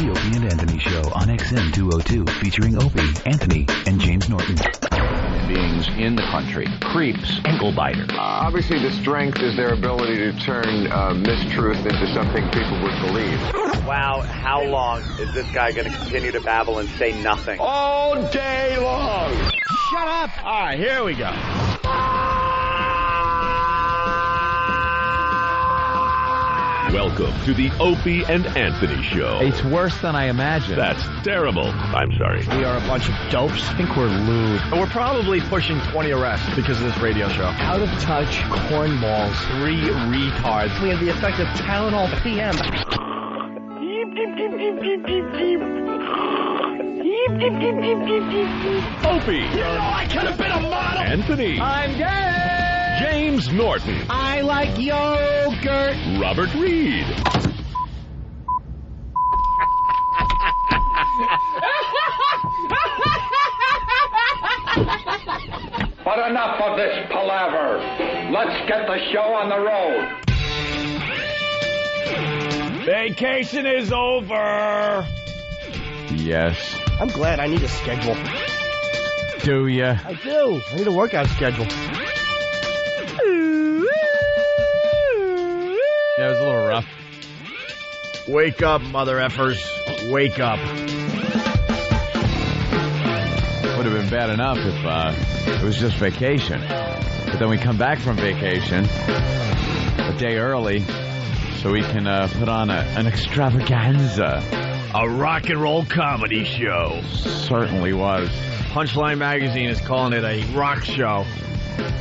The Opie and Anthony Show on XM 202, featuring Opie, Anthony, and James Norton. Beings in the country, creeps, ankle biter. Obviously, the strength is their ability to turn mistruth into something people would believe. Wow, how long is this guy going to continue to babble and say nothing? All day long. Shut up! All right, here we go. Welcome to the Opie and Anthony Show. It's worse than I imagined. That's terrible. I'm sorry. We are a bunch of dopes. I think we're lewd. And we're probably pushing 20 arrests because of this radio show. Out of touch cornballs. 3 retards. We have the effect of Tylenol PM. Opie. You know I could have been a model. Anthony. I'm gay. James Norton. I like yogurt. Robert Reed. But enough of this palaver. Let's get the show on the road. Vacation is over. Yes. I'm glad I need a schedule. Do ya? I do. I need a workout schedule. Yeah, it was a little rough. Wake up, mother effers. Wake up. Would have been bad enough if it was just vacation. But then we come back from vacation a day early so we can put on an extravaganza. A rock and roll comedy show. Certainly was. Punchline Magazine is calling it a rock show.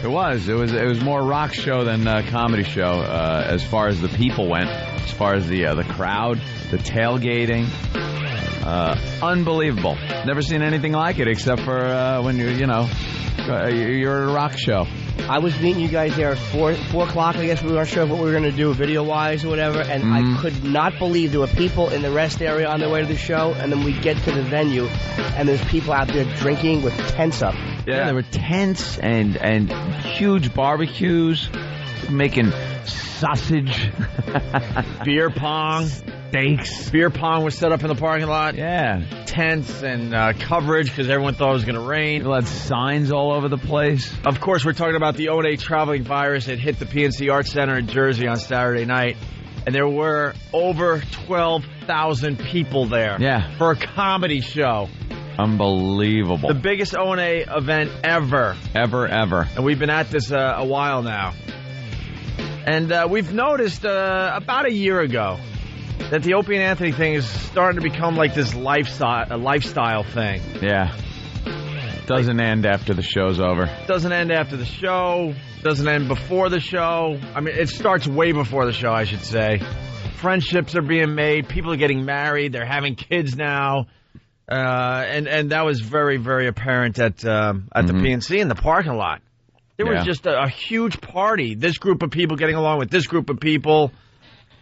It was more rock show than comedy show as far as the people went, as far as the crowd, the tailgating. Unbelievable. Never seen anything like it except for when you're at a rock show. I was meeting you guys there at 4 o'clock. I guess we weren't sure what we were going to do video-wise or whatever, and I could not believe there were people in the rest area on their way to the show, and then we get to the venue, and there's people out there drinking with tents up. Yeah, there were tents and huge barbecues, making sausage, Beer pong. steaks. Beer pong was set up in the parking lot. Yeah. Tents and coverage because everyone thought it was going to rain. People had signs all over the place. Of course, we're talking about the O&A traveling virus that hit the PNC Arts Center in Jersey on Saturday night. And there were over 12,000 people there. Yeah. For a comedy show. Unbelievable. The biggest O&A event ever. Ever. And we've been at this a while now. And we've noticed about a year ago that the Opie and Anthony thing is starting to become like this lifestyle thing. Yeah. Doesn't end after the show's over. Doesn't end after the show. Doesn't end before the show. I mean, it starts way before the show, I should say. Friendships are being made. People are getting married. They're having kids now. And that was very, very apparent at the PNC in the parking lot. There was just a huge party. This group of people getting along with this group of people.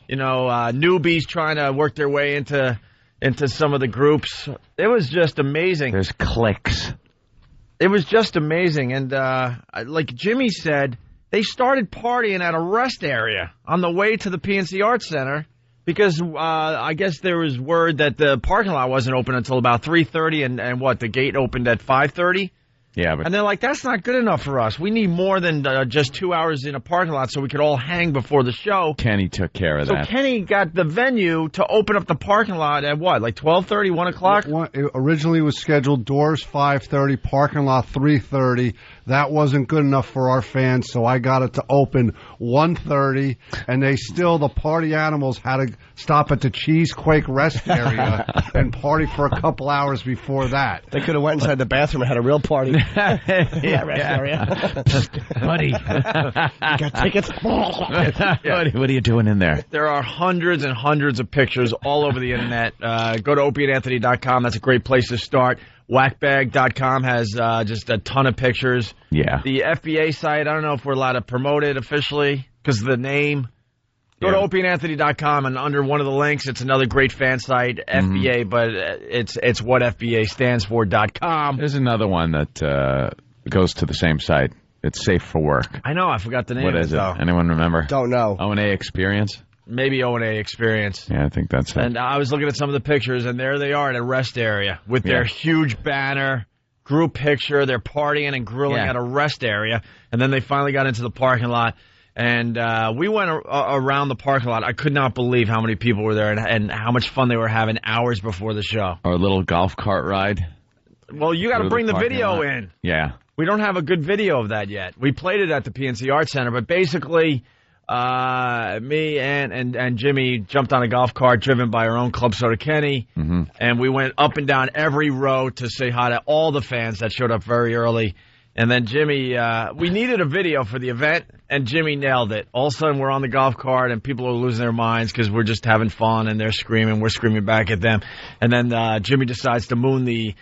Newbies trying to work their way into some of the groups. It was just amazing. There's cliques. It was just amazing. And like Jimmy said, they started partying at a rest area on the way to the PNC Arts Center because I guess there was word that the parking lot wasn't open until about 3:30 and the gate opened at 5:30? Yeah, and they're like, that's not good enough for us. We need more than just 2 hours in a parking lot so we could all hang before the show. Kenny took care of that. So Kenny got the venue to open up the parking lot at what, like 12:30, 1 o'clock? It originally was scheduled doors 5:30, parking lot 3:30. That wasn't good enough for our fans, so I got it to open 1:30, and the party animals had to stop at the Cheesequake rest area and party for a couple hours before that. They could have went inside the bathroom and had a real party. Yeah, rest area. Buddy. Got tickets? Buddy, what are you doing in there? There are hundreds and hundreds of pictures all over the internet. Go to opieandanthony.com. That's a great place to start. Whackbag.com has just a ton of pictures. Yeah. The FBA site, I don't know if we're allowed to promote it officially because of the name. Go to opieandanthony.com, and under one of the links, it's another great fan site, FBA, but it's what FBA stands for.com. There's another one that goes to the same site. It's Safe for Work. I know. I forgot the name. What is it? Anyone remember? Don't know. O&A Experience? maybe O&A experience. Yeah, I think that's it. And I was looking at some of the pictures, and there they are at a rest area with their huge banner, group picture. They're partying and grilling at a rest area. And then they finally got into the parking lot. And we went around the parking lot. I could not believe how many people were there and how much fun they were having hours before the show. Our little golf cart ride. Well, you got to bring the video in. Yeah. We don't have a good video of that yet. We played it at the PNC Arts Center, but basically me and Jimmy jumped on a golf cart driven by our own Club Soda Kenny, and we went up and down every row to say hi to all the fans that showed up very early. And then Jimmy, we needed a video for the event, and Jimmy nailed it. All of a sudden, we're on the golf cart, and people are losing their minds because we're just having fun, and they're screaming. We're screaming back at them. And then Jimmy decides to moon the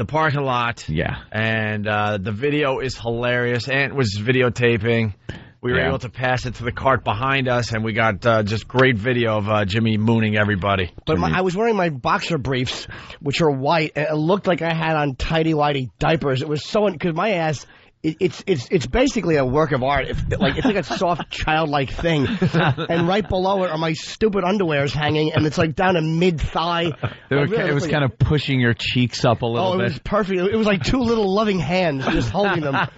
parking lot. Yeah. And the video is hilarious. Ant was videotaping. We were able to pass it to the cart behind us, and we got just great video of Jimmy mooning everybody. But I was wearing my boxer briefs, which are white, and it looked like I had on tighty-whitey diapers. It was so because my ass. It's basically a work of art. It's like a soft childlike thing, and right below it are my stupid underwears hanging, and it's like down to mid thigh. It was kind of pushing your cheeks up a little bit. Oh, it was perfect. It was like two little loving hands just holding them,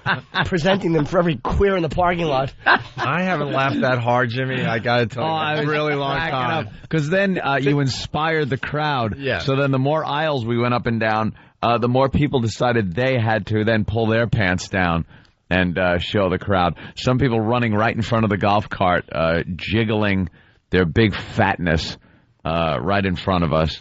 presenting them for every queer in the parking lot. I haven't laughed that hard, Jimmy. I got to tell you, a really long time. Because then you inspired the crowd. Yeah. So then the more aisles we went up and down, the more people decided they had to then pull their pants down and show the crowd. Some people running right in front of the golf cart, jiggling their big fatness right in front of us.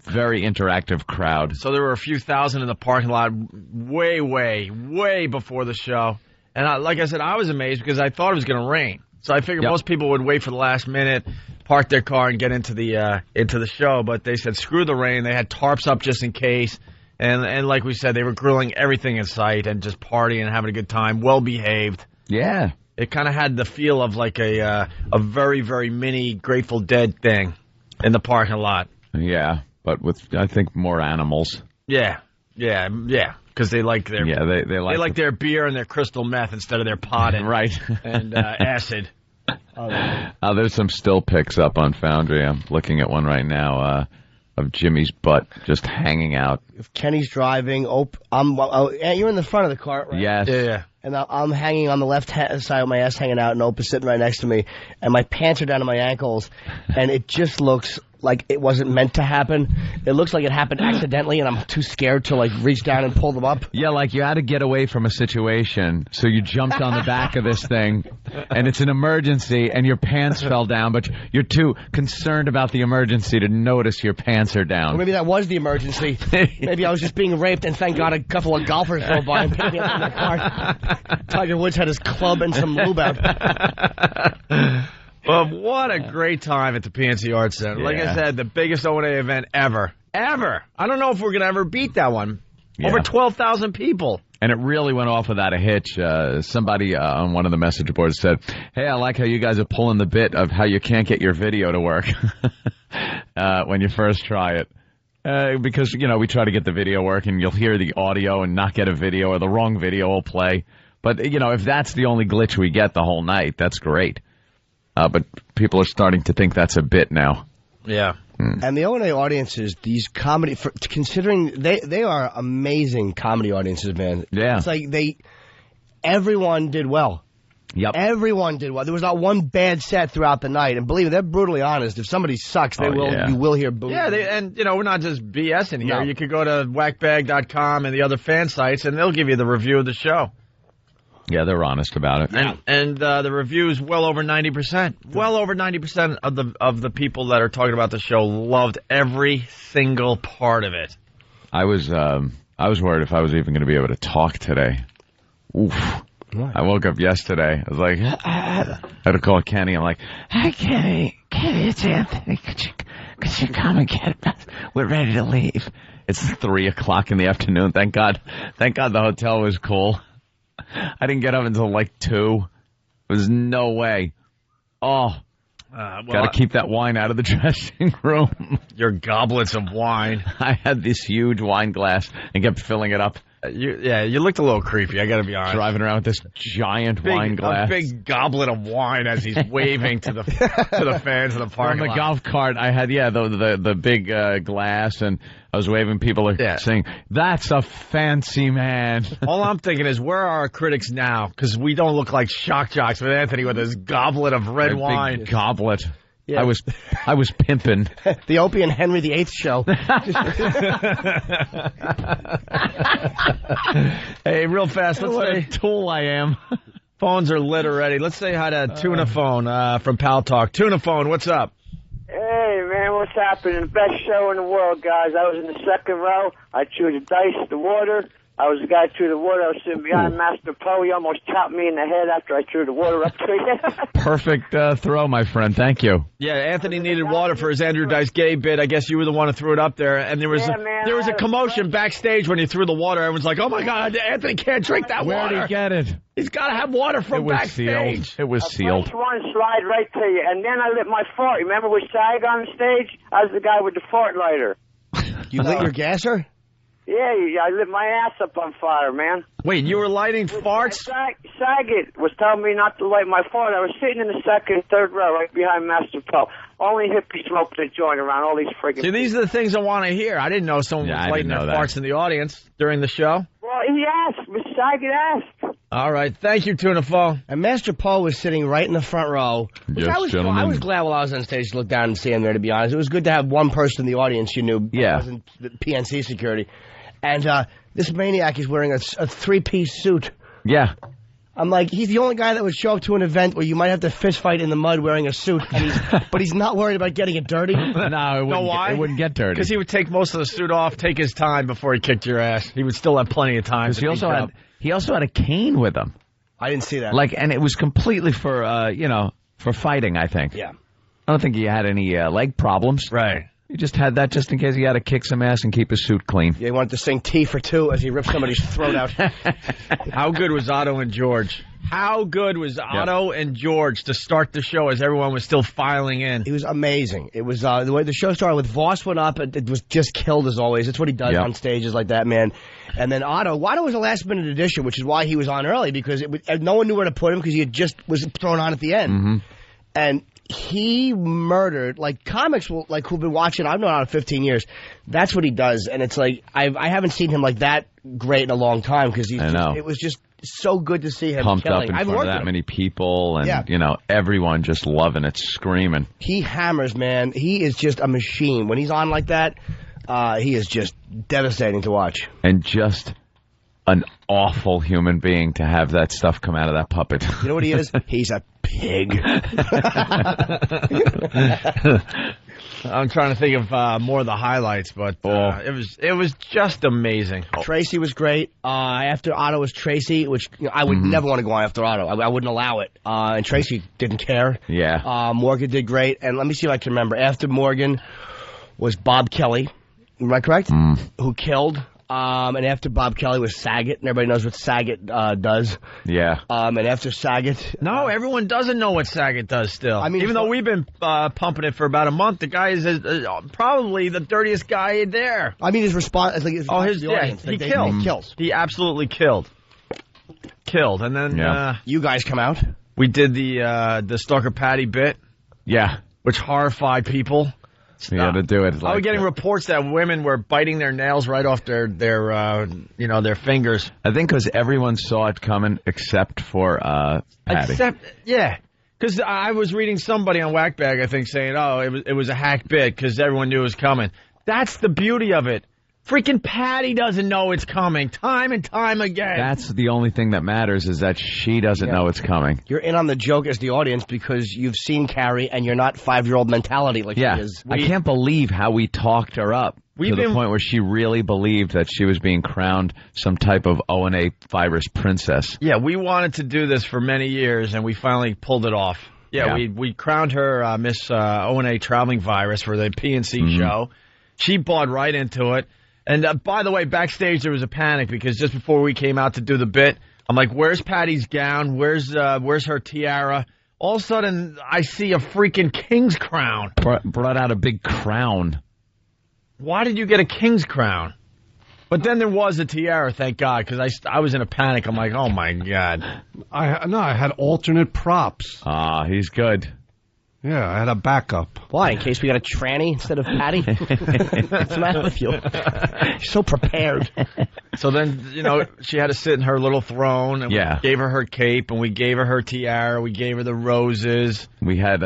Very interactive crowd. So there were a few thousand in the parking lot way before the show. And like I said, I was amazed because I thought it was going to rain. So I figured most people would wait for the last minute, park their car, and get into the show. But they said, screw the rain. They had tarps up just in case. And like we said, they were grilling everything in sight and just partying and having a good time, well behaved. Yeah. It kind of had the feel of like a very, very mini Grateful Dead thing in the parking lot. Yeah, but with, I think, more animals. Yeah. Because they like their they like their beer and their crystal meth instead of their pot and and acid. There's some still pics up on Foundry. I'm looking at one right now. Of Jimmy's butt just hanging out. If Kenny's driving, you're in the front of the cart, right? Yes. Yeah. And I'm hanging on the left side with my ass hanging out, and Ope is sitting right next to me, and my pants are down to my ankles, and it just looks like it wasn't meant to happen. It looks like it happened accidentally, and I'm too scared to like reach down and pull them up. Yeah, like you had to get away from a situation, so you jumped on the back of this thing, and it's an emergency, and your pants fell down, but you're too concerned about the emergency to notice your pants are down. Or maybe that was the emergency. Maybe I was just being raped, and thank God a couple of golfers drove by and picked me up in the car. Tiger Woods had his club and some lube out. Well, what a great time at the PNC Arts Center. Like I said, the biggest O&A event ever. Ever. I don't know if we're going to ever beat that one. Yeah. Over 12,000 people. And it really went off without a hitch. Somebody on one of the message boards said, hey, I like how you guys are pulling the bit of how you can't get your video to work when you first try it. Because, we try to get the video working. You'll hear the audio and not get a video, or the wrong video will play. But, if that's the only glitch we get the whole night, that's great. But people are starting to think that's a bit now. Yeah. And the O&A audiences, these comedy, considering they are amazing comedy audiences, man. Yeah. It's like everyone did well. Yep. Everyone did well. There was not one bad set throughout the night. And believe me, they're brutally honest. If somebody sucks, you will hear boo. Yeah, and we're not just BSing here. No. You could go to whackbag.com and the other fan sites, and they'll give you the review of the show. Yeah, they're honest about it. And the review is well over 90%. Well over 90% of the people that are talking about the show loved every single part of it. I was worried if I was even going to be able to talk today. Oof. What? I woke up yesterday. I was like, I had to call Kenny. I'm like, hey, Kenny, it's Anthony. Could you come and get us? We're ready to leave. It's 3:00 in the afternoon. Thank God the hotel was cool. I didn't get up until like 2. There's no way. Oh, got to keep that wine out of the dressing room. Your goblets of wine. I had this huge wine glass and kept filling it up You looked a little creepy. I got to be honest. Driving around with this giant wine glass. A big goblet of wine as he's waving to the fans in the parking lot. On the golf cart, I had the big glass, and I was waving. People are saying, "That's a fancy man." All I'm thinking is, where are our critics now? Because we don't look like shock jocks with Anthony with his goblet of red wine. Big goblet. Yeah. I was pimping. The Opie and Henry VIII show. Hey, real fast, let's what say a tool I am. phones are lit already. Let's say hi to Tuna Phone from Pal Talk. Tuna Phone, what's up? Hey, man, what's happening? The best show in the world, guys. I was in the second row. I threw the dice, the water. I was the guy who threw the water. I was sitting behind Master Poe. He almost chopped me in the head after I threw the water up to him. Perfect throw, my friend. Thank you. Yeah, Anthony needed water for his Andrew Dice Gay bit. I guess you were the one who threw it up there. And there was a commotion backstage when he threw the water. Everyone's like, oh, my God, Anthony can't drink that water. Where'd he get it? He's got to have water from backstage. It was sealed. First one slide right to you. And then I lit my fart. Remember with Sag on the stage? I was the guy with the fart lighter. You lit your gasser? Yeah, I lit my ass up on fire, man. Wait, you were lighting farts? Saget was telling me not to light my fart. I was sitting in the second, third row right behind Master Poe. Only hippie smoking a joint around all these freaking See, these are the things I want to hear. I didn't know someone was lighting their farts in the audience during the show. Well, he asked. Saget asked. All right. Thank you, Tuna Phone. And Master Poe was sitting right in the front row. Yes, I was glad while I was on stage to look down and see him there, to be honest. It was good to have one person in the audience you knew. Yeah. Wasn't the PNC security. And this maniac is wearing a three-piece suit. Yeah. I'm like, he's the only guy that would show up to an event where you might have to fist fight in the mud wearing a suit, but he's not worried about getting it dirty. No, it wouldn't get dirty. Because he would take most of the suit off, take his time before he kicked your ass. He would still have plenty of time. He also had a cane with him. I didn't see that. And it was completely for for fighting, I think. Yeah. I don't think he had any leg problems. Right. He just had that just in case he had to kick some ass and keep his suit clean. Yeah, he wanted to sing T for two as he ripped somebody's throat out. How good was Otto and George? How good was Otto and George to start the show as everyone was still filing in? It was amazing. It was the way the show started with Voss went up. It was just killed as always. That's what he does on stages like that, man. And then Otto was a last-minute addition, which is why he was on early, because no one knew where to put him because he just was thrown on at the end. Mm-hmm. And he murdered, like, comics who've been watching, I've known Otto 15 years. That's what he does. And it's like, I haven't seen him like that great in a long time because it was just so good to see him pumped killing. up in front of that many people and, everyone just loving it, screaming. He hammers, man. He is just a machine. When he's on like that, he is just devastating to watch. And just an awful human being to have that stuff come out of that puppet. You know what he is? He's a pig. I'm trying to think of more of the highlights, but it was just amazing. Tracy was great. After Otto was Tracy, which I would never want to go on after Otto. I wouldn't allow it. And Tracy didn't care. Yeah. Morgan did great. And let me see if I can remember. After Morgan was Bob Kelly. Am I correct? Who killed. And after Bob Kelly was Saget, and everybody knows what Saget does. Yeah. And after Saget... No, everyone doesn't know what Saget does still. I mean, even though we've been pumping it for about a month, the guy is probably the dirtiest guy there. I mean, his response... to the audience. He kills. He absolutely killed. And then you guys come out. We did the Stalker Patty bit. Yeah. Which horrified people. You had to do it. I was getting reports that women were biting their nails right off their fingers. I think because everyone saw it coming except for Patty. Because I was reading somebody on Whackbag, I think, saying, it was a hack bit because everyone knew it was coming. That's the beauty of it. Freaking Patty doesn't know it's coming time and time again. That's the only thing that matters is that she doesn't know it's coming. You're in on the joke as the audience because you've seen Carrie and you're not 5-year-old mentality like she is. I can't believe how we talked her up to the point where she really believed that she was being crowned some type of O&A virus princess. Yeah, we wanted to do this for many years and we finally pulled it off. We crowned her Miss O&A Traveling Virus for the PNC show. She bought right into it. And by the way, backstage there was a panic because just before we came out to do the bit, I'm like, "Where's Patty's gown? Where's her tiara?" All of a sudden, I see a freaking king's crown. Brought out a big crown. Why did you get a king's crown? But then there was a tiara, thank God, because I was in a panic. I'm like, oh, my God. I had alternate props. Ah, he's good. Yeah, I had a backup. Why? In case we got a tranny instead of Patty? What's the matter with you? You're so prepared. So then, she had to sit in her little throne, and we gave her cape, and we gave her tiara, we gave her the roses. We had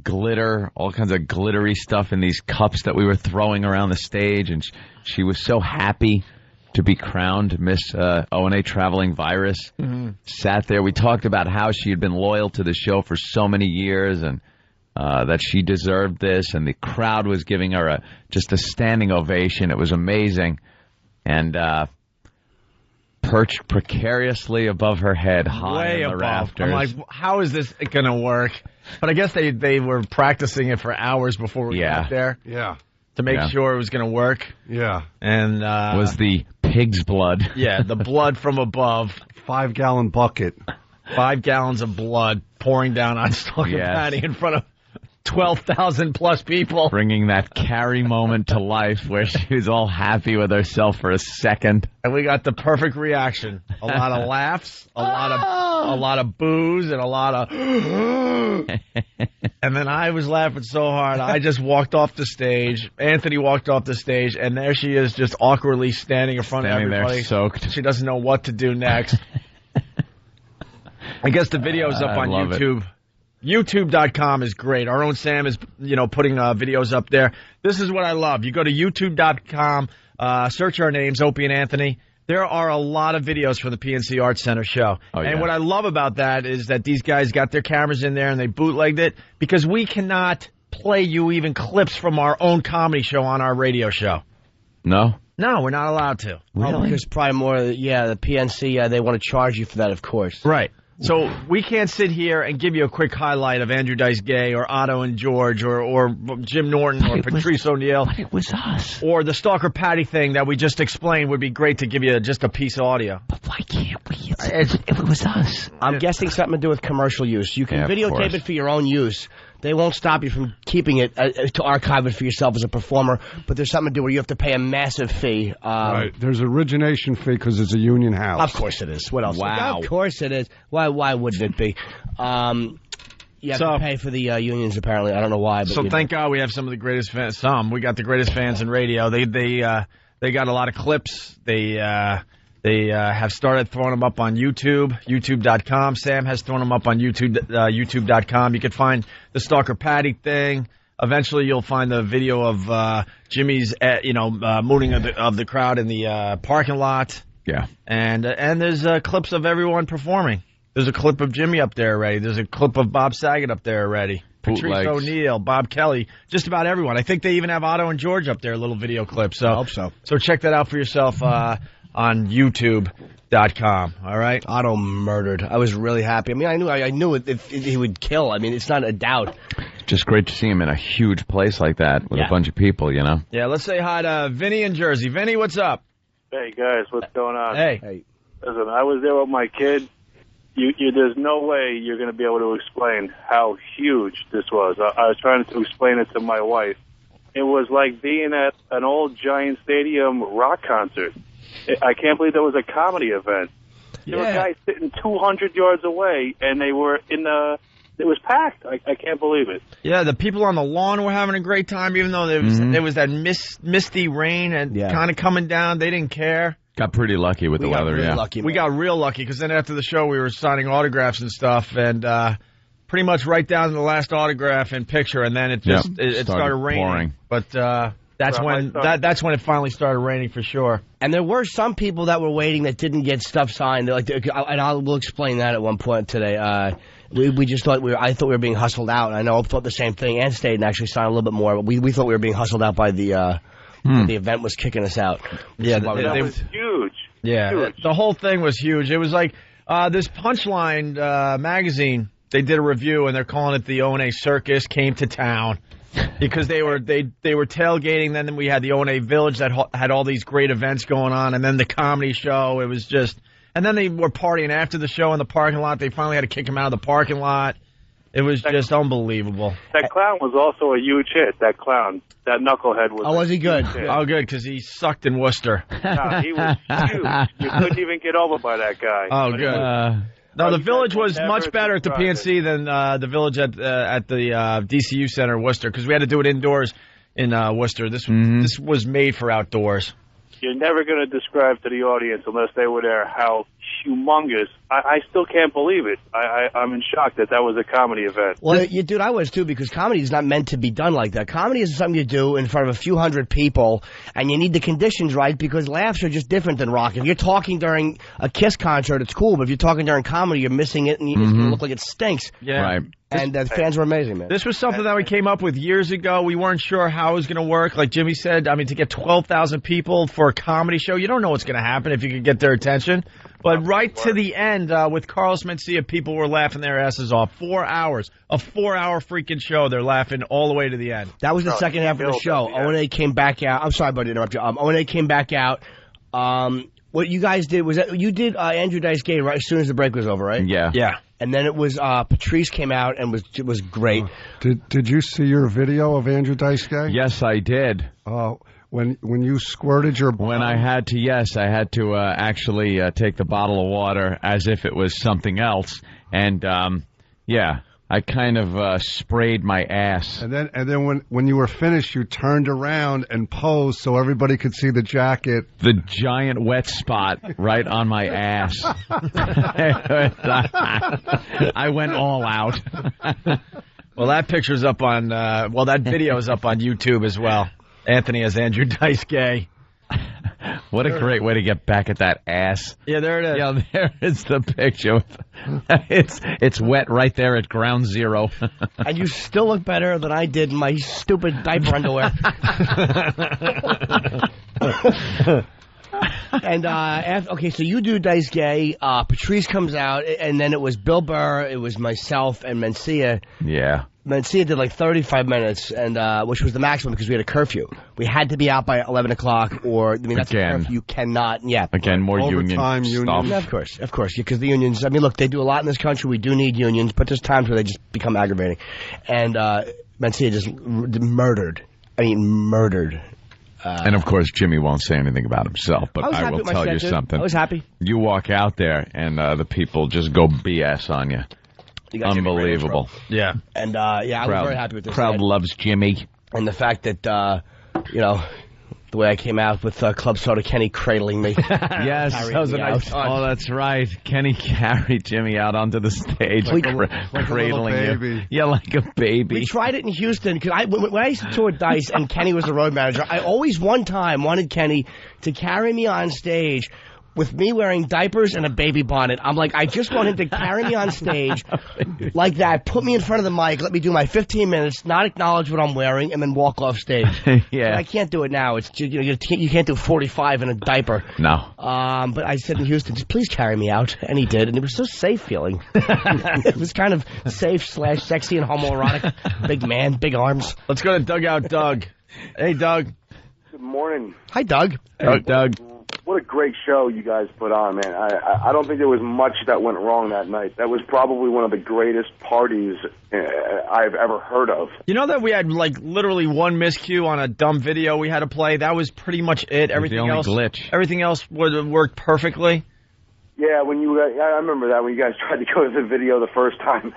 glitter, all kinds of glittery stuff in these cups that we were throwing around the stage, and she was so happy to be crowned Miss O&A Traveling Virus. Mm-hmm. Sat there. We talked about how she had been loyal to the show for so many years, and that she deserved this, and the crowd was giving her just a standing ovation. It was amazing. And perched precariously above her head, high in the rafters. I'm like, how is this going to work? But I guess they were practicing it for hours before we got there. Yeah. To make sure it was going to work. Yeah. And was the pig's blood. Yeah, the blood from above. 5-gallon bucket. 5 gallons of blood pouring down on Stalker Patty in front of 12,000 plus people. Bringing that Carrie moment to life where she was all happy with herself for a second. And we got the perfect reaction. A lot of laughs, a lot of boos, and a lot of and then I was laughing so hard I just walked off the stage. Anthony walked off the stage, and there she is just awkwardly standing in front of everybody. There soaked. She doesn't know what to do next. I guess the video's up on YouTube. YouTube.com is great. Our own Sam is, putting videos up there. This is what I love. You go to YouTube.com, search our names, Opie and Anthony. There are a lot of videos for the PNC Arts Center show. And what I love about that is that these guys got their cameras in there and they bootlegged it, because we cannot play you even clips from our own comedy show on our radio show. No? No, we're not allowed to. Really? Because probably more, the PNC, they want to charge you for that, of course. Right. So we can't sit here and give you a quick highlight of Andrew Dice Gay or Otto and George or Jim Norton or Patrice O'Neill. But it was us. Or the Stalker Patty thing that we just explained would be great to give you just a piece of audio. But why can't we? It was us. I'm guessing something to do with commercial use. You can videotape it for your own use. They won't stop you from keeping it to archive it for yourself as a performer, but there's something to do where you have to pay a massive fee. Right. There's origination fee because it's a union house. Of course it is. What else? Wow. Of course it is. Why wouldn't it be? You have to pay for the unions, apparently. I don't know why. But thank God we have some of the greatest fans. We got the greatest fans in radio. They got a lot of clips. They have started throwing them up on YouTube, YouTube.com. Sam has thrown them up on YouTube, YouTube.com. You can find the Stalker Patty thing. Eventually, you'll find the video of Jimmy's, mooning of the crowd in the parking lot. Yeah. And there's clips of everyone performing. There's a clip of Jimmy up there already. There's a clip of Bob Saget up there already. Patrice O'Neill, Bob Kelly, just about everyone. I think they even have Otto and George up there, a little video clip. So I hope so. So check that out for yourself on YouTube.com. All right? Otto murdered. I was really happy. I mean, I knew he would kill. I mean, it's not a doubt. Just great to see him in a huge place like that with a bunch of people, Yeah, let's say hi to Vinny in Jersey. Vinny, what's up? Hey, guys, what's going on? Hey. Listen, I was there with my kid. There's no way you're going to be able to explain how huge this was. I was trying to explain it to my wife. It was like being at an old Giant Stadium rock concert. I can't believe there was a comedy event. There were guys sitting 200 yards away, and they were it was packed. I can't believe it. Yeah, the people on the lawn were having a great time, even though there was that misty rain and kind of coming down. They didn't care. Got pretty lucky with the weather, Lucky, we got real lucky, because then after the show we were signing autographs and stuff, and pretty much right down to the last autograph and picture, and then it started raining. Pouring. But that's when it finally started raining for sure. And there were some people that were waiting that didn't get stuff signed. And we'll explain that at one point today. We just thought I thought we were being hustled out. I know I thought the same thing. And stayed and actually signed a little bit more. But we thought we were being hustled out by the event was kicking us out. Yeah, that was huge. Yeah, huge. The whole thing was huge. It was like this Punchline magazine. They did a review, and they're calling it the O&A Circus came to town, because they were tailgating. Then we had the O&A Village that had all these great events going on, and then the comedy show. It was just, and then they were partying after the show in the parking lot. They finally had to kick them out of the parking lot. It was just unbelievable. That clown was also a huge hit. That clown, that knucklehead was. Oh, was he good? Oh, good, because he sucked in Worcester. No, he was huge. You couldn't even get over by that guy. Oh, good. No, the Village was much better at the PNC than the Village at the DCU Center in Worcester, because we had to do it indoors in Worcester. This was made for outdoors. You're never going to describe to the audience, unless they were there, how humongous. I still can't believe it. I'm in shock that was a comedy event. Well, dude, I was too, because comedy is not meant to be done like that. Comedy is something you do in front of a few hundred people, and you need the conditions right, because laughs are just different than rock. If you're talking during a Kiss concert, it's cool, but if you're talking during comedy, you're missing it, and it's going to look like it stinks. Yeah. Right. And the fans were amazing, man. This was something that we came up with years ago. We weren't sure how it was going to work. Like Jimmy said, I mean, to get 12,000 people for a comedy show, you don't know what's going to happen if you can get their attention. But right to the end, with Carlos Mencia, people were laughing their asses off. 4 hours. A 4-hour freaking show. They're laughing all the way to the end. That was the second half of the show. O&A came back out. I'm sorry about to interrupt you. O&A came back out. What you guys did was you did Andrew Dice Gay right as soon as the break was over, right? Yeah. Yeah. And then it was Patrice came out and was great. Did you see your video of Andrew Dice Gay? Yes, I did. When you squirted your When I had to actually take the bottle of water as if it was something else, and I kind of sprayed my ass. And then when you were finished, you turned around and posed so everybody could see the jacket. The giant wet spot right on my ass. I went all out. Well, that picture's up on, that video's up on YouTube as well. Anthony as Andrew Dice Gay. What a great way to get back at that ass. Yeah, there it is. Yeah, there is the picture. It's wet right there at ground zero. And you still look better than I did in my stupid diaper underwear. And okay, so you do Dice Gay. Patrice comes out, and then it was Bill Burr, it was myself, and Mencia. Yeah. Mencia did like 35 minutes, and which was the maximum because we had a curfew. We had to be out by 11 o'clock, or that's a curfew. You cannot. Yeah. Again, more union stuff. Yeah, of course, because the unions. I mean, look, they do a lot in this country. We do need unions, but there's times where they just become aggravating. And Mencia just murdered. And of course, Jimmy won't say anything about himself, but I will tell you something. I was happy. You walk out there, and the people just go BS on you. Unbelievable. Yeah. And I was very happy with this. Crowd loves Jimmy. And the fact that, the way I came out with Club Soda Kenny cradling me. Yes, that was a nice touch. Oh, that's right. Kenny carried Jimmy out onto the stage, cradling you. Yeah, like a baby. We tried it in Houston because when I used to tour Dice and Kenny was the road manager, I always one time wanted Kenny to carry me on stage with me wearing diapers and a baby bonnet. I'm like, I just want him to carry me on stage like that, put me in front of the mic, let me do my 15 minutes, not acknowledge what I'm wearing, and then walk off stage. Yeah. But I can't do it now. It's you can't do 45 in a diaper. No. But I said in Houston, just please carry me out, and he did, and it was so safe feeling. It was kind of safe / sexy and homoerotic. Big man, big arms. Let's go to Dugout Doug. Hey, Doug. Good morning. Hi, Doug. Hey, Doug. What a great show you guys put on, man. I don't think there was much that went wrong that night. That was probably one of the greatest parties I've ever heard of. You know that we had like literally one miscue on a dumb video we had to play? That was pretty much it. Everything else glitch. Everything else would work perfectly. Yeah, I remember that when you guys tried to go to the video the first time.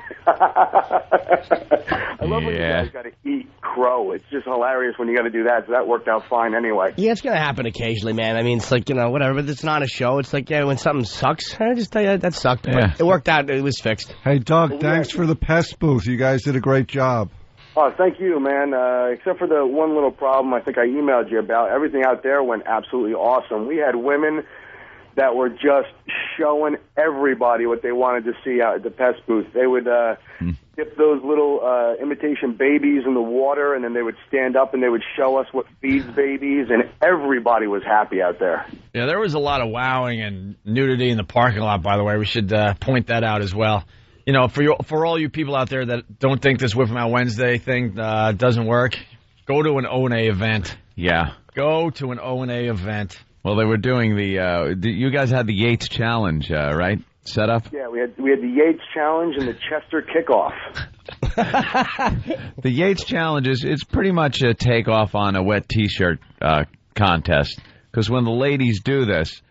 I love when you guys got to eat crow. It's just hilarious when you got to do that. So that worked out fine anyway. Yeah, it's gonna happen occasionally, man. I mean, it's like whatever. But it's not a show. It's like when something sucks, I just tell you that sucked. Yeah. But it worked out. It was fixed. Hey, Doug, thanks for the pest booth. You guys did a great job. Oh, thank you, man. Except for the one little problem I think I emailed you about. Everything out there went absolutely awesome. We had women that were just showing everybody what they wanted to see out at the pest booth. They would dip those little imitation babies in the water, and then they would stand up and they would show us what feeds babies, and everybody was happy out there. Yeah, there was a lot of wowing and nudity in the parking lot, by the way. We should point that out as well. You know, for all you people out there that don't think this Whip 'em Out Wednesday thing doesn't work, go to an O&A event. Yeah. Go to an O&A event. Well, they were doing you guys had the Yates Challenge, right? Set up? Yeah, we had the Yates Challenge and the Chester Kickoff. The Yates Challenge it's pretty much a takeoff on a wet T-shirt contest. Because when the ladies do this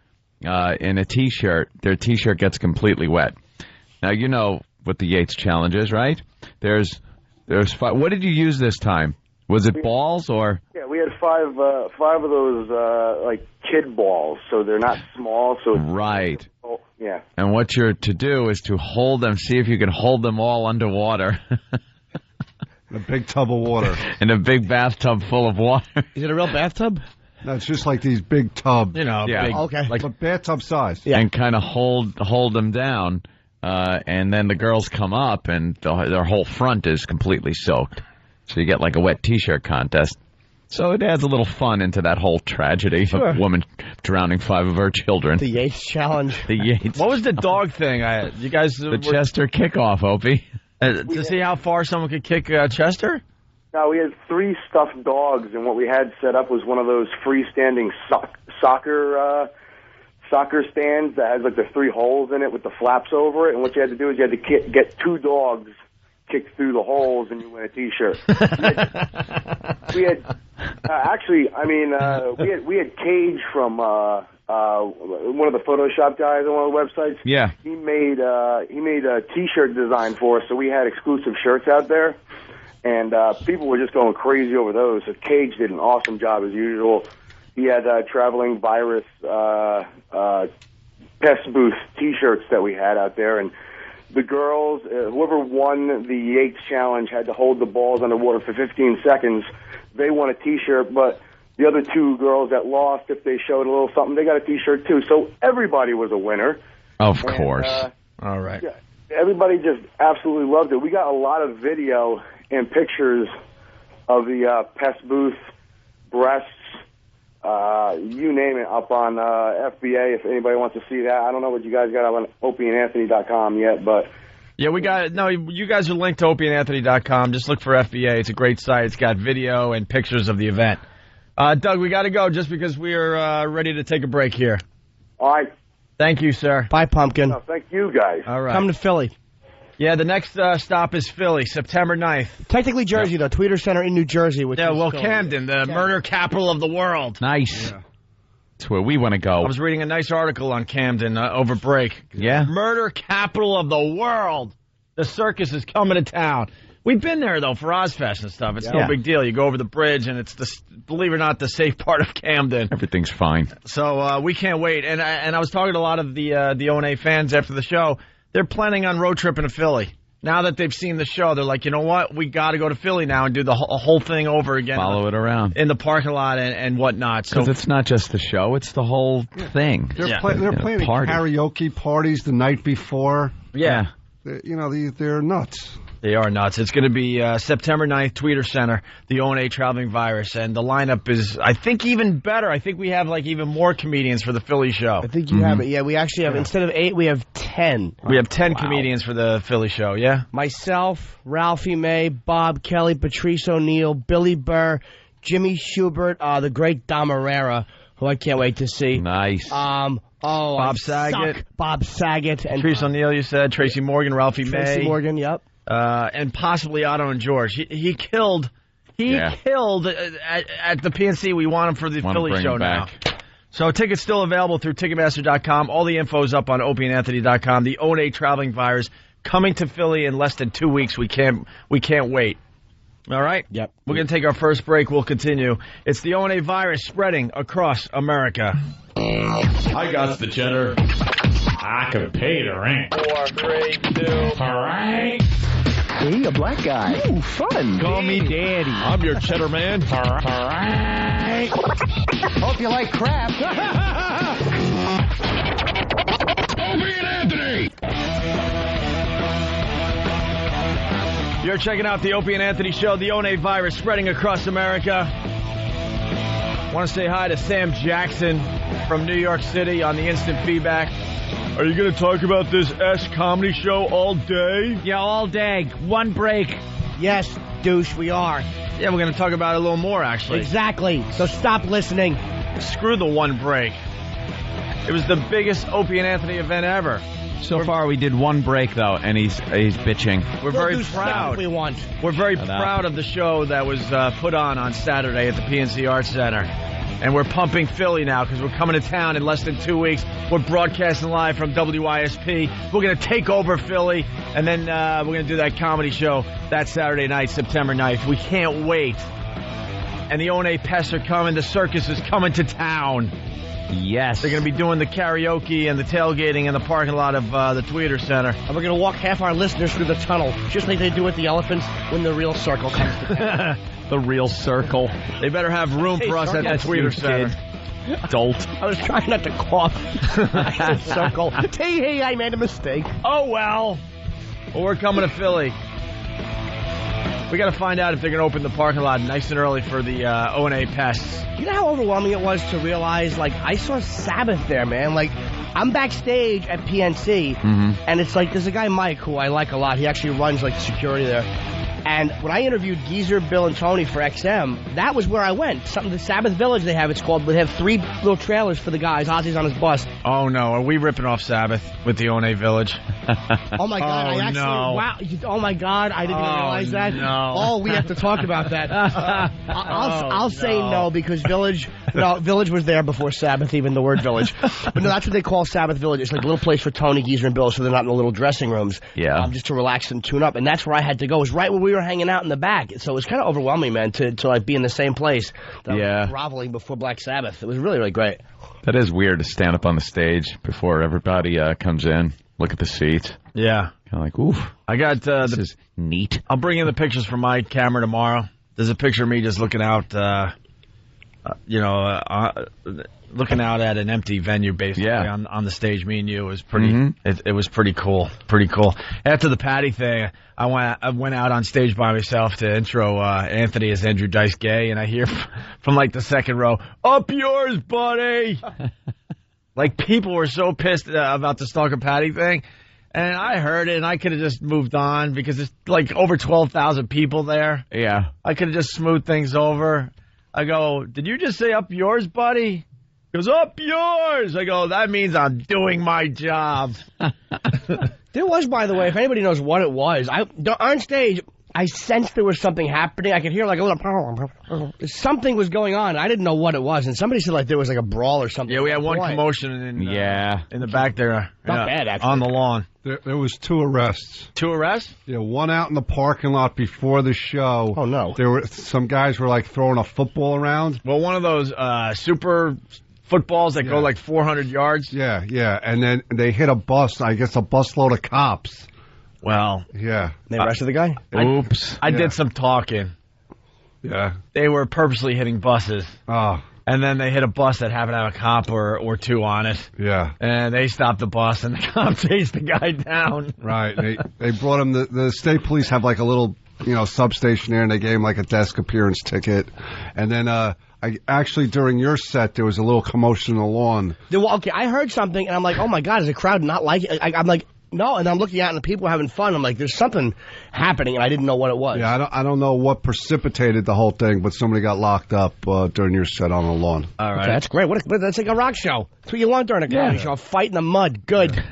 in a T-shirt, their T-shirt gets completely wet. Now, you know what the Yates Challenge is, right? There's five. What did you use this time? Was it balls or? Yeah, we had five of those like kid balls, so they're not small. So right. Yeah. And what you're to do is to hold them. See if you can hold them all underwater. In a big tub of water. In a big bathtub full of water. Is it a real bathtub? No, it's just like these big tubs. You know, yeah. big, okay. Like a bathtub size. Yeah. And kind of hold them down. And then the girls come up, and their whole front is completely soaked. So you get like a wet T-shirt contest. So it adds a little fun into that whole tragedy of a woman drowning 5 of her children. The Yates Challenge. The Yates. What was the dog thing? You guys The Chester kickoff, Opie. To see how far someone could kick Chester? No, we had 3 stuffed dogs, and what we had set up was one of those freestanding soccer stands that has like the 3 holes in it with the flaps over it. And what you had to do is you had to get 2 dogs kicked through the holes, and you win a T-shirt. we had we had Cage from one of the Photoshop guys on one of the websites. Yeah, he made a T-shirt design for us, so we had exclusive shirts out there, and people were just going crazy over those. So Cage did an awesome job as usual. He had traveling virus pest booth T-shirts that we had out there, and the girls, whoever won the Yates Challenge, had to hold the balls underwater for 15 seconds. They won a T-shirt, but the other 2 girls that lost, if they showed a little something, they got a T-shirt too. So everybody was a winner. Of course. All right. Yeah, everybody just absolutely loved it. We got a lot of video and pictures of the pest booth, breasts, you name it, up on FBA if anybody wants to see that. I don't know what you guys got on opieandanthony.com yet, but... Yeah, we got it. No, you guys are linked to opieandanthony.com. Just look for FBA. It's a great site. It's got video and pictures of the event. Doug, we got to go just because we are ready to take a break here. All right. Thank you, sir. Bye, Pumpkin. No, thank you, guys. All right. Come to Philly. Yeah, the next stop is Philly, September 9th. Technically Jersey, though. Tweeter Center in New Jersey. Which is Camden, the murder capital of the world. Nice. Yeah. That's where we want to go. I was reading a nice article on Camden over break. Yeah. Murder capital of the world. The circus is coming to town. We've been there, though, for Ozfest and stuff. It's no big deal. You go over the bridge, and it's, believe it or not, the safe part of Camden. Everything's fine. So we can't wait. And I was talking to a lot of the O&A fans after the show. They're planning on road tripping to Philly. Now that they've seen the show, they're like, you know what? We got to go to Philly now and do the whole thing over again. Follow it around. In the parking lot and whatnot. Because it's not just the show, it's the whole thing. They're planning karaoke parties the night before. Yeah. They're nuts. They are nuts. It's going to be September 9th, Tweeter Center, the O&A Traveling Virus. And the lineup is, I think, even better. I think we have, even more comedians for the Philly show. I think you have it. Yeah, we actually have, instead of 8, we have 10. We have 10 comedians for the Philly show, yeah? Myself, Ralphie May, Bob Kelly, Patrice O'Neill, Billy Burr, Jimmy Schubert, the great Dom Herrera, who I can't wait to see. Nice. Bob Saget. Bob Saget. And Patrice O'Neill, you said. Tracy Morgan, Ralphie May. Tracy Morgan, yep. And possibly Otto and George. He killed at the PNC. We want him for the Philly show now. So tickets still available through Ticketmaster.com. All the info's up on opieandanthony.com. The O&A Traveling Virus coming to Philly in less than 2 weeks. We can't wait. All right? Yep. We're going to take our first break. We'll continue. It's the O&A virus spreading across America. I got the cheddar. I could pay the rent. 4, 3, 2. All right. Hey, a black guy. Ooh, fun. Call me Daddy. I'm your cheddar man. All right. Hope you like crap. Opie and Anthony. You're checking out the Opie and Anthony Show, the O&A virus spreading across America. Want to say hi to Sam Jackson from New York City on the instant feedback. Are you going to talk about this comedy show all day? Yeah, all day. One break. Yes, douche, we are. Yeah, we're going to talk about it a little more, actually. Exactly. So stop listening. Screw the one break. It was the biggest Opie and Anthony event ever. So far, we did one break, though, and he's bitching. We're very proud. We want. We're very proud of the show that was put on Saturday at the PNC Arts Center. And we're pumping Philly now because we're coming to town in less than 2 weeks. We're broadcasting live from WISP. We're going to take over Philly, and then we're going to do that comedy show that Saturday night, September 9th. We can't wait. And the O&A Pests are coming. The circus is coming to town. Yes. They're going to be doing the karaoke and the tailgating in the parking lot of the Tweeter Center. And we're going to walk half our listeners through the tunnel, just like they do with the elephants when the real circle comes to town. The real circle. They better have room for us at the Tweeter Center. Dolt. I was trying not to cough. I said circle. Hey, I made a mistake. Oh, well. Well, we're coming to Philly. We got to find out if they're going to open the parking lot nice and early for the O&A Pests. You know how overwhelming it was to realize, like, I saw Sabbath there, man. Like, I'm backstage at PNC, and it's like, there's a guy, Mike, who I like a lot. He actually runs, like, security there. And when I interviewed Geezer, Bill, and Tony for XM, that was where I went. The Sabbath Village they have, it's called. They have 3 little trailers for the guys. Ozzy's on his bus. Oh, no. Are we ripping off Sabbath with the O&A Village? Oh, my God. I actually, wow. Oh, my God. I didn't even realize that. No. Oh, we have to talk about that. I'll say no because Village was there before Sabbath, even the word Village. But no, that's what they call Sabbath Village. It's like a little place for Tony, Geezer, and Bill, so they're not in the little dressing rooms. Yeah. Just to relax and tune up. And that's where I had to go. It was right where we were hanging out in the back. So it was kind of overwhelming, man, to like be in the same place. Yeah. Groveling before Black Sabbath. It was really, really great. That is weird to stand up on the stage before everybody comes in. Look at the seats. Yeah. Kind of like, oof. I got this is neat. I'll bring in the pictures from my camera tomorrow. There's a picture of me just looking out, looking out at an empty venue, basically, on the stage. Me and you. It was pretty. It was pretty cool. Pretty cool. After the Patty thing, I went out on stage by myself to intro Anthony as Andrew Dice Gay, and I hear from like the second row, "Up yours, buddy!" Like people were so pissed about the Stalker Patty thing. And I heard it, and I could have just moved on because there's like over 12,000 people there. Yeah. I could have just smoothed things over. I go, "Did you just say up yours, buddy?" He goes, "Up yours." I go, "That means I'm doing my job." There was, by the way, if anybody knows what it was, on stage, I sensed there was something happening. I could hear like a little... Something was going on. I didn't know what it was. And somebody said like there was like a brawl or something. Yeah, we had one commotion in the back there. Not bad, actually. On the lawn. There was 2 arrests. 2 arrests? Yeah, one out in the parking lot before the show. Oh, no. There were some guys were like throwing a football around. Well, one of those super footballs that go like 400 yards. Yeah. And then they hit a bus, I guess a busload of cops. Well. Yeah. They arrested the guy? Oops. I did some talking. Yeah. They were purposely hitting buses. Oh. And then they hit a bus that happened to have a cop or 2 on it. Yeah. And they stopped the bus, and the cop chased the guy down. Right. They brought him. The state police have like a little, substation there, and they gave him like a desk appearance ticket. And then during your set, there was a little commotion on the lawn. Okay, I heard something, and I'm like, oh, my God, is the crowd not like it? I'm like... No, and I'm looking out and the people are having fun. I'm like, there's something happening, and I didn't know what it was. Yeah, I don't know what precipitated the whole thing, but somebody got locked up during your set on the lawn. All right. Okay, that's great. That's like a rock show. That's what you want during a comedy show. A fight in the mud. Good.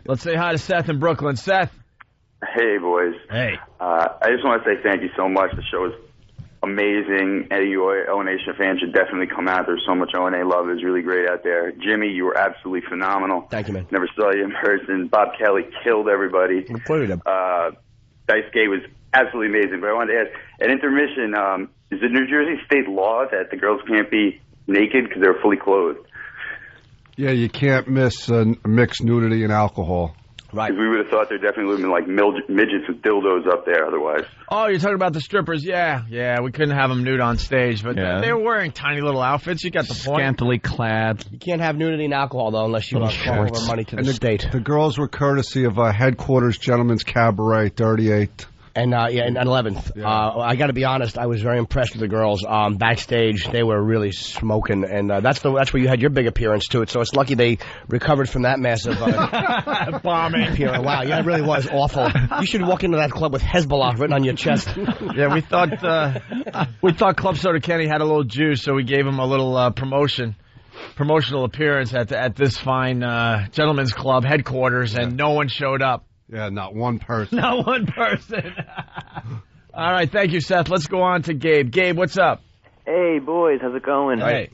Let's say hi to Seth in Brooklyn. Seth. Hey, boys. Hey. I just want to say thank you so much. The show is amazing. Any of you O Nation fans should definitely come out. There's so much O&A love. It's really great out there. Jimmy, you were absolutely phenomenal. Thank you, man. Never saw you in person. Bob Kelly killed everybody. Dice Gay was absolutely amazing. But I wanted to ask, at intermission, is it New Jersey state law that the girls can't be naked because they're fully clothed? Yeah, you can't mix nudity and alcohol. Right. Because we would have thought there definitely would have been like midgets with dildos up there otherwise. Oh, you're talking about the strippers? Yeah. We couldn't have them nude on stage, but they were wearing tiny little outfits. You got the point. Scantily clad. You can't have nudity and alcohol, though, unless you call over money to the state. The girls were courtesy of Headquarters Gentlemen's Cabaret, 38. And 11th. Yeah. I got to be honest, I was very impressed with the girls. Backstage, they were really smoking, and that's where you had your big appearance to it. So it's lucky they recovered from that massive bombing. Wow, yeah, it really was awful. You should walk into that club with Hezbollah written on your chest. Yeah, we thought Club Soda Kenny had a little juice, so we gave him a little promotion. promotional appearance at this fine gentleman's club headquarters, and no one showed up. Yeah, not one person. Not one person. All right, thank you, Seth. Let's go on to Gabe. Gabe, what's up? Hey, boys, how's it going? Hey.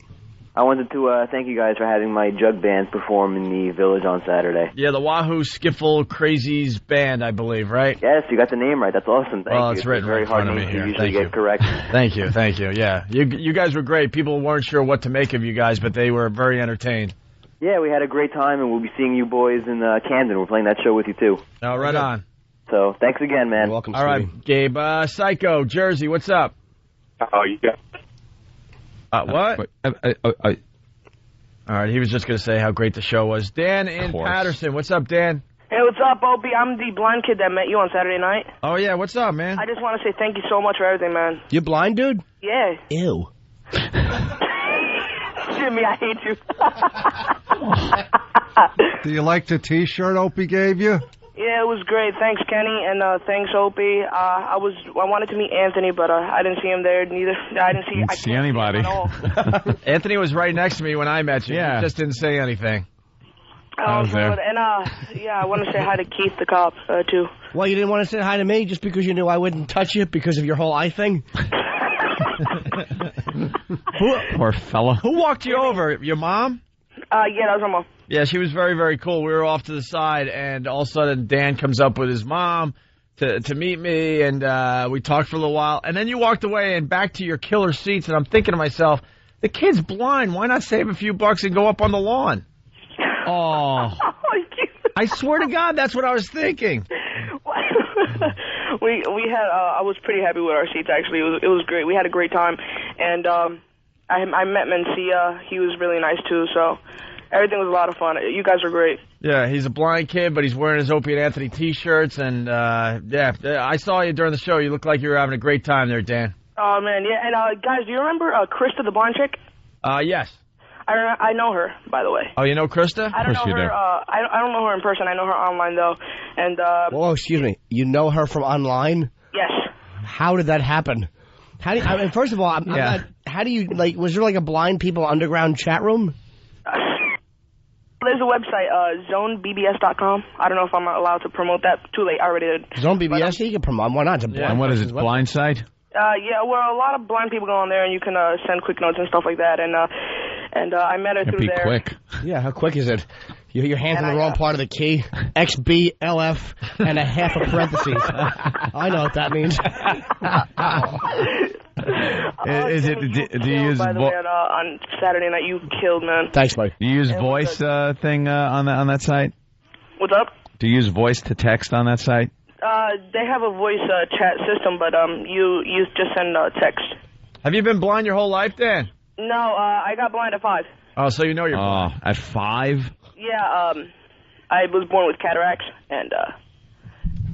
I wanted to thank you guys for having my jug band perform in the Village on Saturday. Yeah, the Wahoo Skiffle Crazies Band, I believe, right? Yes, you got the name right. That's awesome. Thank you. It's written very right in front hard of me name here. to usually Thank get correct. Thank you. Yeah, you guys were great. People weren't sure what to make of you guys, but they were very entertained. Yeah, we had a great time, and we'll be seeing you boys in Camden. We're playing that show with you, too. Oh, right on. So, thanks again, man. You're welcome, All right, Gabe. Psycho, Jersey, what's up? Oh, yeah. What? All right, he was just going to say how great the show was. Dan in Patterson. What's up, Dan? Hey, what's up, Opie? I'm the blind kid that met you on Saturday night. Oh, yeah. What's up, man? I just want to say thank you so much for everything, man. You blind, dude? Yeah. Ew. Jimmy, I hate you. Do you like the T-shirt Opie gave you? Yeah, it was great. Thanks, Kenny, and thanks, Opie. I wanted to meet Anthony, but I didn't see him there neither. I didn't see anybody. Anthony was right next to me when I met you. Yeah. He just didn't say anything. Oh, good. And I want to say hi to Keith the cop too. Well, you didn't want to say hi to me just because you knew I wouldn't touch you because of your whole eye thing? Poor fella. Who walked you over? Your mom? Yeah, that was my mom. Yeah, she was very, very cool. We were off to the side, and all of a sudden Dan comes up with his mom to meet me, and we talked for a little while. And then you walked away and back to your killer seats, and I'm thinking to myself, the kid's blind. Why not save a few bucks and go up on the lawn? Oh. I swear to God, that's what I was thinking. We had I was pretty happy with our seats, actually. It was great. We had a great time, and I met Mencia. He was really nice too, so everything was a lot of fun. You guys were great. Yeah, he's a blind kid, but he's wearing his Opie and Anthony T-shirts, and yeah, I saw you during the show. You looked like you were having a great time there, Dan. Oh man, yeah. And guys, do you remember Krista the blonde chick? Yes. I know her, by the way. Oh, you know Krista? I don't know her. I don't know her in person. I know her online though. And whoa, excuse me. You know her from online? Yes. How did that happen? How do you, I mean, first of all, I'm not, how do you like? Was there like a blind people underground chat room? There's a website, zonebbs.com. I don't know if I'm allowed to promote that. Too late. I already did. Zone BBS? You can promote. Why not? It's a blind And what is it? person's Blind site? Yeah, well, a lot of blind people go on there, and you can send quick notes and stuff like that. And I met her It'd through be there. quick. Yeah, how quick is it? Your hand's in the wrong part of the key. XBLF and a half a parentheses. I know what that means. Is it? Do you use By the way, on Saturday night, you killed, man. Thanks, Mike. Do you use voice thing on that site? What's up? Do you use voice to text on that site? They have a voice chat system, but you just send text. Have you been blind your whole life, Dan? No, I got blind at 5. Oh, so you know you're blind. At 5? Yeah, I was born with cataracts, and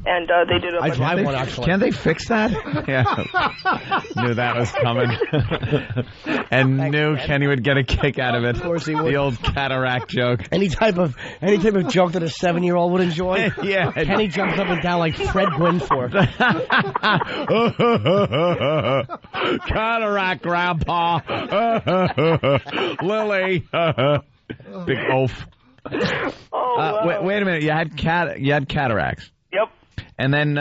they did a bunch of one, actually. Can't they fix that? Yeah. Knew that was coming. And knew Kenny would get a kick out of it. Of course he would. The old cataract joke. Any type of joke that a 7-year-old would enjoy. Yeah. Kenny jumps up and down like Fred Gwynfor. Cataract, Grandpa. Lily. Big oaf. Wait a minute. You had cataracts. Yep. And then,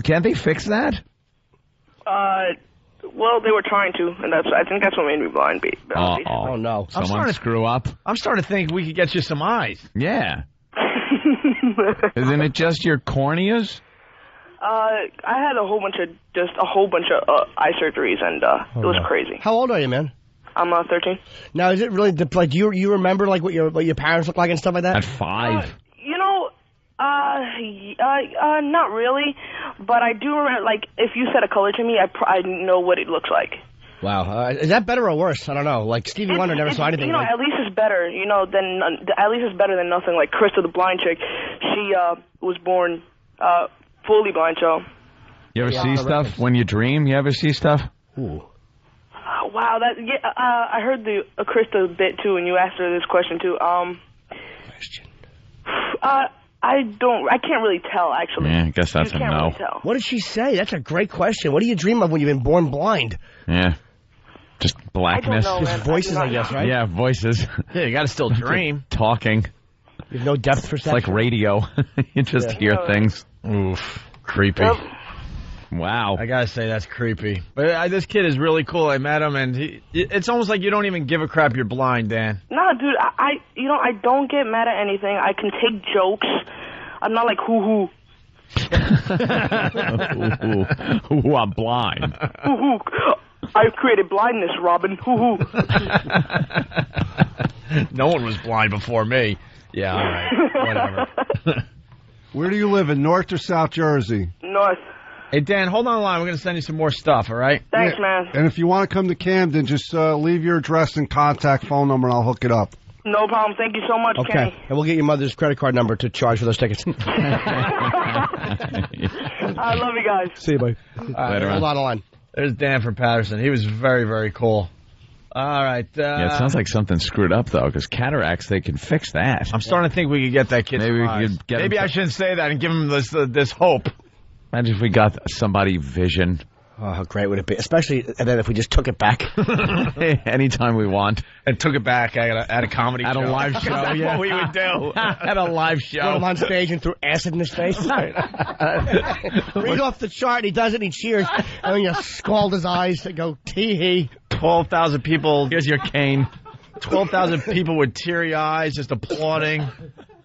can't they fix that? Well, they were trying to, and I think that's what made me blind. Oh no! Someone screw up. I'm starting to think we could get you some eyes. Yeah. Isn't it just your corneas? I had a whole bunch of eye surgeries, and it was crazy. How old are you, man? I'm 13. Now, is it really like do you remember like what your parents look like and stuff like that? At 5. Not really, but I do remember. Like, if you said a color to me, I know what it looks like. Wow, is that better or worse? I don't know. Like Stevie Wonder never saw anything. At least it's better. At least it's better than nothing. Like Krista the blind chick, she was born fully blind. So. You ever see stuff when you dream? You ever see stuff? Ooh. Wow, I heard the Krista bit too, and you asked her this question too. Question. I can't really tell, actually. Yeah, I guess that's a no. Really tell. What did she say? That's a great question. What do you dream of when you've been born blind? Yeah. Just blackness. I don't know, man. Just voices, I guess, right? Yeah, voices. Yeah, you got to still dream. Talking. There's no depth perception. It's like radio. You just hear things. Oof. Creepy. Yep. Wow. I gotta say, that's creepy. But this kid is really cool. I met him, and it's almost like you don't even give a crap you're blind, Dan. Nah, dude, I don't get mad at anything. I can take jokes. I'm not like hoo-hoo. Ooh, I'm blind. Hoo-hoo. I've created blindness, Robin. Hoo-hoo. No one was blind before me. Yeah, all right. Whatever. Where do you live, in North or South Jersey? North. Hey, Dan, hold on the line. We're going to send you some more stuff, all right? Thanks, man. And if you want to come to Camden, just leave your address and contact phone number, and I'll hook it up. No problem. Thank you so much, Okay. Kenny. And we'll get your mother's credit card number to charge for those tickets. I love you guys. See you, buddy. Later Hold on the line. There's Dan from Patterson. He was very, very cool. All right. Yeah, it sounds like something screwed up, though, because cataracts, they can fix that. I'm starting to think we could get that kid. Maybe we some eyes. could get Maybe him I shouldn't say that and give him this hope. Imagine if we got somebody vision. Oh, how great would it be? Especially, and then if we just took it back. Anytime we want. And took it back at a comedy At show. a live show, That's yeah. what we would do. At a live show. Put him on stage and threw acid in his face. Read off the chart, and he does it, and he cheers. And then you scald his eyes and go, tee-hee. 12,000 people. Here's your cane. 12,000 people with teary eyes just applauding.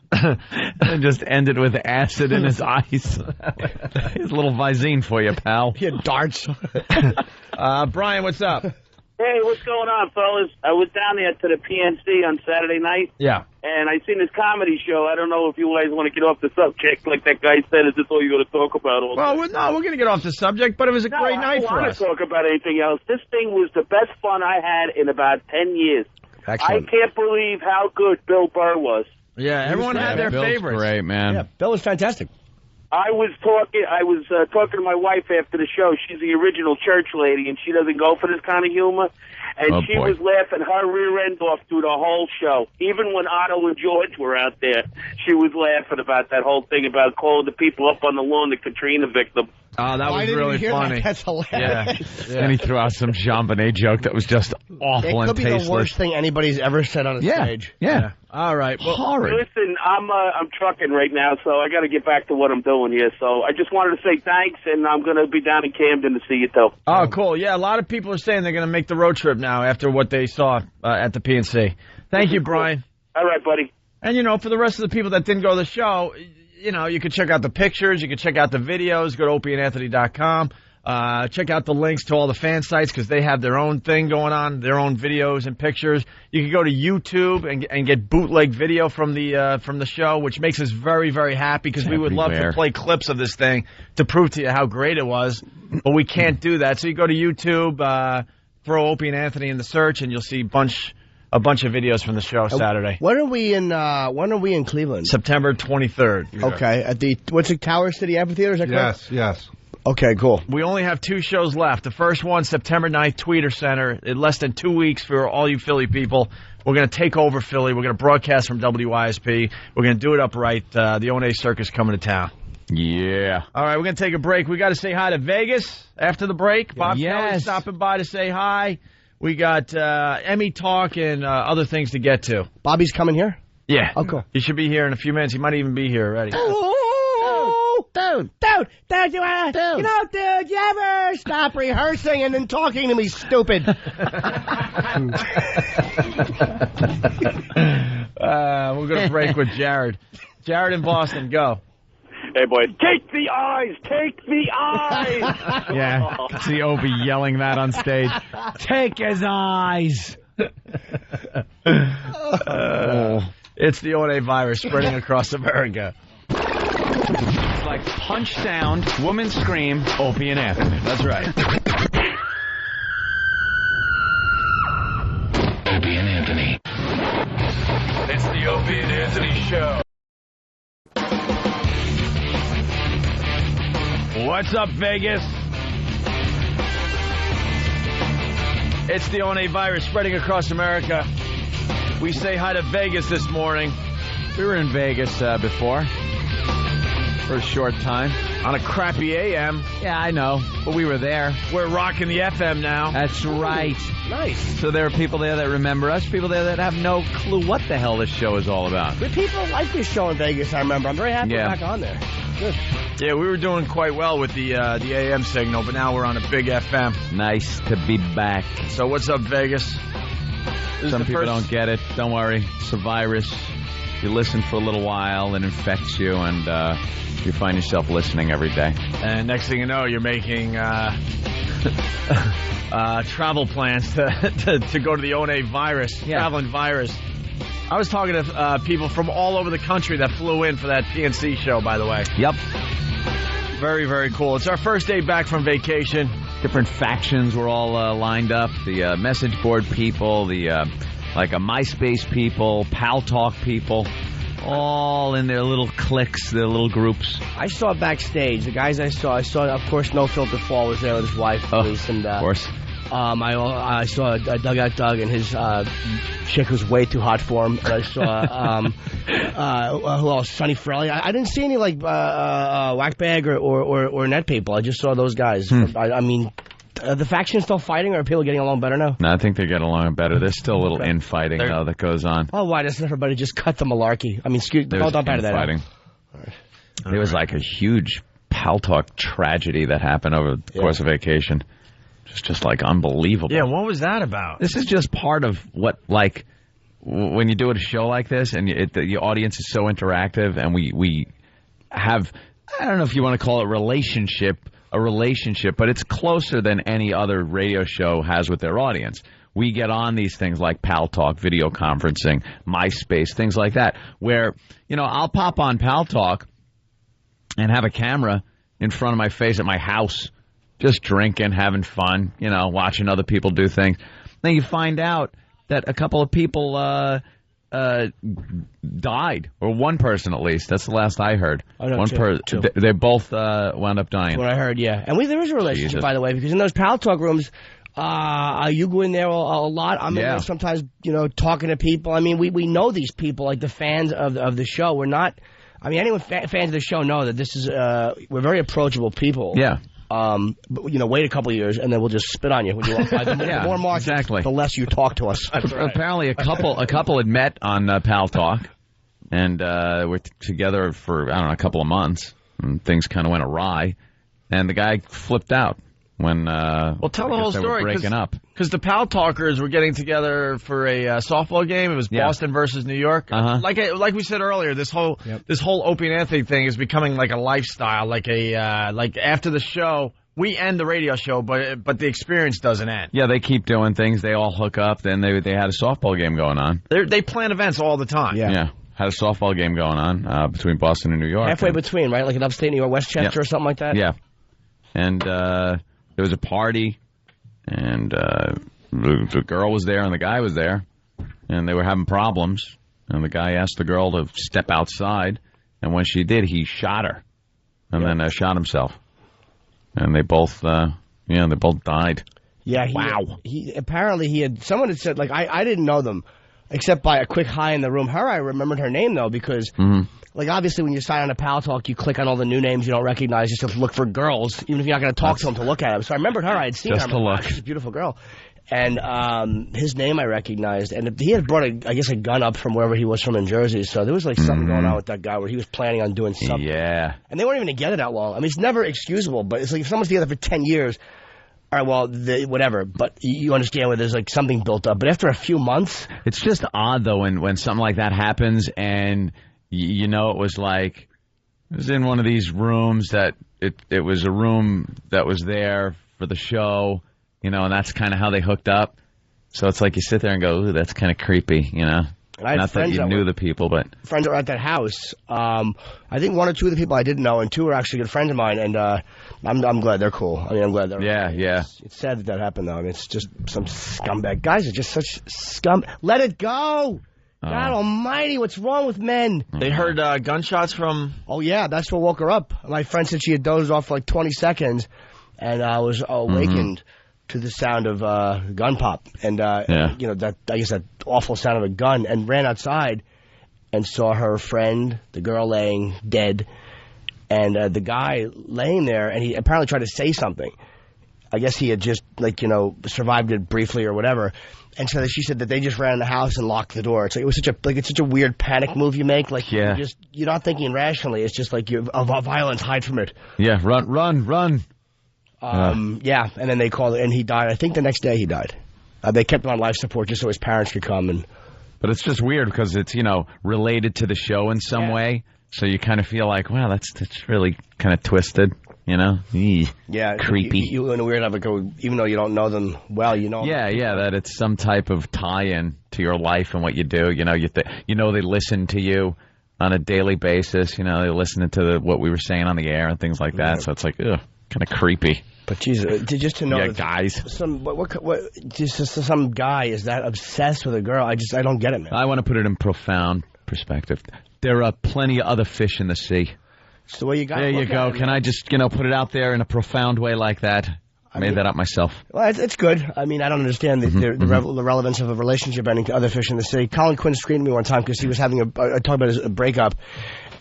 And just ended with acid in his eyes. His little Visine for you, pal. He had darts. Brian, what's up? Hey, what's going on, fellas? I was down there to the PNC on Saturday night. Yeah. And I seen this comedy show. I don't know if you guys want to get off the subject like that guy said. Is this all you're going to talk about? Well, we're going to get off the subject, but it was a great night for us. I don't want to talk about anything else. This thing was the best fun I had in about 10 years. Excellent. I can't believe how good Bill Burr was. Yeah, everyone had their Bill's favorites. Great, man. Yeah, Bill was fantastic. I was talking to my wife after the show. She's the original church lady, and she doesn't go for this kind of humor. And Oh, she boy. was laughing her rear end off through the whole show. Even when Otto and George were out there, she was laughing about that whole thing about calling the people up on the lawn, the Katrina victim. Oh, that I was didn't really hear funny. That. That's hilarious. Yeah. And he threw out some JonBenet joke that was just awful It and could be the tasteless. worst thing anybody's ever said on a stage. Yeah. All right. Well, Horrid. Listen, I'm trucking right now, so I got to get back to what I'm doing here. So I just wanted to say thanks, and I'm going to be down in Camden to see you, too. Oh, cool. Yeah, a lot of people are saying they're going to make the road trip now after what they saw at the PNC. Thank you, Brian. All right, buddy. And, for the rest of the people that didn't go to the show, you could check out the pictures. You could check out the videos. Go to opieandanthony.com. Check out the links to all the fan sites because they have their own thing going on, their own videos and pictures. You can go to YouTube and get bootleg video from the show, which makes us very, very happy because we would love to Everywhere. play clips of this thing to prove to you how great it was, but we can't do that. So you go to YouTube, throw Opie and Anthony in the search, and you'll see a bunch of videos from the show Saturday. When are we in Cleveland? September 23rd. Okay, at the Tower City Amphitheater, is that correct? Yes. Okay, cool. We only have 2 shows left. The first one, September 9th, Tweeter Center. In less than 2 weeks for all you Philly people. We're going to take over Philly. We're going to broadcast from WYSP. We're going to do it upright. The O&A Circus coming to town. Yeah. All right, we're going to take a break. We got to say hi to Vegas after the break. Bob Kelly stopping by to say hi. We got Emmy talk and other things to get to. Bobby's coming here? Yeah. Oh, cool. He should be here in a few minutes. He might even be here already. Dude, you ever stop rehearsing and then talking to me, stupid? We'll go to break with Jared. Jared in Boston, go. Hey, boys. Take the eyes! Take the eyes! Yeah. See Opie yelling that on stage. Take his eyes. It's the O&A virus spreading across America. It's like punch sound, woman scream, Opie and Anthony. That's right. Opie and Anthony. It's the Opie and Anthony Show. What's up, Vegas? It's the O&A virus spreading across America. We say hi to Vegas this morning. We were in Vegas before for a short time. on a crappy AM. Yeah, I know, but we were there. We're rocking the FM now. That's right. Nice. So there are people there that remember us, people there that have no clue what the hell this show is all about. But people like this show in Vegas, I remember. I'm very happy we're back on there. Good. Yeah, we were doing quite well with the AM signal, but now we're on a big FM. Nice to be back. So what's up, Vegas? Some people don't get it. Don't worry. It's a virus. You listen for a little while, it infects you, and you find yourself listening every day. And next thing you know, you're making travel plans to go to the One virus, traveling virus. I was talking to people from all over the country that flew in for that PNC show, by the way. Yep. Very, very cool. It's our first day back from vacation. Different factions were all lined up. The message board people, the like a MySpace people, Pal Talk people, all in their little cliques, their little groups. I saw backstage, the guys I saw, of course, No Filter Fall was there with his wife, Elise, and of course. I saw Dugout Doug and his chick who's way too hot for him. And I saw who else? Sonny Frelly. I didn't see any like Whackbag or Net people. I just saw those guys. I mean, the factions still fighting, or are people getting along better now? No, I think they're getting along better. There's still a little infighting though that goes on. Oh, why doesn't everybody just cut the malarkey? I mean, don't edit that out. There was like a huge Pal Talk tragedy that happened over the course of vacation. Just like unbelievable. Yeah, what was that about? This is just part of what, like, when you do a show like this and the audience is so interactive, and we have, I don't know if you want to call it a relationship, but it's closer than any other radio show has with their audience. We get on these things like Pal Talk, video conferencing, MySpace, things like that, where, I'll pop on Pal Talk and have a camera in front of my face at my house, just drinking, having fun, watching other people do things. Then you find out that a couple of people died, or one person at least. That's the last I heard. One person. They both wound up dying. That's what I heard, yeah. And there is a relationship, by the way, because in those Pal Talk rooms, you go in there a lot. I'm in there sometimes, talking to people. I mean, we know these people, like the fans of the show. We're not. I mean, anyone fans of the show know that this is. We're very approachable people. Yeah. But, wait a couple of years, and then we'll just spit on you when you walk by. The more markets, exactly. The less you talk to us. Apparently, a couple had met on Pal Talk, and were together for, a couple of months, and things kind of went awry, and the guy flipped out when tell the whole story, breaking up. Because the Pal Talkers were getting together for a softball game. It was Boston versus New York. Like we said earlier, this whole Opie and Anthony thing is becoming like a lifestyle. Like after the show, we end the radio show, but the experience doesn't end. Yeah, they keep doing things. They all hook up. Then they had a softball game going on. They plan events all the time. Yeah. Had a softball game going on between Boston and New York. Halfway between, right? Like in upstate New York, Westchester or something like that? Yeah. And there was a party, and the girl was there and the guy was there, and they were having problems. And the guy asked the girl to step outside, and when she did, he shot her, and then shot himself. And they both, they both died. Yeah. Wow. Someone had said, like, I didn't know them, except by a quick hi in the room. I remembered her name, though, because... Like, obviously, when you sign on to Pal Talk, you click on all the new names you don't recognize just to look for girls, even if you're not going to talk to them to look at them. So I remembered her. I had seen her. Just to look. She's a beautiful girl. And his name I recognized. And he had brought, a gun up from wherever he was from in Jersey. So there was, like, something going on with that guy where he was planning on doing something. Yeah. And they weren't even together that long. I mean, it's never excusable, but it's like if someone's together for 10 years, all right, well, whatever. But you understand where there's, like, something built up. But after a few months... It's just odd, though, when something like that happens and... it was like, it was in one of these rooms that it was a room that was there for the show, and that's kind of how they hooked up. So it's like you sit there and go, ooh, that's kind of creepy, And Not that you knew the people, but... Friends that were at that house. I think one or two of the people I didn't know, and two were actually good friends of mine, and I'm glad they're cool. I mean, I'm glad they're... Yeah. It's sad that happened, though. I mean, it's just some scumbag. Guys are just such scum... Let it go! God almighty, what's wrong with men? They heard gunshots from... Oh, yeah, that's what woke her up. My friend said she had dozed off for like 20 seconds, and I was awakened to the sound of gun pop. And, that awful sound of a gun, and ran outside and saw her friend, the girl laying dead, And the guy laying there, and he apparently tried to say something. I guess he had just, survived it briefly or whatever. And so she said that they just ran in the house and locked the door. It's it's such a weird panic move you make. You're not thinking rationally. It's just like violence, hide from it. Yeah, run. Yeah, and then they called it, and he died. I think the next day he died. They kept him on life support just so his parents could come. But it's just weird because it's, related to the show in some way. So you kind of feel like, wow, that's really kind of twisted, Yeah. Creepy. You in a weird even though you don't know them well, Yeah, that it's some type of tie-in to your life and what you do. They listen to you on a daily basis. They listen to what we were saying on the air and things like that. So it's like, ugh, kind of creepy. But Jesus, just to know, guys. Some guy is that obsessed with a girl. I don't get it, man. I want to put it in profound perspective. There are plenty of other fish in the sea. It's the way you got. There you go. Can I just put it out there in a profound way like that? I made that up myself. Well, it's good. I mean, I don't understand the relevance of a relationship ending to other fish in the sea. Colin Quinn screened me one time because he was having a talk about his breakup.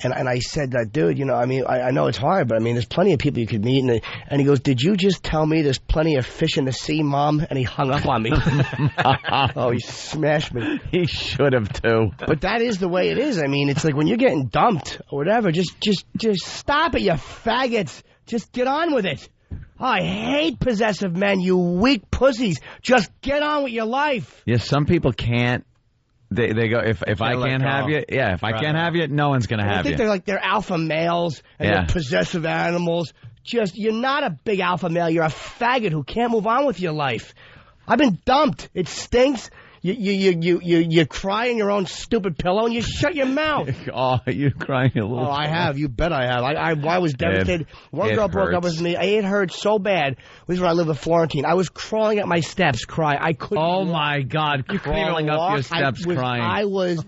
And I said, dude, I know it's hard, but there's plenty of people you could meet. And he goes, did you just tell me there's plenty of fish in the sea, Mom? And he hung up on me. Oh, he smashed me. He should have, too. But that is the way it is. It's like when you're getting dumped or whatever, just stop it, you faggots. Just get on with it. Oh, I hate possessive men, you weak pussies. Just get on with your life. Yeah, some people can't. They go, if I can't have you, if I can't have you, no one's going to have you. I think they're alpha males and they're possessive animals. You're not a big alpha male. You're a faggot who can't move on with your life. I've been dumped. It stinks. You cry in your own stupid pillow and you shut your mouth. Oh, you're crying a little. Oh, I have. You bet I have. I was devastated. One girl broke up with me. It hurt so bad. This is where I live with Florentine. I was crawling up my steps crying. I couldn't. Oh, my God. Crawling up your steps crying. I was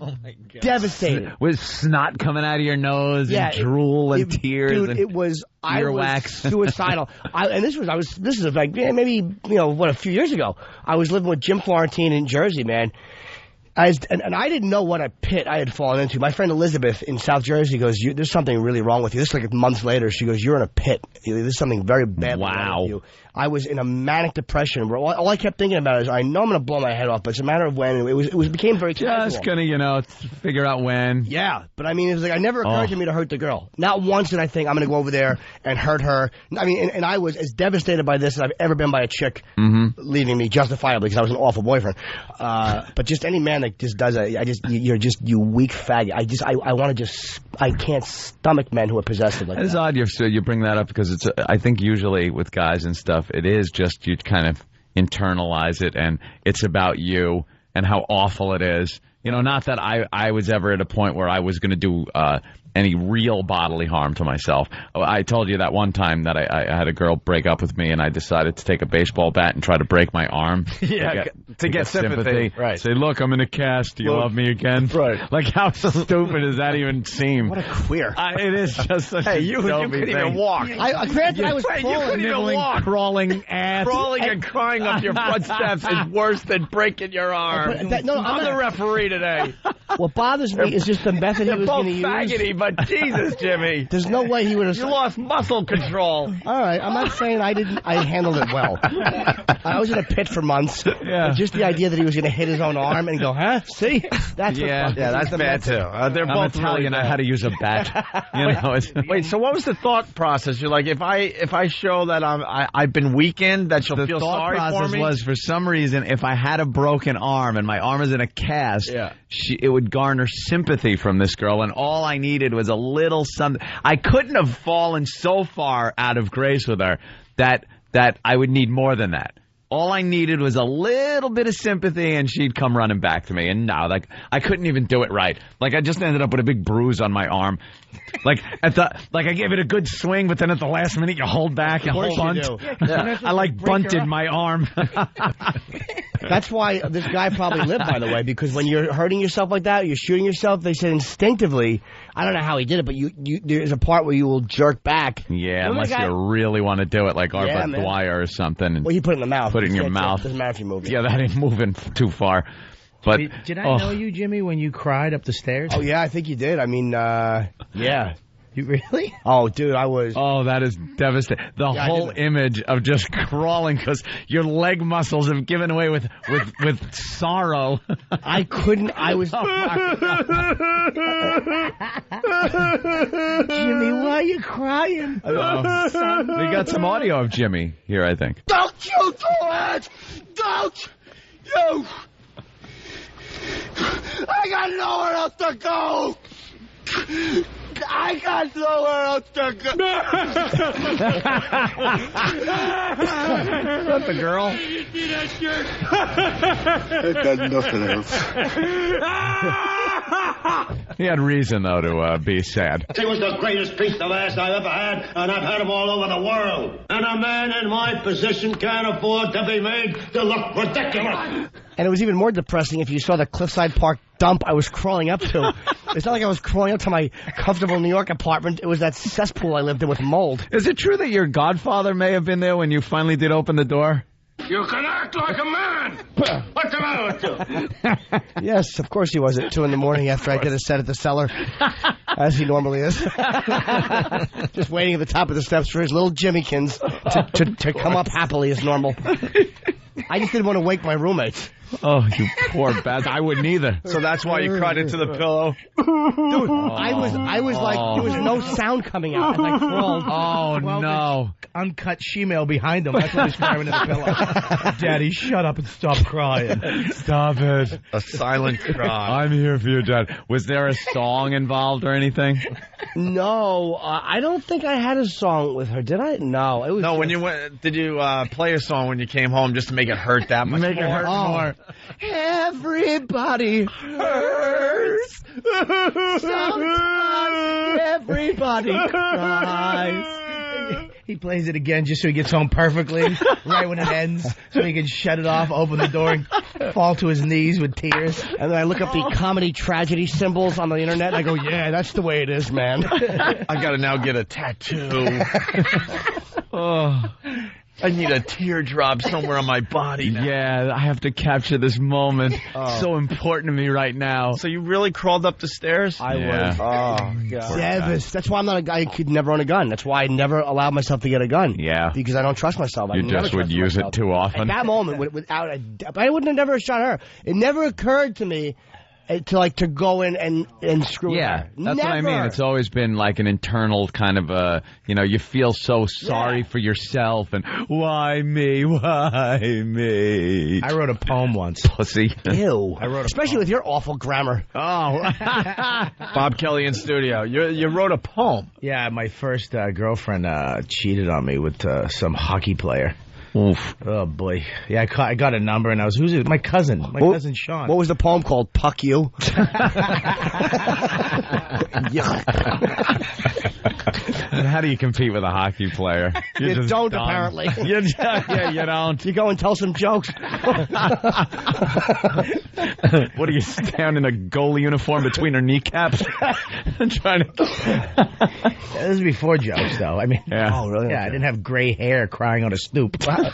devastated. With snot coming out of your nose and drool and tears. Dude, and I was suicidal. This is like maybe a few years ago. I was living with Jim Florentine in Jersey, man. And I didn't know what a pit I had fallen into. My friend Elizabeth in South Jersey goes, there's something really wrong with you. This is like months later. She goes, you're in a pit. There's something very bad wrong with you. I was in a manic depression. All I kept thinking about is, I know I'm going to blow my head off, but it's a matter of when. It became very casual. Just going to, figure out when. Yeah, but it was like, it never occurred to me to hurt the girl. Not once did I think I'm going to go over there and hurt her. And I was as devastated by this as I've ever been by a chick leaving me justifiably because I was an awful boyfriend. But just any man that just does that, you weak faggot. I can't stomach men who are possessive like that. It's odd you bring that up because I think usually with guys and stuff, it is just you kind of internalize it and it's about you and how awful it is. Not that I was ever at a point where I was going to do any real bodily harm to myself. I told you that one time that I had a girl break up with me and I decided to take a baseball bat and try to break my arm. To get sympathy. Right. Say, look, I'm in a cast. Do you love me again? Right. Like, how stupid does that even seem? What a queer. It is just such a you couldn't even walk. Granted, I was crawling. You couldn't even walk. Crawling ass. Crawling and crying up your front steps is worse than breaking your arm. I'm the referee today. What bothers me is just the method he was going to use. You're both faggoty, but Jesus, Jimmy. There's no way he would have... You lost muscle control. All right, I'm not saying I didn't. I handled it well. I was in a pit for months. Yeah. Just the idea that he was going to hit his own arm and go, huh? See? That's that's bad too. They're both Italian. I had to use a bat. Wait, so what was the thought process? You're like, if I show that I've been weakened, that she'll feel sorry for me? The thought process was, for some reason, if I had a broken arm and my arm is in a cast, it would garner sympathy from this girl, and all I needed was a little something. I couldn't have fallen so far out of grace with her that I would need more than that. All I needed was a little bit of sympathy, and she'd come running back to me. And no, I couldn't even do it right. Like, I just ended up with a big bruise on my arm. I gave it a good swing, but then at the last minute you hold back and hold bunt. I bunted my arm. That's why this guy probably lived, by the way, because when you're hurting yourself like that, you're shooting yourself, they said instinctively, I don't know how he did it, but there's a part where you will jerk back. Yeah, unless you really want to do it, like Arbeth Dwyer or something. Well, you put it in the mouth. Put it in your mouth. Doesn't matter if you move it. Yeah, that ain't moving too far. But did I know you, Jimmy, when you cried up the stairs? Oh, yeah, I think you did. I mean, yeah. You really? Oh, dude, I was. Oh, that is devastating. The whole image of just crawling because your leg muscles have given away with sorrow. I couldn't. I was. Jimmy, why are you crying? We got some audio of Jimmy here, I think. Don't you do it! Don't you! I got nowhere else to go! I got nowhere else to go! Is that the girl? I got nothing else. He had reason, though, to be sad. It was the greatest piece of ass I've ever had, and I've had them all over the world. And a man in my position can't afford to be made to look ridiculous. And it was even more depressing if you saw the Cliffside Park dump I was crawling up to. It's not like I was crawling up to my comfortable New York apartment. It was that cesspool I lived in with mold. Is it true that your godfather may have been there when you finally did open the door? You can act like a man! What's the matter with you? Yes, of course he was at 2 in the morning after I did a set at the Cellar, as he normally is. Just waiting at the top of the steps for his little Jimmykins to come up happily as normal. I just didn't want to wake my roommates. Oh, you poor bastard. I wouldn't either. So that's why you cried into the pillow? Dude, I was like, there was no sound coming out as I crawled. Oh, no. Uncut shemale behind him. That's what he's crying into the pillow. Daddy, shut up and stop crying. Stop it. A silent cry. I'm here for you, Dad. Was there a song involved or anything? No, I don't think I had a song with her. Did I? No. It was no, when you went, did you play a song when you came home just to make it hurt that much more? Make it hurt more. Everybody hurts. Sometimes everybody cries. He plays it again just so he gets home perfectly, right when it ends, so he can shut it off, open the door, and fall to his knees with tears. And then I look up the comedy tragedy symbols on the internet, and I go, yeah, that's the way it is, man. I gotta now get a tattoo. Oh. I need a teardrop somewhere on my body now. Yeah, I have to capture this moment. So important to me right now. So you really crawled up the stairs? I was. Oh, God. That's why I'm not a guy who could never own a gun. That's why I never allowed myself to get a gun. Yeah. Because I don't trust myself. You just would use it too often. At that moment, without I wouldn't have never shot her. It never occurred to me to go in and screw with her. That's what I mean. It's always been like an internal kind of you feel so sorry for yourself and why me? I wrote a poem once. Pussy. Ew. Especially with your awful grammar. Oh. Bob Kelly in studio. You wrote a poem. Yeah, my first girlfriend cheated on me with some hockey player. Oof. Oh, boy. Yeah, I got a number, and who's it? My cousin. My cousin Sean. What was the poem called? Puck You? And how do you compete with a hockey player? You just don't, apparently. You don't. You go and tell some jokes. What do you stand in a goalie uniform between her kneecaps? Trying to... This is before jokes, though. I mean, yeah. Oh, really? Yeah, I didn't have gray hair crying on a stoop. I'm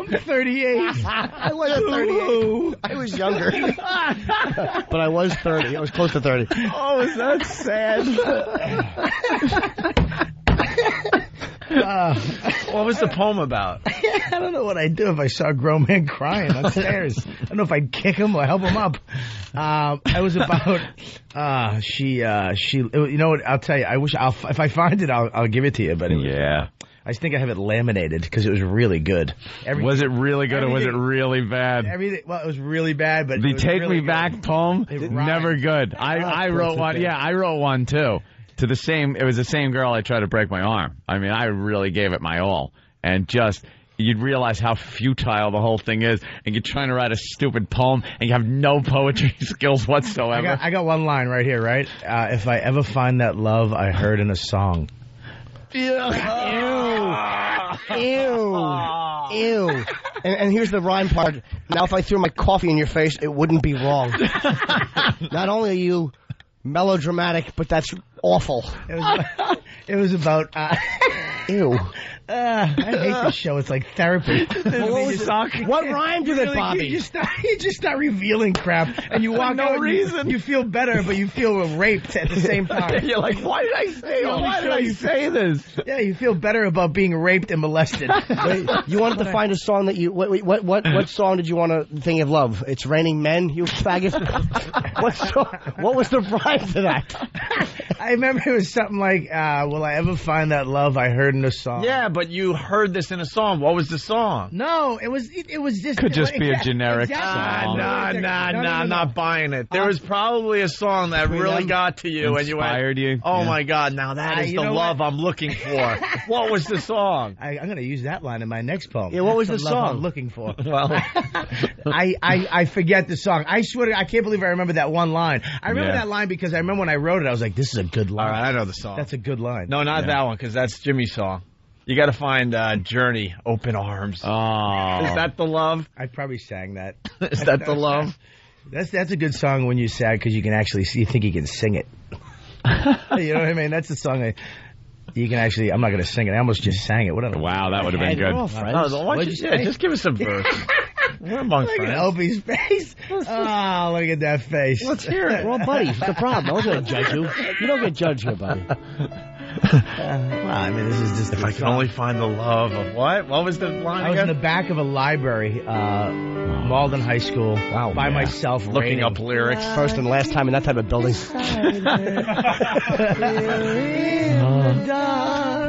38. I wasn't 38. I was younger. But I was 30. I was close to 30. Oh, is that sad? What was the poem about? I don't know what I'd do if I saw a grown man crying on stairs. I don't know if I'd kick him or help him up. It was about she. You know what? I'll tell you. If I find it, I'll give it to you. But yeah. I think I have it laminated because it was really good. Was it really good or was it really bad? Well, it was really bad, but the Take Me Back poem, never good. I wrote one. Yeah, I wrote one too. It was the same girl I tried to break my arm. I mean, I really gave it my all, and you'd realize how futile the whole thing is, and you're trying to write a stupid poem, and you have no poetry skills whatsoever. I got one line right here, right? If I ever find that love I heard in a song. Ew. And here's the rhyme part. Now, if I threw my coffee in your face, it wouldn't be wrong. Not only are you melodramatic, but that's awful. It was about Ew. I hate this show. It's like therapy. What rhymed with it, Bobby? You just start revealing crap, and you walk out. reason. You feel better, but you feel raped at the same time. You're like, why did I say this? Yeah, you feel better about being raped and molested. Wait, you wanted to find a song that you... What song did you want to think of love? It's Raining Men, you faggot? What was the rhyme to that? I remember it was something like, will I ever find that love I heard in a song? Yeah, but you heard this in a song. What was the song? No, it was just... Could just be a generic song. I'm not buying it. There was probably a song that really got to you, and you inspired you. Oh my God! Now that is the love I'm looking for. What was the song? I'm going to use that line in my next poem. Yeah, what was That's the love song? I'm looking for? Well, I forget the song. I swear, I can't believe I remember that one line. I remember that line because I remember when I wrote it, I was like, "This is a good line." All right, I know the song. That's a good line. No, not that one, because that's Jimmy's song. You got to find Journey, Open Arms. Oh. Is that the love? I probably sang that. Is that the love? That's a good song when you sing because you can actually see. You think you can sing it. You know what I mean? That's the song. You can actually. I'm not going to sing it. I almost just sang it. Whatever. Wow, that would have been good. No, why don't you say it? Just give us a verse. We're among Look friends. at Opie's face. Oh, look at that face. Let's hear it. We're all buddies. What's the problem? I was going to judge you. You don't get judged here, buddy. Well, I mean, this is just. If I can only find the love of what? What was the line I was again? in the back of a library, Malden High School, by myself, looking reading. up lyrics. First and last time in that type of building.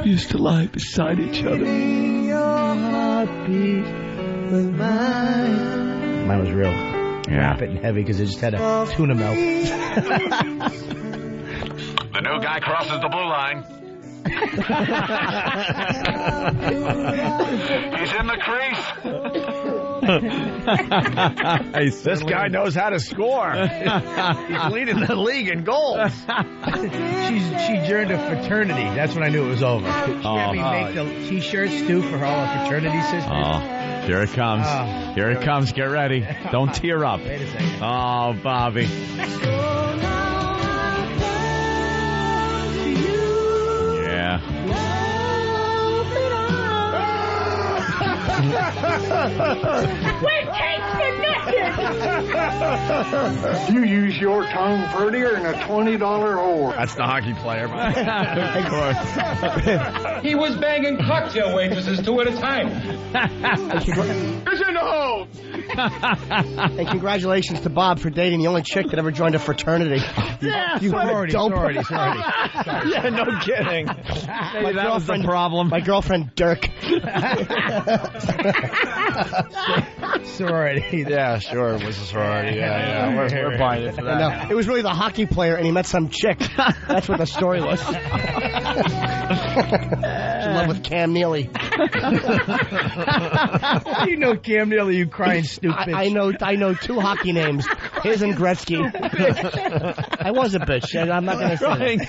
Used to lie beside each other. Mine was real Yeah. rapid and heavy because it just had a tuna melt. The new guy crosses the blue line. He's in the crease. This guy knows how to score. He's leading the league in goals. She joined a fraternity. That's when I knew it was over. She had me make the T-shirts too for all our fraternity sisters. Oh, here it comes. Here it comes. Get ready. Don't tear up. Wait a second. Oh, Bobby. Yeah. You use your tongue prettier than a $20 whore. That's the hockey player. Of course. He was banging cocktail waitresses 2 at a time. It's in the hole. And congratulations to Bob for dating the only chick that ever joined a fraternity. You sorority. Yeah, no kidding. My that was the problem. My girlfriend Dirk. Sorority. Yeah, sure, it was a sorority. Yeah. We're buying it for that. No, it was really the hockey player, and he met some chick. That's what the story was. She's in love with Cam Neely. You know Cam Neely, you crying stupid. I know 2 hockey names, his and Gretzky. I was a bitch. I'm not going to say that.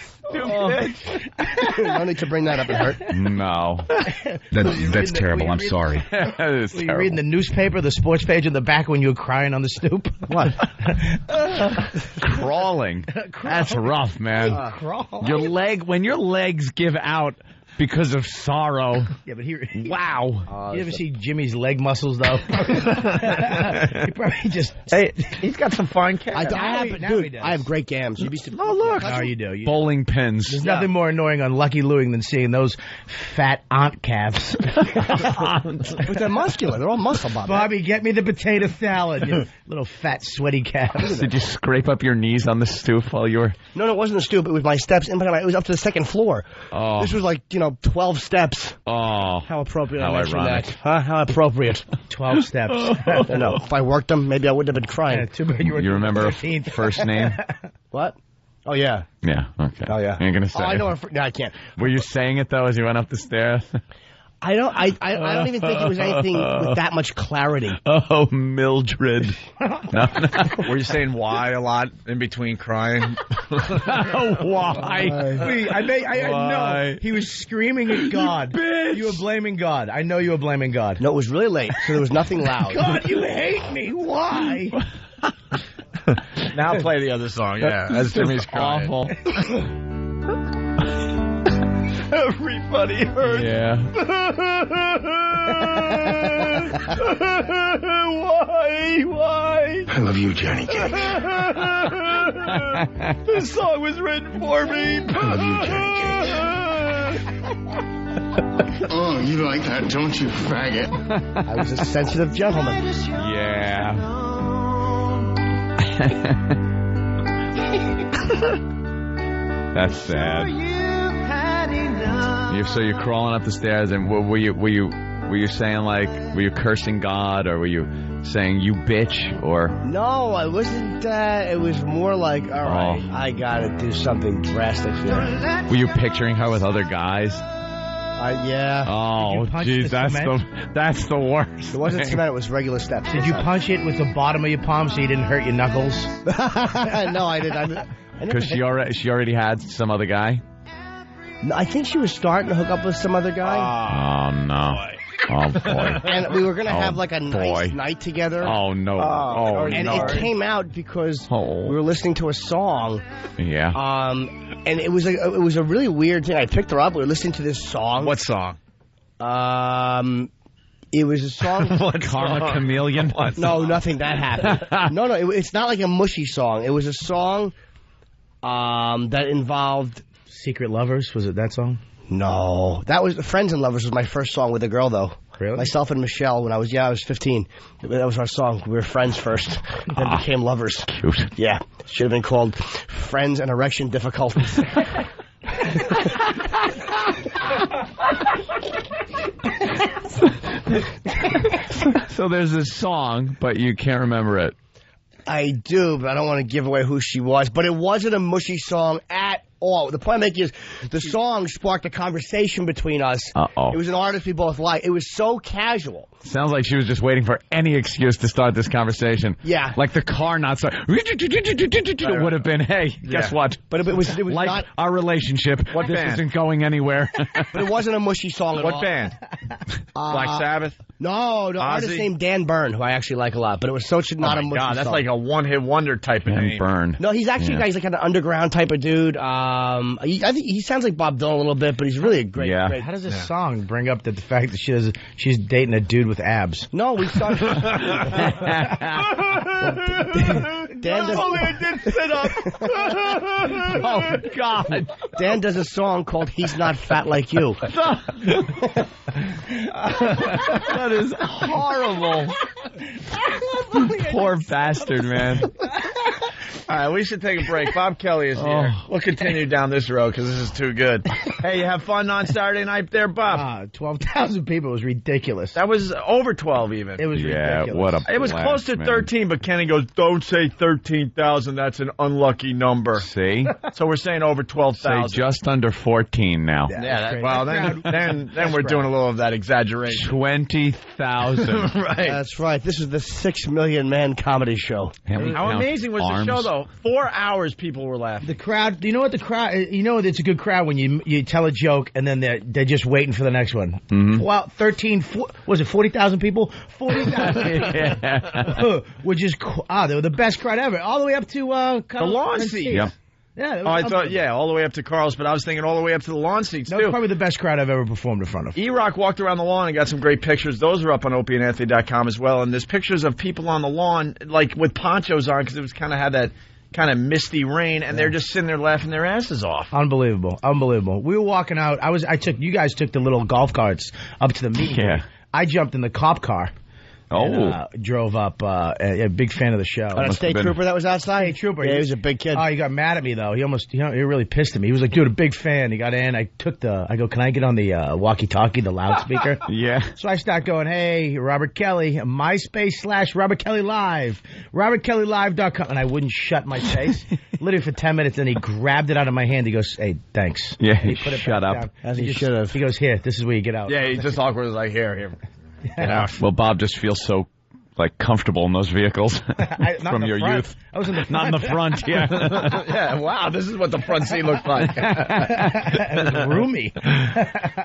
No need to bring that up and hurt. No. That's terrible. I'm sorry. That is Were you reading the newspaper, the sports page in the back when you were crying on the stoop? What? Crawling. That's rough, man. Crawl. When your legs give out because of sorrow. Yeah, but Wow. You ever see Jimmy's leg muscles, though? He probably just... Hey, he's got some fine calves. I have great gams. You used to... Oh, look. No, you do. Bowling pins. There's nothing more annoying on Lucky Louie than seeing those fat aunt calves. But they're muscular. They're all muscle, Bob. Bobby, get me the potato salad, you little fat, sweaty calves. Did you scrape up your knees on the stoop while you were... No, it wasn't a stoop. It was my steps. It was up to the second floor. Oh. This was like, 12 steps. Oh. How appropriate. How I mentioned ironic. that. Huh? How appropriate. 12 steps. No, if I worked them, maybe I wouldn't have been crying. Yeah, too bad you remember her first name? What? Oh, yeah. Yeah, okay. Oh, yeah. You're going to say I know. No, I can't. Were you saying it, though, as you went up the stairs? I don't even think it was anything with that much clarity. Oh, Mildred. Were you saying why a lot in between crying? Why? I know. He was screaming at God. You were blaming God. I know you were blaming God. No, it was really late, so there was nothing loud. God, you hate me. Why? Now play the other song. Yeah, as Jimmy's crying. Awful. Everybody hurts. Yeah. Why? I love you, Johnny Cake. This song was written for me. I love you, Johnny Cake. Oh, you like that, don't you, faggot? I was a sensitive gentleman. Yeah. That's sad. So you're crawling up the stairs, and were you saying like, were you cursing God, or were you saying you bitch, or? No, I wasn't. It was more like, all right, I gotta do something drastic here. Were you picturing her with other guys? Yeah. Oh, geez, that's the worst. It wasn't cement; it was regular steps. Did you punch it with the bottom of your palm so you didn't hurt your knuckles? No, I didn't. Because she already had some other guy. No, I think she was starting to hook up with some other guy. Oh no! Oh boy! And we were gonna have like a nice night together. Oh no! And it came out because we were listening to a song. Yeah. And it was a really weird thing. I picked her up. We were listening to this song. What song? It was a song. What Karma Chameleon? No, nothing that happened. No, it's not like a mushy song. It was a song that involved Secret Lovers. Was it that song? No, that was Friends and Lovers was my first song with a girl though. Really? Myself and Michelle when I was 15. That was our song. We were friends first, then became lovers. Cute. Yeah, should have been called Friends and Erection Difficulties. So there's this song, but you can't remember it. I do, but I don't want to give away who she was. But it wasn't a mushy song at all. The point I'm making is the song sparked a conversation between us. Uh-oh. It was an artist we both liked. It was so casual. Sounds like she was just waiting for any excuse to start this conversation. Yeah. Like the car not starting. It would have been, hey, guess what? But it was like not our relationship. What this band? isn't going anywhere. But it wasn't a mushy song at all. What band? Black Sabbath? No, artist named Dan Byrne, who I actually like a lot. But it was not a mushy song. That's like a one-hit wonder type of name. Burn. No, he's actually he's like an underground type of dude. I think he sounds like Bob Dylan a little bit, but he's really a great. How does this song bring up the fact that she's dating a dude with abs? No, we started. Dan does. Only I did sit up. Oh God! Dan does a song called "He's Not Fat Like You." That is horrible. Poor bastard, man. All right, we should take a break. Bob Kelly is here. We'll continue down this road because this is too good. Hey, you have fun on Saturday night there, Bob? 12,000 people was ridiculous. That was over 12 even. It was ridiculous. What a It was blast, close to man. 13, but Kenny goes, don't say 13,000. That's an unlucky number. See? So we're saying over 12,000. Say just under 14 now. Well, then we're doing a little of that exaggeration. 20,000. Right. That's right. This is the 6 million man comedy show. How amazing was the show, though? 4 hours people were laughing. The crowd, do you know what the crowd, it's a good crowd when you tell a joke and then they're just waiting for the next one. Mm-hmm. Well, 40,000 people? 40,000. Which is, they were the best crowd ever. All the way up to, the lawn seats. Yep. Yeah, I thought, all the way up to Carl's, but I was thinking all the way up to the lawn seats, that too. was probably the best crowd I've ever performed in front of. E-Rock walked around the lawn and got some great pictures. Those are up on opieandanthony.com as well. And there's pictures of people on the lawn, like with ponchos on, because it was kind of had that kind of misty rain, and they're just sitting there laughing their asses off. Unbelievable. We were walking out. You guys took the little golf carts up to the meeting. Yeah. I jumped in the cop car. Oh. And, drove up. A big fan of the show. A state trooper that was outside? State trooper. Yeah, he was a big kid. Oh, he got mad at me, though. He really pissed at me. He was like, dude, a big fan. He got in. I go, can I get on the walkie-talkie, the loudspeaker? Yeah. So I start going, hey, Robert Kelly, MySpace/Robert Kelly Live, RobertKellyLive.com. And I wouldn't shut my face. Literally for 10 minutes, and he grabbed it out of my hand. He goes, hey, thanks. Yeah, and he put it shut back up. down. As he should have. He goes, here, this is where you get out. Yeah, he just awkward was like, here. Well, Bob just feels so like comfortable in those vehicles from your youth. I was in the front. Not in the front, yeah. Yeah, wow, this is what the front seat looked like. It was roomy.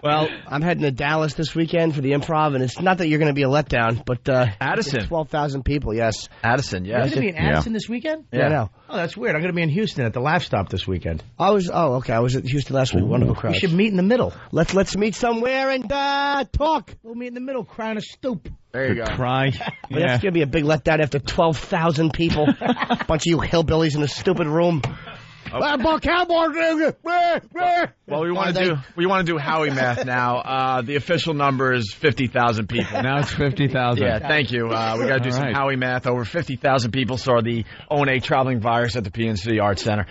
Well, I'm heading to Dallas this weekend for the Improv, and it's not that you're going to be a letdown, but Addison. 12,000 people, yes. Addison, You're yes. going to be in Addison this weekend? Yeah, I know. Oh, that's weird. I'm going to be in Houston at the Laugh Stop this weekend. Okay. I was at Houston last week. Wonderful crowd. We should meet in the middle. Let's meet somewhere and talk. We'll meet in the middle, cry on a stoop. There you go. Cry. But that's going to be a big letdown after 12,000 people. Bunch of you hillbillies in a stupid room. Well, we want to do Howie math now. The official number is 50,000 people. Now it's 50,000. Yeah, thank you. We got to do some Howie math. Over 50,000 people saw the O&A Traveling Virus at the PNC Arts Center.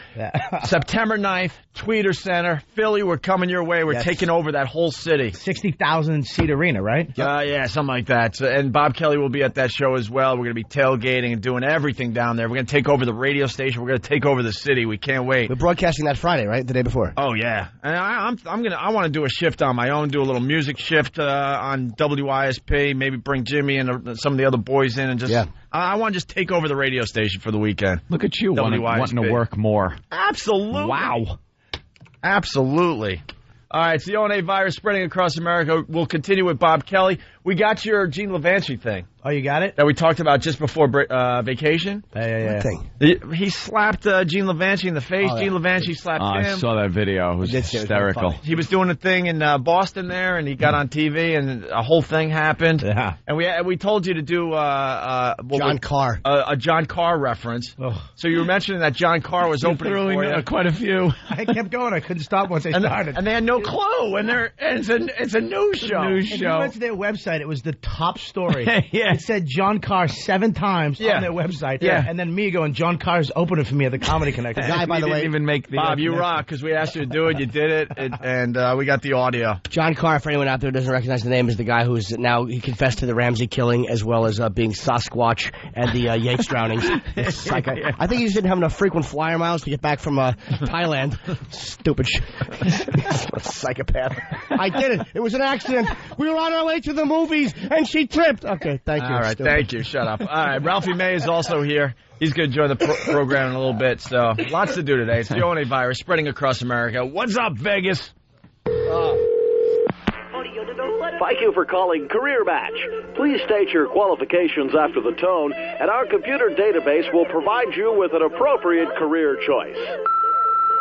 September 9th, Tweeter Center, Philly. We're coming your way. We're taking over that whole city. 60,000 seat arena, right? Yeah, something like that. So, and Bob Kelly will be at that show as well. We're going to be tailgating and doing everything down there. We're going to take over the radio station. We're going to take over the city. We can't wait. We're broadcasting that Friday, right? The day before. Oh yeah, and I want to do a shift on my own. Do a little music shift on WISP. Maybe bring Jimmy and some of the other boys in and just. Yeah. I want to just take over the radio station for the weekend. Look at you wanting to work more. Absolutely. Wow. Absolutely. All right, so the O&A virus spreading across America. We'll continue with Bob Kelly. We got your Gene Levanchi thing. Oh, you got it? That we talked about just before vacation. Yeah. He slapped Gene Levanchi in the face. Gene Levanchi slapped him. I saw that video. It was hysterical. He was doing a thing in Boston there, and he got on TV, and a whole thing happened. Yeah. And we told you to do John Carr. A John Carr reference. Oh. So you were mentioning that John Carr was opening for you. Quite a few. I kept going. I couldn't stop once I started. And they had no clue. And it's a news show. If you went to their website, it was the top story. Yeah. It said John Carr 7 times on their website. Yeah. And then me going, John Carr's opening for me at the Comedy Connector. The guy, by the way, didn't even make the Bob, you rock, because we asked you to do it. You did it, and we got the audio. John Carr, for anyone out there who doesn't recognize the name, is the guy who's now, he confessed to the Ramsey killing as well as being Sasquatch and the Yates drownings. Psycho. I think he's been having enough frequent flyer miles to get back from Thailand. Stupid psychopath. I did it. It was an accident. We were on our way to the movies, and she tripped. Okay, thank you. All right, thank you. Shut up. All right, Ralphie May is also here. He's going to join the program in a little bit. So lots to do today. It's the O&A virus spreading across America. What's up, Vegas? Thank you for calling Career Match. Please state your qualifications after the tone, and our computer database will provide you with an appropriate career choice.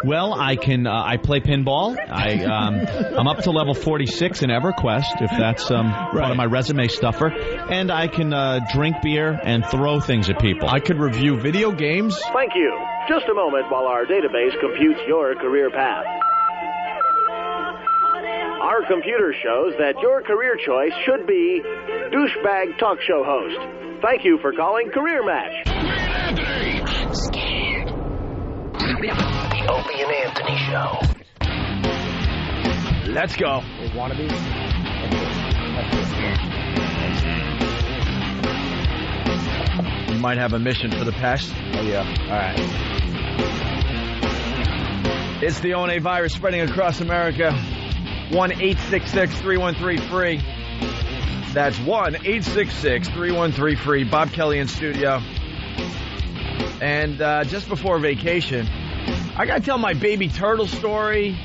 Well, I play pinball. I'm up to level 46 in EverQuest, if that's part of my resume stuffer. And I can drink beer and throw things at people. I could review video games. Thank you. Just a moment while our database computes your career path. Our computer shows that your career choice should be douchebag talk show host. Thank you for calling Career Match. I'm scared. The Opie and Anthony Show. Let's go. Wannabes? You might have a mission for the pest. Oh, yeah. All right. It's the O&A virus spreading across America. 1-866-313-FREE. That's 1-866-313-FREE. Bob Kelly in studio. And just before vacation, I got to tell my baby turtle story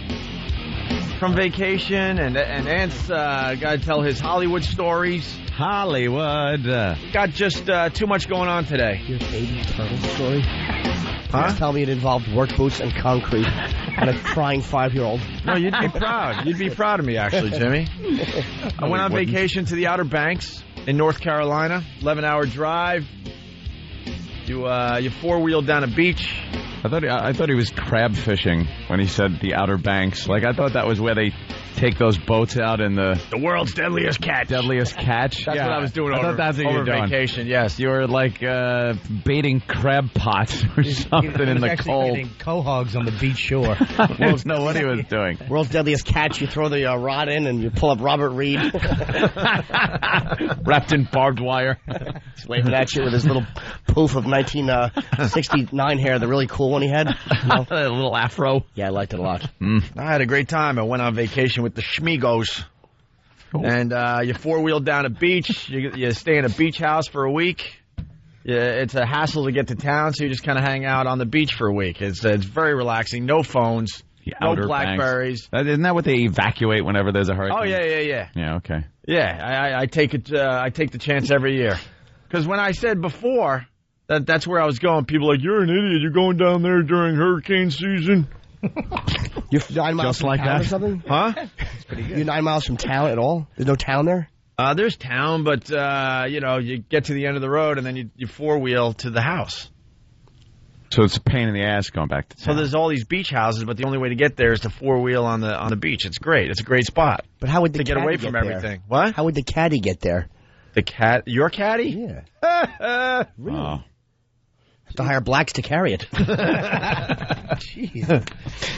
from vacation, and Ant's got to tell his Hollywood stories. Hollywood. Got just too much going on today. Your baby turtle story? Please tell me it involved work boots and concrete and a crying 5-year-old. No, you'd be proud. You'd be proud of me, actually, Jimmy. I went on vacation to the Outer Banks in North Carolina. 11-hour drive. You four-wheel down a beach. I thought he was crab fishing when he said the Outer Banks. Like, I thought that was where they take those boats out in the world's deadliest catch. Deadliest catch. That's what I was doing over vacation. Yes, you were like baiting crab pots or something in the cold. Getting quahogs on the beach shore. Don't know what he was doing. World's deadliest catch. You throw the rod in and you pull up Robert Reed, wrapped in barbed wire. He's waving at you with his little poof of 1969 hair, the really cool one he had. A little afro. Yeah, I liked it a lot. I had a great time. I went on vacation with the Schmigos. And you four-wheel down a beach. You stay in a beach house for a week. It's a hassle to get to town, so you just kind of hang out on the beach for a week. It's very relaxing. No phones, no BlackBerries. Isn't that what they evacuate whenever there's a hurricane? Oh, yeah. Yeah, okay. Yeah, I take it. I take the chance every year. Because when I said before that's where I was going, people are like, you're an idiot. You're going down there during hurricane season. You're 9 miles Just from like town that? or something? Huh? That's pretty good. You're 9 miles from town at all? There's no town there? There's town, but, you get to the end of the road and then you four-wheel to the house. So it's a pain in the ass going back to town. So there's all these beach houses, but the only way to get there is to four-wheel on the beach. It's great. It's a great spot. But how would the to get caddy away from get there? everything? What? How would the caddy get there? Your caddy? Yeah. Really? Oh. Have to hire blacks to carry it. Jeez.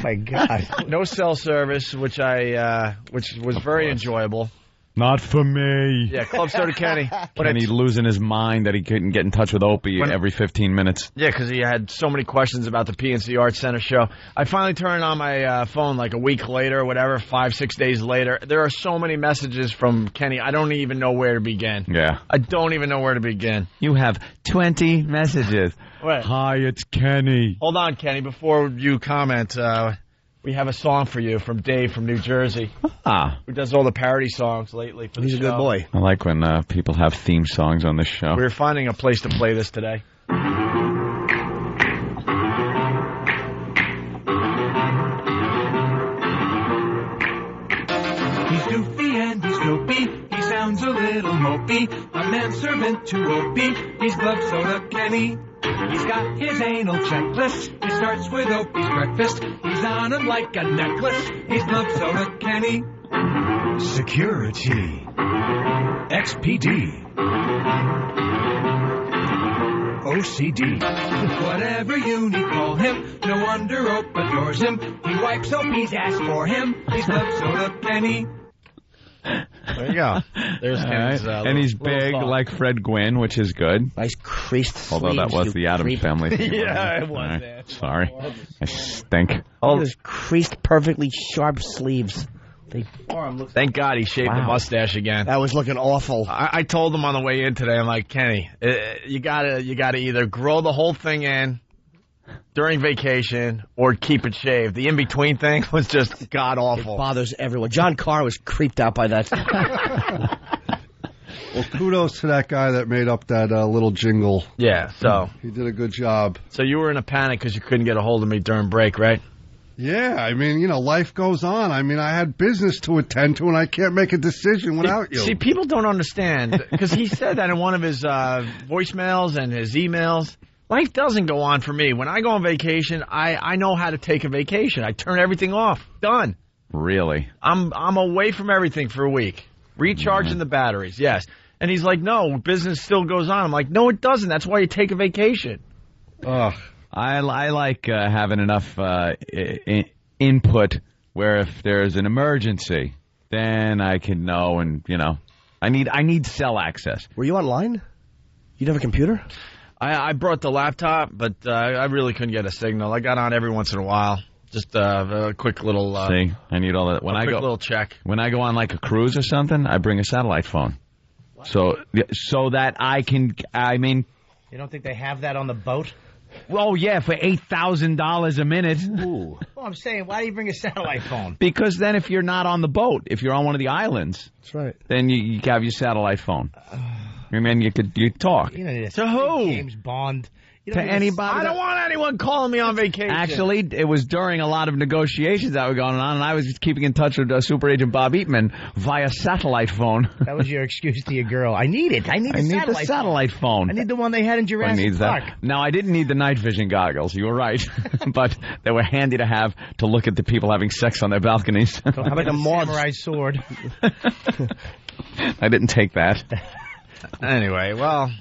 My God. No cell service, which was very enjoyable. Not for me. Yeah, Club Soda Kenny. Kenny losing his mind that he couldn't get in touch with Opie every 15 minutes. Yeah, because he had so many questions about the PNC Arts Center show. I finally turned on my phone like a week later or whatever, 5-6 days later. There are so many messages from Kenny, I don't even know where to begin. Yeah. I don't even know where to begin. You have 20 messages. What? Hi, it's Kenny. Hold on, Kenny, before you comment, we have a song for you from Dave from New Jersey, who does all the parody songs lately for the show. He's a good boy. I like when people have theme songs on this show. We were finding a place to play this today. He's goofy and he's dopey. He sounds a little mopey. A manservant to Opie. He's Club Soda Kenny. He's got his anal checklist. It starts with Opie's breakfast. He's on him like a necklace. He's Club Soda Kenny. Security. XPD. OCD. Whatever you need, call him. No wonder Ope adores him. He wipes Opie's ass for him. He's Club Soda Kenny. There you go. There's Kenny's, and he's big like Fred Gwynn, which is good. Nice creased Although that was the Addams Family thing. Yeah, it was. All right. that. Sorry. I stink. All those creased, perfectly sharp sleeves. Thank God he shaved the mustache again. That was looking awful. I told him on the way in today, I'm like, Kenny, you gotta either grow the whole thing in during vacation or keep it shaved. The in-between thing was just god-awful. It bothers everyone. John Carr was creeped out by that. Well, kudos to that guy that made up that little jingle. Yeah, so. He did a good job. So you were in a panic because you couldn't get a hold of me during break, right? Yeah, I mean, life goes on. I mean, I had business to attend to, and I can't make a decision without you. See, people don't understand, because he said that in one of his voicemails and his emails. Life doesn't go on for me. When I go on vacation, I know how to take a vacation. I turn everything off. Done. Really? I'm away from everything for a week. Recharging the batteries, yes. And he's like, no, business still goes on. I'm like, no, it doesn't. That's why you take a vacation. Ugh. I like having enough input where if there's an emergency, then I can know and, I need cell access. Were you online? You'd have a computer? I brought the laptop, but I really couldn't get a signal. I got on every once in a while. Just a quick little... See, I need all that. When a I quick go, little check. When I go on like a cruise or something, I bring a satellite phone. So that I can, You don't think they have that on the boat? Oh, yeah, for $8,000 a minute. Ooh. Well, I'm saying, why do you bring a satellite phone? Because then if you're not on the boat, if you're on one of the islands, that's right. Then you have your satellite phone. And then you talk. To who? James Bond. To anybody. I don't want anyone calling me on vacation. Actually, it was during a lot of negotiations that were going on, and I was just keeping in touch with Super Agent Bob Eatman via satellite phone. That was your excuse to your girl. I need it. I need the satellite phone. I need the one they had in Jurassic Park. That. Now, I didn't need the night vision goggles. You were right. But they were handy to have to look at the people having sex on their balconies. How about a samurai sword? I didn't take that. Anyway, well...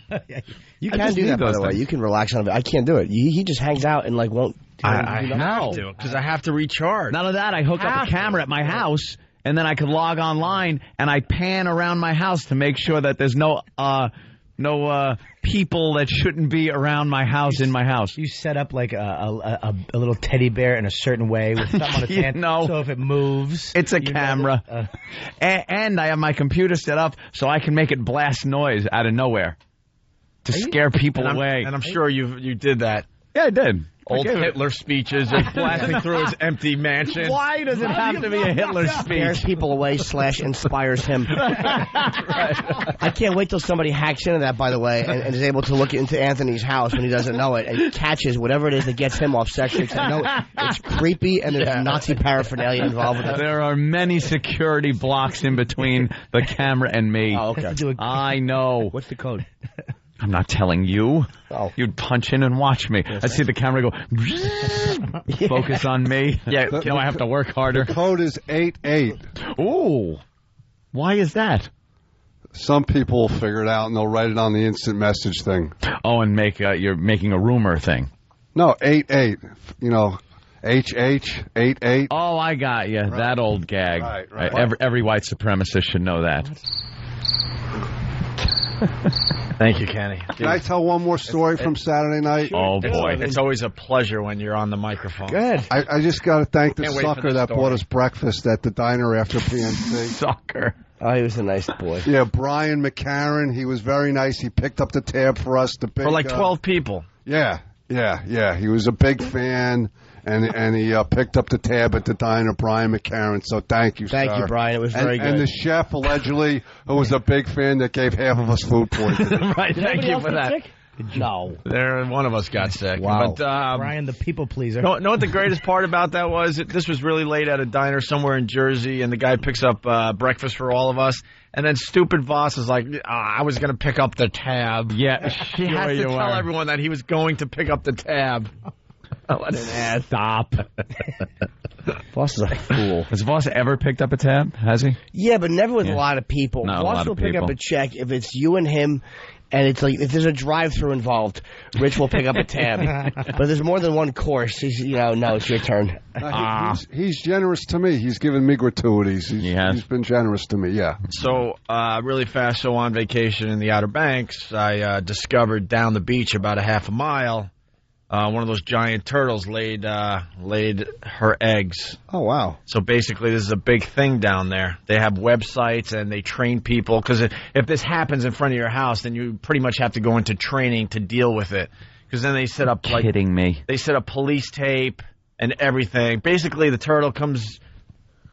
You can do that, by the way. You can relax on it. I can't do it. He just hangs out and won't. I have to because I have to recharge. None of that. I hook up a camera at my house, and then I can log online and I pan around my house to make sure that there's no people that shouldn't be around my house in my house. You set up like a little teddy bear in a certain way with something on its hand. So if it moves, it's a camera. And I have my computer set up so I can make it blast noise out of nowhere to scare people away. And I'm sure you did that. Yeah, I did. Old Hitler speeches just blasting through his empty mansion. Why does it have to be a Hitler speech? Scares people away / inspires him. I can't wait till somebody hacks into that, by the way, and is able to look into Anthony's house when he doesn't know it and catches whatever it is that gets him off sexually. I know it's creepy and there's Nazi paraphernalia involved with it. There are many security blocks in between the camera and me. Oh, okay. I know. What's the code? I'm not telling you. Oh. You'd punch in and watch me. I'd see the camera go, focus on me. Yeah, I have to work harder. The code is 88. Ooh. Why is that? Some people will figure it out and they'll write it on the instant message thing. Oh, and you're making a rumor thing. No, 88. HH 88. Oh, I got you. Right. That old gag. Right. Every white supremacist should know that. Thank you, Kenny. Can I tell one more story from Saturday night? Oh, boy. It's always a pleasure when you're on the microphone. Good. I just got to thank the Can't wait for sucker this that story. bought us breakfast at the diner after PNC. Sucker. Oh, he was a nice boy. Yeah, Brian McCarron. He was very nice. He picked up the tab for us. For like 12 people. Yeah. He was a big fan. And he picked up the tab at the diner, Brian McCarron. So thank you, sir. Thank you, Brian. It was very good. And the chef, allegedly, who was a big fan that gave half of us food poisoning. Right, thank you for that. No. One of us got sick. Wow. But, Brian, the people pleaser. Know what the greatest part about that was? This was really late at a diner somewhere in Jersey, and the guy picks up breakfast for all of us. And then stupid Voss is like, I was going to pick up the tab. Yeah, he has to tell everyone that he was going to pick up the tab. What an ass. Stop. Voss is a fool. Has Voss ever picked up a tab? Has he? Yeah, but never with a lot of people. Not Voss will pick up a check if it's you and him, and it's like if there's a drive-through involved, Rich will pick up a tab. But if there's more than one course, he's no, it's your turn. He's generous to me. He's given me gratuities. He's been generous to me, yeah. So, really fast, on vacation in the Outer Banks, I discovered down the beach about a half a mile, one of those giant turtles laid her eggs. Oh, wow. So basically this is a big thing down there. They have websites and they train people because if this happens in front of your house, then you pretty much have to go into training to deal with it. Because then they set up kidding me. They set up police tape and everything. Basically the turtle comes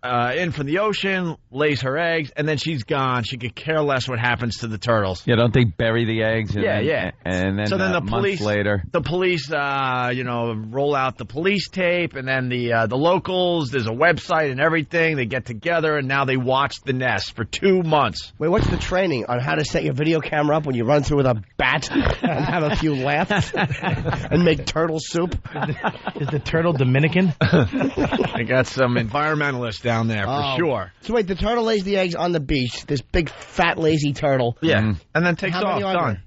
in from the ocean, lays her eggs, and then she's gone. She could care less what happens to the turtles. Yeah, don't they bury the eggs? And And then, so then the months later, the police, roll out the police tape, and then the locals. There's a website and everything. They get together, and now they watch the nest for 2 months. Wait, what's the training on how to set your video camera up when you run through with a bat and have a few laughs and make turtle soup? Is the turtle Dominican? I got some environmentalists down there for sure. So wait, the turtle lays the eggs on the beach. This big, fat, lazy turtle. Yeah, and then takes How off. many are Done.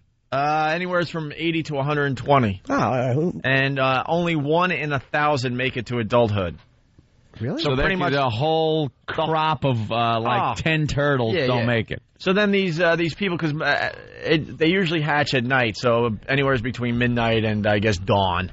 Anywhere from 80 to 120. Oh, and only 1 in 1,000 make it to adultheit. Really? So pretty much the whole crop of 10 turtles don't make it. So then these people, because they usually hatch at night, so anywhere between midnight and I guess dawn.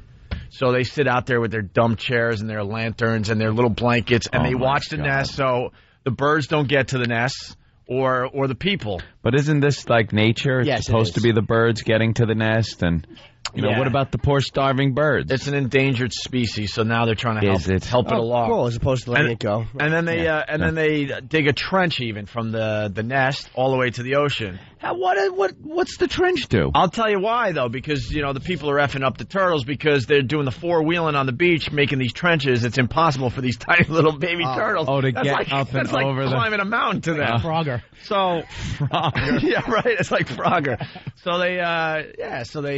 So they sit out there with their dumb chairs and their lanterns and their little blankets, and they watch the nest so the birds don't get to the nests or the people. But isn't this like nature? It's supposed to be the birds getting to the nest, and what about the poor starving birds? It's an endangered species, so now they're trying to help it along. Cool, as opposed to letting it go. And then they dig a trench even from the nest all the way to the ocean. What's the trench do? I'll tell you why, though, because, the people are effing up the turtles because they're doing the four-wheeling on the beach, making these trenches. It's impossible for these tiny little baby turtles. Oh, to get up and over climbing a mountain to them. Frogger. So, Frogger. Yeah, right. It's like Frogger. So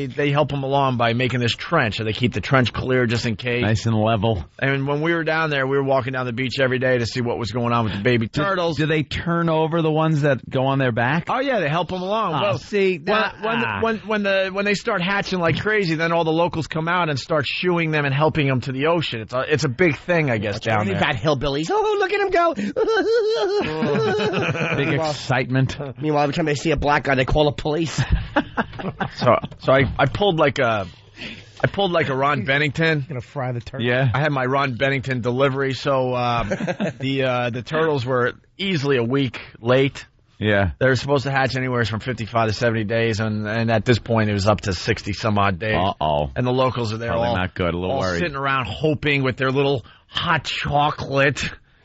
they help them along by making this trench, so they keep the trench clear just in case. Nice and level. And when we were down there, we were walking down the beach every day to see what was going on with the baby turtles. Do they turn over the ones that go on their back? Oh yeah, they help them along. Well, see, when they start hatching like crazy, then all the locals come out and start shooing them and helping them to the ocean. It's a big thing, I guess, down there. Fat hillbillies. Oh, look at him go! Big excitement. Meanwhile, every time they see a black guy, they call the police. So I pulled like a Ron Bennington. Gonna fry the turtle. Yeah. I had my Ron Bennington delivery, so the turtles were easily a week late. Yeah. They're supposed to hatch anywhere from 55 to 70 days, and at this point it was up to 60 some odd days. Uh-oh. And the locals are there Probably all not good. A little all worried. sitting around hoping with their little hot chocolate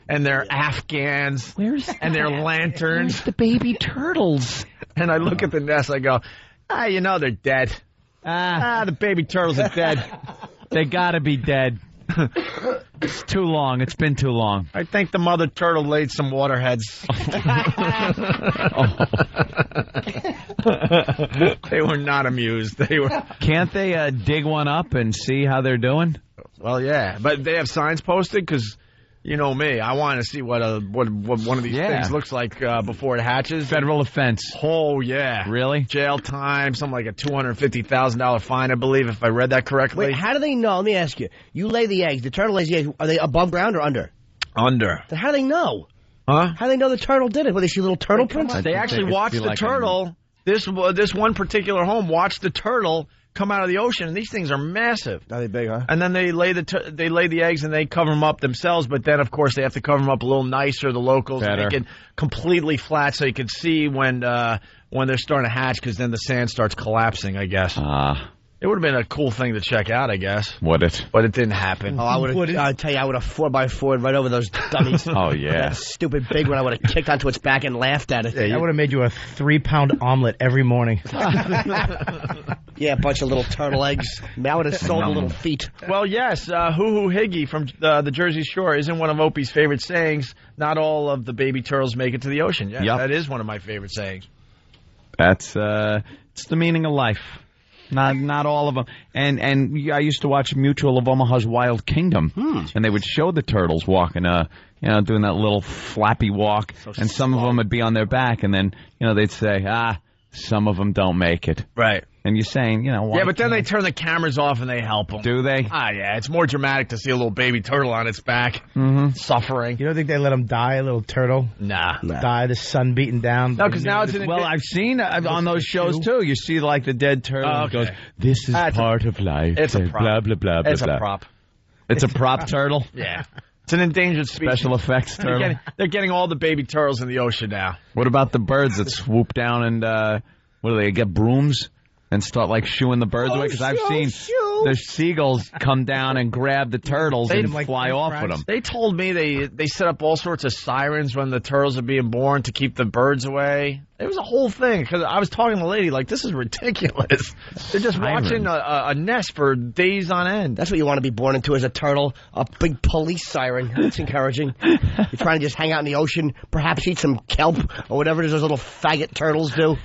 and their Afghans and their lanterns. Where's the baby turtles? And I look at the nest, I go, they're dead. The baby turtles are dead. They gotta be dead. It's too long. It's been too long. I think the mother turtle laid some waterheads. They were not amused. They were. Can't they dig one up and see how they're doing? Well, yeah, but they have signs posted because, you know me, I want to see what one of these things looks like before it hatches. Federal offense. Oh yeah, really? Jail time, something like a $250,000 fine, I believe, if I read that correctly. Wait, how do they know? Let me ask you. You lay the eggs. The turtle lays the eggs. Are they above ground or under? Under. Then how do they know? Huh? How do they know the turtle did it? Well, they see little turtle prints? They actually watched the turtle. This one particular home watched the turtle come out of the ocean, and these things are massive. Are they big, huh? And then they lay the eggs and they cover them up themselves. But then, of course, they have to cover them up a little nicer. The locals make it completely flat so you can see when they're starting to hatch, because then the sand starts collapsing, I guess. It would have been a cool thing to check out, I guess. Would it? But it didn't happen. Oh, I would have. I tell you, I would have 4x4 right over those dummies. Oh yeah, that stupid big one. I would have kicked onto its back and laughed at it. I would have made you a 3-pound omelet every morning. Yeah, a bunch of little turtle eggs. I would have sold the little feet. Well, yes, Hoo Hoo Higgy from the Jersey Shore isn't one of Opie's favorite sayings. Not all of the baby turtles make it to the ocean. Yeah, that is one of my favorite sayings. That's it's the meaning of life. Not all of them. And I used to watch Mutual of Omaha's Wild Kingdom, and they would show the turtles walking, doing that little flappy walk, and some of them would be on their back, and then, they'd say, some of them don't make it. Right. And you're saying, why Yeah, but then they turn the cameras off and they help them. Do they? Yeah, it's more dramatic to see a little baby turtle on its back, suffering. You don't think they let them die, a little turtle? Nah. Die, the sun beating down. No, because now it's Well, I've seen on those shows, too. You see, like, the dead turtle and goes, this is part of life. It's a prop. Blah, blah, blah, blah, It's blah. a prop. It's a prop turtle? Yeah. It's an endangered species. Special effects turtle. They're getting all the baby turtles in the ocean now. What about the birds that swoop down and, what do they, get brooms and start, like, shooing the birds away? Because I've seen the seagulls come down and grab the turtles and fly off with them. They told me they set up all sorts of sirens when the turtles are being born to keep the birds away. It was a whole thing, because I was talking to the lady, like, this is ridiculous. They're just watching a nest for days on end. That's what you want to be born into as a turtle, a big police siren. That's encouraging. You're trying to just hang out in the ocean, perhaps eat some kelp or whatever those little faggot turtles do.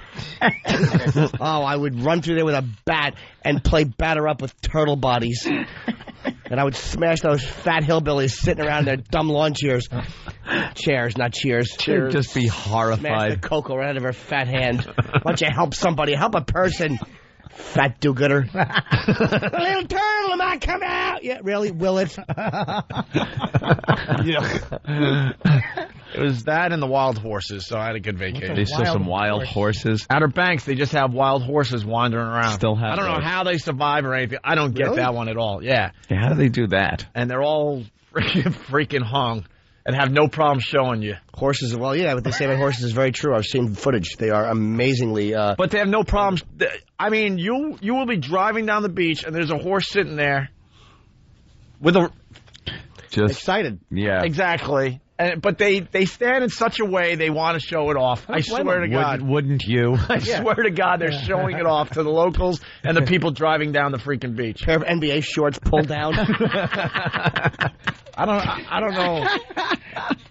Oh, I would run through there with a bat and play batter up with turtle bodies. And I would smash those fat hillbillies sitting around in their dumb lawn chairs. Chairs, not cheers. They'd just be horrified. Smash the cocoa right out of her fat hand. Why don't you help somebody? Help a person. Fat do-gooder. The little turtle might come out. Yeah, really? Will it? It was that and the wild horses, so I had a good vacation. They saw some wild horses. Outer Banks, they just have wild horses wandering around. Still have I don't know those. how they survive or anything. I don't get that one at all. Yeah. How do they do that? And they're all freaking hung and have no problem showing you. Horses, well, yeah, what they say about horses is very true. I've seen footage. They are amazingly... But they have no problems. I mean, you will be driving down the beach, and there's a horse sitting there with a... Just excited. Yeah. Exactly. But they stand in such a way they want to show it off. I swear to God. Wouldn't you? I swear to God, they're showing it off to the locals and the people driving down the freaking beach. Pair of NBA shorts pulled down. I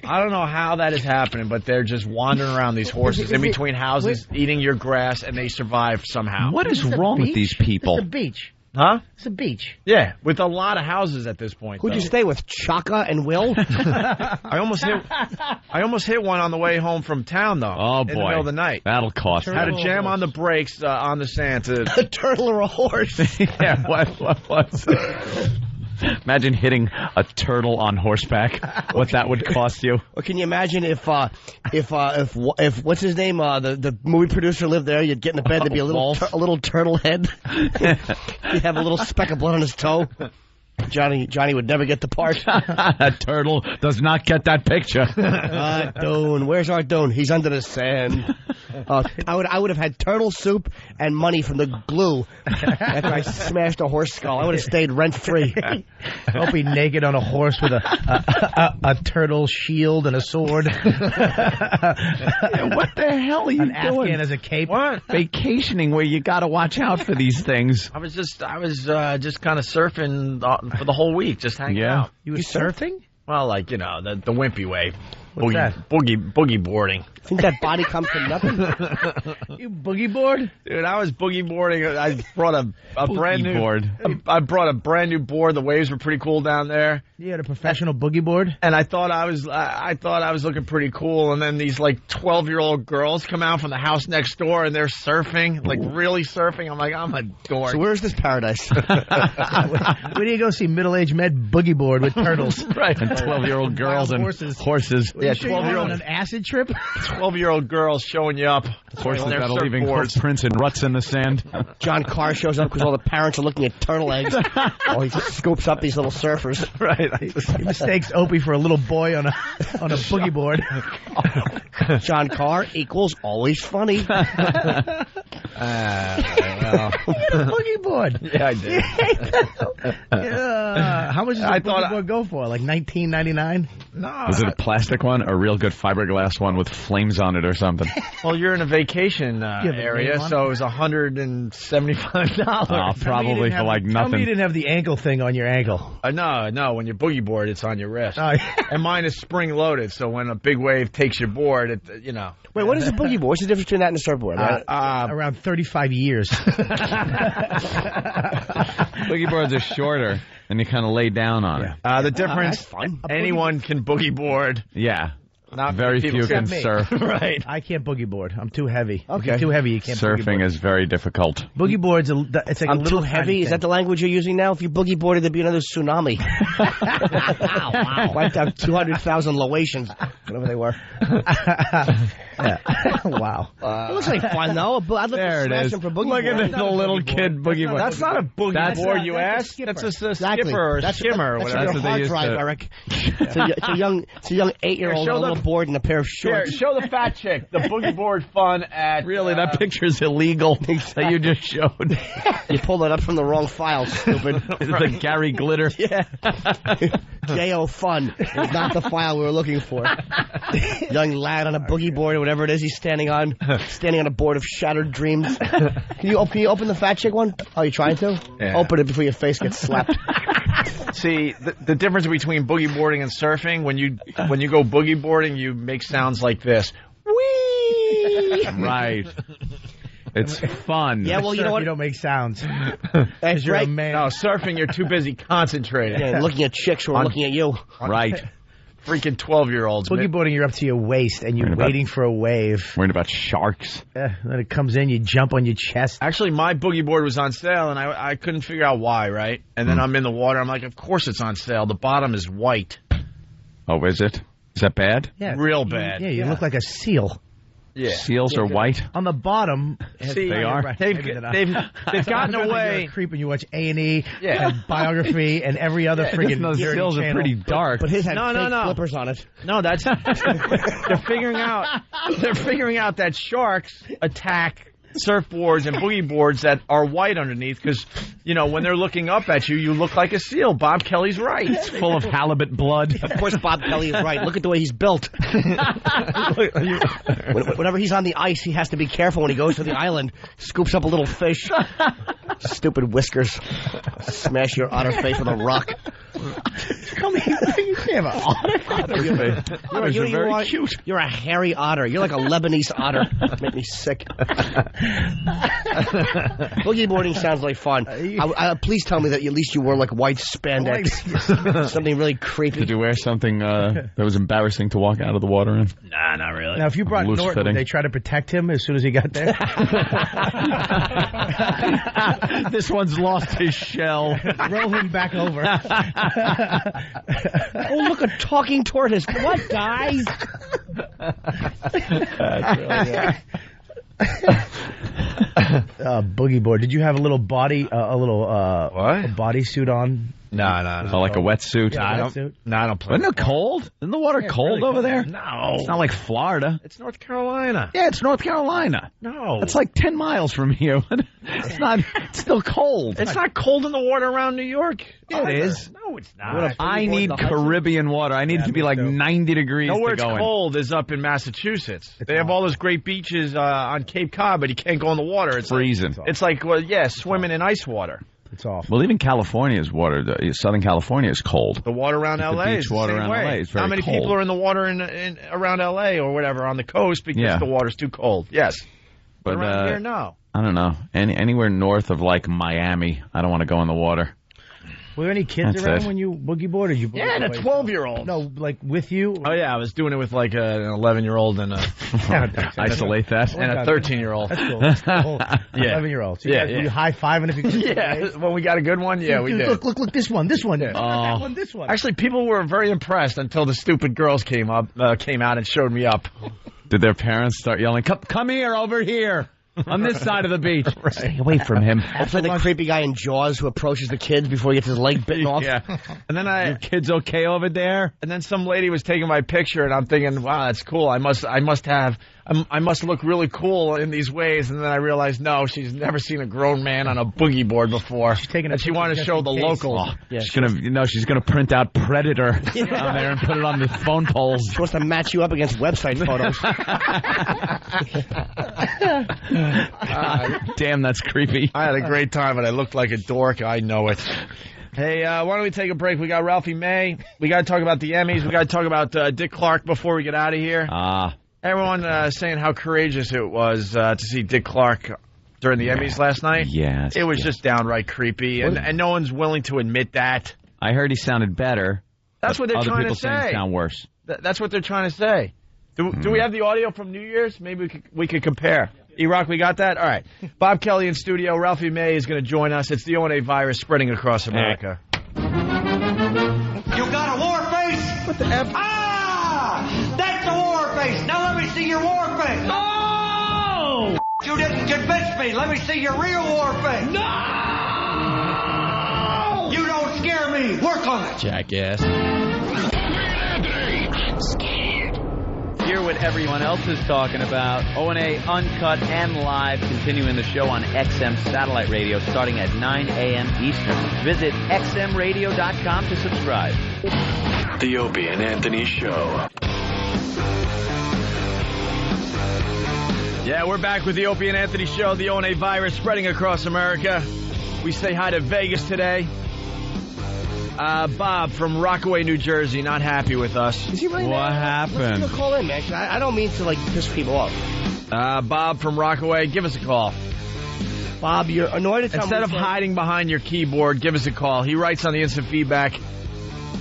don't know how that is happening, but they're just wandering around these horses in between houses, eating your grass, and they survive somehow. What is wrong with these people? It's a beach. Huh? It's a beach. Yeah, with a lot of houses at this point. Who'd you stay with, Chaka and Will? I almost hit one on the way home from town, though. Oh, in the middle of the night. That'll cost. Had to jam on the brakes on the sand to... A turtle or a horse? Yeah, what was it? Imagine hitting a turtle on horseback. What that would cost you. Or can you imagine if what's his name, the movie producer lived there? You'd get in the bed, there'd be a little turtle head. He'd have a little speck of blood on his toe. Johnny would never get the part. That turtle does not get that picture. Art Doan, where's Art Doan? He's under the sand. I would have had turtle soup and money from the glue after I smashed a horse skull. I would have stayed rent free. Opie naked on a horse with a turtle shield and a sword. What the hell are you An doing? Afghan as a cape. What? Vacationing where you got to watch out for these things. I was just kind of surfing for the whole week, just hanging out. You were surfing? Well, like, the wimpy way. What's that? Boogie boarding. Think that body comes from nothing? You boogie board? Dude, I was boogie boarding. I brought a brand new board. I brought a brand new board. The waves were pretty cool down there. You had a professional boogie board? And I thought I was looking pretty cool. And then these like 12-year-old girls come out from the house next door and they're surfing, like really surfing. I'm like, I'm a dork. So where's this paradise? Where do you go see middle-aged men boogie board with turtles? Right. And 12-year-old girls and horses. Yeah, You sure you 12-year-old went on an acid trip? 12-year-old girls showing you up. Horses Their that are leaving surfboards. footprints and ruts in the sand. John Carr shows up because all the parents are looking at turtle eggs. Oh, he scoops up these little surfers. Right. He mistakes Opie for a little boy on a boogie board. John Carr equals always funny. Well. Boogie board. Yeah, I did. How much does a boogie board go for? Like $19.99? No. Was it a plastic one or a real good fiberglass one with flames on it or something? Well, you're in a vacation area, so it was $175. Probably for like Tell me you nothing. didn't have the ankle thing on your ankle. No. When you boogie board, it's on your wrist. Oh, yeah. And mine is spring loaded, so when a big wave takes your board, Wait, what is a boogie board? What's the difference between that and a surfboard? Around 35 years. Boogie boards are shorter, and you kind of lay down on it. The difference, that's fun. anyone can boogie board. Yeah. Not Very many people few can me. surf. Right. I can't boogie board. I'm too heavy. Okay. If you're too heavy, you can't boogie Surfing board. is very difficult. Boogie board's it's like I'm a little too heavy. Is that the language you're using now? If you boogie boarded, there'd be another tsunami. Wow. Wiped out 200,000 Laotians, whatever they were. Wow. It looks like fun, though. I'd love There to it smash is. him for boogie Look board. at the little kid boogie board. That's not a boogie board, you ask. That's That's a Exactly. skipper or a That's skimmer or that's whatever. your they hard used drive, to- Eric. It's a young 8-year-old Here, on a show little the- board and a pair of Here, shorts. show the fat chick the boogie board fun at. Really, that picture's illegal that you just showed. You pulled it up from the wrong file, stupid. The Gary Glitter. Yeah. J.O. Fun is not the file we were looking for. Young lad on a boogie board or whatever it is he's standing on a board of shattered dreams. Can you open the fat chick one? Oh, you trying to? Yeah. Open it before your face gets slapped. See, the difference between boogie boarding and surfing, when you go boogie boarding, you make sounds like this. Whee! Right. It's fun. Yeah, well, you know what? You don't make sounds. Hey, You're a Greg, man. No, surfing, you're too busy concentrating. yeah, looking at chicks who are looking at you. Right. Freaking 12-year-olds. Boogie boarding, you're up to your waist and you're Worried about- waiting for a wave. Worried about sharks. Then it comes in, you jump on your chest. Actually, my boogie board was on sale, and I couldn't figure out why, right? And then I'm in the water. I'm like, of course it's on sale. The bottom is white. Oh, is it? Is that bad? Yeah, Real bad. Yeah, you look like a seal. Yeah. Seals are white. On the bottom, See, They are. Right, They've maybe they're not. they've gotten You're away. a creep and you watch A&E Yeah. and Biography and every other friggin' Those dirty seals are channel. pretty dark. But his had No, fake no. flippers on it. No, that's they're figuring out that sharks attack surfboards and boogie boards that are white underneath because, when they're looking up at you, you look like a seal. Bob Kelly's right. It's full of halibut blood. Of course, Bob Kelly is right. Look at the way he's built. Whenever he's on the ice, he has to be careful when he goes to the island. Scoops up a little fish. Stupid whiskers. Smash your otter face with a rock. Come here. You have an otter. Otters are very cute. You're a hairy otter. You're like a Lebanese otter. Make me sick. Boogie boarding sounds like fun. Please tell me that at least you wore like white spandex. Something really creepy. Did you wear something that was embarrassing to walk out of the water in? Nah, not really. Now, if you brought Norton, would they try to protect him as soon as he got there? This one's lost his shell. Roll him back over. Oh, look, a talking tortoise. What, guys? Boogie board. Did you have a little body, what? A bodysuit on? No. Oh, like a wetsuit? Yeah, I don't play. Wasn't it cold? Isn't the water cold really over there? No. It's not like Florida. It's North Carolina. Yeah, it's North Carolina. No. It's like 10 miles from here. It's not. It's still cold. It's not cold in the water around New York. Yeah, it is. No, it's not. I need Caribbean water. I need it to be like 90 degrees Nowhere to go it's in. cold is up in Massachusetts. They have all those great beaches on Cape Cod, but you can't go in the water. It's freezing. It's like swimming in ice water. It's awful. Well, even California's water, Southern California is cold. The water around L.A. The is beach the water same around way. L.A. is very How many cold. people are in the water in around L.A. or whatever on the coast because the water's too cold? Yes. But around here, no. I don't know. Anywhere north of like Miami, I don't want to go in the water. Were there any kids That's around it. when you boogie boarded? You Yeah, and a 12-year-old. No, like with you? Oh, yeah, I was doing it with like an 11-year-old and a... Isolate that. And a 13-year-old. That's cool. That's cool. Yeah. 11-year-old. So Yeah, were you high-fiving if you could? Yeah, when we got a good one, yeah, we did. Look, this one. That one, this one. Actually, people were very impressed until the stupid girls came out and showed me up. Did their parents start yelling, come here, over here, on this side of the beach? Stay away from him. That's like the creepy guy in Jaws who approaches the kids before he gets his leg bitten off. Yeah. And then Your kid's okay over there? And then some lady was taking my picture, and I'm thinking, wow, that's cool. I must look really cool in these ways. And then I realized, no, she's never seen a grown man on a boogie board before. She's taking and she wanted to show the locals. Yeah, she's gonna print out Predator on there and put it on the phone poles. She wants to match you up against website photos. Damn, that's creepy. I had a great time, but I looked like a dork. I know it. Hey, why don't we take a break? We got Ralphie May. We got to talk about the Emmys. We got to talk about Dick Clark before we get out of here. Everyone saying how courageous it was to see Dick Clark during the Emmys last night. Yes. It was just downright creepy, and no one's willing to admit that. I heard he sounded better. That's what they're other trying people to say. Saying he sound worse. That's what they're trying to say. Do we have the audio from New Year's? Maybe we could compare. E-Rock, we got that? All right. Bob Kelly in studio. Ralphie May is going to join us. It's the O&A virus spreading across America. You got a war face? What the F? Ah! That's a war face. Now let me see your war face. No! You didn't convince me. Let me see your real war face. No! You don't scare me. Work on it. Jackass. I'm scared. Hear what everyone else is talking about. O&A Uncut and Live, continuing the show on XM Satellite Radio starting at 9 a.m. Eastern. Visit xmradio.com to subscribe. The Opie and Anthony Show. Yeah, we're back with the Opie and Anthony Show, the O&A virus spreading across America. We say hi to Vegas today. Bob from Rockaway, New Jersey, not happy with us. Is he really What mad? happened? Let's call in, man. 'Cause I don't mean to piss people off. Bob from Rockaway, give us a call. Bob, you're annoyed at Instead of hiding behind your keyboard, give us a call. He writes on the instant feedback,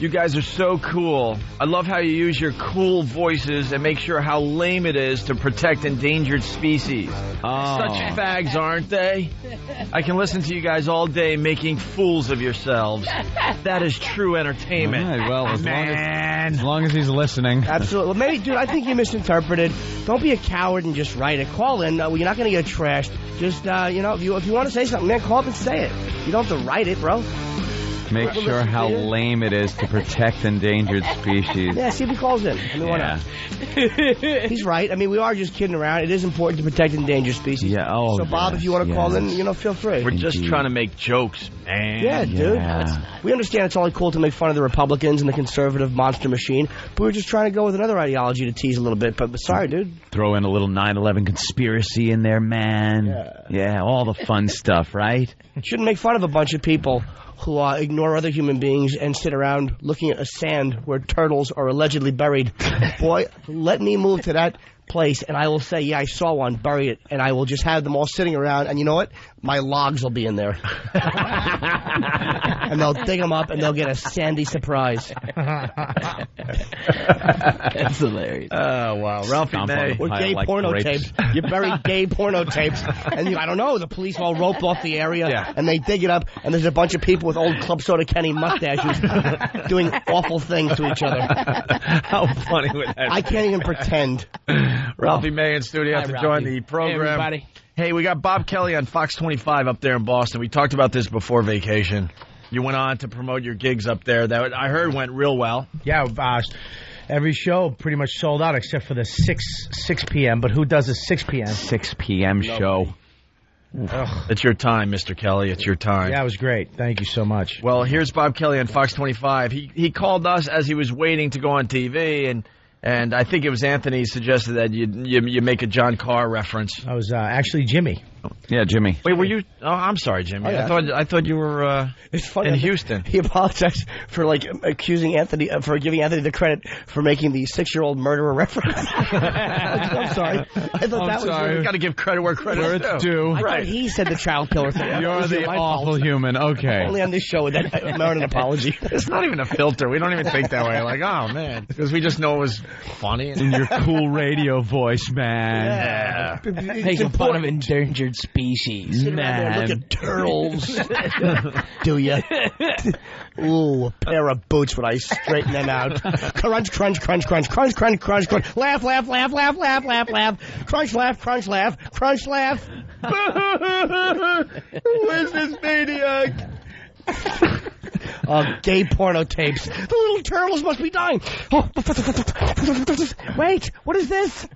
you guys are so cool. I love how you use your cool voices and make sure how lame it is to protect endangered species. Oh. Such fags, aren't they? I can listen to you guys all day making fools of yourselves. That is true entertainment. All right, well, as long as he's listening. Absolutely. Well, maybe, dude, I think you misinterpreted. Don't be a coward and just write it. Call in. You're not going to get trashed. Just, if you want to say something, man, call up and say it. You don't have to write it, bro. Make sure how lame it is to protect endangered species. Yeah, see if he calls in. Why not? He's right. I mean, we are just kidding around. It is important to protect endangered species. Yeah. Oh. So, Bob, if you want to call in, feel free. We're just trying to make jokes. Man. Yeah, dude. We understand it's only cool to make fun of the Republicans and the conservative monster machine, but we're just trying to go with another ideology to tease a little bit. But sorry, dude. Throw in a little 9/11 conspiracy in there, man. Yeah, all the fun stuff, right? Shouldn't make fun of a bunch of people who ignore other human beings and sit around looking at a sand where turtles are allegedly buried. Boy, let me move to that place, and I will say, yeah, I saw one, bury it, and I will just have them all sitting around, and you know what? My logs will be in there. And they'll dig them up, and they'll get a sandy surprise. That's hilarious. Oh, wow. Ralphie May. Or gay porno tapes. You bury gay porno tapes, and I don't know, the police all roped off the area, and they dig it up, and there's a bunch of people with old Club Soda Kenny mustaches doing awful things to each other. How funny would that be? I can't even pretend. Ralphie May in studio to join the program. Hey, everybody. Hey, we got Bob Kelly on Fox 25 up there in Boston. We talked about this before vacation. You went on to promote your gigs up there that I heard went real well. Yeah, every show pretty much sold out except for the 6 p.m. But who does a 6 p.m.? 6 p.m. show. Ugh. It's your time, Mr. Kelly. It's your time. Yeah, it was great. Thank you so much. Well, here's Bob Kelly on Fox 25. He called us as he was waiting to go on TV, and I think it was Anthony suggested that you make a John Carr reference. I was actually Jimmy. Yeah, Jimmy. Wait, were you? Oh, I'm sorry, Jimmy. Oh, yeah. I thought you were it's funny, in Houston. He apologized for accusing Anthony for giving Anthony the credit for making the 6-year-old murderer reference. I'm sorry. I thought that was. You got to give credit where credit's due. I thought he said the child killer thing. You're the awful human. Okay. Only on this show would that merit an apology. It's not even a filter. We don't even think that way. Like, oh man, because we just know it was funny. In your cool radio voice, man. Yeah. Making fun of endangered species. Sit around there and look at turtles. Do ya? Ooh, a pair of boots when I straighten them out. Crunch, crunch, crunch, crunch, crunch, crunch, crunch, crunch. Laugh, laugh, laugh, laugh, laugh, laugh, laugh. Crunch, laugh, crunch, laugh, crunch, laugh. Who is this maniac? Gay porno tapes. The little turtles must be dying. Oh. Wait, what is this?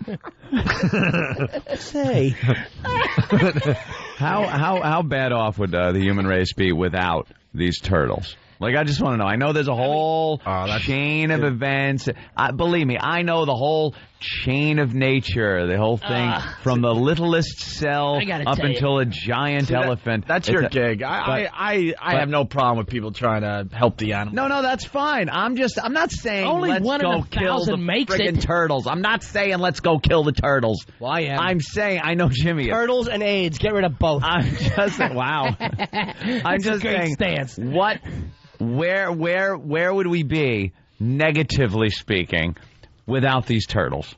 Say. How bad off would the human race be without these turtles? Like, I just want to know. I know there's a whole chain of events. Believe me, I know the whole chain of nature, the whole thing from the littlest cell up until a giant elephant. That's your gig. I have no problem with people trying to help the animals. No, that's fine. I'm not saying only let's one go in 1,000 kill the makes friggin' it. turtles. I'm not saying let's go kill the turtles. Well, I am. I'm saying I know Jimmy. Turtles and AIDS. Get rid of both. I'm just wow. I'm just saying. Stance. Where would we be, negatively speaking, without these turtles?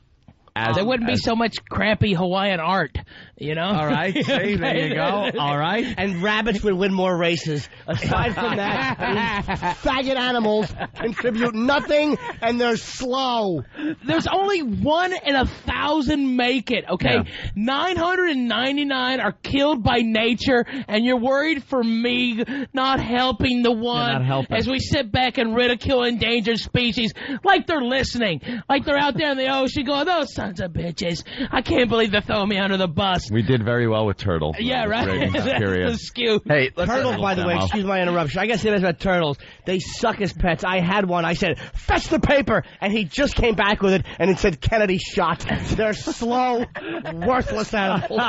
There wouldn't be so much crappy Hawaiian art, you know? All right. See, there you go. All right. And rabbits would win more races. Aside from that, these faggot animals contribute nothing, and they're slow. There's only 1 in 1,000 make it, okay? Yeah. 999 are killed by nature, and you're worried for me not helping the one not helping. as we sit back and ridicule endangered species like they're listening, like they're out there in the ocean going, those sons of bitches, I can't believe they're throwing me under the bus. We did very well with turtle. Yeah, right. That's the skew. Hey, turtles, by the way, excuse my interruption. I got to say this about turtles. They suck as pets. I had one. I said, fetch the paper. And he just came back with it, and it said Kennedy shot. They're slow, worthless animals.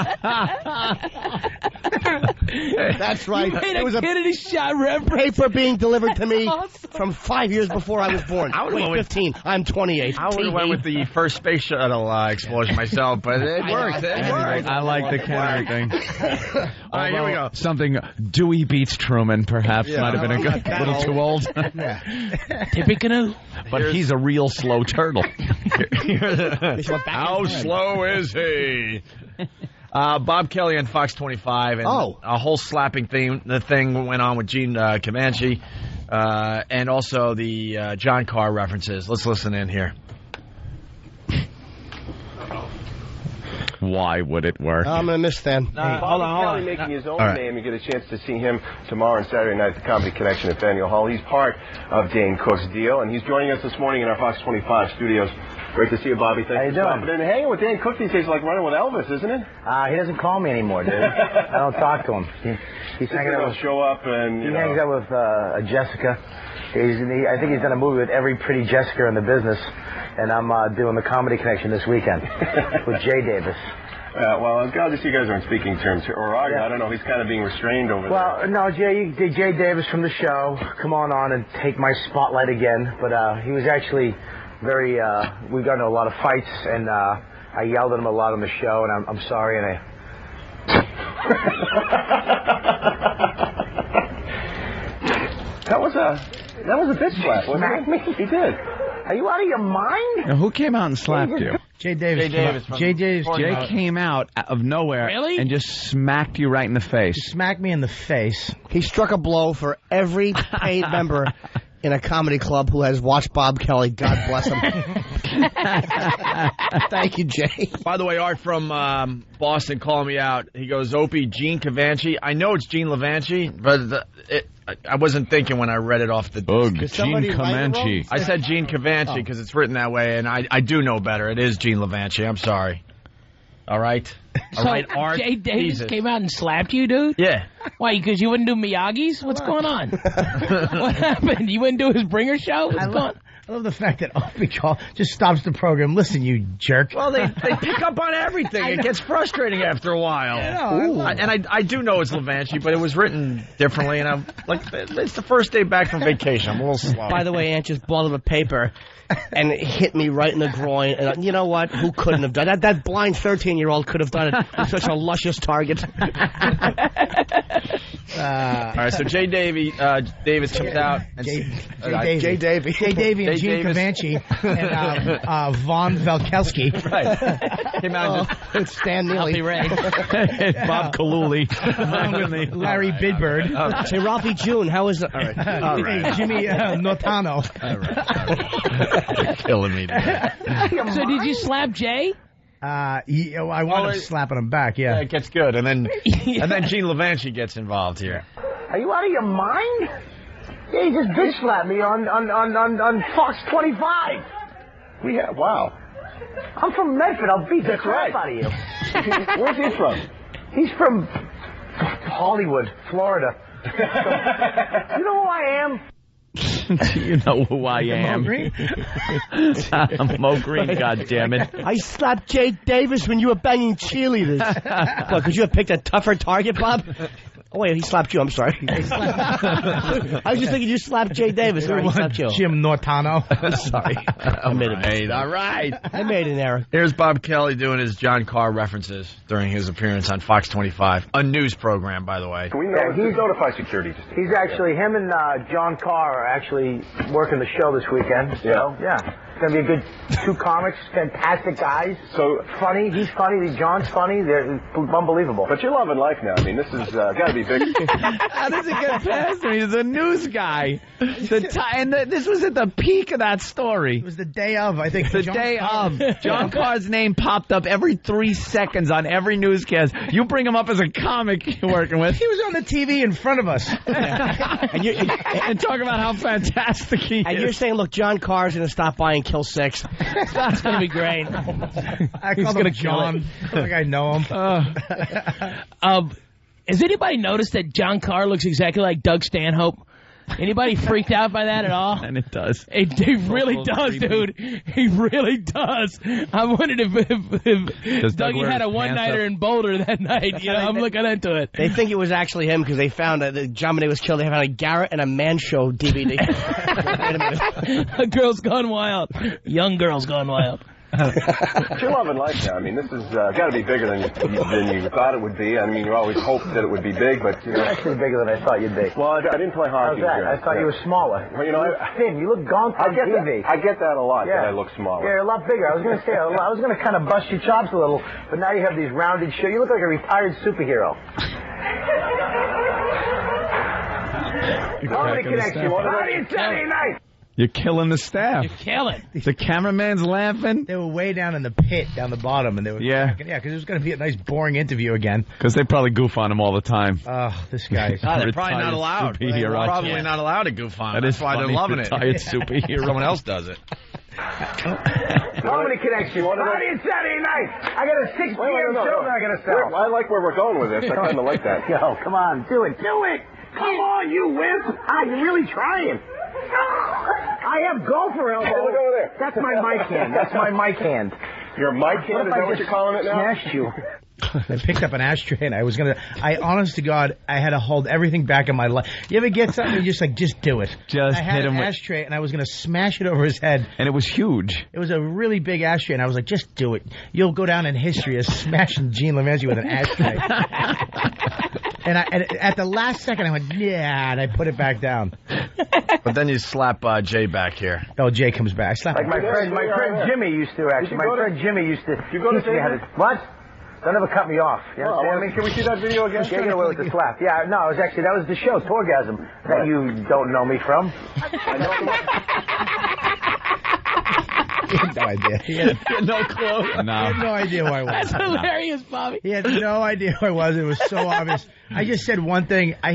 That's right. It was a Kennedy shot reference. Paper being delivered to me from 5 years before I was born. Wait, 15. I'm 28. I would have went with the first space shuttle explosion myself, but it worked. I like the Kennedy thing. All right, here we go. Something Dewey beats Truman, perhaps, might have been a little too old. Tippecanoe. But he's a real slow turtle. How slow is he? Bob Kelly on Fox 25, and a whole slapping thing. The thing went on with Gene Comanche, and also the John Carr references. Let's listen in here. Why would it work? I'm going to miss Stan. Hold on. Making his own name. You get a chance to see him tomorrow and Saturday night at the Comedy Connection at Faneuil Hall. He's part of Dane Cook's deal, and he's joining us this morning in our Fox 25 studios Great to see you, Bobby. How you doing? And hanging with Dan Cook these days is like running with Elvis, isn't it? He doesn't call me anymore, dude. I don't talk to him. He's hanging out with show up and he hangs out with Jessica. I think he's done a movie with every pretty Jessica in the business, and I'm doing the Comedy Connection this weekend with Jay Davis. Well, I'm glad to see you guys are on speaking terms, or are you? I don't know. He's kind of being restrained over there. Well, no, Jay Davis from the show, come on and take my spotlight again. But he was actually very. We got into a lot of fights, and I yelled at him a lot on the show, and I'm sorry, and That was a bitch slap, wasn't it? He did. Are you out of your mind? Now, who came out and slapped you? Jay Davis. Jay came out of nowhere and just smacked you right in the face. He smacked me in the face. He struck a blow for every paid member in a comedy club who has watched Bob Kelly. God bless him. Thank you, Jay. By the way, Art from Boston called me out. He goes, Opie, Gene Cavanci. I know it's Gene Levanchi, but I wasn't thinking when I read it off the disc. Gene Cavanci. I said Gene Cavanci because it's written that way, and I do know better. It is Gene Levanchi. I'm sorry. All right? All right, Art. Jay Davis came out and slapped you, dude? Yeah. Why, because you wouldn't do Miyagi's? What's going on? What happened? You wouldn't do his bringer show? What's going on? I love the fact that Opie just stops the program. Listen, you jerk. Well, they pick up on everything. It gets frustrating after a while. I do know it's Levanchi, but it was written differently, and I'm like, it's the first day back from vacation. I'm a little slow. By the way, Aunt just balled up a paper and it hit me right in the groin. And you know what? Who couldn't have done that? That blind 13-year-old could have done it with such a luscious target. All right, so Jay Davis comes out. And Jay Davey and Gene Cavanci and Von Valkelski. Right. Came out and just Stan Neely. Ray. Bob Kaluli. Larry Bidbird. Say, Ralphie June, how is it? All right. Hey, Jimmy Notano. All right. You're killing me. So did you slap Jay? I wanted to slapping him back, yeah. It gets good, and then Gene Levanchi gets involved here. Are you out of your mind? Yeah, he just bitch slapped me on Fox 25. Wow. I'm from Medford. I'll beat the crap out of you. Where's he from? He's from Hollywood, Florida. You know who I am? You know who I am. Mo Green, goddammit. I slapped Jay Davis when you were banging cheerleaders. What, could you have picked a tougher target, Bob? Oh, wait, he slapped you. I'm sorry. I was just thinking you slapped Jay Davis. Or he slapped you. Jim Nortano. Sorry. I made it. All right. I made an error. Here's Bob Kelly doing his John Carr references during his appearance on Fox 25. A news program, by the way. Can we notify security? He's actually, him and John Carr are actually working the show this weekend. So, yeah. It's going to be a good two comics, fantastic guys. So funny. He's funny. John's funny. They're unbelievable. But you're loving life now. I mean, this is got to be big. How does it get past me? He's a news guy. This was at the peak of that story. It was the day of, I think. The day of. John Carr's name popped up every 3 seconds on every newscast. You bring him up as a comic you're working with. He was on the TV in front of us. and talk about how fantastic he is. And you're saying, look, John Carr's going to stop by and kill 6. That's going to be great. I call him John. I think I know him. Has anybody noticed that John Carr looks exactly like Doug Stanhope? Anybody freaked out by that at all? And it does. He really does, dude. He really does. I wondered if Dougie had a one-nighter in Boulder that night. You know, I'm looking into it. They think it was actually him because they found that John Bonet was killed. They found a Garrett and a Man Show DVD. Wait a minute. A Girl's Gone Wild. Young Girl's Gone Wild. You're loving life now. I mean, this has got to be bigger than you thought it would be. I mean, you always hoped that it would be big, but you're actually bigger than I thought you'd be. Well, I didn't play hockey. How's that? I thought you were smaller. Well, you know, thin. You look gaunt on TV. I get that a lot. That I look smaller. Yeah, you're a lot bigger. I was going to say, I was going to kind of bust your chops a little, but now you have these rounded shoulders. You look like a retired superhero. Comedy Connection. Friday and Saturday night. You're killing the staff. You're killing. The cameraman's laughing. They were way down in the pit, down the bottom, and they were because it was going to be a nice, boring interview again. Because they probably goof on him all the time. Oh, this guy. They're probably not allowed. They're probably not allowed to goof on him. That's why they're loving it. Retired superhero. Someone else does it. Comedy Connection. Friday and Saturday night. I got a 6 p.m. show that I got to sell. I like where we're going with this. I kind of like that. Yo, come on, do it. Come on, you wimp. I'm really trying. I have gopher elbow. Hey, look over there. That's my mic hand. That's my mic hand. Your mic hand? Is that what you're calling it now? Smashed you. I picked up an ashtray and honest to God, I had to hold everything back in my life. You ever get something and you're just do it. Just I had hit him an ashtray and I was going to smash it over his head. And it was huge. It was a really big ashtray and I was like, just do it. You'll go down in history as smashing Gene Lemanzi with an ashtray. and at the last second I went, yeah, and I put it back down. But then you slap Jay back here. Oh, Jay comes back. I slap like my friend Jimmy used to, actually. My friend Jimmy used to. You go to what? Don't ever cut me off. You understand me? Can we see that video again? Yeah, get away with the slap. Yeah, no, that was the show, Torgasm, that you don't know me from. I know. He had no idea. He had no clue. No. He had no idea who I was. That's hilarious, Bobby. He had no idea who I was. It was so obvious. I just said one thing. I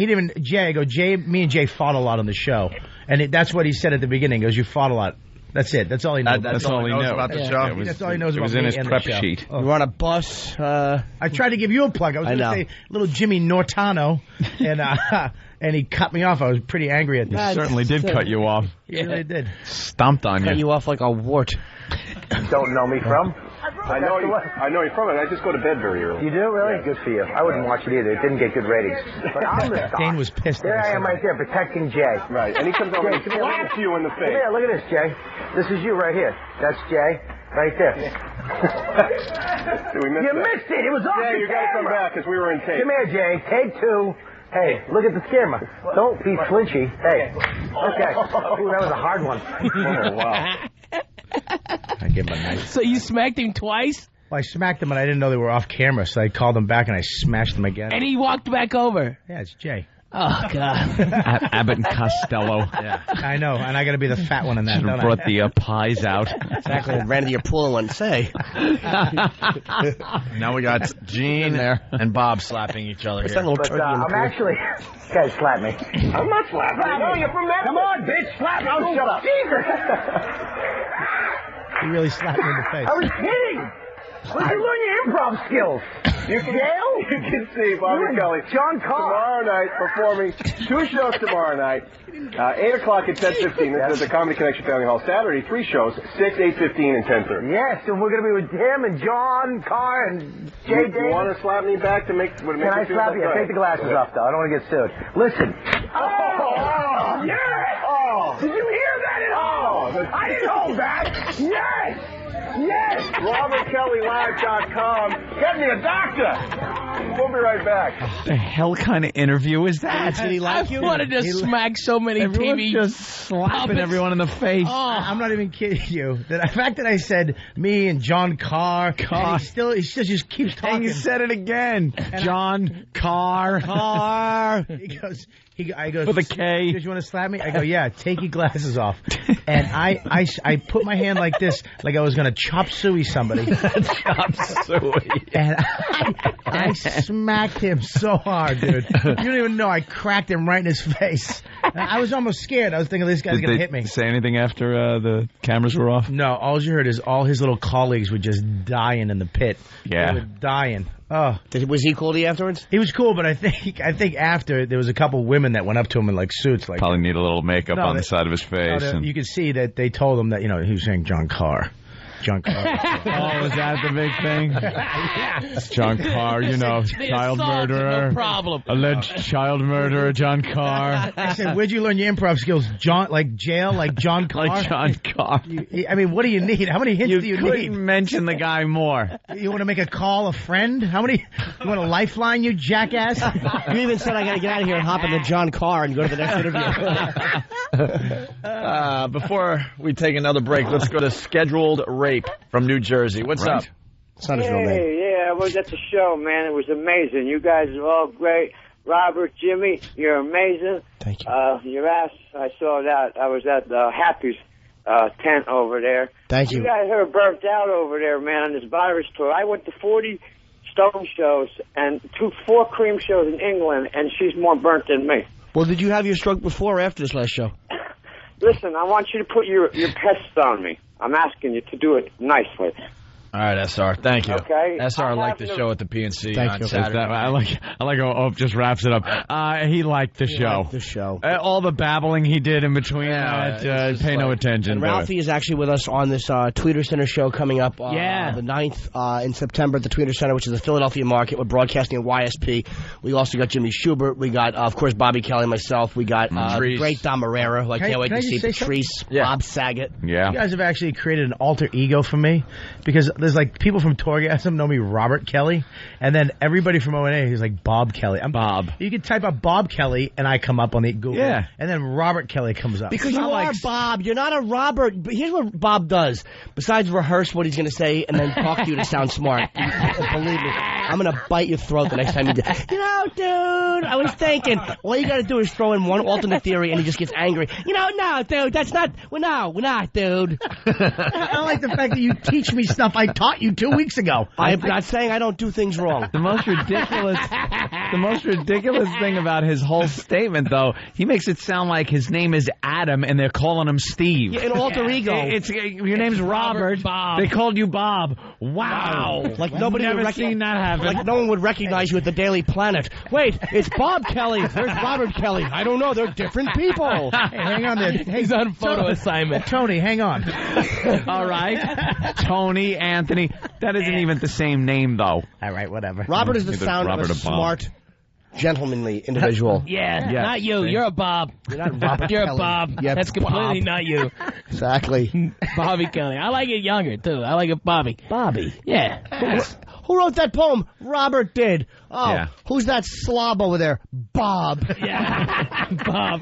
go, Jay, me and Jay fought a lot on the show. And that's what he said at the beginning. He goes, you fought a lot. That's it. That's all he knows. That's all he knows about the show. That's all he knows about me. It was in his prep sheet. We were on a bus. I tried to give you a plug. I was going to say little Jimmy Nortano, and he cut me off. I was pretty angry at this. He certainly did cut you off. He really did. Stomped on you. Cut you off like a wart. Don't know me from? I know you from it. I just go to bed very early. You do? Really? Yeah. Good for you. I wouldn't watch it either. It didn't get good ratings. But I'm the star. Dane was pissed. There I am right there protecting Jay. Right. And he comes over and slaps you in the face. Come here, look at this, Jay. This is you right here. That's Jay. Right there. You missed it. It was off Jay, you got to come back because we were in tape. Come here, Jay. Take 2. Hey, look at the camera. Don't be flinchy. Hey. Okay. Ooh, that was a hard one. Oh, wow. I give him a nice. So you smacked him twice? Well, I smacked him, and I didn't know they were off camera, so I called him back, and I smashed him again. And he walked back over. Yeah, it's Jay. Oh, God. Abbott and Costello. Yeah. I know, and I got to be the fat one in that. Should have brought the pies out. Exactly. Ran into your pool and wouldn't say. Now we got Gene there and Bob slapping each other. What's that little turkey in the I'm pool? actually... You guys slap me. I'm not slapping you. No, you're from that. Come on, bitch. Slap me. Oh, shut up. Jesus. He really slapped me in the face. I was kidding. Where'd you learn your improv skills? You can see Bobby Kelly John Carr tomorrow night performing 2 shows tomorrow night. 8 o'clock at 10:15. This is the Comedy Connection Family Hall. Saturday, 3 shows, 6, 8:15, and 10:30. Yes, and we're going to be with him and John Carr and Jay Davis. You want to slap me back to make? Can I slap you? Take the glasses off, though. I don't want to get sued. Listen. Oh, yes! Oh, did you hear that at all? I didn't hold that. Yes. Yes! RobertKellyLive.com. Get me a doctor! We'll be right back. The hell kind of interview is that? Did he like you? I wanted to smack so many TV. Just slapping everyone in the face. Oh, I'm not even kidding you. The fact that I said me and John Carr, and he still just keeps talking. And you said it again. John Carr. I go with a K. He goes, you want to slap me? I go, yeah. Take your glasses off. And I put my hand like this, like I was going to chop suey somebody. Chop suey. And I smacked him so hard, dude. You don't even know. I cracked him right in his face. I was almost scared. I was thinking this guy's going to hit me. Say anything after the cameras were off? No. All you heard is all his little colleagues were just dying in the pit. Yeah. They were dying. Oh, was he cool to you afterwards? He was cool, but I think after there was a couple women that went up to him in like suits, like probably need a little makeup on the side of his face. You could see that they told him that he was saying John Carr. John Carr. Oh, was that the big thing? Yeah. John Carr, child murderer. No problem. Alleged child murderer, John Carr. I said, where'd you learn your improv skills? Jail, like John Carr? Like John Carr. What do you need? How many hits do you need? You couldn't mention the guy more. You want to make a call, a friend? You want a lifeline, you jackass? You even said I got to get out of here and hop into John Carr and go to the next interview. Before we take another break, let's go to Scheduled Rape from New Jersey. What's up? It's not his real name. Yeah, I was at the show, man. It was amazing. You guys are all great. Robert, Jimmy, you're amazing. Thank you. Your ass, I saw that. I was at the Happy's tent over there. Thank you. You guys are burnt out over there, man, on this virus tour. I went to 40 Stone shows and 4 Cream shows in England, and she's more burnt than me. Well, did you have your stroke before or after this last show? Listen, I want you to put your pests on me. I'm asking you to do it nicely. All right, SR. Thank you. Okay. SR liked the show at the PNC on Saturday. I like how Ope just wraps it up. He liked the show. Liked the show. All the babbling he did in between that, pay no attention. And Ralphie is actually with us on this Tweeter Center show coming up the 9th in September at the Tweeter Center, which is the Philadelphia market. We're broadcasting at YSP. We also got Jimmy Schubert. We got, of course, Bobby Kelly, myself. We got great Dom Herrera, who I can't wait to see. Patrice, Bob Saget. Yeah. You guys have actually created an alter ego for me because there's like people from Torgasm know me Robert Kelly, and then everybody from ONA is like Bob Kelly. I'm Bob. You can type up Bob Kelly, and I come up on the Google. Yeah. And then Robert Kelly comes up. Because you are Bob. You're not a Robert. But here's what Bob does. Besides rehearse what he's going to say and then talk to you to sound smart. Believe me, I'm going to bite your throat the next time you do. You know, dude, I was thinking, all you got to do is throw in one alternate theory, and he just gets angry. You know, no, dude, that's not. We're not, dude. I like the fact that you teach me stuff I taught you 2 weeks ago. I'm not saying I don't do things wrong. The most ridiculous thing about his whole statement, though, he makes it sound like his name is Adam and they're calling him Steve. Yeah, an alter ego. Your name's Robert. Bob. They called you Bob. Wow. Like nobody never would seen that happen. Like no one would recognize you at the Daily Planet. Wait, it's Bob Kelly. There's Robert Kelly. I don't know. They're different people. Hey, hang on there. He's on photo assignment. Tony, hang on. All right. Tony, Anthony. That isn't even the same name, though. All right, whatever. Robert is the sound of a smart, gentlemanly individual. Yeah, not you. You're a Bob. You're not Robert You're Kelly. a Bob. Yeah, That's completely Bob. not you. Exactly. Bobby Kelly. I like it younger, too. I like it Bobby. Bobby. Yeah. Who wrote that poem? Robert did. Oh, Yeah. Who's that slob over there? Bob. Yeah. Bob.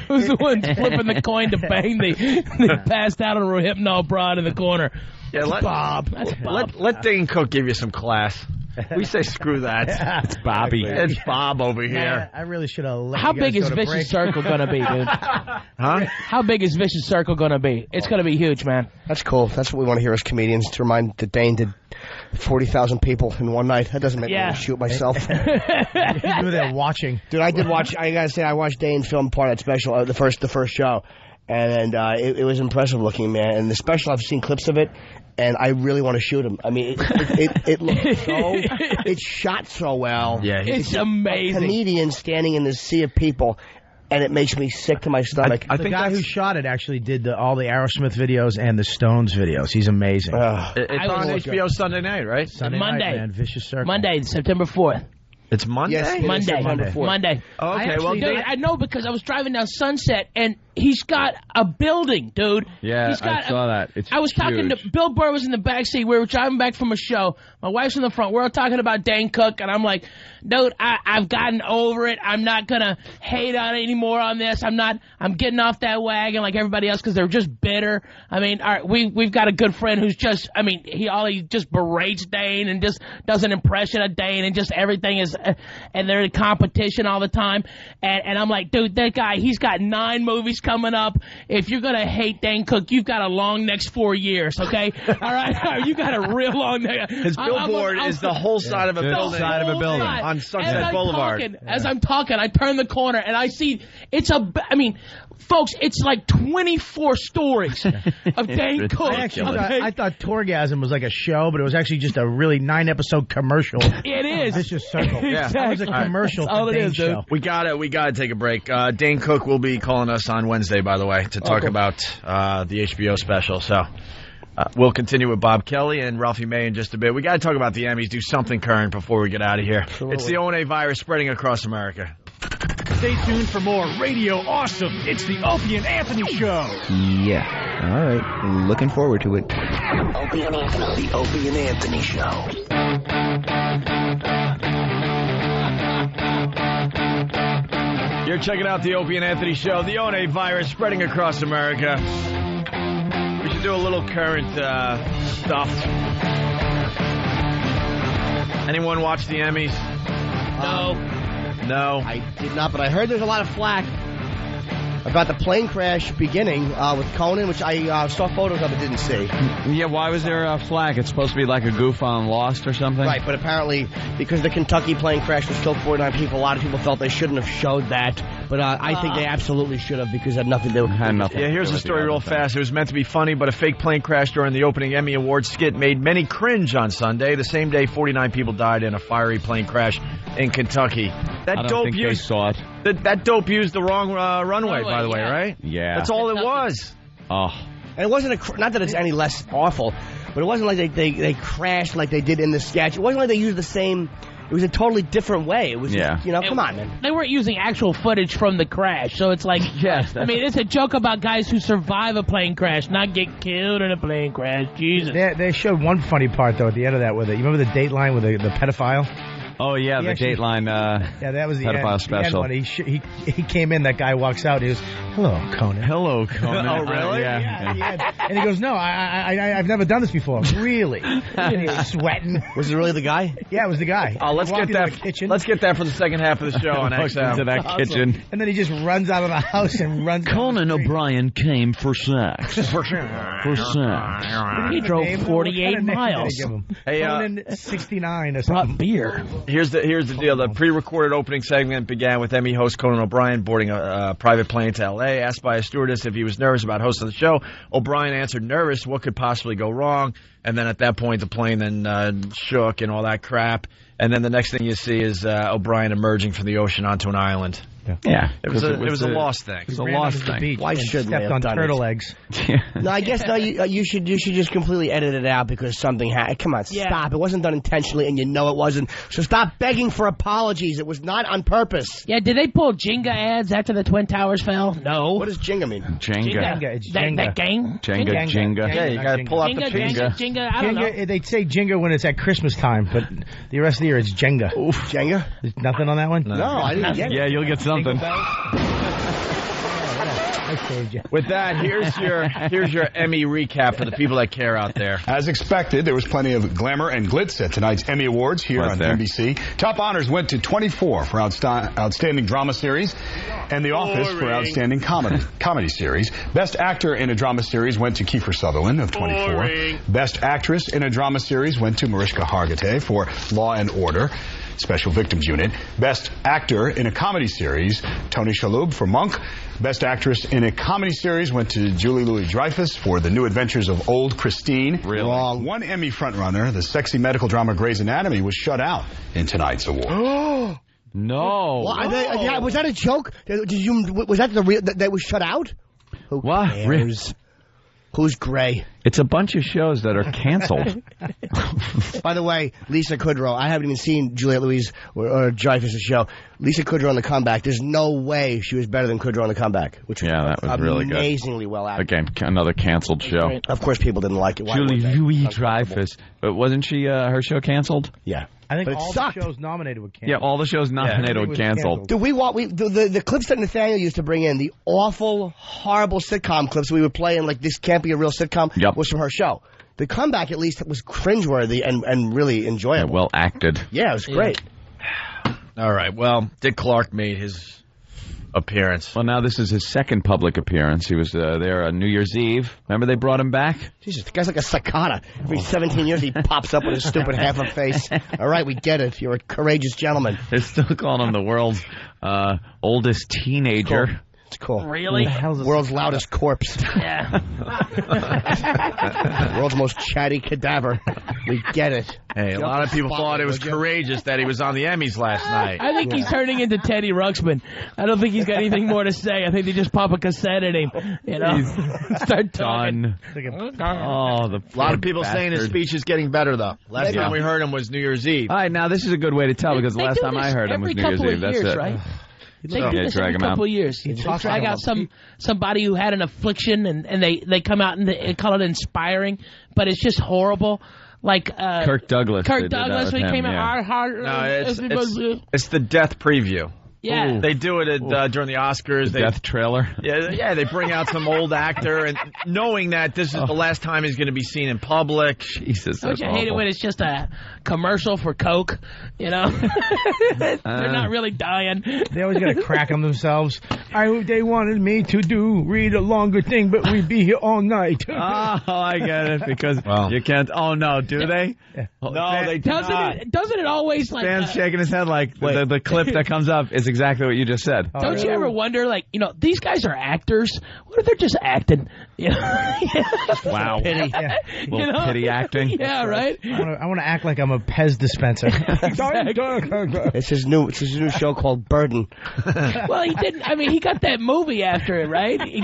Who's the one flipping the coin to bang the passed out on a Rohypnol broad in the corner? Yeah, Bob. That's Bob. Let Dane Cook give you some class. We say screw that. It's Bobby. It's Bob over here. Man, I really should have let How you guys big is go to Vicious break. Circle going to be, dude? Huh? How big is Vicious Circle going to be? It's going to be huge, man. That's cool. That's what we want to hear as comedians, to remind that Dane did 40,000 people in one night. That doesn't make me want to shoot myself. You were there watching. Dude, I did watch. I gotta say, I watched Dane film part of that special, the first show, and it was impressive looking, man. And the special, I've seen clips of it, and I really want to shoot him. I mean, it looked so, it's shot so well. Yeah, it's amazing. A comedian standing in this sea of people, and it makes me sick to my stomach. I think the guy who shot it actually did all the Aerosmith videos and the Stones videos. He's amazing. It's on HBO Sunday night, right? Sunday Monday. night, man. Vicious Circle. Monday, September 4th. It's Monday? Yes, it is Monday. September 4th. Monday. Oh, okay, Dude, I know because I was driving down Sunset, and he's got a building, dude. Yeah, He's got I saw that. It's I was talking huge. to Bill Burr was in the backseat. We were driving back from a show. My wife's in the front. We're all talking about Dane Cook, and I'm like, dude, I've gotten over it. I'm not gonna hate on it anymore on this. I'm getting off that wagon like everybody else because they're just bitter. I mean, all right, we've got a good friend who's just, I mean, he just berates Dane and just does an impression of Dane and just everything is, and they're in competition all the time. And I'm like, dude, that guy, he's got 9 movies coming up. If you're gonna hate Dane Cook, you've got a long next 4 years, okay? All right, you got a real long next. His billboard is the whole side of a building. Side of a building. On Sunset Boulevard. As I'm talking, I turn the corner and I see folks, it's like 24 stories of Dane Cook. I thought Torgasm was like a show, but it was actually just a really 9-episode commercial. It is. Vicious Circle. Yeah. That was a commercial That's all for it Dane's is, dude. show. We gotta take a break. Dane Cook will be calling us on Wednesday, by the way, to talk about the HBO special. So we'll continue with Bob Kelly and Ralphie May in just a bit. We gotta talk about the Emmys, do something current before we get out of here. Absolutely. It's the ONA virus spreading across America. Stay tuned for more Radio Awesome. It's the Opie and Anthony Show. Yeah. All right. Looking forward to it. Opie and Anthony. The Opie and Anthony Show. You're checking out the Opie and Anthony Show, the ONA virus spreading across America. We should do a little current stuff. Anyone watch the Emmys? No. No. I did not, but I heard there's a lot of flack about the plane crash beginning with Conan, which I saw photos of but didn't see. Yeah, why was there a flag? It's supposed to be like a goof on Lost or something? Right, but apparently because the Kentucky plane crash was killed 49 people, a lot of people felt they shouldn't have showed that. But I think they absolutely should have because it had nothing to do with it. Yeah, here's the story real fast. It was meant to be funny, but a fake plane crash during the opening Emmy Awards skit made many cringe on Sunday. The same day, 49 people died in a fiery plane crash in Kentucky. I don't think they saw it. That dope used the wrong runway, by the way, right? Yeah. That's all it was. Oh. And it wasn't not that it's any less awful, but it wasn't like they crashed like they did in the sketch. It wasn't like they used the same. It was a totally different way. It was, just, come on, man. They weren't using actual footage from the crash, so it's like, I mean, it's a joke about guys who survive a plane crash, not get killed in a plane crash. Jesus. They showed one funny part, though, at the end of that. You remember the Dateline with the pedophile? Oh, yeah, the Dateline that was the pedophile end, special. The end one. He came in, that guy walks out, and he goes, hello, Conan. Hello, Conan. Oh, really? Yeah. And he goes, no, I've never done this before. Really? And he's sweating. Was it really the guy? Yeah, it was the guy. Oh, let's get that. Let's get that for the second half of the show on XM. Into that kitchen. And then he just runs out of the house and runs. Conan O'Brien came for sex. For sex. He drove 48 miles. Hey, Conan 69 or something. Brought beer. Here's the deal. The pre-recorded opening segment began with Emmy host Conan O'Brien boarding a private plane to L.A. Asked by a stewardess if he was nervous about hosting the show, O'Brien answered, nervous, what could possibly go wrong? And then at that point, the plane then shook and all that crap. And then the next thing you see is O'Brien emerging from the ocean onto an island. Yeah. It was a lost thing. It was a lost thing. Why shouldn't they stepped have on done turtle it? eggs. No, I guess you should just completely edit it out because something happened. Come on, stop. It wasn't done intentionally, and you know it wasn't. So stop begging for apologies. It was not on purpose. Yeah, did they pull Jenga ads after the Twin Towers fell? No. What does Jenga mean? Jenga. It's Jenga. That gang? Jenga. Yeah, you got to pull out the Jenga. Jenga, I don't know. They say Jenga when it's at Christmas time, but the rest of the year it's Jenga. Oof. Jenga? There's nothing on that one? No, I didn't get it. Yeah, you'll get something. With that, here's your Emmy recap for the people that care out there. As expected, there was plenty of glamour and glitz at tonight's Emmy Awards here on NBC. Top honors went to 24 for Outstanding Drama Series and The Office for Outstanding Comedy Series. Best Actor in a Drama Series went to Kiefer Sutherland of 24. Best Actress in a Drama Series went to Mariska Hargitay for Law and Order. Special Victims Unit. Best Actor in a Comedy Series, Tony Shalhoub for Monk. Best Actress in a Comedy Series went to Julie Louis-Dreyfus for The New Adventures of Old Christine. Really? Wrong. One Emmy frontrunner, the sexy medical drama Grey's Anatomy, was shut out in tonight's award. No. Well, was that a joke? Was that the real that was shut out? Who cares? Who's Grey? It's a bunch of shows that are canceled. By the way, Lisa Kudrow, I haven't even seen Juliette Louise or Dreyfus' show. Lisa Kudrow on The Comeback, there's no way she was better than Kudrow on The Comeback. Which was that was really good. Amazingly well acted. Again, another canceled show. Of course, people didn't like it. Why Julie would they? Louis-Dreyfus. But wasn't she her show canceled? Yeah. I think But it all sucked. the shows nominated were canceled. Yeah, all the shows nominated were canceled. Do we want the clips that Nathaniel used to bring in, the awful, horrible sitcom clips we would play, and like this can't be a real sitcom, was from her show. The Comeback at least was cringeworthy and really enjoyable. Yeah, well acted. Yeah, it was great. All right. Well, Dick Clark made his appearance. Well, now this is his second public appearance. He was there on New Year's Eve. Remember they brought him back? Jesus, the guy's like a cicada. Every 17 years he pops up with his stupid half a face. All right, we get it. You're a courageous gentleman. They're still calling him the world's oldest teenager. Cool. It's cool. Really? World's loudest corpse. Yeah. World's most chatty cadaver. We get it. Hey, a lot of people thought it was courageous that he was on the Emmys last night. I think he's turning into Teddy Ruxpin. I don't think he's got anything more to say. I think they just pop a cassette at him. You know, start talking. Oh, a lot of people saying his speech is getting better, though. Last time we heard him was New Year's Eve. All right, now this is a good way to tell because the last time I heard him was New Year's Eve. That's it. Right? They do this drag every him couple out. of years. They drag out somebody who had an affliction, and they come out and they call it inspiring, but it's just horrible. Like Kirk Douglas. Kirk Douglas, when he came out hard. No, it's the death preview. Yeah. They do it during the Oscars. Death trailer. Yeah, they bring out some old actor, and knowing that this is the last time he's going to be seen in public. Jesus, Don't you hate it when it's just a commercial for Coke? You know, they're not really dying. They always got to crack on themselves. They wanted me to read a longer thing, but we'd be here all night. Oh, I get it, because you can't. Oh no, do they? Yeah. No, they do not. Doesn't it always like? Stan's shaking his head like the clip that comes up is exactly what you just said. Don't you ever wonder, like, these guys are actors. What if they're just acting? You know? Wow. Pity. Yeah. Little pity acting. Yeah, right. I want to act like I'm a Pez dispenser. It's his new show called Burden. Well, he didn't. I mean, he got that movie after it, right? He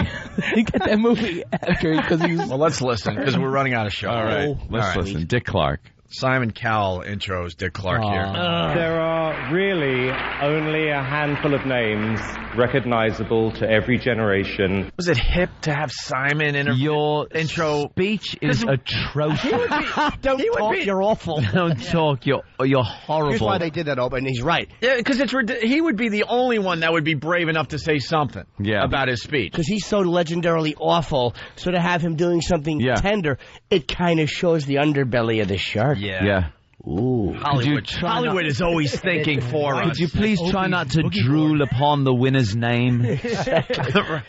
got that movie after it because he was. Well, let's listen because we're running out of show. All right, let's listen. Dick Clark. Simon Cowell intros Dick Clark here. There are really only a handful of names recognizable to every generation. Was it hip to have Simon Your intro speech is atrocious. Don't talk, you're awful. Don't talk, you're horrible. Here's why they did that, and he's right. Yeah, because he would be the only one that would be brave enough to say something about his speech. Because he's so legendarily awful, so to have him doing something tender, it kind of shows the underbelly of the shark. Yeah. Ooh. Hollywood is always thinking for us. Could you please try not to drool upon the winner's name?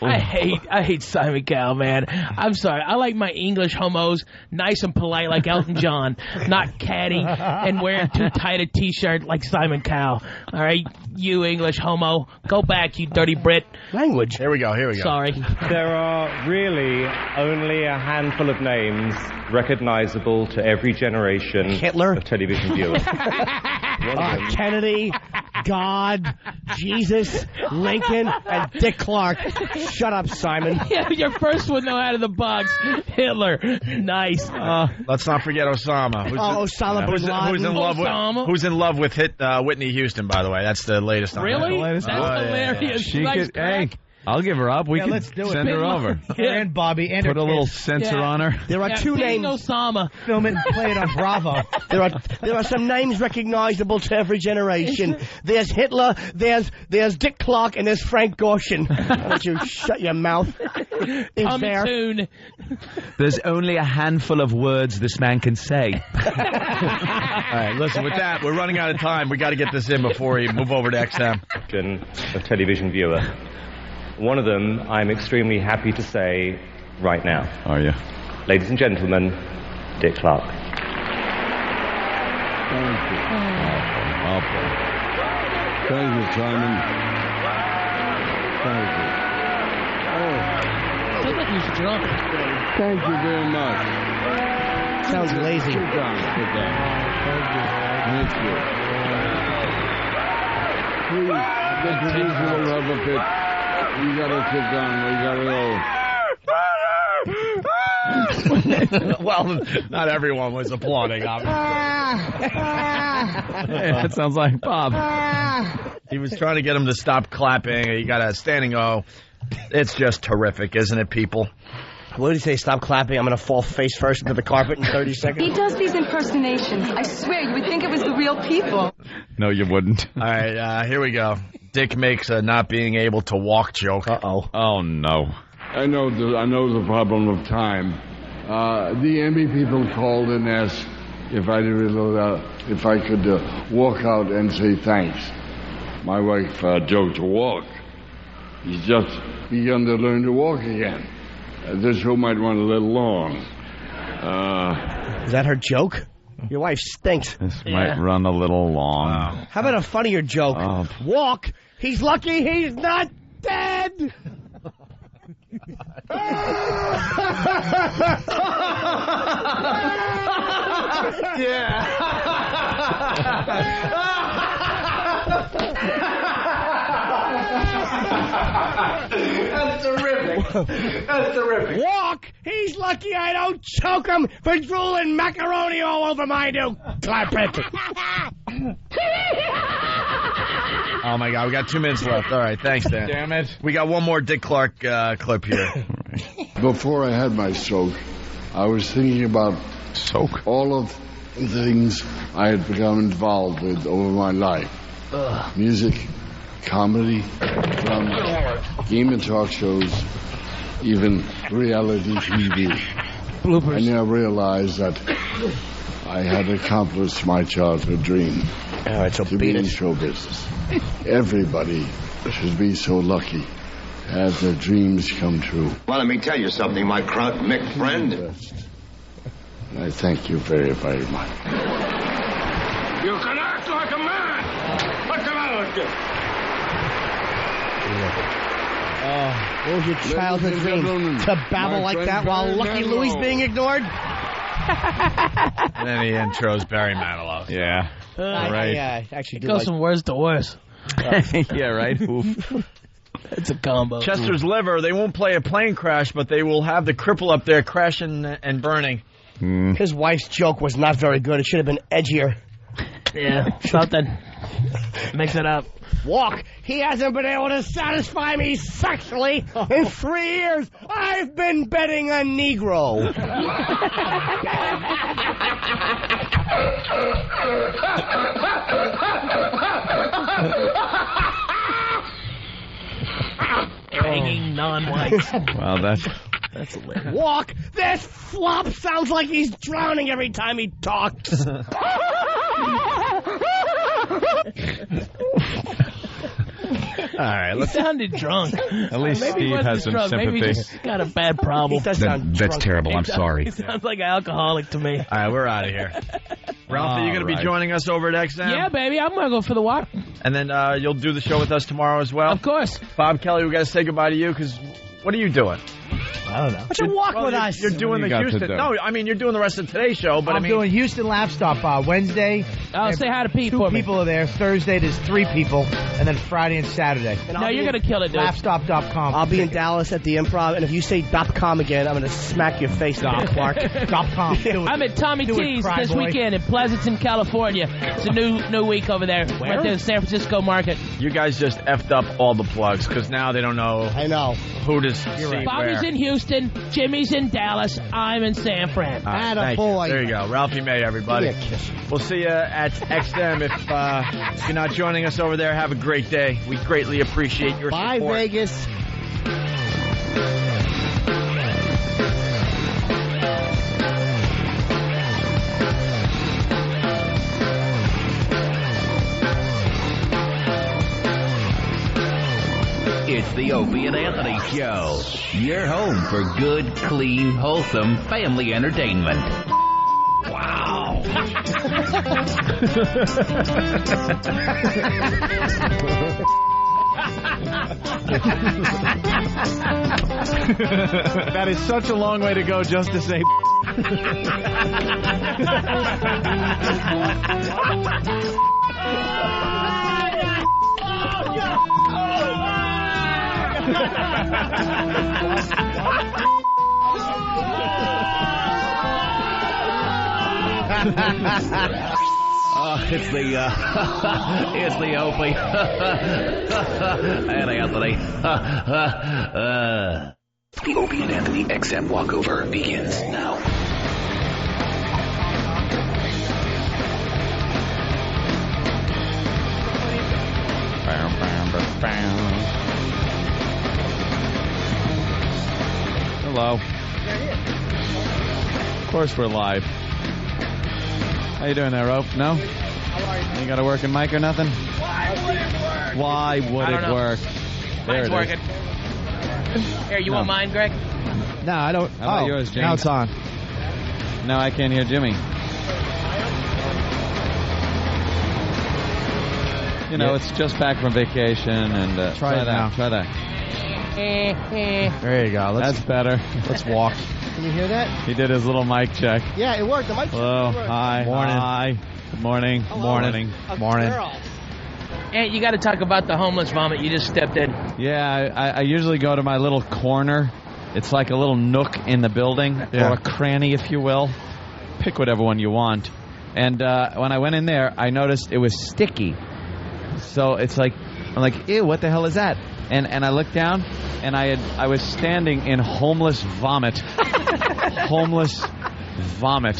I hate Simon Cowell, man. I'm sorry. I like my English homos nice and polite like Elton John, not catty and wearing too tight a T-shirt like Simon Cowell. All right, you English homo, go back, you dirty Brit. Language. Here we go. Sorry. There are really only a handful of names recognizable to every generation of television viewers. Kennedy, God, Jesus, Lincoln, and Dick Clark. Shut up, Simon. Yeah, your first one, though, out of the box. Hitler. Nice. Let's not forget Osama. Osama bin Laden. Who's in love with Whitney Houston, by the way. That's the latest on Really? That's hilarious. Hey, I'll give her up. We can let's do it. send her over. Her and Bobby and Put her a little kids. censor on her. There are two names. Osama. Film it and play it on Bravo. There are some names recognizable to every generation. There's Hitler, there's Dick Clark, and there's Frank Gorshin. Why don't you shut your mouth? Tune. There's only a handful of words this man can say. All right, listen, with that, we're running out of time. We got to get this in before we move over to XM. A television viewer. One of them I'm extremely happy to say right now. Are you? Ladies and gentlemen, Dick Clark. Thank you. Thank you, Simon. Thank you. Sounds like he's drunk. Thank you very much. Sounds lazy. Sit down. Thank you. Please, the producer will have a fit. You gotta sit down. We gotta go. Well, not everyone was applauding, obviously. That sounds like Bob. He was trying to get him to stop clapping. He got a standing O. It's just terrific, isn't it, people? What did he say? Stop clapping. I'm going to fall face first into the carpet in 30 seconds. He does these impersonations. I swear, you would think it was the real people. No, you wouldn't. All right, here we go. Dick makes a not being able to walk joke. Uh-oh. Oh, no. I know the problem of time. The Emmy people called and asked if I could walk out and say thanks. My wife joked to walk. He's just begun to learn to walk again. This show might run a little long. Is that her joke? Your wife stinks. This might run a little long. Wow. How about a funnier joke? Walk. He's lucky he's not dead. That's terrific. That's terrific. Walk. He's lucky I don't choke him for drooling macaroni all over my new carpet. Oh, my God. We got 2 minutes left. All right. Thanks, Dan. Damn it. We got one more Dick Clark clip here. Before I had my stroke, I was thinking about all of the things I had become involved with over my life. Music, comedy, from game and talk shows, even reality TV. Bloopers. And I realized that I had accomplished my childhood dream to be in show business. Everybody should be so lucky to have their dreams come true. Well, let me tell you something, my Mick friend. And I thank you very, very much. You can act like a man. What's the matter with you? What was your childhood dream? To babble like that while Lucky Louie's being ignored? And then he intros Barry Manilow. Yeah. Right. Actually, It goes from worse to worse. Yeah, right. Oof. It's a combo. Chester's Liver, they won't play a plane crash, but they will have the cripple up there crashing and burning. His wife's joke was not very good. It should have been edgier. Yeah, something. Mix it up. Walk. He hasn't been able to satisfy me sexually in 3 years. I've been betting a Negro. Hanging non-whites. Well, that's hilarious. Walk. This flop sounds like he's drowning every time he talks. All right, He sounded drunk. At least Maybe he Steve wasn't has some drunk. Maybe sympathy. he just got a bad problem. He does sound That's drunk. terrible. I'm sorry. He sounds like an alcoholic to me. All right, we're out of here. Ralph, are you going to be joining us over at XM? Yeah, baby, I'm going to go for the walk. And then you'll do the show with us tomorrow as well? Of course. Bob Kelly, we got to say goodbye to you because what are you doing? I don't know. Why don't you walk with us? You're doing the Houston. No, I mean, you're doing the rest of today's show, but I'm doing Houston Laugh Stop Wednesday. Oh, say hi to Pete Two for me. people are there. Thursday, there's 3 people. And then Friday and Saturday. No, you're going to kill it, dude. Laughstop.com. I'll be in Dallas at the Improv, and if you say .com again, I'm going to smack your face, Doc Clark. .com. I'm at Tommy T's cry this boy. weekend in Pleasanton, California. It's a new week over there. Right there in San Francisco market. You guys just effed up all the plugs because now they don't know. I know. Who to see Bobby's where. in Houston. Jimmy's in Dallas. I'm in San Fran. Thank you. There you go. Ralphie May, everybody. Give me a kiss. We'll see you at XM. If you're not joining us over there, have a great day. We greatly appreciate your Bye, support. Vegas. It's the Opie and Anthony Show. Your home for good, clean, wholesome family entertainment. Wow. That is such a long way to go just to say. It's the Opie and Anthony. The Opie and Anthony XM walkover begins now. Hello. Of course we're live. How you doing there, Rope? No? You got a working mic or nothing? Why would it work? There Mine's it working. Here, you want mine, Greg? No, I don't. How about yours, James? Now it's on. No, I can't hear Jimmy. You know, it's just back from vacation, and Try it that. now. Try that. There you go. That's better. Let's walk. Can you hear that? He did his little mic check. Yeah, it worked. The mic Hello. worked. Hi. Morning. Hi. Good morning. Morning. Morning. Hey, you got to talk about the homeless vomit you just stepped in. Yeah, I usually go to my little corner. It's like a little nook in the building, or a cranny, if you will. Pick whatever one you want. And when I went in there, I noticed it was sticky. So it's like, I'm like, ew, what the hell is that? And I looked down, and I was standing in homeless vomit. Homeless vomit.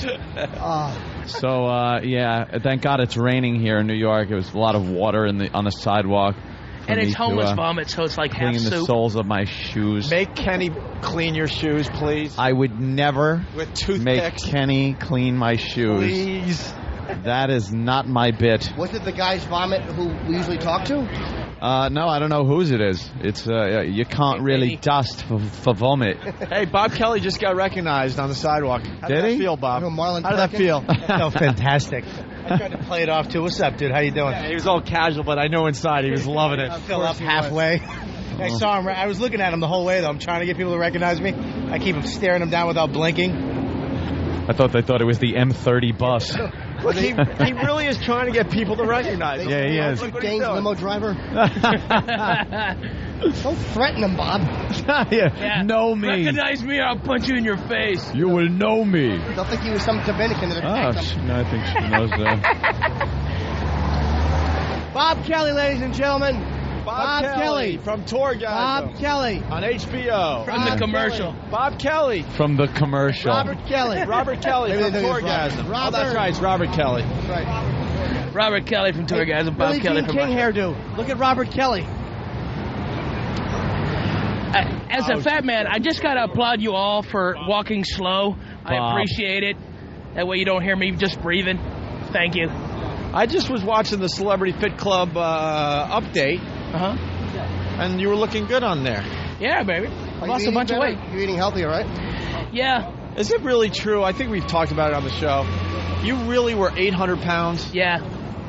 So, yeah, thank God it's raining here in New York. It was a lot of water on the sidewalk. for And me it's homeless to vomit, so it's like half clean the soup. soles of my shoes. Make Kenny clean your shoes, please. I would never With make toothpicks. Kenny clean my shoes. Please. That is not my bit. Was it the guy's vomit who we usually talk to? No, I don't know whose it is. It's you can't really dust for vomit. Hey, Bob Kelly just got recognized on the sidewalk. How did Did that he? feel, Bob? Marlon How did that feel? Oh, fantastic. I tried to play it off, too. What's up, dude? How you doing? He was all casual, but I know inside he was loving it. I fell up halfway. I saw him. I was looking at him the whole way, though. I'm trying to get people to recognize me. I keep staring him down without blinking. I thought they thought it was the M30 bus. Look, he really is trying to get people to recognize him. Yeah, he is. Look what Dane's he's doing. limo driver. Don't threaten him, Bob. Yeah. Know me. Recognize me or I'll punch you in your face. You will know me. They'll think he was some Dominican that attacked him. No, I think she knows that. Bob Kelly, ladies and gentlemen. Bob Kelly from Tourgasm. Bob Kelly. On HBO. From the commercial. Bob Kelly. From the commercial. Robert Kelly. Robert Kelly Maybe from they think it's Tourgasm. Robert. Oh, that's right. It's Robert Kelly. Right. Robert Kelly from Tourgasm. Bob Billie Kelly Jean from King hairdo. Look at Robert Kelly. As a fat man, I just got to applaud you all for walking slow. I Bob. appreciate it. That way you don't hear me just breathing. Thank you. I just was watching the Celebrity Fit Club update. Uh-huh. And you were looking good on there. Yeah, baby. I lost a bunch of weight. You're eating healthier, right? Yeah. Is it really true? I think we've talked about it on the show. You really were 800 pounds? Yeah.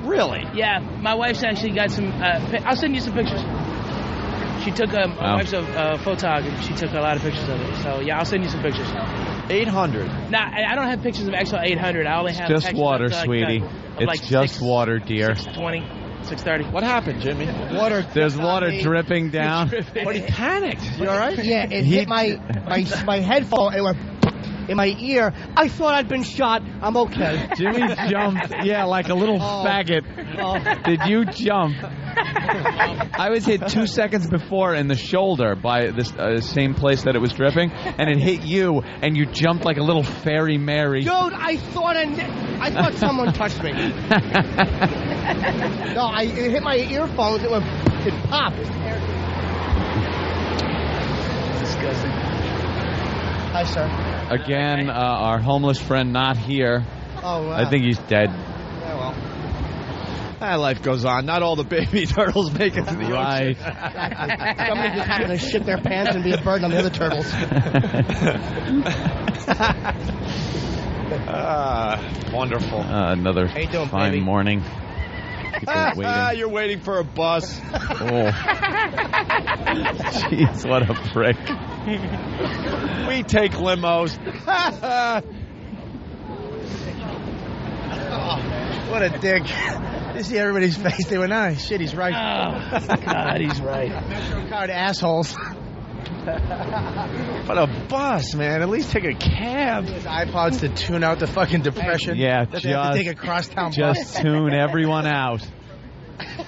Really? Yeah. My wife's actually got some... I'll send you some pictures. She took... My wife's a photographer. She took a lot of pictures of it. So, yeah, I'll send you some pictures. 800? Nah, I don't have pictures of actual 800. I only have Just pictures water, of, like, sweetie. of It's like just water, dear. 620, 630. What happened, Jimmy? Water. There's water dripping down. But he panicked. You all right? Yeah, it hit my headphone and it went in my ear. I thought I'd been shot. I'm okay. Jimmy jumped, yeah, like a little faggot. Did you jump? I was hit 2 seconds before in the shoulder by this same place that it was dripping, and it hit you, and you jumped like a little fairy Mary. Dude, I thought someone touched me. No, it hit my earphones. It popped. Disgusting. Hi, sir. Again, our homeless friend not here. Oh, wow. I think he's dead. Yeah, well. Life goes on. Not all the baby turtles make it to the Right. ocean. Somebody just happened to shit their pants and be a burden on the other turtles. Wonderful. Another How you doing, fine baby? morning. People waiting. You're waiting for a bus. Oh. Jeez, what a prick. We take limos. What a dick. You see everybody's face. They went, nah, shit, he's right. Oh, God, he's right. MetroCard assholes. What a bus, man. At least take a cab. His iPods to tune out the fucking depression. Yeah, that they have to take a crosstown just bus. tune everyone out.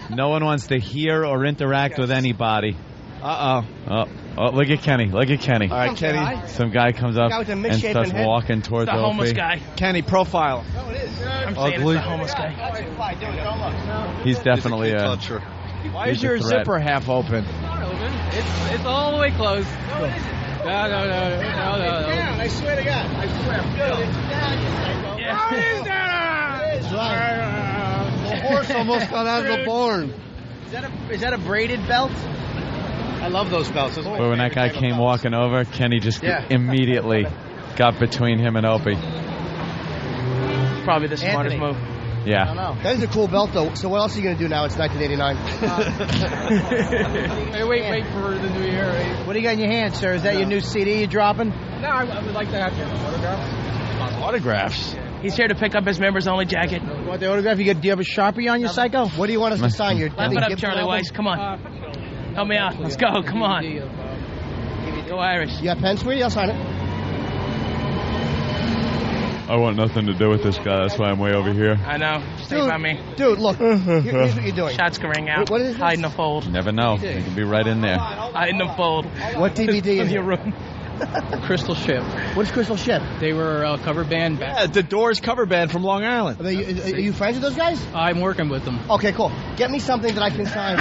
No one wants to hear or interact with anybody. Uh-oh. Oh, look at Kenny. Look at Kenny. All right, Kenny. Some guy comes up Guy with a and misshapen starts head. walking towards The homeless Opie. guy. Kenny, profile. I'm saying it's Ugly. the homeless guy. He's definitely a... Why He's is a your threat. zipper half open? It's all the way closed. No, it isn't. No. I swear to God. I swear. The horse almost got out of the barn. Is that a braided belt? I love those belts. Those are my But when that favorite guy type of came belts. walking over, Kenny just Yeah. immediately got between him and Opie. Probably the smartest Anthony. move. Yeah. That is a cool belt, though. So what else are you going to do now? It's 1989. Hey, wait for the new year. What do you got in your hand, sir? Is that your new CD you're dropping? No, I would like to have your autograph. Autographs. He's here to pick up his members only jacket. You want the autograph? Do you have a Sharpie on your psycho? What do you want us to sign? Your Laugh it up, Charlie Weiss. Come on. Help me out. Let's go. Come on. Go Irish. You got pen, sweetie? I'll sign it. I want nothing to do with this guy. That's why I'm way over here. I know. Stay by me. Dude, look. Here's what you're doing. Shots can ring out. What is this? Hide in the fold. Never know. He can be right in there. Hide in the fold. What DVD is In your it? room. Crystal Ship. What's Crystal Ship? They were a cover band. Yeah, the Doors cover band from Long Island. Are you friends with those guys? I'm working with them. Okay, cool. Get me something that I can sign.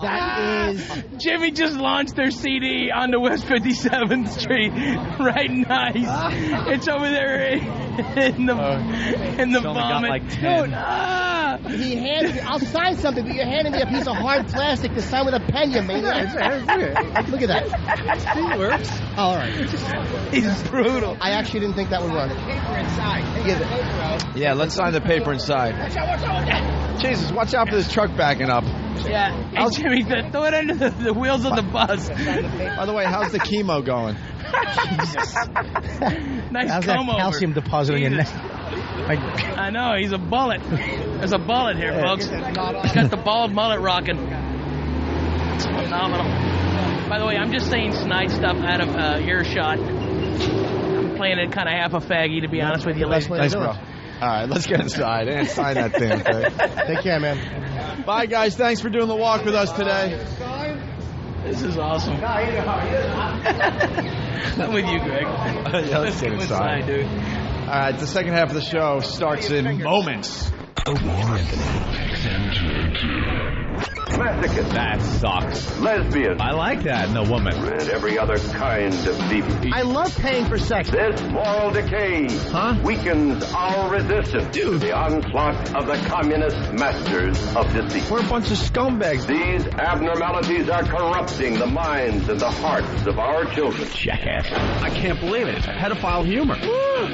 That is... Jimmy just launched their CD on the West 57th Street. Right, nice. It's over there in the vomit. Like 10. He handed me... I'll sign something, but you're handing me a piece of hard plastic to sign with a pen, you maniac. Look at that. It works. Oh, all right. He's brutal. I actually didn't think that would work. Yeah, let's sign the paper inside. Jesus, watch out for this truck backing up. Yeah. Hey, Jimmy, throw it under the wheels of the bus. By the way, how's the chemo going? Nice How's that comb over. calcium deposit on your neck? I know, he's a bullet. There's a bullet here, folks. He's got the bald mullet rocking. It's phenomenal. By the way, I'm just saying snide stuff out of earshot. I'm playing it kind of half a faggy, to be honest with you. Thanks, bro. All right, let's get inside and sign that damn thing. Take care, man. Bye, guys. Thanks for doing the walk with us today. This is awesome. I'm with you, Greg. Yeah, let's get inside, dude. All right, the second half of the show starts in moments. Masochist. That sucks. Lesbian. I like that in a woman. And every other kind of thief. I love paying for sex. This moral decay weakens our resistance to the onslaught of the communist masters of deceit. We're a bunch of scumbags. These abnormalities are corrupting the minds and the hearts of our children. Jackass. I can't believe it. It's pedophile humor.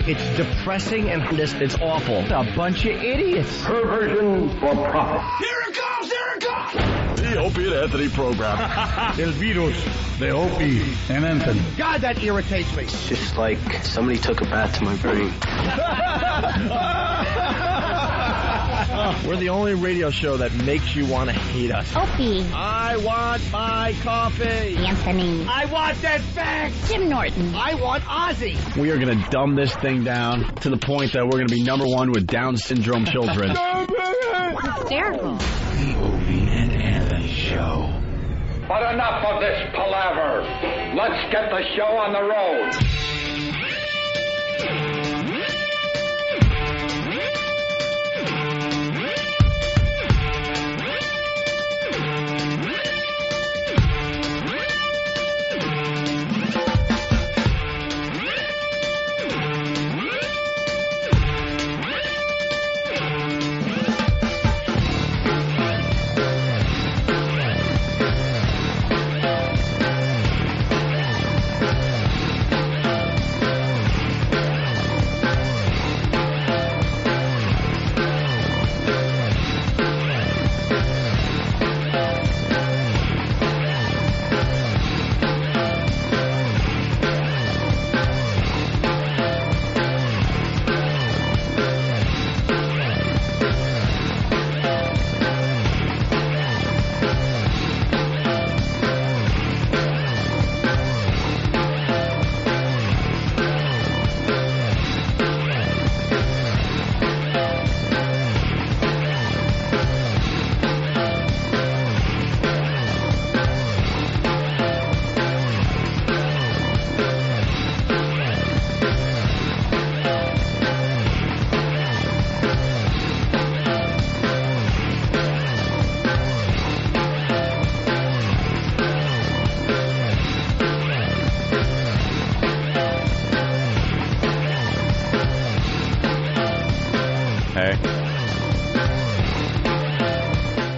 It's depressing and it's awful. A bunch of idiots. Perversion for profit. Here it comes! Here it comes! The Opie and Anthony program. El virus de Opie and Anthony. God, that irritates me. It's just like somebody took a bath to my brain. We're the only radio show that makes you want to hate us. Opie. I want my coffee. Anthony. I want that fact. Jim Norton. I want Ozzy. We are going to dumb this thing down to the point that we're going to be #1 with Down syndrome children. Hysterical. The Opie and Anthony Show. But enough of this palaver. Let's get the show on the road.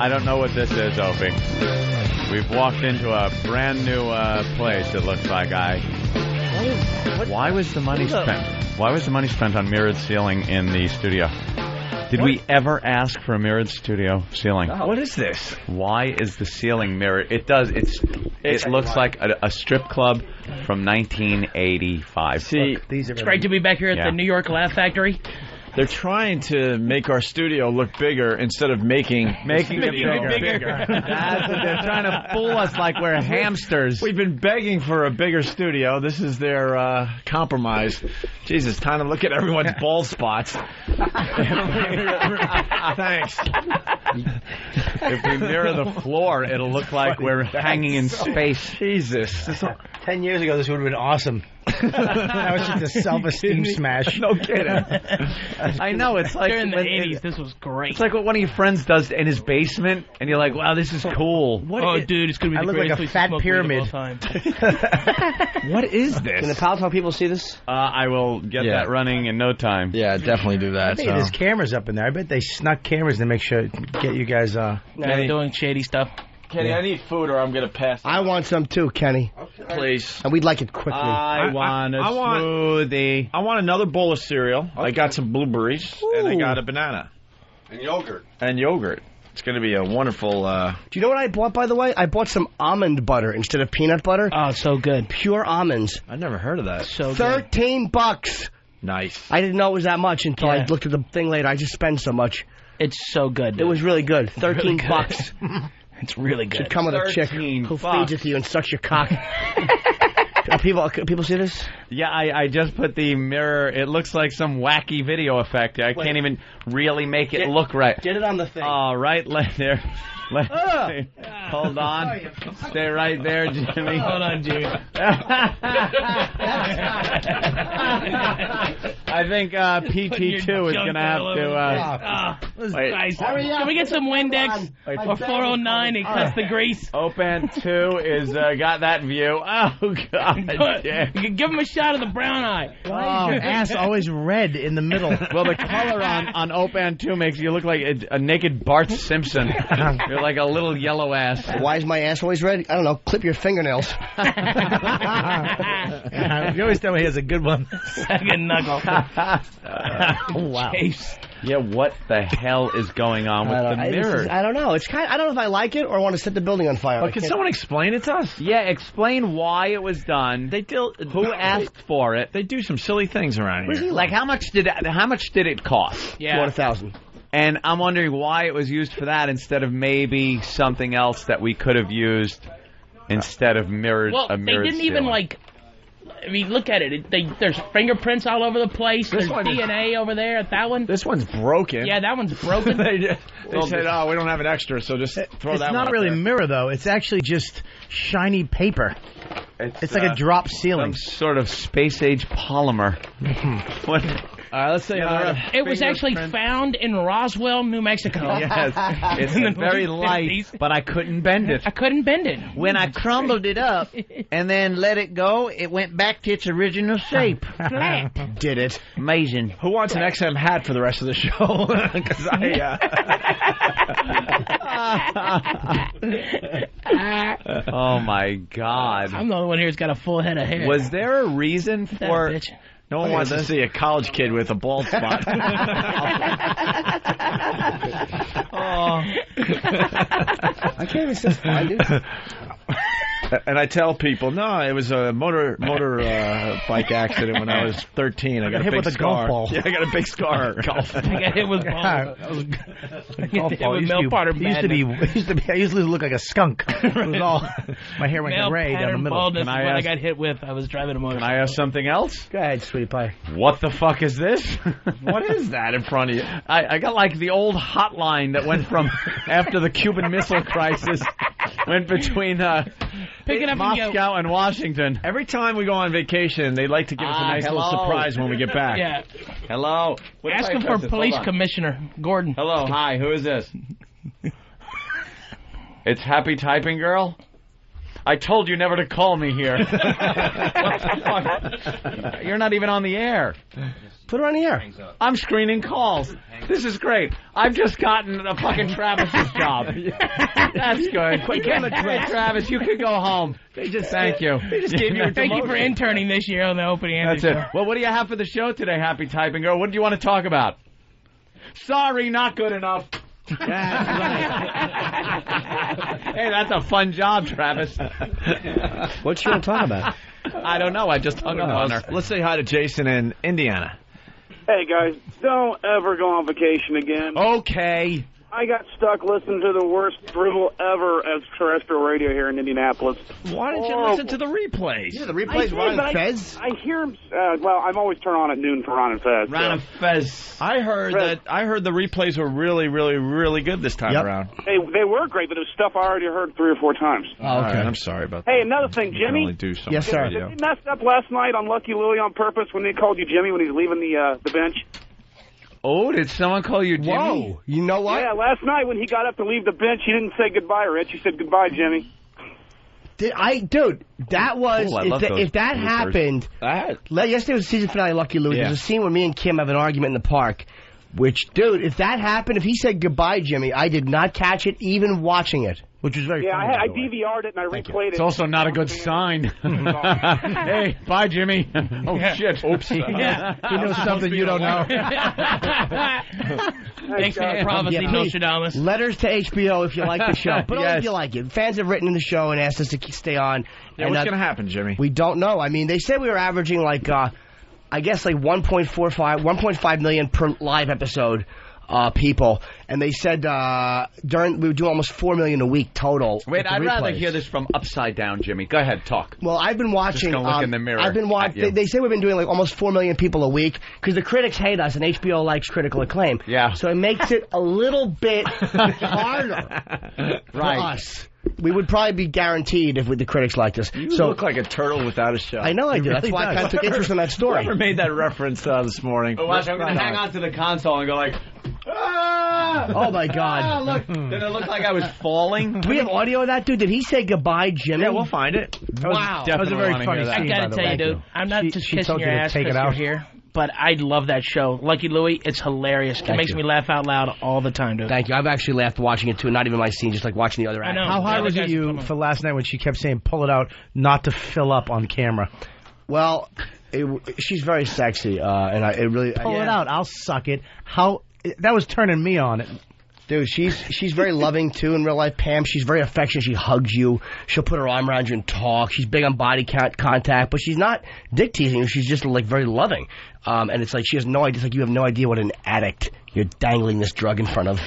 I don't know what this is, Opie. We've walked into a brand new place, it looks like. Why was the money spent? Why was the money spent on mirrored ceiling in the studio? Did we ever ask for a mirrored studio ceiling? What is this? Why is the ceiling mirrored? It looks like a strip club from 1985. See, It's great to be back here at the New York Laugh Factory. They're trying to make our studio look bigger instead of making it bigger. They're trying to fool us like we're hamsters. We've been begging for a bigger studio. This is their compromise. Jesus, time to look at everyone's bald spots. Thanks. If we mirror the floor, it'll look like we're hanging in space. Jesus. 10 years ago, this would have been awesome. That was just a self-esteem smash. No kidding. I know, it's like... During the 80s, this was great. It's like what one of your friends does in his basement, and you're like, wow, this is cool. Dude, it's going to be the greatest place to smoke weed of all time. What is this? Can the Palatine people see this? I will get that running in no time. Yeah, definitely do that. I bet there's cameras up in there. I bet they snuck cameras to make sure, get you guys... They're doing shady stuff. Kenny, I need food or I'm going to pass. I want some too, Kenny. Okay. Please. And we'd like it quickly. I want a smoothie. I want another bowl of cereal. Okay. I got some blueberries, and I got a banana. And yogurt. It's going to be a wonderful... Do you know what I bought, by the way? I bought some almond butter instead of peanut butter. Oh, so good. Pure almonds. I've never heard of that. So good. $13. Nice. I didn't know it was that much until I looked at the thing later. I just spent so much. It's so good. Dude. It was really good. $13. It's really good. Should come with a chick who feeds it to you and sucks your cock. People see this? Yeah, I just put the mirror. It looks like some wacky video effect. I can't even really make it look right. Get it on the thing. All right, hold on. Stay right there, Jimmy. Hold on, Jimmy. I think PT2 is going to have to... Wait. Nice. Can we get some Windex? Or 409 and cuts the grease? Opan 2 is got that view. Oh, God. Give him a shot of the brown eye. Why is your ass always red in the middle? Well, the color on Opan 2 makes you look like a naked Bart Simpson. You're like a little yellow ass. Why is my ass always red? I don't know. Clip your fingernails. You always tell me he has a good one. Second knuckle. Wow. Chase. Yeah, what the hell is going on with the mirrors? I don't know. It's I don't know if I like it or I want to set the building on fire. But can someone explain it to us? Yeah, explain why it was done. Who asked for it? They do some silly things around here. Like how much did it cost? Yeah, $4,000. And I'm wondering why it was used for that instead of maybe something else that we could have used instead of mirrored. Well, they didn't even like. I mean, look at it. There's fingerprints all over the place. There's DNA over there at that one. This one's broken. Yeah, that one's broken. They said, "Oh, we don't have an extra, so just throw that one." It's not really mirror though. It's actually just shiny paper. It's like a drop ceiling. Some sort of space age polymer. What? Let's say it was actually found in Roswell, New Mexico. Yes, it's very light, but I couldn't bend it. I couldn't bend it. When I crumbled it up and then let it go, it went back to its original shape. Flat. Did it? Amazing. Who wants an XM hat for the rest of the show? Because Oh my God! I'm the only one here who's got a full head of hair. Was there a reason for? No one wants to see a college kid with a bald spot. I can't even say fine, dude. And I tell people, no, it was a motor bike accident when I was 13. I got a big scar. Golf ball. Yeah, I got a big scar. Golf. I got hit with balls. I used to look like a skunk. It was all, my hair went gray down the middle. When I got hit with, I was driving a motorcycle. Can I ask something else? Go ahead, sweetie pie. What the fuck is this? What is that in front of you? I got like the old hotline that went from after the Cuban Missile Crisis, went between Moscow and Washington. Every time we go on vacation, they like to give us a nice little surprise when we get back. Yeah. Hello. Ask him for Police Commissioner Gordon. Hello. Hi. Who is this? It's Happy Typing Girl. I told you never to call me here. What the fuck? You're not even on the air. Put her on the air. I'm screening calls. This is great. I've just gotten a fucking Travis's job. That's good. Travis, you could go home. Thank you. They just gave you a Thank you for interning this year on the Opie and Anthony That's it. Well, what do you have for the show today, Happy Typing Girl? What do you want to talk about? Sorry, not good enough. Hey, that's a fun job, Travis. What you want to talk about? I don't know. I just hung up on her. Let's say hi to Jason in Indiana. Hey, guys, don't ever go on vacation again. Okay. I got stuck listening to the worst drivel ever as terrestrial radio here in Indianapolis. Why didn't you listen to the replays? Yeah, the replays, Ron and Fez. I hear them. Well, I'm always turn on at noon for Ron and Fez. Ron and Fez. I heard the replays were really, really, really good this time around. They were great, but it was stuff I already heard 3 or 4 times. Oh, okay. All right, I'm sorry about that. Hey, another thing, Jimmy. Only do so yes, sir. Did he mess up last night on Lucky Louie on purpose when they called you Jimmy when he was leaving the bench? Oh, did someone call you Jimmy? Whoa, you know what? Yeah, last night when he got up to leave the bench, he didn't say goodbye, Rich. He said goodbye, Jimmy. Dude, that was if that happened. Yesterday was the season finale of Lucky Louie. There's a scene where me and Kim have an argument in the park. Which, dude, if that happened, if he said goodbye, Jimmy, I did not catch it, even watching it. Which was very funny. Yeah, I DVR'd it and I replayed it. It's also not a good sign. Hey, bye, Jimmy. Oh, shit. Oops. Yeah. He knows something you don't know. Thanks for the prophecy, Nostradamus. Letters to HBO if you like the show. But only if you like it. Fans have written in the show and asked us to stay on. Yeah, what's going to happen, Jimmy? We don't know. I mean, they said we were averaging like, I guess like 1.5 million per live episode. People, and they said we would do almost 4 million a week total. Wait, I'd rather hear this from upside down, Jimmy. Go ahead, talk. Well, I've been watching. Just gonna look in the mirror. I've been watching. They say we've been doing like almost 4 million people a week because the critics hate us and HBO likes critical acclaim. Yeah. So it makes it a little bit harder for us. We would probably be guaranteed if the critics liked us. You look like a turtle without a shell. I know I do. That's why I kind of took interest in that story. Whoever made that reference this morning. Oh, watch, I'm going to hang on to the console and go like, ah! Oh, my God. Ah, look. Did it look like I was falling? Do we have audio of that, dude? Did he say goodbye, Jimmy? Yeah, we'll find it. Wow. That was a very funny scene. I got to tell you, dude, I'm not just kissing your ass because you're here. But I love that show. Lucky Louie, it's hilarious. It makes me laugh out loud all the time, dude. Thank you. I've actually laughed watching it, too. Not even my scene, just like watching the other actors. How hard was it you for last night when she kept saying, pull it out, not to fill up on camera? Well, she's very sexy, and it really... Pull it out. I'll suck it. That was turning me on. Dude, she's very loving, too, in real life, Pam. She's very affectionate. She hugs you. She'll put her arm around you and talk. She's big on body contact, but she's not dick-teasing you. She's just, like, very loving. And it's like she has no idea. It's like you have no idea what an addict you're dangling this drug in front of.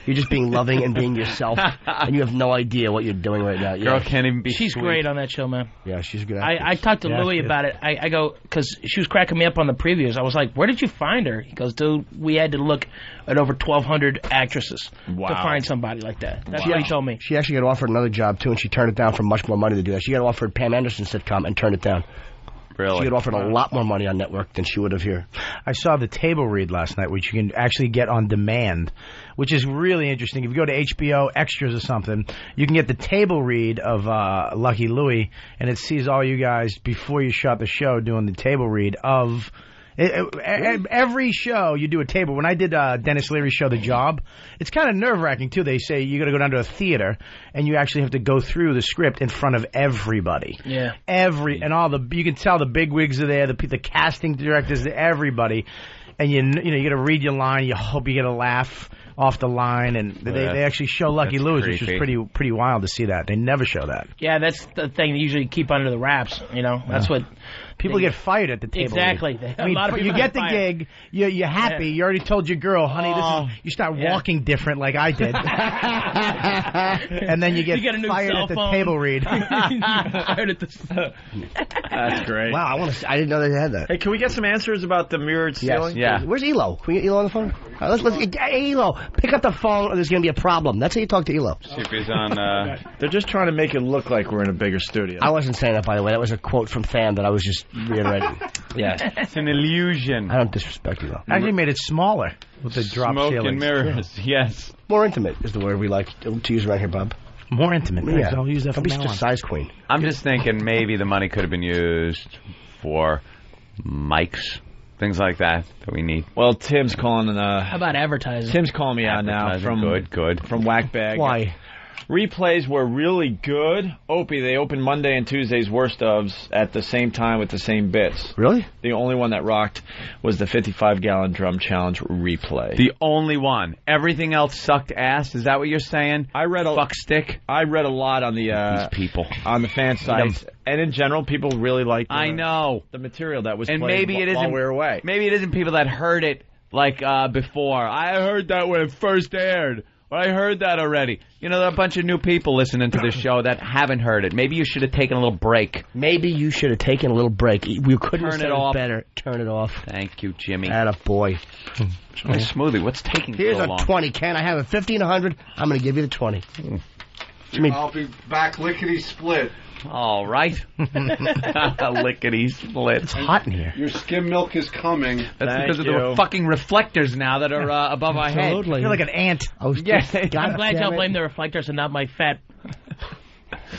You're just being loving and being yourself, and you have no idea what you're doing right now. Girl can't even be She's sweet. great on that show, man. Yeah, she's a good actress. I talked to Louie about it. I go, because she was cracking me up on the previews. I was like, where did you find her? He goes, dude, we had to look at over 1,200 actresses to find somebody like that. That's what he told me. She actually got offered another job, too, and she turned it down for much more money to do that. She got offered Pam Anderson's sitcom and turned it down. Really? She had offered a lot more money on network than she would have here. I saw the table read last night, which you can actually get on demand, which is really interesting. If you go to HBO Extras or something, you can get the table read of Lucky Louie, and it sees all you guys before you shot the show doing the table read of... Every show you do a table. When I did Dennis Leary's show, The Job, it's kind of nerve-wracking, too. They say you got to go down to a theater, and you actually have to go through the script in front of everybody. Yeah. And all you can tell the bigwigs are there, the casting directors, everybody. And you got to read your line. You hope you get a laugh off the line, and they actually show Lucky Louie, which is pretty wild to see that. They never show that. Yeah, that's the thing they usually keep under the wraps. That's what people get fired at the table. Exactly. I mean, you get the gig, you're happy. You already told your girl, honey, you start walking different like I did, and then you get fired at the table read. Fired at the. That's great. Wow, I didn't know they had that. Hey, can we get some answers about the mirrored ceiling? Yeah. Where's Elo? Can we get Elo on the phone? Let's Elo. Pick up the phone or there's going to be a problem. That's how you talk to Elo. See if he's on... They're just trying to make it look like we're in a bigger studio. I wasn't saying that, by the way. That was a quote from Tham that I was just reiterating. Yeah. It's an illusion. I don't disrespect you, though. Actually made it smaller with the drop Smoke ceilings. and mirrors, yes. More intimate is the word we like to use around here, Bob. More intimate. Yeah. I'll use that Don't from be now such a on. size queen. I'm just thinking maybe the money could have been used for mics, things like that we need. Well, Tim's calling. How about advertising? Tim's calling me out now from good from Whackbag. Why? Replays were really good. Opie, they opened Monday and Tuesday's worst ofs at the same time with the same bits. Really? The only one that rocked was the 55-gallon drum challenge replay. The only one. Everything else sucked ass. Is that what you're saying? I read a fuck stick. I read a lot on the these people on the fan sites, and in general, people really liked. I know the material that was and played maybe it while isn't, we were away. Maybe it isn't people that heard it like before. I heard that when it first aired. Well, I heard that already. You know, there are a bunch of new people listening to this show that haven't heard it. Maybe you should have taken a little break. Maybe you should have taken a little break. We couldn't have said it better. Turn it off. Thank you, Jimmy. Attaboy. Nice smoothie. What's taking Here's so a long? 20, Ken. I have a 50 and a 100. I'm going to give you the 20. Jimmy. I'll be back lickety split. All right. Lickety split. It's hot in here. Your skim milk is coming. That's because of the fucking reflectors now that are above our head. I feel like an ant. Oh, yes. I'm glad y'all blame the reflectors and not my fat.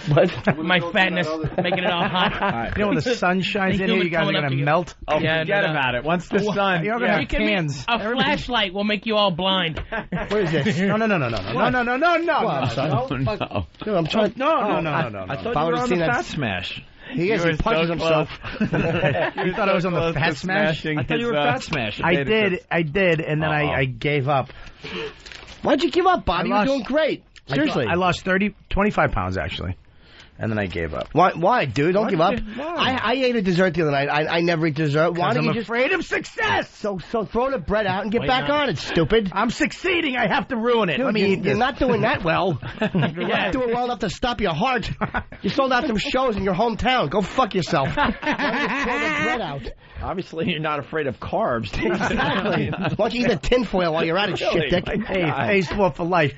What? My fatness making it all hot. You know when the sun shines in here, you guys are going to melt? Oh, forget about it. Once the sun... You're going to have cans. A flashlight will make you all blind. What is this? No. No. I'm sorry. No, I'm trying. No. I thought you were on the Fat Smash. He is. He punches himself. You thought I was on the Fat Smash? I thought you were Fat Smash. I did, and then I gave up. Why'd you give up, Bobby? You're doing great. Seriously. I lost 25 pounds, actually. And then I gave up. Why, dude? Don't give up. Why? I ate a dessert the other night. I never eat dessert. Why don't I'm you just afraid of success. So throw the bread out and get back on it, stupid. I'm succeeding. I have to ruin it. Dude, Let me eat you're this. not doing that well. You're not doing well enough to stop your heart. You sold out some shows in your hometown. Go fuck yourself. Why don't you throw the bread out? Obviously, you're not afraid of carbs. Exactly. Why don't you eat a tinfoil while you're at it, shit dick? Hey, face for life.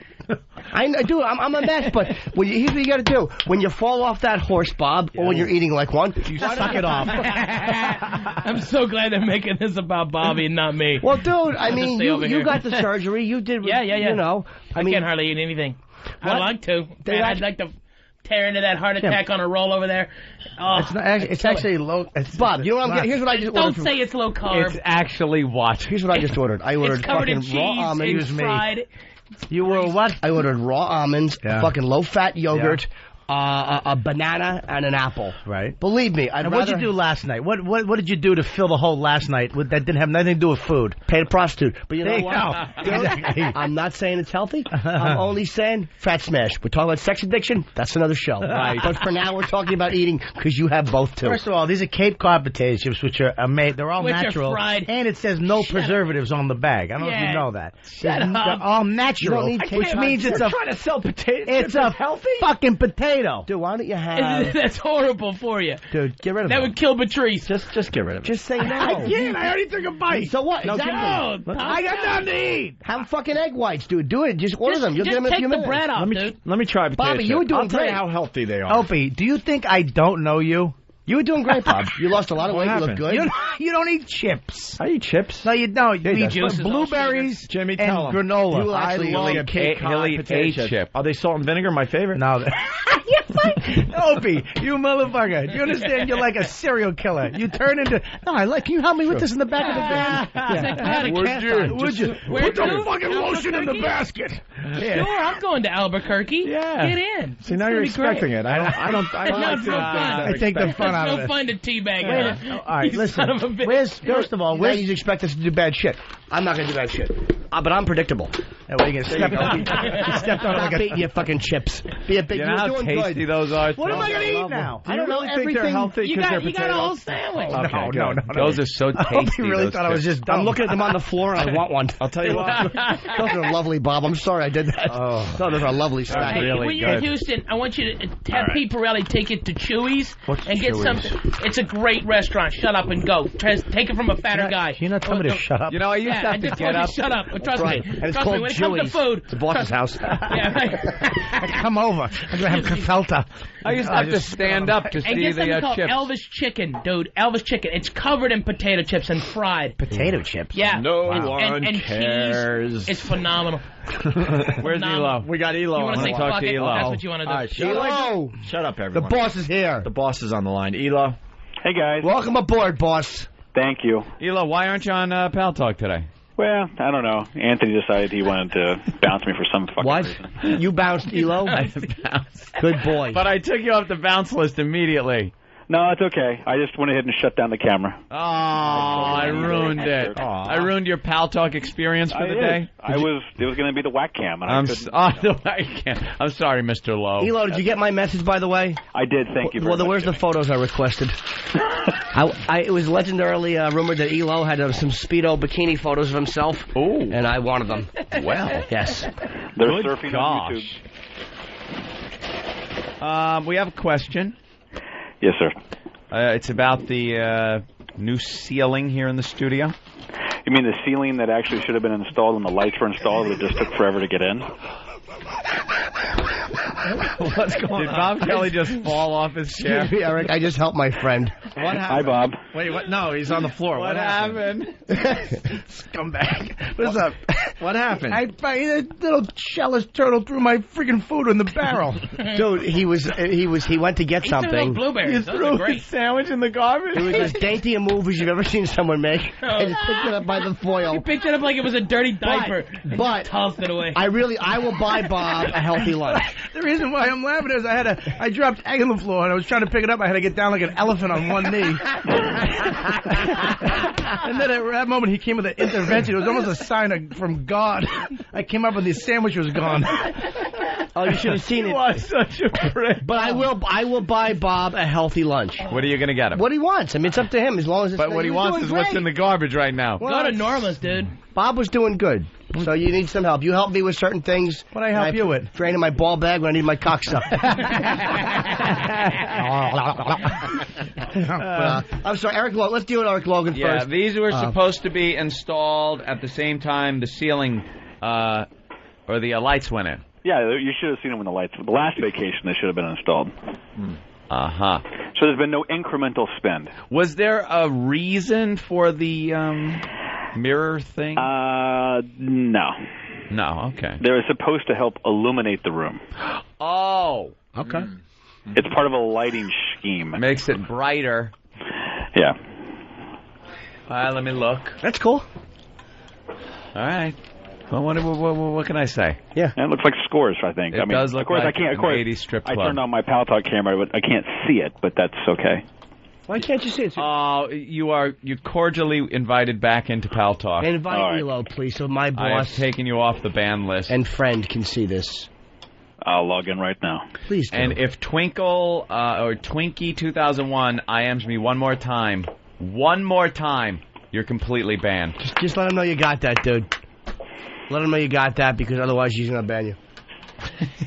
I do. I'm a mess, but here's what you got to do. When you fall off that horse, Bob, or when you're eating like one, you suck it off. I'm so glad they're making this about Bobby and not me. Well, dude, I mean, stay over you here. got the surgery. You did. Yeah. You know, I can't hardly eat anything. What? I'd like to. Man, I'd like to tear into that heart attack on a roll over there. Oh, It's actually low. Bob, you know what I'm getting? Here's what I just ordered. Don't say it's low carb. It's actually what? Here's what I just ordered. I ordered It's covered fucking in cheese. raw almonds. It's fried. You were what? I ordered raw almonds, fucking low-fat yogurt, a banana, and an apple. Right. Believe me, And what'd you do last night? What did you do to fill the hole last night that didn't have nothing to do with food? Paid a prostitute. But you know There you what? go. I'm not saying it's healthy. I'm only saying fat smash. We're talking about sex addiction. That's another show. Right. But for now, we're talking about eating because you have both too. First of all, these are Cape Cod potato chips, which are made. They're all Which are natural, fried. and it says no preservatives on the bag. I don't know if you know that. Shut up. They're all natural, You don't need which Cape means Cod it's chips. a trying to sell potato it's a healthy? fucking potato. Dude, why don't you have... That's horrible for you. Dude, get rid of That it. would kill Patrice. Just get rid of it. Just say no. I already took a bite. So what? No, Exactly. I got nothing to eat. Have fucking egg whites, dude. Do it. Just order them. You'll get them in a take few the minutes. bread off, dude. Let me try potato Bobby, you were chips. doing I'll tell you great. how healthy they are. Opie, do you think I don't know you? You were doing great, Bob. You lost a lot of weight. You look good. You don't eat chips. I eat chips. No, you don't. You eat juice is all blueberries Jimmy, and tell him. granola. You actually I love eat Cape Cod potato chips. Are they salt and vinegar? My favorite. No. Opie, you motherfucker. Do you understand? You're like a serial killer. You turn into... No, can you help me with this in the back of the van? Would you? Put the fucking lotion in the basket. Sure, I'm going to Albuquerque. Yeah. Get in. See, now you're expecting it. I don't It's like not to so fun. I take the fun out of It's it. no fun to teabag. All right, You listen. son of a bitch. Where's, first of all, Where where's... you expect us to do bad shit? I'm not going to do bad shit. But I'm predictable. What are you going to step on? You stepped on it Stop like eating your fucking chips. Be a big. You You're know how doing tasty good. those are? What am I going to eat now? I don't know really think they're everything. healthy You because got, they're you got a whole potatoes? sandwich. Okay, No. Those are so I hope tasty. he really those thought I was chips. just dumb. I'm looking at them on the floor and I want one. I'll tell you what. Those are lovely, Bob. I'm sorry I did that. Oh. No, those are lovely snack. Hey, really when you're in good. Houston, I want you to have Pete Pirelli take it to Chewy's and get Chewy's? something. It's a great restaurant. Shut up and go. Take it from a fatter guy. Can you not tell me to shut up? You know, I used to Yeah, I have to just get told you up. shut up. Trust Right. me. And it's Trust called me. When it comes to Chewy's. food, It's the boss's house. yeah. Come over. I'm going to have Cafelta. I used to have to stand up to And see get something the called chips. Elvis Chicken, dude. Elvis Chicken. It's covered in potato chips and fried. Potato chips? Yeah. No and, one and cares. cheese. It's phenomenal. Where's Phenomenal. Elo? We got Elo. You want I to say talk fuck to it? Elo. That's what you want to do. All right, shut Elo! up. Shut up, The everyone. boss is here. The boss is on the line. Elo. Hey, guys. Welcome aboard, boss. Thank you. Elo, why aren't you on Pal Talk today? Well, I don't know. Anthony decided he wanted to bounce me for some fucking What? reason. You bounced Elo? I bounced. Good boy. But I took you off the bounce list immediately. No, it's okay. I just went ahead and shut down the camera. Oh, I ruined it. I ruined your Pal Talk experience for the day. It was going to be the whack cam. And the whack cam. I'm sorry, Mr. Lowe. Elo, did you get my message, by the way? I did, thank you very much. Well, where's the photos I requested? It was legendarily rumored that Elo had some Speedo bikini photos of himself. Ooh. And I wanted them. Well. Yes. They're surfing on YouTube. We have a question. Yes, sir. It's about the new ceiling here in the studio. You mean the ceiling that actually should have been installed and the lights were installed, but it just took forever to get in? What's going on? Did Bob Kelly just fall off his chair? Excuse me, Eric. I just helped my friend. What happened? Hi, Bob. Wait, what? No, he's on the floor. What happened? Scumbag. What's up? What happened? A little shellish turtle threw my freaking food in the barrel. Dude, he went to get something. Blueberries. You threw a sandwich in the garbage? It was as dainty a move as you've ever seen someone make. I just picked it up by the foil. You picked it up like it was a dirty diaper. But tossed it away. I will buy Bob a healthy lunch. The reason why I'm laughing is I dropped egg on the floor and I was trying to pick it up. I had to get down like an elephant on one knee. And then at that moment he came with an intervention. It was almost a sign from God. I came up and the sandwich was gone. Oh, you should have seen it. You are such a prick. But I will buy Bob a healthy lunch. What are you going to get him? What he wants. I mean, it's up to him as long as it's. But what he wants is what's in the garbage right now. Go to Norma's, dude. Bob was doing good. So you need some help. You help me with certain things. What I help you with? Draining my ball bag when I need my cock sucked. I'm sorry, Eric Logan. Let's deal with Eric Logan first. Yeah, these were supposed to be installed at the same time the ceiling or the lights went in. Yeah, you should have seen them when the lights. The last vacation, they should have been installed. Uh-huh. So there's been no incremental spend. Was there a reason for the mirror thing? No. No, okay. They're supposed to help illuminate the room. Oh. Okay. It's part of a lighting scheme. Makes it brighter. Yeah. Let me look. That's cool. All right. Well, what can I say? Yeah. And it looks like Scores, I think. It does look of course, like I can't, an of course, 80s strip club. I turned on my Pal Talk camera, but I can't see it, but that's okay. Why can't you see it? You're cordially invited back into Pal Talk. Invite Elo, please, so my boss I've taken you off the ban list. and friend can see this. I'll log in right now. Please do. And if Twinkle or Twinkie 2001 IMs me one more time, you're completely banned. Just let him know you got that, dude. Let him know you got that, because otherwise he's going to ban you.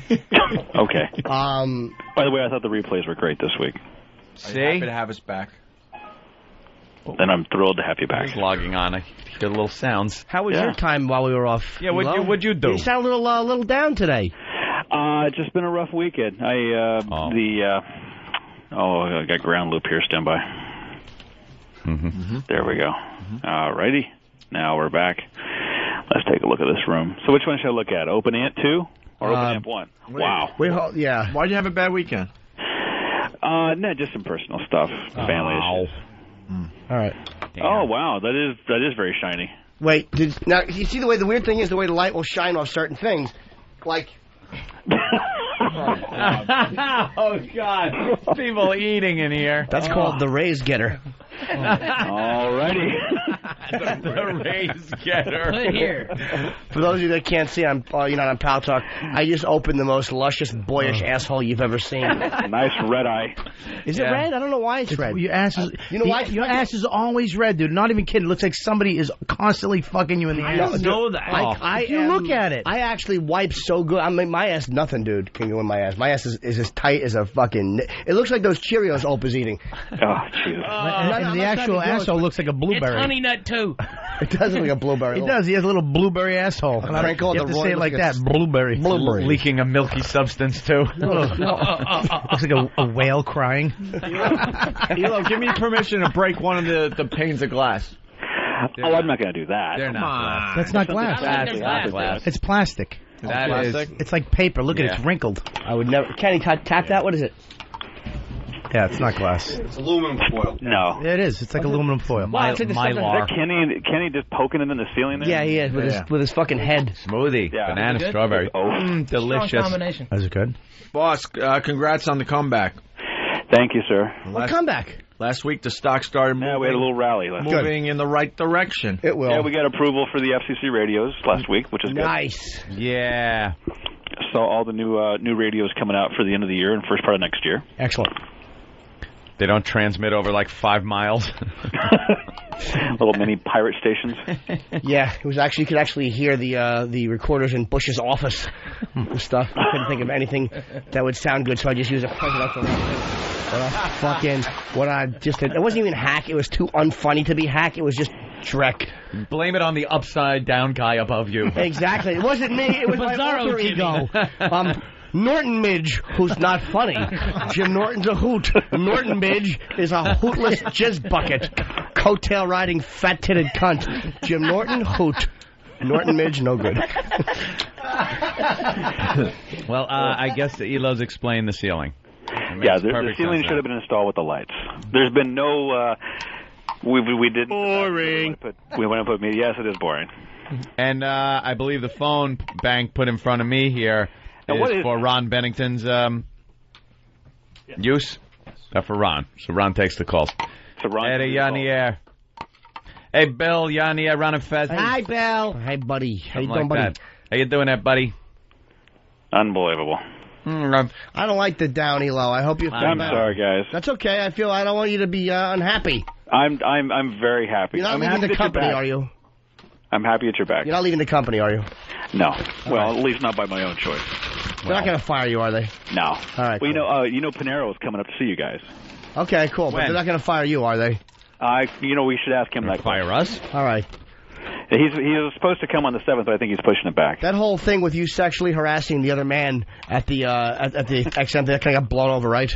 Okay. By the way, I thought the replays were great this week. See? Happy to have us back. And I'm thrilled to have you back. Just logging on. I get little sounds. How was your time while we were off? Yeah, what'd you do? You sound a little down today. It's just been a rough weekend. I got ground loop here. Stand by. There we go. All righty. Now we're back. Let's take a look at this room. So which one should I look at? Open Amp 2 or Open Amp 1? Wow. Yeah. Why'd you have a bad weekend? No, just some personal stuff. Family issues. All right. Damn. Oh, wow. That is very shiny. Wait. Now, you see the weird thing is the way the light will shine off certain things. Like... Oh, God. People eating in here. That's called the raise getter. Alrighty. The raise getter. Here. For those of you that can't see, I'm on Pal Talk. I just opened the most luscious, boyish asshole you've ever seen. Nice red eye. Is it red? I don't know why it's red. Your ass is. You know why? Your ass is always red, dude. Not even kidding. It looks like somebody is constantly fucking you in the ass. I know that. You look at it. I actually wipe so good. I mean, my ass, nothing, dude, can go in my ass. My ass is as tight as a fucking. It looks like those Cheerios Ope is eating. Oh, Jesus. And the actual asshole looks like a blueberry. It's honey nut too. It does look like a blueberry. It does. He has a little blueberry asshole. And you have to say it like that. Blueberry. Leaking a milky substance too. Looks like a whale crying. Elo, give me permission to break one of the panes of glass. I'm not going to do that. They're not glass. That's not glass. That's glass. It's plastic. That is. It's like paper. Look at it. It's wrinkled. I would never. Kenny, tap that. What is it? Yeah, it's not glass. It's aluminum foil. No. Yeah, it is. It's like aluminum foil. Mylar. Is that Kenny just poking it in the ceiling there? Yeah, he is with his fucking head. Smoothie. Yeah. Banana Good? strawberry. Oh. Delicious. Strong combination. Is it good? Boss, congrats on the comeback. Thank you, sir. Well, comeback. Last week, the stock started moving. Yeah, we had a little rally last week. Moving in the right direction. It will. Yeah, we got approval for the FCC radios last week, which is nice. Good. Yeah. So all the new radios coming out for the end of the year and first part of next year. Excellent. They don't transmit over like 5 miles. Little mini pirate stations. Yeah, it was actually you could actually hear the recorders in Bush's office and stuff. I couldn't think of anything that would sound good, so I just used a presidential. It wasn't even hack. It was too unfunny to be hack. It was just Shrek. Blame it on the upside down guy above you. Exactly. It wasn't me. It was my alter ego. Norton Midge, who's not funny. Jim Norton's a hoot. Norton Midge is a hootless jizz bucket. Coattail riding fat-titted cunt. Jim Norton, hoot. Norton Midge, no good. Well, I guess the ELO's explained the ceiling. Yeah, the ceiling should have been installed with the lights. There's been no... we didn't... Boring. We went and put me. Yes, it is boring. And I believe the phone bank put in front of me here is for Ron Bennington's use. For Ron. So Ron takes the calls. So Ron Hey, you're on the air. Hey, Bill, you're on the air, Ron and Fez. Hi, Bill. Hey, buddy. How you doing, buddy? That. How you doing, there, buddy? Unbelievable. I don't like the down elo. I hope you feel I'm better. sorry, guys. That's okay. I don't want you to be unhappy. I'm very happy. You're not leaving the company, are you? I'm happy that you're back. You're not leaving the company, are you? No. Well, at least not by my own choice. They're not going to fire you, are they? No. All right. Well, cool. Panero is coming up to see you guys. Okay, cool. But they're not going to fire you, are they? We should ask him that. Fire us? All right. He was supposed to come on the 7th, but I think he's pushing it back. That whole thing with you sexually harassing the other man at the XM, that kind of got blown over, right?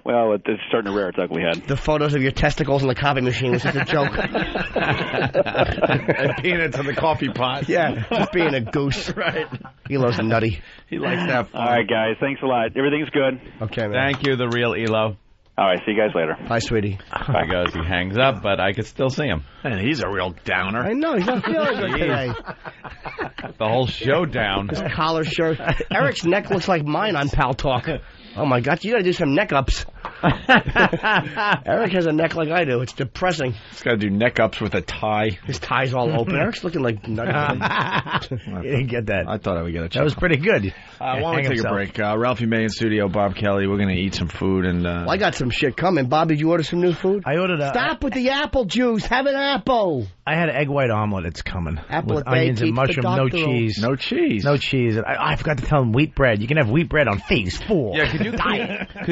Well, it's starting to rear its ugly head. The photos of your testicles in the copy machine was just a joke. And peanuts in the coffee pot. Yeah, just being a goose. Right. Elo's nutty. He likes that fun. All right, guys. Thanks a lot. Everything's good. Okay, man. Thank you, the real Elo. All right, see you guys later. Bye, sweetie. He goes, he hangs up, but I could still see him. And he's a real downer. I know, he's not feeling good today. The whole show down. His collar shirt. Eric's neck looks like mine on Pal Talk. Oh, my God, you got to do some neck ups. Eric has a neck like I do. It's depressing. He's got to do neck ups with a tie. His tie's all open. Eric's looking like nutty. You didn't get that. I thought I would get a chuckle. That was pretty good. Why don't we take a break? Ralphie May in studio, Bob Kelly. We're going to eat some food. And well, I got some shit coming. Bob, did you order some new food? I ordered a... Stop with the apple juice. Have an apple. I had an egg white omelet. It's coming. Apple with a day onions and keeps the mushroom. No doctor cheese. No cheese. No cheese. I forgot to tell him wheat bread. You can have wheat bread on phase 4. Yeah, could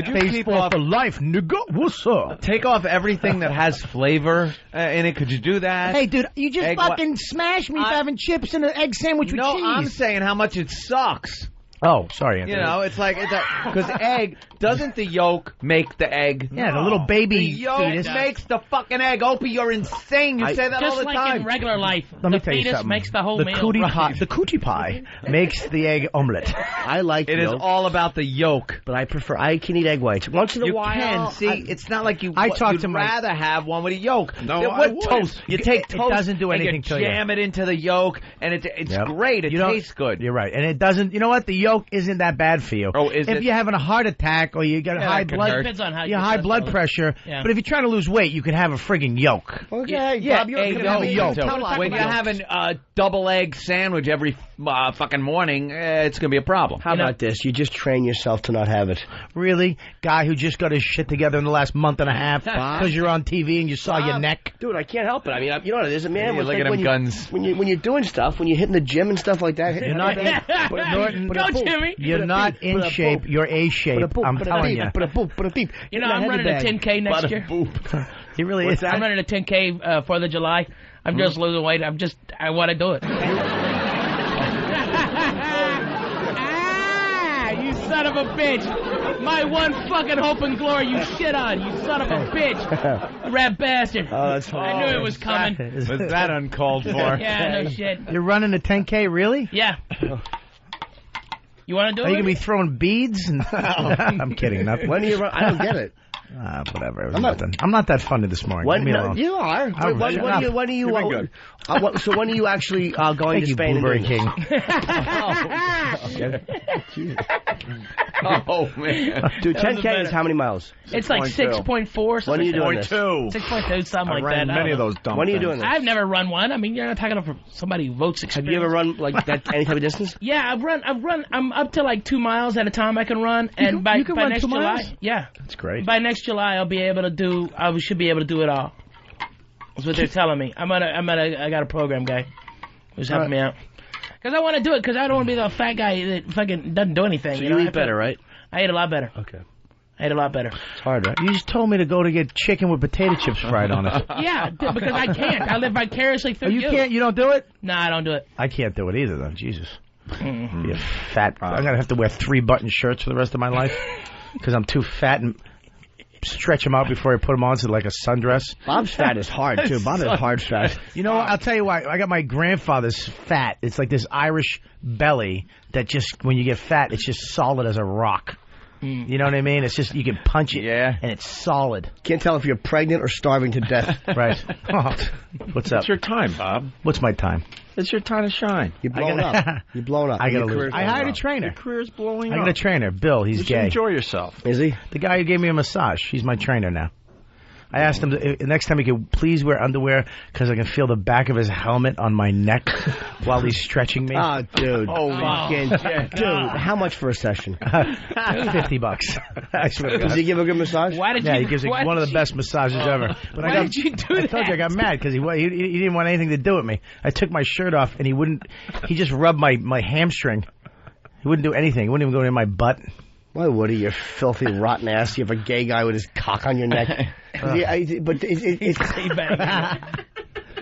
you phase keep 4 off for life, nigga? What's up? Take off everything that has flavor in it. Could you do that? Hey, dude, you just fucking smashed me for having chips and an egg sandwich with cheese. No, I'm saying how much it sucks. Oh, sorry, Anthony. You know, it's like because egg doesn't the yolk make the egg? Yeah, the little baby the yolk fetus makes the fucking egg. Opie, you're insane. You say that all the just like time. in regular life. Let me the tell you fetus something. makes the whole meal. Cootie pie, the cootie pie makes the egg omelet. I like it. Yolk, is all about the yolk. but I can eat egg whites once in a while. You can see. It's not like you. I talked you'd to my- rather have one with a yolk. No, What I wouldn't. toast? You take It toast. doesn't do anything and to you you. jam it into the yolk, and it's Yep. great. It tastes good. You're right, and it doesn't. You know what? The yolk isn't that bad for you. Oh, is if it? you're having a heart attack or you got Yeah, high that could blood, hurt. Depends on how you you high test blood it. pressure. Yeah. But if you're trying to lose weight, you could have a friggin' yolk. Okay, Yeah, Bob, you're egg going to have a yolk. yolk. When you're having a double egg sandwich every fucking morning, it's going to be a problem. How about this? You just train yourself to not have it. Really, guy who just got his shit together in the last month and a half because you're on TV and you saw your neck. Dude, I can't help it. I mean, you know what it is, man. Yeah, look at them guns. When you're doing stuff, when you're hitting the gym and stuff like that, You're not. Norton, Go, Jimmy. you're not in shape. You're A shape. I'm telling you. You know, I'm running a 10K next year. He really is. I'm running a 10K 4th of July. I'm just losing weight. I want to do it. You son of a bitch. My one fucking hope and glory you shit on. You son of a bitch. You rat bastard. Oh, that's I knew it was coming. Was that uncalled for? Yeah, no shit. You're running a 10K, really? Yeah. You want to do Are it? you gonna be throwing beads? I'm kidding. Nothing. When do you run? I don't get it. Whatever. I'm not that funny this morning. When, Leave me alone. you are. When are you? So when are you actually going to Spain? Blueberry King. Oh man, dude, 10K is how many miles? It's like 6.4. When are you doing this? 6.2, something like that. Many of those dumb When are you doing this? I've never run one. I mean, you're not talking about somebody who votes experience. Have you ever run like that any type of distance? Yeah, I'm up to like 2 miles at a time I can run, and by next July, yeah, that's great. By next July, I'll be able to do. I should be able to do it all. That's what they're telling me. I got a program guy who's helping me out. Because I want to do it, because I don't want to be the fat guy that fucking doesn't do anything. So you eat better, right? I ate a lot better. Okay. I ate a lot better. It's hard, right? You just told me to go to get chicken with potato chips fried on it. Yeah, because I can't. I live vicariously through you. You can't? You don't do it? No, I don't do it. I can't do it either, though. Jesus. You fat. I'm going to have to wear 3-button shirts for the rest of my life because I'm too fat and stretch them out before I put them on to like a sundress. Bob's fat is hard, too. Bob is hard fat. You know what? I'll tell you why. I got my grandfather's fat. It's like this Irish belly that just, when you get fat, it's just solid as a rock. You know what I mean? It's just, you can punch it, and it's solid. Can't tell if you're pregnant or starving to death. Right. What's up? It's your time, Bob. What's my time? It's your time to shine. You're blown up. You're blown up. I hired a trainer. Your career's blowing up. I got a trainer, Bill. He's gay. Enjoy yourself. Is he? The guy who gave me a massage. He's my trainer now. I asked him next time he could please wear underwear because I can feel the back of his helmet on my neck while he's stretching me. Oh, dude. Dude, how much for a session? $50. I swear. Does he give a good massage? He gives one of the best massages ever. But why did you do that? I told you I got mad because he didn't want anything to do with me. I took my shirt off and he just rubbed my hamstring. He wouldn't do anything. He wouldn't even go in my butt. Why would he? You filthy, rotten ass. You have a gay guy with his cock on your neck. But it's...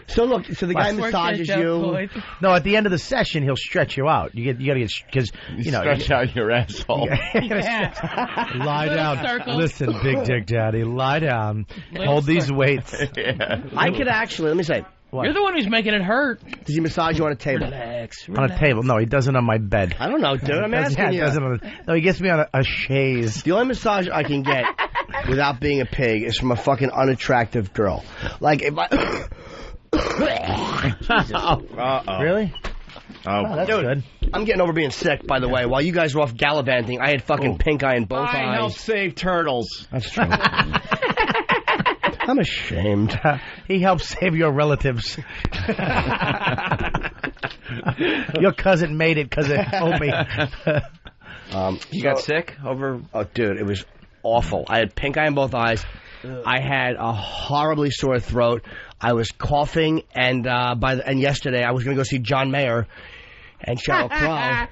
So look, the guy massages you. No, at the end of the session, he'll stretch you out. You got to get, because stretch out your asshole. Lie down. Listen, big dick daddy, lie down. Hold these weights. I could actually, let me say. What? You're the one who's making it hurt. Does he massage you on a table? Relax. On a table? No, he does it on my bed. I don't know, dude. I'm asking you. No, he gets me on a chaise. The only massage I can get without being a pig is from a fucking unattractive girl. Like if I. Really? Oh, that's good. I'm getting over being sick, by the way. While you guys were off gallivanting, I had fucking pink eye in both eyes. I helped save turtles. That's true. I'm ashamed. He helped save your relatives. Your cousin made it because of Opie. You got sick over? Oh, dude, it was awful. I had pink eye in both eyes. I had a horribly sore throat. I was coughing, and yesterday I was going to go see John Mayer and Sheryl Crow.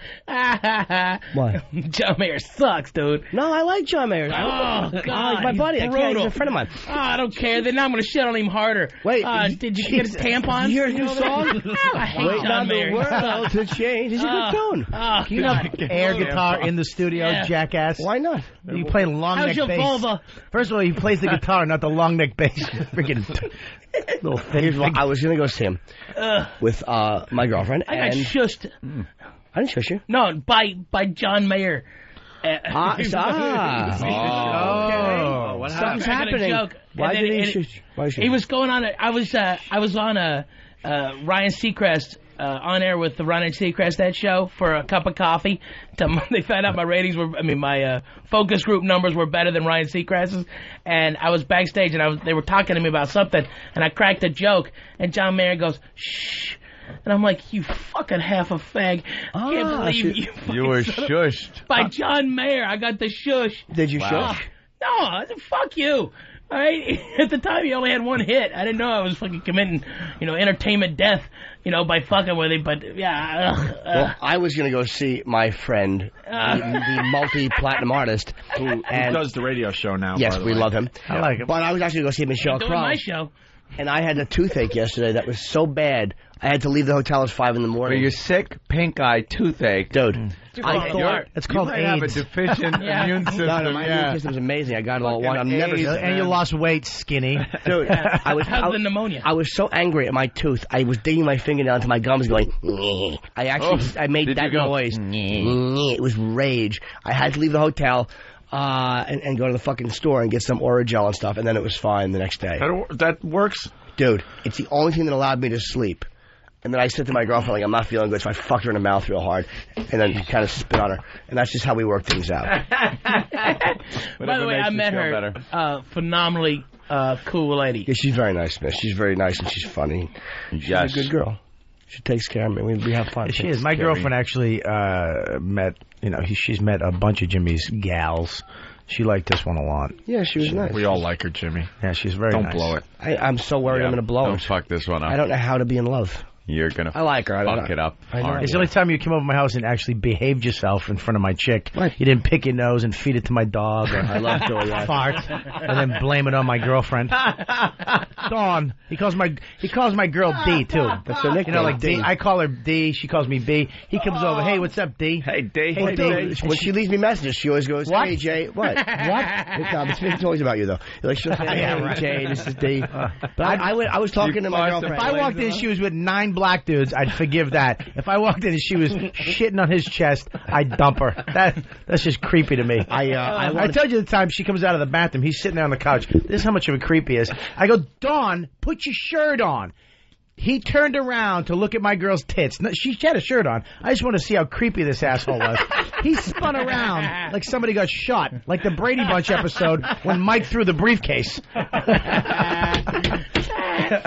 What? John Mayer sucks, dude. No, I like John Mayer. Oh, God. He's my buddy. He's a friend of mine. Oh, I don't care. Then I'm going to shit on him harder. Wait. Did you get his tampons? Did you hear his new song? I hate Wait John on Mayer. the world to change. It's a good tune. Oh, you know, air guitar in the studio, jackass. Why not? You play long neck bass. How's your vulva? First of all, he plays the guitar, not the long neck bass. Freaking little thin. I was going to go see him with my girlfriend. I got shushed. I didn't shush you. No, by John Mayer. Something's happening. Why did he shush? He was going on. I was on Ryan Seacrest on air with the Ryan Seacrest that show for a cup of coffee. They found out my ratings were. I mean, my focus group numbers were better than Ryan Seacrest's. And I was backstage, and they were talking to me about something, and I cracked a joke, and John Mayer goes, "Shh." And I'm like, you fucking half a fag. I can't believe you were shushed. By John Mayer. I got the shush. Did you shush? No, fuck you. All right? At the time, he only had one hit. I didn't know I was fucking committing, entertainment death, by fucking with him. But, yeah. Well, I was going to go see my friend, the multi-platinum artist. Who does the radio show now. Yes, we love him. I like him. But I was actually going to go see him in Sheryl Crow. My show. And I had a toothache yesterday that was so bad, I had to leave the hotel at 5 in the morning. So you're sick, pink eye, toothache. Dude, I thought it's called AIDS. You have a deficient immune system. No, my immune system's amazing. I got it all at once. I'm never. And you lost weight, skinny. Dude, how's the pneumonia? I was so angry at my tooth. I was digging my finger down to my gums, going. I made that noise. It was rage. I had to leave the hotel. and go to the fucking store and get some Orajel and stuff, and then it was fine the next day. That works? Dude, it's the only thing that allowed me to sleep. And then I said to my girlfriend, like, I'm not feeling good, so I fucked her in the mouth real hard, and then kind of spit on her. And that's just how we work things out. By the way, I met her. Phenomenally cool lady. Yeah, she's very nice, man. She's very nice, and she's funny. She's a good girl. She takes care of me. We have fun. She is. My girlfriend actually met, she's met a bunch of Jimmy's gals. She liked this one a lot. Yeah, she was nice. We all like her, Jimmy. Yeah, she's very Don't nice. blow it. I'm so worried I'm going to blow it. Don't fuck this one up. I don't know how to be in love. You're going to I like her. I don't fuck know. it up. I know. It's the only time you came over to my house and actually behaved yourself in front of my chick. What? You didn't pick your nose and feed it to my dog. Or I love doing that. Fart and then blame it on my girlfriend. Dawn. He calls my girl D too. That's her nickname. Like D. I call her D. She calls me B. He comes over. Hey, what's up, D? Hey, D. Hey, D. When she leaves me messages, she always goes, What? "Hey, Jay." What? No, it's always about you though. Like she'll say, "Hey, Jay, this is D." But I was talking to my girlfriend. If I walked in and she was with 9 black dudes, I'd forgive that. If I walked in and she was shitting on his chest, I'd dump her. That's just creepy to me. I told you the time she comes out of the bathroom, he's sitting there on the couch. This is how much of a creep he is. I go, Dawn, put your shirt on. He turned around to look at my girl's tits. No, she had a shirt on. I just want to see how creepy this asshole was. He spun around like somebody got shot, like the Brady Bunch episode when Mike threw the briefcase.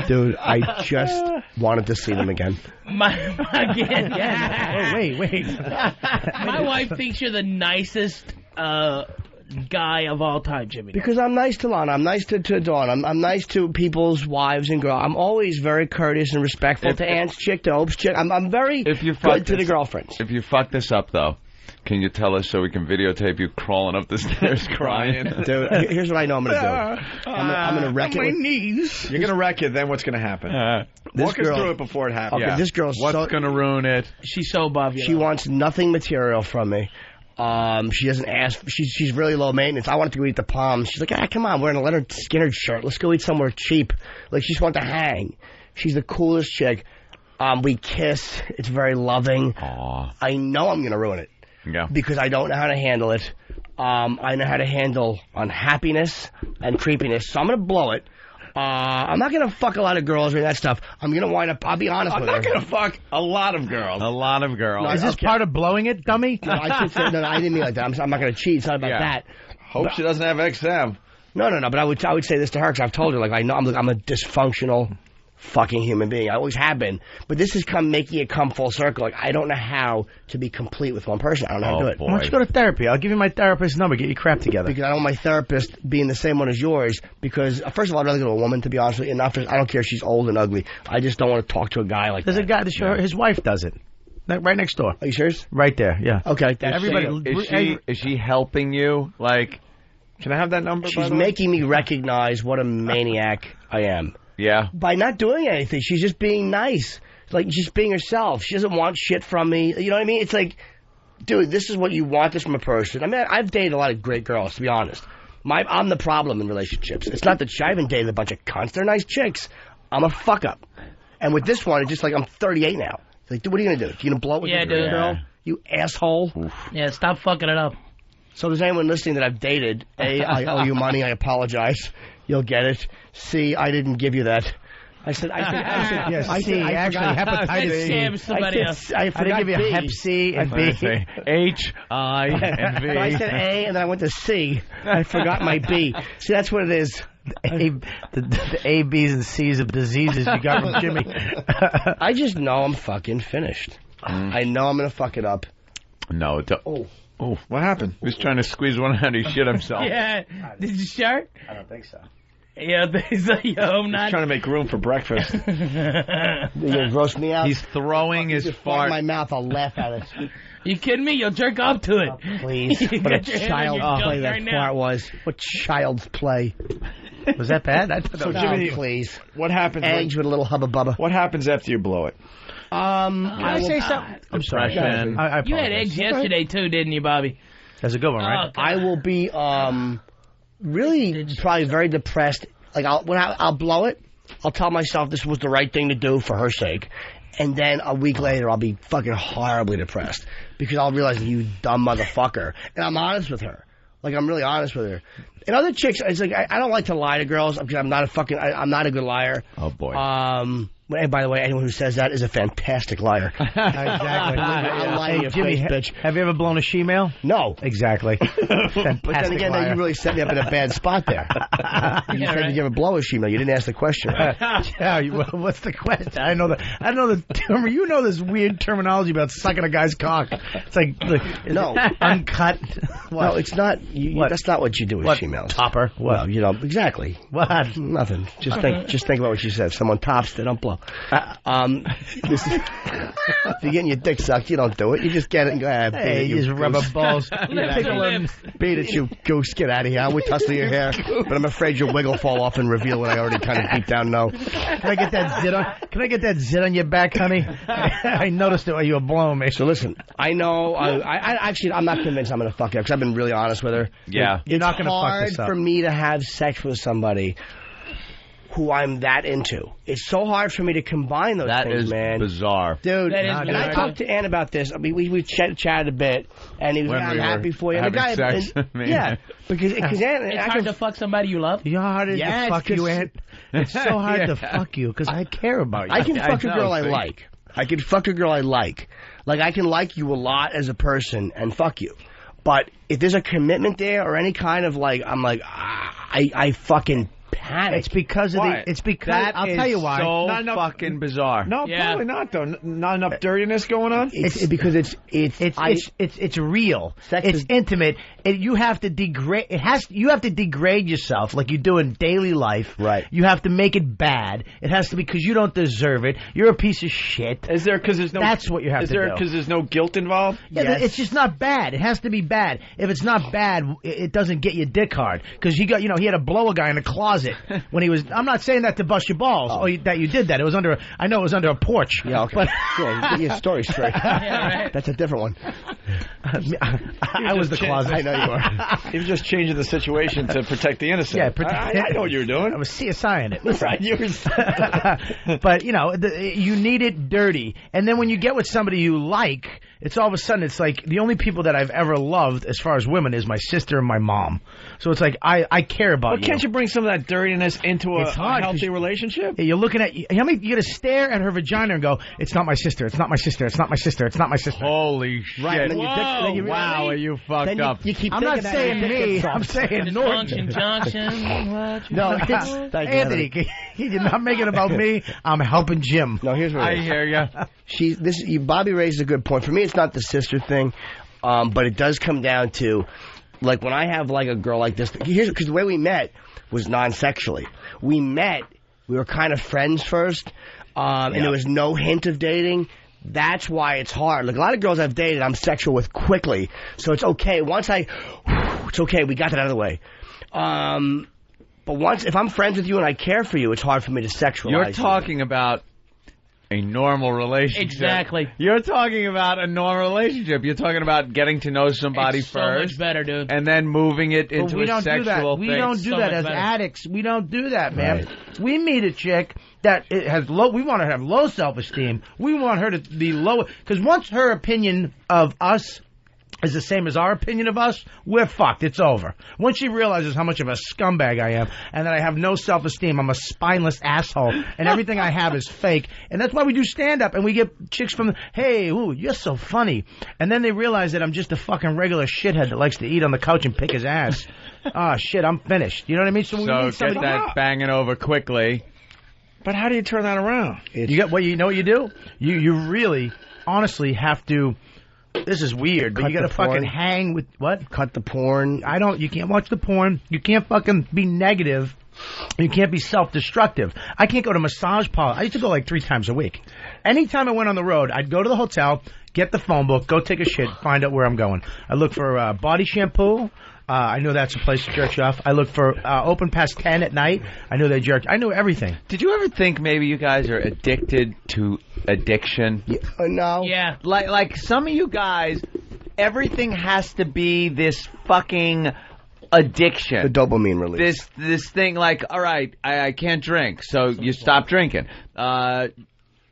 Dude, I just wanted to see them again. Again. Oh, wait. My wife thinks you're the nicest guy of all time, Jimmy. Because I'm nice to Lana. I'm nice to Dawn. I'm nice to people's wives and girls. I'm always very courteous and respectful to Ann's chick, to Hope's chick. I'm very good to the girlfriends. If you fuck this up, though, can you tell us so we can videotalpe you crawling up the stairs crying? Dude, here's what I know I'm going to do. I'm going to wreck it. My knees. You're going to wreck it, then what's going to happen? Walk us through it before it happens. Okay, this girl's what's going to ruin it? She's so above you. She wants nothing material from me. She doesn't ask. She's really low maintenance. I wanted to go eat the Palms. She's like, come on, we're in a Leonard Skinner shirt. Let's go eat somewhere cheap. Like, she just wants to hang. She's the coolest chick. We kiss. It's very loving. Aww. I know I'm going to ruin it. Yeah. Because I don't know how to handle it. I know how to handle unhappiness and creepiness. So I'm going to blow it. I'm not going to fuck a lot of girls or that stuff. I'm going to wind up, I'll be honest with her. I'm not going to fuck a lot of girls. A lot of girls. No, Is this part of blowing it, dummy? No, I didn't mean like that. I'm not going to cheat. It's not about that. Hope she doesn't have XM. No, but I would say this to her because I've told her, like, I know I'm a dysfunctional fucking human being. I always have been. But this has making it come full circle. Like, I don't know how to be complete with one person. I don't know how to do it. Why don't you go to therapy? I'll give you my therapist's number. Get your crap together. Because I don't want my therapist being the same one as yours. Because, first of all, I'd rather go to a woman, to be honest with you. And I don't care if she's old and ugly. I just don't want to talk to a guy like There's that. a guy, his wife does it. Right next door. Are you serious? Right there, yeah. Okay. Is she helping you? Like, can I have that number? She's making me recognize what a maniac I am. Yeah. By not doing anything. She's just being nice. Like, just being herself. She doesn't want shit from me. You know what I mean? It's like, dude, this is what you want this from a person. I mean, I've dated a lot of great girls, to be honest. I'm the problem in relationships. It's not that I haven't dated a bunch of cunts. They're nice chicks. I'm a fuck-up. And with this one, it's just like I'm 38 now. It's like, dude, what are you going to do? You going to blow it with Yeah, your dude. girl? You asshole. Oof. Yeah, stop fucking it up. So there's anyone listening that I've dated. A, I owe you money. I apologize. You'll get it. C, I didn't give you that. I said, yes, C, actually, hepatitis C. I forgot give you B. Hep C and B. H, I, and V. I said A, and then I went to C. I forgot my B. See, that's what it is. The A, B's, and C's of diseases you got from Jimmy. I just know I'm fucking finished. I know I'm going to fuck it up. No. Oh, what happened? He was trying to squeeze one out. He shit himself. Yeah. Did you start? I don't think so. Yeah, he's like, yo, I'm not. He's trying to make room for breakfast. You're going to gross me out? He's throwing his fart. In my mouth, I'll laugh at it. You kidding me? You'll jerk off to it. Oh, please. What a child's play that fart was. What child's play. Was that bad? So, Jimmy, please. What happens? Eggs with a little hubba bubba. What happens after you blow it? Can I say something? I'm sorry. You had eggs yesterday too, didn't you, Bobby? That's a good one, right? I will be really probably very depressed. Like I'll blow it. I'll tell myself this was the right thing to do for her sake, and then a week later I'll be fucking horribly depressed because I'll realize you dumb motherfucker. And I'm honest with her. Like, I'm really honest with her. And other chicks, it's like, I don't like to lie to girls because I'm not a good liar. Oh, boy. And by the way, anyone who says that is a fantastic liar. Exactly. I'll lie to your Jimmy, face, bitch. Have you ever blown a she-mail? No. Exactly. But then again, you really set me up in a bad spot there. You said did you ever blow a she-mail? You didn't ask the question. What's the question? I know the term. You know this weird terminology about sucking a guy's cock. It's like no uncut. What? No, it's not. That's not what you do with she-mails. Topper. What? Well, exactly. What? Nothing. Just think about what you said. If someone tops, they don't blow. If you're getting your dick sucked, you don't do it. You just get it and go, hey, you just rub up balls. Beat it, you goose. Get out of here. I would tussle your hair, but I'm afraid your wig will fall off and reveal what I already kind of deep down know. Can I get that zit on your back, honey? I noticed it while you were blowing me. So listen, I know. I'm not convinced I'm going to fuck her because I've been really honest with her. Yeah. You're not going to fuck this It's up. hard for me to have sex with somebody who I'm that into. It's so hard for me to combine those things, man. That is bizarre. Dude, That is I talked to Ann about this. I mean, we chatted a bit, and he was like, I'm happy for you. And the guy, sex. yeah, because Ann... It's hard to fuck somebody you love. You're harder to fuck you, Aunt. It's so hard to fuck you because I care about you. I can fuck a girl I like. I can fuck a girl I like. Like, I can like you a lot as a person and fuck you. But if there's a commitment there or any kind of like, I'm like, I fucking panic. It's because of Why? It's because that I'll tell you why. So Not enough- fucking bizarre. No, probably not though. Not enough dirtiness going on. It's because it's real. It's intimate. You have to degrade. You have to degrade yourself like you do in daily life. Right. You have to make it bad. It has to be because you don't deserve it. You're a piece of shit. Is there because there's no? That's what you have is to there do. because there's no guilt involved? Yeah, it's just not bad. It has to be bad. If it's not bad, it doesn't get you dick hard. Because he had to blow a guy in a closet when he was. I'm not saying that to bust your balls. That you did that. It was under. I know it was under a porch. Yeah, okay. But get your story straight. Yeah, right. That's a different one. I was the closet. I know you are. He was just changing the situation to protect the innocent. Yeah, I know what you were doing. I was CSI in it. Right, you were. But you need it dirty, and then when you get with somebody you like, it's all of a sudden it's like the only people that I've ever loved as far as women is my sister and my mom. So it's like I care about you. Can't you bring some of that dirtiness into a healthy relationship? You're looking at you got to stare at her vagina and go, it's not my sister, it's not my sister, it's not my sister, it's not my sister. Holy shit! Right, and then you wow, are you fucked up? You keep I'm not saying me. I'm saying Dysfunction Norton. junction. No, Anthony, you're not making it about me. I'm helping Jim. No, here's what I hear you. Bobby raised a good point. For me, it's not the sister thing, but it does come down to, like, when I have, like, a girl like this. Because the way we met was non-sexually. We were kind of friends first, and there was no hint of dating. That's why it's hard. Like, a lot of girls I've dated, I'm sexual with quickly. So it's okay. It's okay. We got that out of the way. But if I'm friends with you and I care for you, it's hard for me to sexualize You're talking about a normal relationship. Exactly. You're talking about a normal relationship. You're talking about getting to know somebody It's so first. much better, dude. And then moving it into we a don't do that. sexual We thing. don't do So that much as better. addicts. We don't do that, man. We meet a chick that has low. We want her to have low self-esteem. We want her to be low because once her opinion of us is the same as our opinion of us, we're fucked. It's over. Once she realizes how much of a scumbag I am and that I have no self-esteem, I'm a spineless asshole, and everything I have is fake. And that's why we do stand-up, and we get chicks from, hey, ooh, you're so funny. And then they realize that I'm just a fucking regular shithead that likes to eat on the couch and pick his ass. Ah, shit, I'm finished. You know what I mean? So, we need get somebody that banging over quickly. But how do you turn that around? You know what you do? You really, honestly have to. This is weird, but you got to fucking hang with what? Cut the porn. You can't watch the porn. You can't fucking be negative. You can't be self-destructive. I can't go to massage parlor. I used to go like 3 times a week. Anytime I went on the road, I'd go to the hotel, get the phone book, go take a shit, find out where I'm going. I look for body shampoo. I know that's a place to jerk you off. I look for open past 10 at night. I know they jerk. I know everything. Did you ever think maybe you guys are addicted to addiction? No. Yeah. Like some of you guys, everything has to be this fucking addiction. The dopamine release. This thing like, all right, I can't drink, so you stop drinking.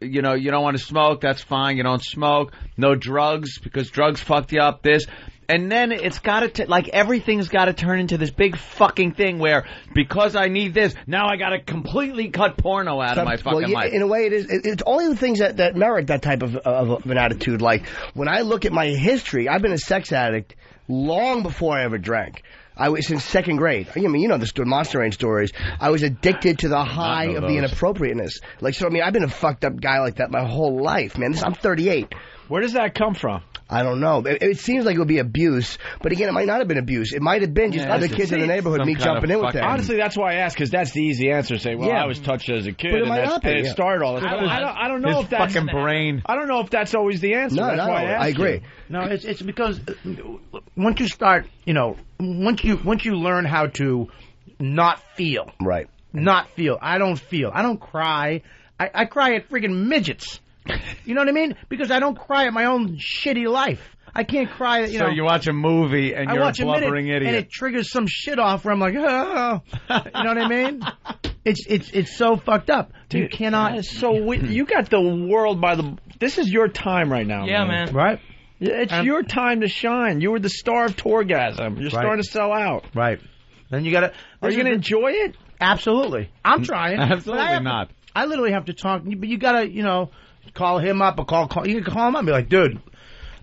you know, you don't want to smoke. That's fine. You don't smoke. No drugs because drugs fucked you up. This. And then it's got to, like, everything's got to turn into this big fucking thing where, because I need this, now I got to completely cut porno out of my fucking life. In a way, it's only the things that merit that type of an attitude. Like, when I look at my history, I've been a sex addict long before I ever drank. I was in 2nd grade. I mean, you know the Monster Range stories. I was addicted to the high of the inappropriateness. Like, so, I mean, I've been a fucked up guy like that my whole life, man. I'm 38. Where does that come from? I don't know. It seems like it would be abuse, but again, it might not have been abuse. It might have been just other kids in the neighborhood, me jumping in with them. Honestly, that's why I asked, because that's the easy answer. Say, well, I was touched as a kid, but it and, might not be, and it started all this. I don't know if that's fucking brain. I don't know if that's always the answer. That's why I agree. No, it's because once you start, you know, once you learn how to not feel, right? Not feel. I don't feel. I don't cry. I cry at freaking midgets. You know what I mean? Because I don't cry at my own shitty life. I can't cry. You know, you watch a movie and you're a blubbering idiot, and it triggers some shit off where I'm like, oh, you know what I mean? It's so fucked up. Dude, you cannot. You got the world by the. This is your time right now. Yeah, man. Right. It's your time to shine. You were the star of Torgasm. You're starting to sell out. Right. Then you gotta. Are you gonna enjoy it? Absolutely. I'm trying. Absolutely not. I literally have to talk, but you gotta, you know, call him up or call. You can call him up and be like, dude,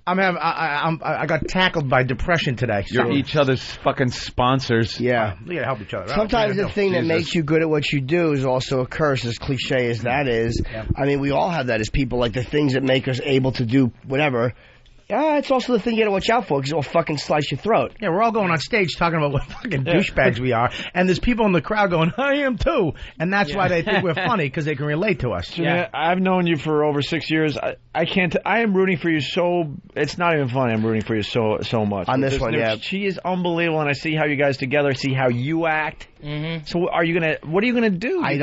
I got tackled by depression today. You're each other's fucking sponsors. Yeah. We gotta help each other. Sometimes the thing that makes you good at what you do is also a curse, as cliche as that is. Yeah. I mean, we all have that as people, like the things that make us able to do whatever. It's also the thing you gotta watch out for, because it'll fucking slice your throat. Yeah, we're all going on stage talking about what fucking douchebags we are, and there's people in the crowd going, I am too, and that's why they think we're funny, because they can relate to us. Yeah, I've known you for over 6 years. I am rooting for you so. It's not even funny. I'm rooting for you so much. On this one, she is unbelievable, and I see how you guys together. I see how you act. Mm-hmm. So what are you gonna do? You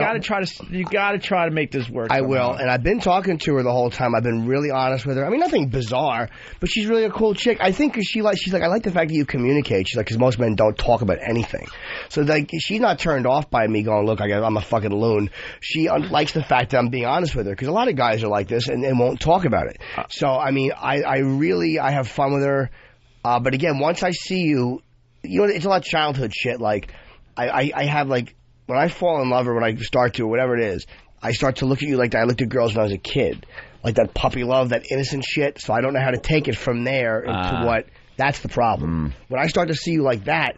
gotta try to make this work. I will, and I've been talking to her the whole time. I've been really honest with her. I mean, nothing bizarre, but she's really a cool chick. I think she's like, I like the fact that you communicate. She's like, because most men don't talk about anything. So like, she's not turned off by me going, look, I'm a fucking loon. She likes the fact that I'm being honest with her, because a lot of guys are like this and won't talk about it. So I mean, I have fun with her. But again, once I see you, you know, it's a lot of childhood shit. Like, I have, like, when I fall in love or when I start to, or whatever it is, I start to look at you like I looked at girls when I was a kid. Like that puppy love, that innocent shit. So I don't know how to take it from there into what, that's the problem. When I start to see you like that,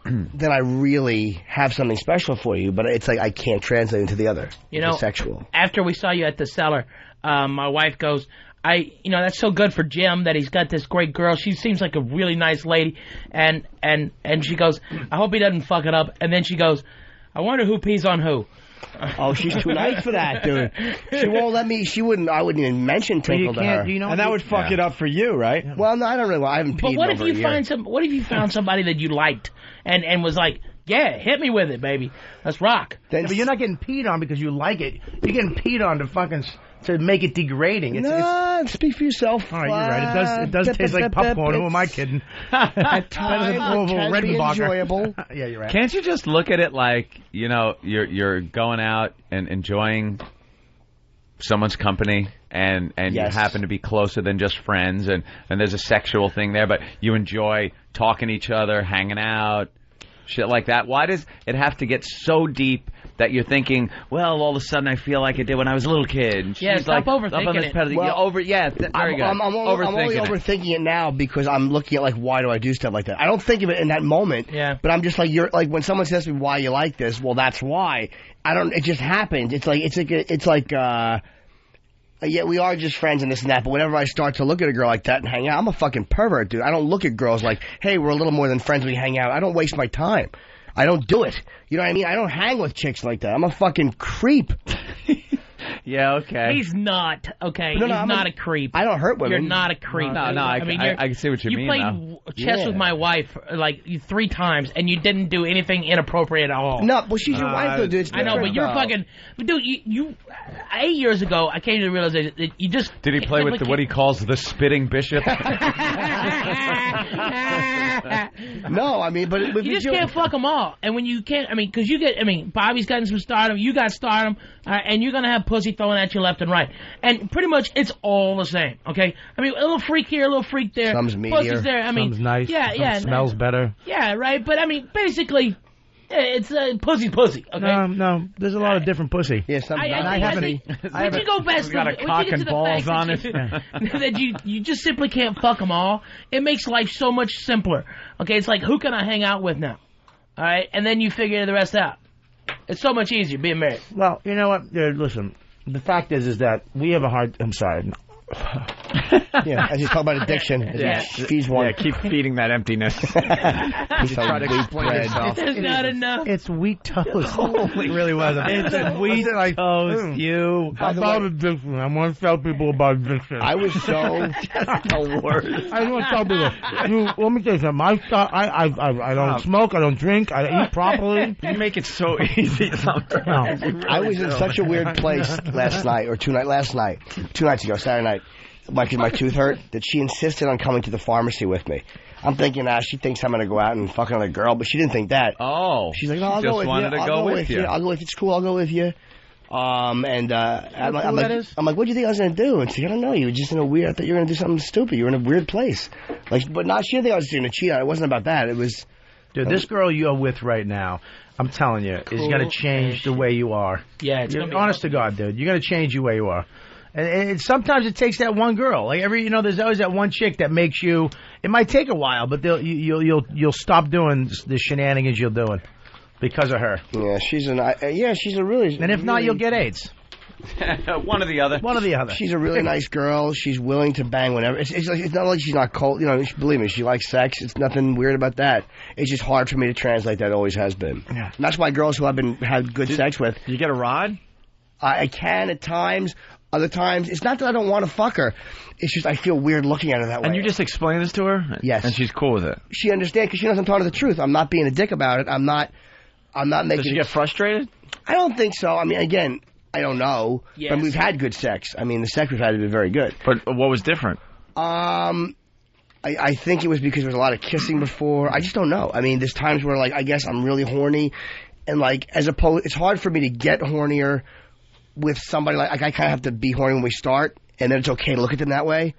then I really have something special for you, but it's like I can't translate into the other. You know, sexual. After we saw you at the cellar, my wife goes, that's so good for Jim that he's got this great girl. She seems like a really nice lady. And she goes, I hope he doesn't fuck it up. And then she goes, I wonder who pees on who. Oh, she's too nice for that, dude. She won't let me. I wouldn't even mention Tinkle to her. And that would fuck it up for you, right? Yeah. Well, no, I don't really. I haven't peed. But what if you found somebody that you liked and was like, yeah, hit me with it, baby. Let's rock. But you're not getting peed on because you like it. You're getting peed on to make it degrading. Speak for yourself. All right, you're right. It does taste like popcorn. Who am I kidding? At times, it can be enjoyable. Yeah, you're right. Can't you just look at it like, you know, you're going out and enjoying someone's company, and you happen to be closer than just friends, and there's a sexual thing there, but you enjoy talking to each other, hanging out, shit like that. Why does it have to get so deep that you're thinking, well, all of a sudden I feel like I did when I was a little kid? Yeah, stop overthinking it. Very good. I'm only overthinking it now because I'm looking at, like, why do I do stuff like that? I don't think of it in that moment. Yeah. But I'm just like, you're like, when someone says to me, why you like this? Well, that's why. It just happens. Yeah, we are just friends and this and that, but whenever I start to look at a girl like that and hang out, I'm a fucking pervert, dude. I don't look at girls like, hey, we're a little more than friends, we hang out. I don't waste my time. I don't do it. You know what I mean? I don't hang with chicks like that. I'm a fucking creep. Yeah, okay. He's not, okay? He's not a creep. I don't hurt women. You're not a creep. No, I can see what you mean, You played chess with my wife, like, 3 times, and you didn't do anything inappropriate at all. No, well, she's your wife, though, dude. I know, but you're fucking... Dude, you 8 years ago, I came to the realization that you just... Did he play with what he calls the spitting bishop? No, I mean, but... You just can't fuck them all. And when you can't... I mean, because you get... I mean, Bobby's gotten some stardom, you got stardom, and you're going to have pussy throwing at you left and right. And pretty much it's all the same, okay? I mean, a little freak here, a little freak there. Some's meatier. Pussy's there. I mean, Some's nice. Yeah, Some yeah. smells better. Yeah, right. But I mean, basically, it's pussy, okay? No, there's a lot of different pussy. Yeah, some. I haven't. Would you go past got a cock and balls on it. That you just simply can't fuck them all. It makes life so much simpler. Okay, it's like, who can I hang out with now? All right, and then you figure the rest out. It's so much easier being married. Well, you know what? Listen, the fact is that we have a hard. I'm sorry. Yeah, as you talk about addiction, feeds one. Yeah, keep feeding that emptiness. He's try to explain yourself. It's not enough. It's wheat toast. It really wasn't. It's wheat toast. You. About addiction. I want to tell people about addiction. I was so the worst. I want to tell people. Let me tell you something. I don't smoke. I don't drink. I eat properly. You make it so easy sometimes. I was in such a weird place last night, or 2 nights ago, Saturday night. My tooth hurt, that she insisted on coming to the pharmacy with me. I'm thinking, she thinks I'm going to go out and fuck another girl, but she didn't think that. Oh. She's like, no, I'll go with you. I'll go with you. I'll go with you. It's cool. I'll go with you. I'm like, what do you think I was going to do? And she's like, I don't know. You were just in a weird, I thought you were going to do something stupid. You were in a weird place. But not, she didn't think I was going to cheat on her. It wasn't about that. It was... Dude, this girl you're with right now, I'm telling you, is going to change the way you are. Yeah, it's going to be... Honest to God, dude. You're going to change the way you are. And sometimes it takes that one girl. Like there's always that one chick that makes you. It might take a while, but you'll stop doing the shenanigans you're doing because of her. Yeah, she's a really. And if not, you'll get AIDS. One or the other. One or the other. She's a really nice girl. She's willing to bang whenever. It's not like she's not cold. Believe me, she likes sex. It's nothing weird about that. It's just hard for me to translate. That always has been. Yeah. And that's why girls who I've had good sex with. You get a rod? I can at times. Other times, it's not that I don't want to fuck her. It's just I feel weird looking at her that way. And you just explain this to her? Yes. And she's cool with it? She understands because she knows I'm telling her the truth. I'm not being a dick about it. I'm not making... Does she get frustrated? I don't think so. I mean, again, I don't know. Yes. But we've had good sex. I mean, the sex we've had has been very good. But what was different? I think it was because there was a lot of kissing before. I just don't know. I mean, there's times where, I guess I'm really horny. And, it's hard for me to get hornier with somebody. I kind of have to be horny when we start, and then it's okay to look at them that way.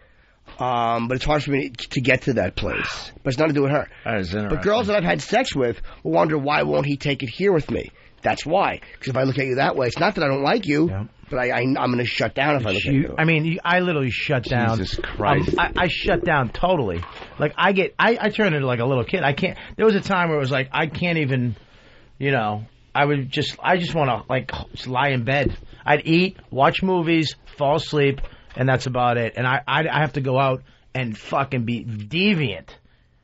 But it's hard for me to get to that place. But it's nothing to do with her. That is interesting. But girls that I've had sex with will wonder, why won't he take it here with me? That's why. Because if I look at you that way, it's not that I don't like you, but I'm going to shut down if I look at you. I mean, I literally shut down. Jesus Christ. I shut down totally. I turn into like a little kid. I can't. There was a time where it was like, I can't even, I just want to just lie in bed. I'd eat, watch movies, fall asleep, and that's about it. And I have to go out and fucking be deviant.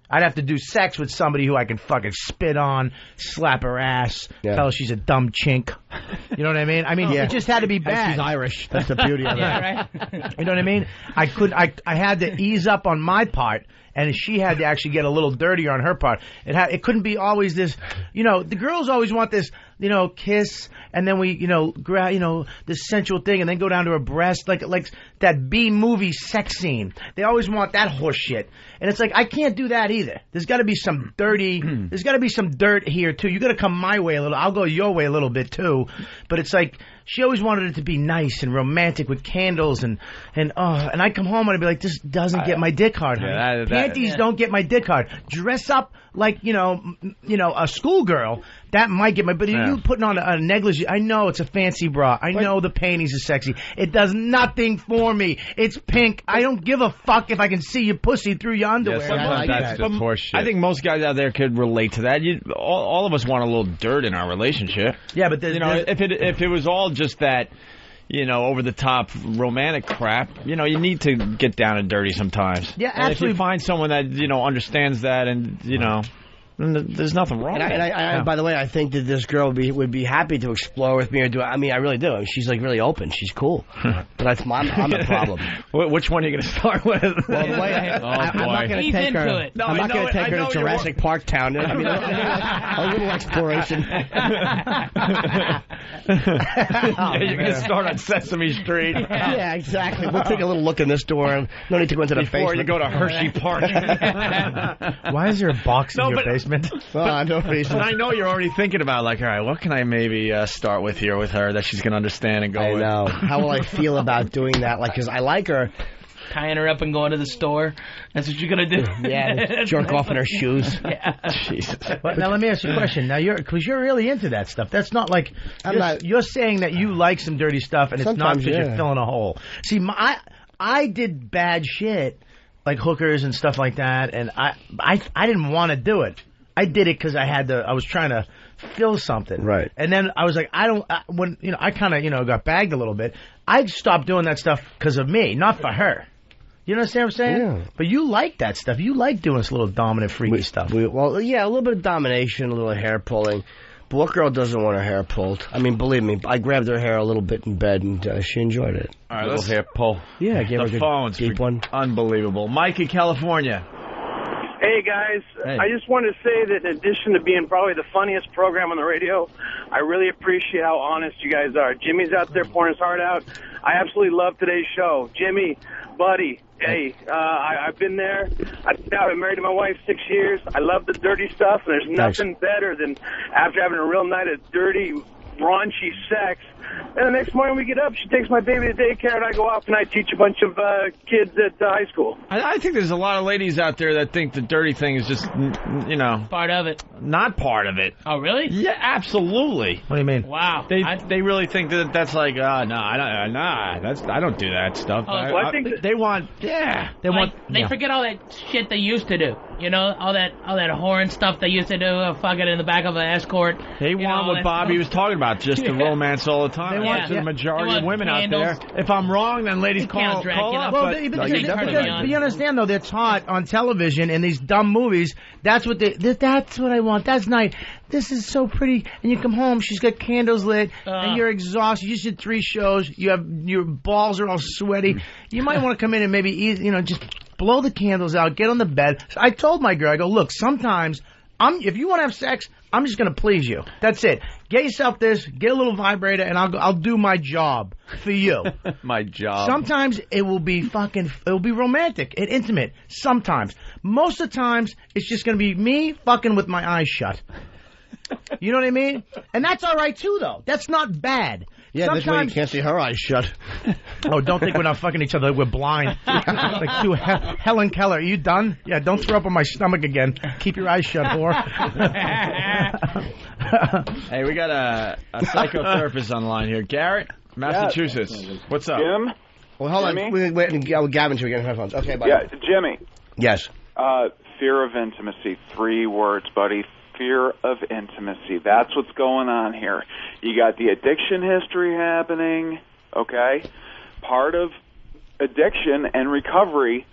I'd have to do sex with somebody who I can fucking spit on, slap her ass, tell her she's a dumb chink. You know what I mean? It just had to be bad. She's Irish. That's the beauty of it. Yeah, right? You know what I mean? I had to ease up on my part, and she had to actually get a little dirtier on her part. It couldn't be always this, the girls always want this, kiss, and then we, grab, this sensual thing, and then go down to her breast, like that B-movie sex scene. They always want that horse shit. And it's like, I can't do that either. There's got to be some there's got to be some dirt here, too. You got to come my way a little. I'll go your way a little bit, too. But it's like, she always wanted it to be nice and romantic with candles and I come home and I'd be like, this doesn't get my dick hard, honey. Panties don't get my dick hard. Dress up like, a schoolgirl. That might get my... But if you putting on a negligee... I know it's a fancy bra. I know the panties are sexy. It does nothing for me. It's pink. I don't give a fuck if I can see your pussy through your underwear. Yeah, sometimes that's just horse shit. I think most guys out there could relate to that. All of us want a little dirt in our relationship. Yeah, but if it was all just that, over the top romantic crap, you need to get down and dirty sometimes. Yeah, and absolutely. if you find someone that understands that, and there's nothing wrong. And by the way, I think that this girl would be happy to explore with me or do. I mean, I really do. I mean, she's really open. She's cool. But I'm the problem. Which one are you going to start with? Well, the way I'm not going to take her. I'm not going to take her to Jurassic Park Town. I mean, a little exploration. You're going to start on Sesame Street. Yeah, exactly. We'll take a little look in this door. No need to go into the basement. Before you go to Hershey Park. Why is there a box in your basement? No reason. But I know you're already thinking about, like, all right, what can I maybe start with here with her that she's going to understand and go with? I know. How will I feel about doing that? Like, because I like her. Tying her up and going to the store. That's what you're going to do? Yeah, jerk off in her shoes. Yeah. Jesus. But now let me ask you a question. Now because you're really into that stuff. That's not like you're saying that you like some dirty stuff, and it's not because you're filling a hole. See, I did bad shit like hookers and stuff like that, and I didn't want to do it. I did it because I was trying to fill something. Right. And then I was like, I kind of got bagged a little bit. I stopped doing that stuff because of me, not for her. You understand what I'm saying? Yeah. But you like that stuff. You like doing this little dominant, freaky stuff. Well, yeah, a little bit of domination, a little hair pulling. But what girl doesn't want her hair pulled? I mean, believe me, I grabbed her hair a little bit in bed, and she enjoyed it. All right, let's hair pull. Yeah, I gave her a the good phone's deep one. Unbelievable. Mike in California. Hey, guys. Hey. I just wanted to say that in addition to being probably the funniest program on the radio, I really appreciate how honest you guys are. Jimmy's out there pouring his heart out. I absolutely love today's show. Jimmy, buddy, hey, I've been there. I've been married to my wife 6 years. I love the dirty stuff, and there's nothing better than after having a real night of dirty, raunchy sex. And the next morning we get up, she takes my baby to daycare, and I go off and I teach a bunch of kids at high school. I think there's a lot of ladies out there that think the dirty thing is just, part of it. Not part of it. Oh, really? Yeah, absolutely. What do you mean? Wow. They really think that that's like, no, I don't do that stuff. I think they want, They forget all that shit they used to do. You know, all that whoring stuff they used to do, fucking in the back of an escort. They want what Bobby was talking about, just the romance all the time. They want the majority of women candles. out there. If I'm wrong, then ladies call up. Well, but you understand though, they're taught on television in these dumb movies. That's what that's what I want. That's nice. This is so pretty. And you come home, she's got candles lit, and you're exhausted. You just did 3 shows. Your balls are all sweaty. You might want to come in and maybe just blow the candles out, get on the bed. So I told my girl, I go, look, sometimes if you want to have sex, I'm just going to please you. That's it. Get yourself this, get a little vibrator, and I'll do my job for you. My job. Sometimes it will be romantic and intimate. Sometimes. Most of the times, it's just going to be me fucking with my eyes shut. You know what I mean? And that's all right, too, though. That's not bad. Yeah, this way you can't see her eyes shut. Oh, don't think we're not fucking each other. We're blind. Like two Helen Keller. Are you done? Yeah, don't throw up on my stomach again. Keep your eyes shut, whore. Hey, we got a psychotherapist on the line here. Garrett, Massachusetts. What's up? Jim? Well, hold on. Wait, Gavin, till we get in headphones. Okay, bye. Yeah, Jimmy. Yes. Fear of intimacy. 3 words, buddy. Fear of intimacy. That's what's going on here. You got the addiction history happening, okay? Part of addiction and recovery,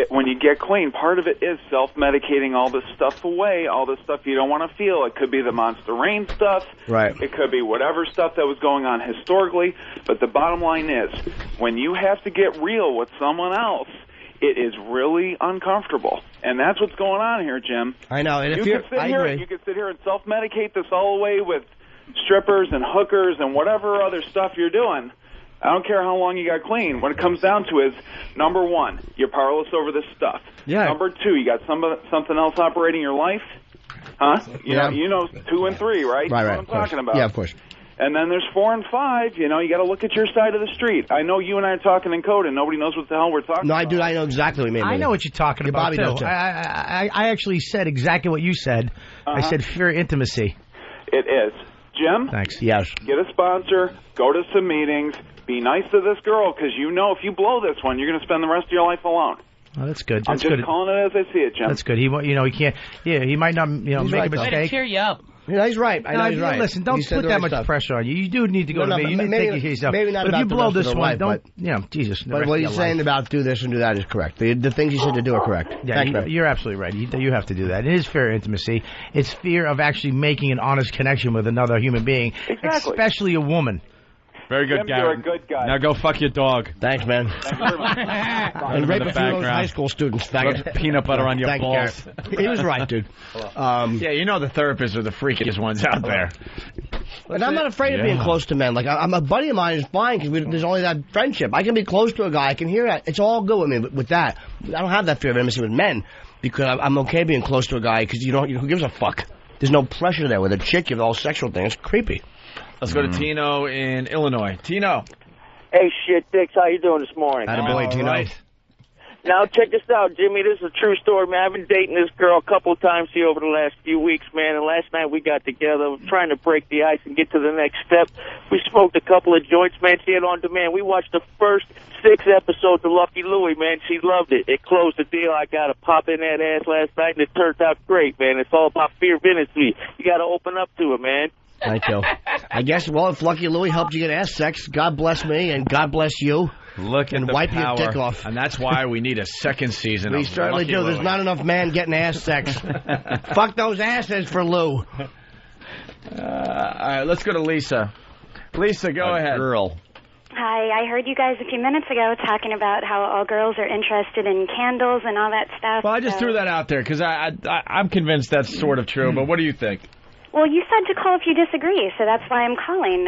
when you get clean, part of it is self-medicating all this stuff away, all this stuff you don't want to feel. It could be the Monster Rain stuff. Right. It could be whatever stuff that was going on historically. But the bottom line is, when you have to get real with someone else, it is really uncomfortable. And that's what's going on here, Jim. I know. And you could sit here and self-medicate this all away with strippers and hookers and whatever other stuff you're doing. I don't care how long you got clean. What it comes down to is, number 1, you're powerless over this stuff. Yeah. Number 2, you got something else operating your life. Huh? You know 2 and 3, right? Right, That's what I'm talking about. Yeah, of course. And then there's 4 and 5. You got to look at your side of the street. I know you and I are talking in code, and nobody knows what the hell we're talking about. No, I know exactly what you mean. I know what you're talking about, Bobby too. knows, too. I actually said exactly what you said. I said fear intimacy. It is. Jim? Thanks. Yes. Get a sponsor. Go to some meetings. Be nice to this girl, because if you blow this one, you're going to spend the rest of your life alone. Oh, that's good. I'm just calling it as I see it, Jim. That's good. He can't. Yeah, he might not. Make a mistake. Way to cheer you up. Yeah, he's right. I know he's right. Listen, don't put that much pressure on you. You do need to go to me. You need to take care of yourself. Maybe not but if you about blow the rest this of one, life, don't. Jesus. But what he's saying about do this and do that is correct. The things you said to do are correct. Yeah, you're absolutely right. You have to do that. It is fear of intimacy. It's fear of actually making an honest connection with another human being, especially a woman. Very good, Gary. You're a good guy. Now go fuck your dog. Thanks, man. And rape a few of those high school students. Rub peanut butter on your balls. He was right, dude. Yeah, the therapists are the freakiest ones out there. And I'm not afraid of being close to men. Like, I'm a buddy of mine is fine because there's only that friendship. I can be close to a guy. I can hear that. It's all good with me with that. I don't have that fear of intimacy with men because I'm okay being close to a guy because who gives a fuck? There's no pressure there. With a chick, you have the whole sexual thing. It's creepy. Let's go to Tino in Illinois. Tino. Hey, shit, Dix, how you doing this morning? Attaboy, Tino. Right. Now, check this out, Jimmy. This is a true story, man. I've been dating this girl a couple of times here over the last few weeks, man, and last night we got together trying to break the ice and get to the next step. We smoked a couple of joints, man. She had on demand. We watched the first 6 episodes of Lucky Louie, man. She loved it. It closed the deal. I got to pop in that ass last night, and it turned out great, man. It's all about fear of intimacy. You got to open up to it, man. I do. I guess, well, if Lucky Louie helped you get ass sex, God bless me and God bless you. Look and at the wipe power. your dick off. And that's why we need a second season We of certainly Lucky do. Louie. There's not enough man getting ass sex. Fuck those asses for Lou. All right, let's go to Lisa. Lisa, go ahead. Girl. Hi, I heard you guys a few minutes ago talking about how all girls are interested in candles and all that stuff. Well, I just threw that out there because I'm convinced that's sort of true, but what do you think? Well, you said to call if you disagree, so that's why I'm calling.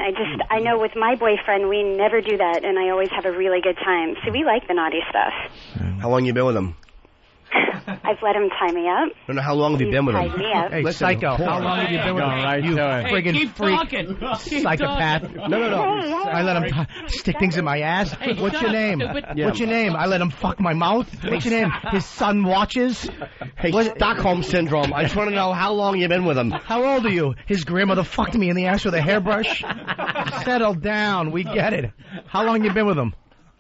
I know with my boyfriend, we never do that, and I always have a really good time. So we like the naughty stuff. How long you been with him? I've let him tie me up. I don't know how long have you been with him? Tied me up. Hey, psycho. How long have you been with him? You friggin' freak. Psychopath. No. I let him stick things in my ass. What's your name? What's your name? I let him fuck my mouth. What's your name? His son watches. Hey, Stockholm Syndrome. I just want to know how long you been with him. How old are you? His grandmother fucked me in the ass with a hairbrush. Settle down. We get it. How long you been with him?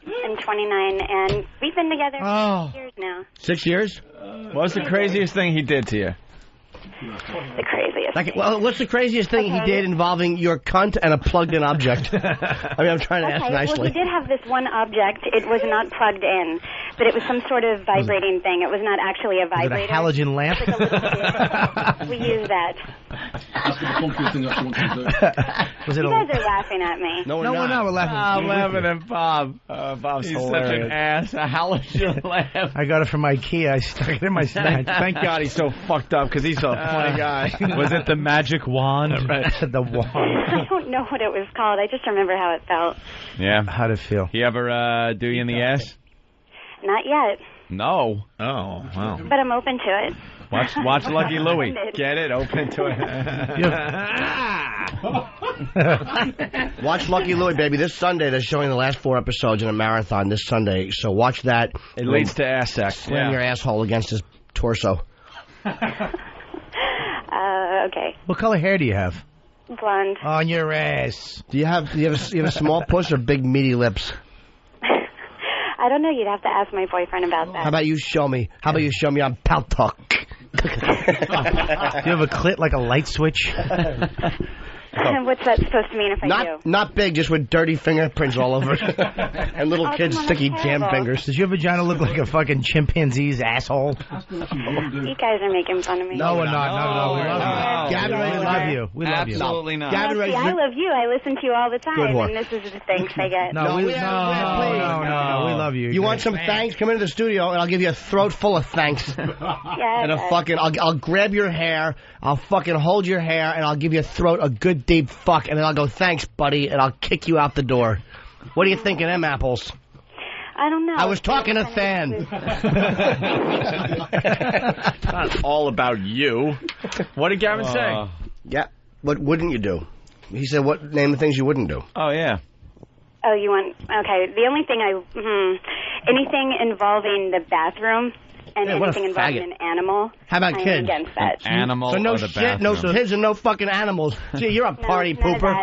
I'm 29, and we've been together for 6 years now. 6 years? What's the craziest thing he did to you? The craziest. Well, what's the craziest thing he did involving your cunt and a plugged-in object? I mean, I'm trying to ask nicely. Well, he did have this one object. It was not plugged in, but it was some sort of vibrating thing. It was not actually a vibrator. Was it a halogen lamp? It was like a little bit. We use that. Was it you guys are laughing at me. No, we're not. We're laughing. I'm laughing at Bob. Bob's He's hilarious. such an ass. A halogen lamp. I got it from IKEA. I stuck it in my snatch. Thank God he's so fucked up because he's a funny guy. Was it the magic wand? The wand. I don't know what it was called. I just remember how it felt. Yeah. How'd it feel? He ever do you in the ass? Not yet, No. Oh, wow. but I'm open to it. Watch Lucky Louie. Get it? Open to it. Watch Lucky Louie, baby. This Sunday, they're showing the last 4 episodes in a marathon this Sunday. So watch that. It leads to ass sex. Slam your asshole against his torso. Okay. What color hair do you have? Blonde. On your ass. Do you have a small puss or big meaty lips? I don't know. You'd have to ask my boyfriend about that. How about you show me? How about you show me on Paltalk? Do you have a clit like a light switch? What's that supposed to mean if I do? Not big, just with dirty fingerprints all over it. And little kids' sticky jam fingers. Does your vagina look like a fucking chimpanzee's asshole? You guys are making fun of me. No, we're not. No, we love you. Gavin, we love you. We love you. Absolutely not. Gavin, see, I love you. I listen to you all the time, Good whore. and this is the thanks I get. No, we love you. You want some thanks? Come into the studio, and I'll give you a throat full of thanks. Yeah. And I'll grab your hair, I'll fucking hold your hair, and I'll give your throat a good deep fuck, and then I'll go, thanks, buddy, and I'll kick you out the door. What do you think of them apples? I don't know. I was talking to Than. It's not all about you. What did Gavin say? Yeah. What wouldn't you do? He said, name the things you wouldn't do. Oh, yeah. Oh, you want... Okay, the only thing anything involving the bathroom and anything involving an animal. How about I'm kids? against that. An animal So no or the shit, no bathroom. kids and no fucking animals. Gee, you're a party pooper.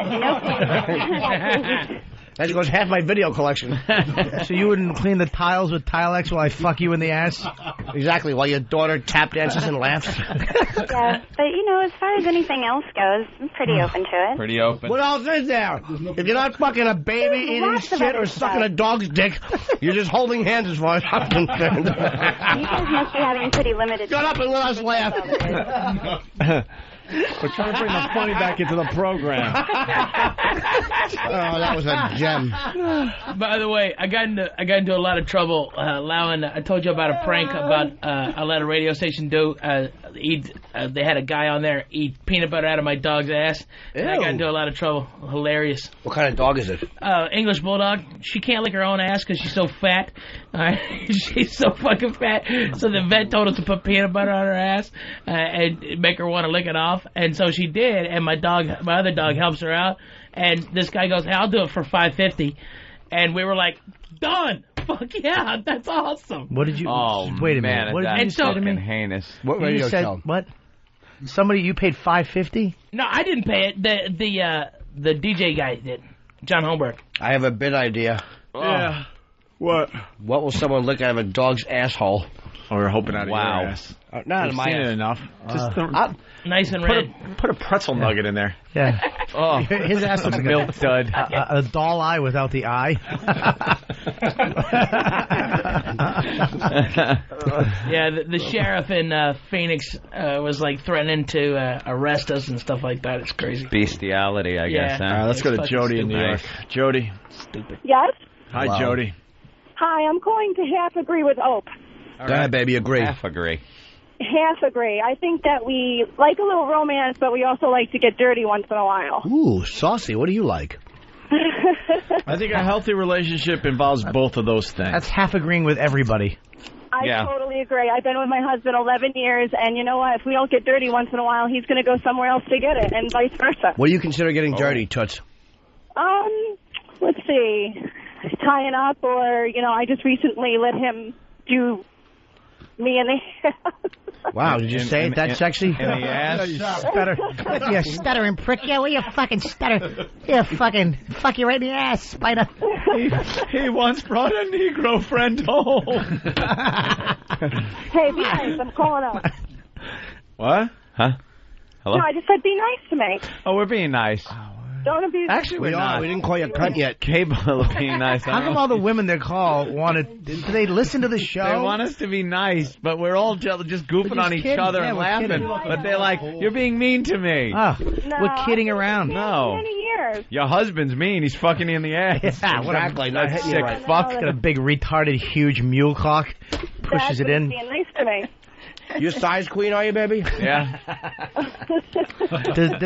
That goes half my video collection. So you wouldn't clean the tiles with Tilex while I fuck you in the ass? Exactly, while your daughter tap dances and laughs. Yeah, but as far as anything else goes, I'm pretty open to it. Pretty open. What else is there? If you're not fucking a baby, eating lots of shit, other or sucking stuff. a dog's dick, you're just holding hands as far as I'm concerned. You guys must be having pretty limited... Shut up and let us laugh. We're trying to bring the funny back into the program. that was a gem. By the way, I got into a lot of trouble allowing. I told you about a prank about I let a radio station do. They had a guy on there eat peanut butter out of my dog's ass. And I got into a lot of trouble. Hilarious. What kind of dog is it? English Bulldog. She can't lick her own ass because she's so fat. She's so fucking fat. So the vet told us to put peanut butter on her ass and make her want to lick it off. And so she did. And my other dog helps her out. And this guy goes, "Hey, I'll do it for $5.50." And we were like, "Done! Fuck yeah, that's awesome." What did you? Oh, wait a man, minute. What did you that's say to fucking me? heinous. What You radio said show? what? Somebody you paid $5.50? No, I didn't pay it. The DJ guy did. John Holmberg. I have a bit idea. Yeah. What? What will someone lick out of a dog's asshole? Oh, we're hoping out of your ass. Not We've in my seen ass. it enough. Just Nice and red. Put a pretzel nugget in there. Yeah. Oh, His ass looks like milk dud. A doll eye without the eye. Yeah, the sheriff in Phoenix was like threatening to arrest us and stuff like that. It's crazy. Bestiality, I Yeah. guess. Huh? All right, let's go to It's fucking Jody in New York. stupid. Jody. Stupid. Yes? Hi, Wow. Jody. Hi, I'm going to half agree with Ope. All Go ahead, baby. Agree. Half agree. Half agree. I think that we like a little romance, but we also like to get dirty once in a while. Ooh, saucy. What do you like? I think a healthy relationship involves both of those things. That's half agreeing with everybody. I Yeah. totally agree. I've been with my husband 11 years, and you know what? If we don't get dirty once in a while, he's going to go somewhere else to get it, and vice versa. What do you consider getting dirty, Toots? Let's see. Tying up, or, I just recently let him do me in the Wow, did you say it that sexy? In the ass? Stutter. You stuttering prick. Yeah, will you fucking stutter? Yeah, fucking fuck you right in the ass, spider. He once brought a Negro friend home. Hey, be nice. I'm calling out. What? Huh? Hello? No, I just said be nice to me. Oh, we're being nice. Don't abuse Actually, we're not. We didn't call you a cunt yet. Capable of being nice. How come all the women they call wanted? Do they listen to the show? They want us to be nice, but we're all just goofing We're just on each kidding. other Yeah, and we're laughing. kidding. But they're like, "You're being mean to me." Oh, No, we're kidding around. No. Many years. Your husband's mean. He's fucking you in the ass. Yeah, what a- Exactly. Not hitting you sick right. fuck. Got a big retarded huge mule cock. Pushes That's it in. being nice to me. You a size queen, are you, baby? Yeah.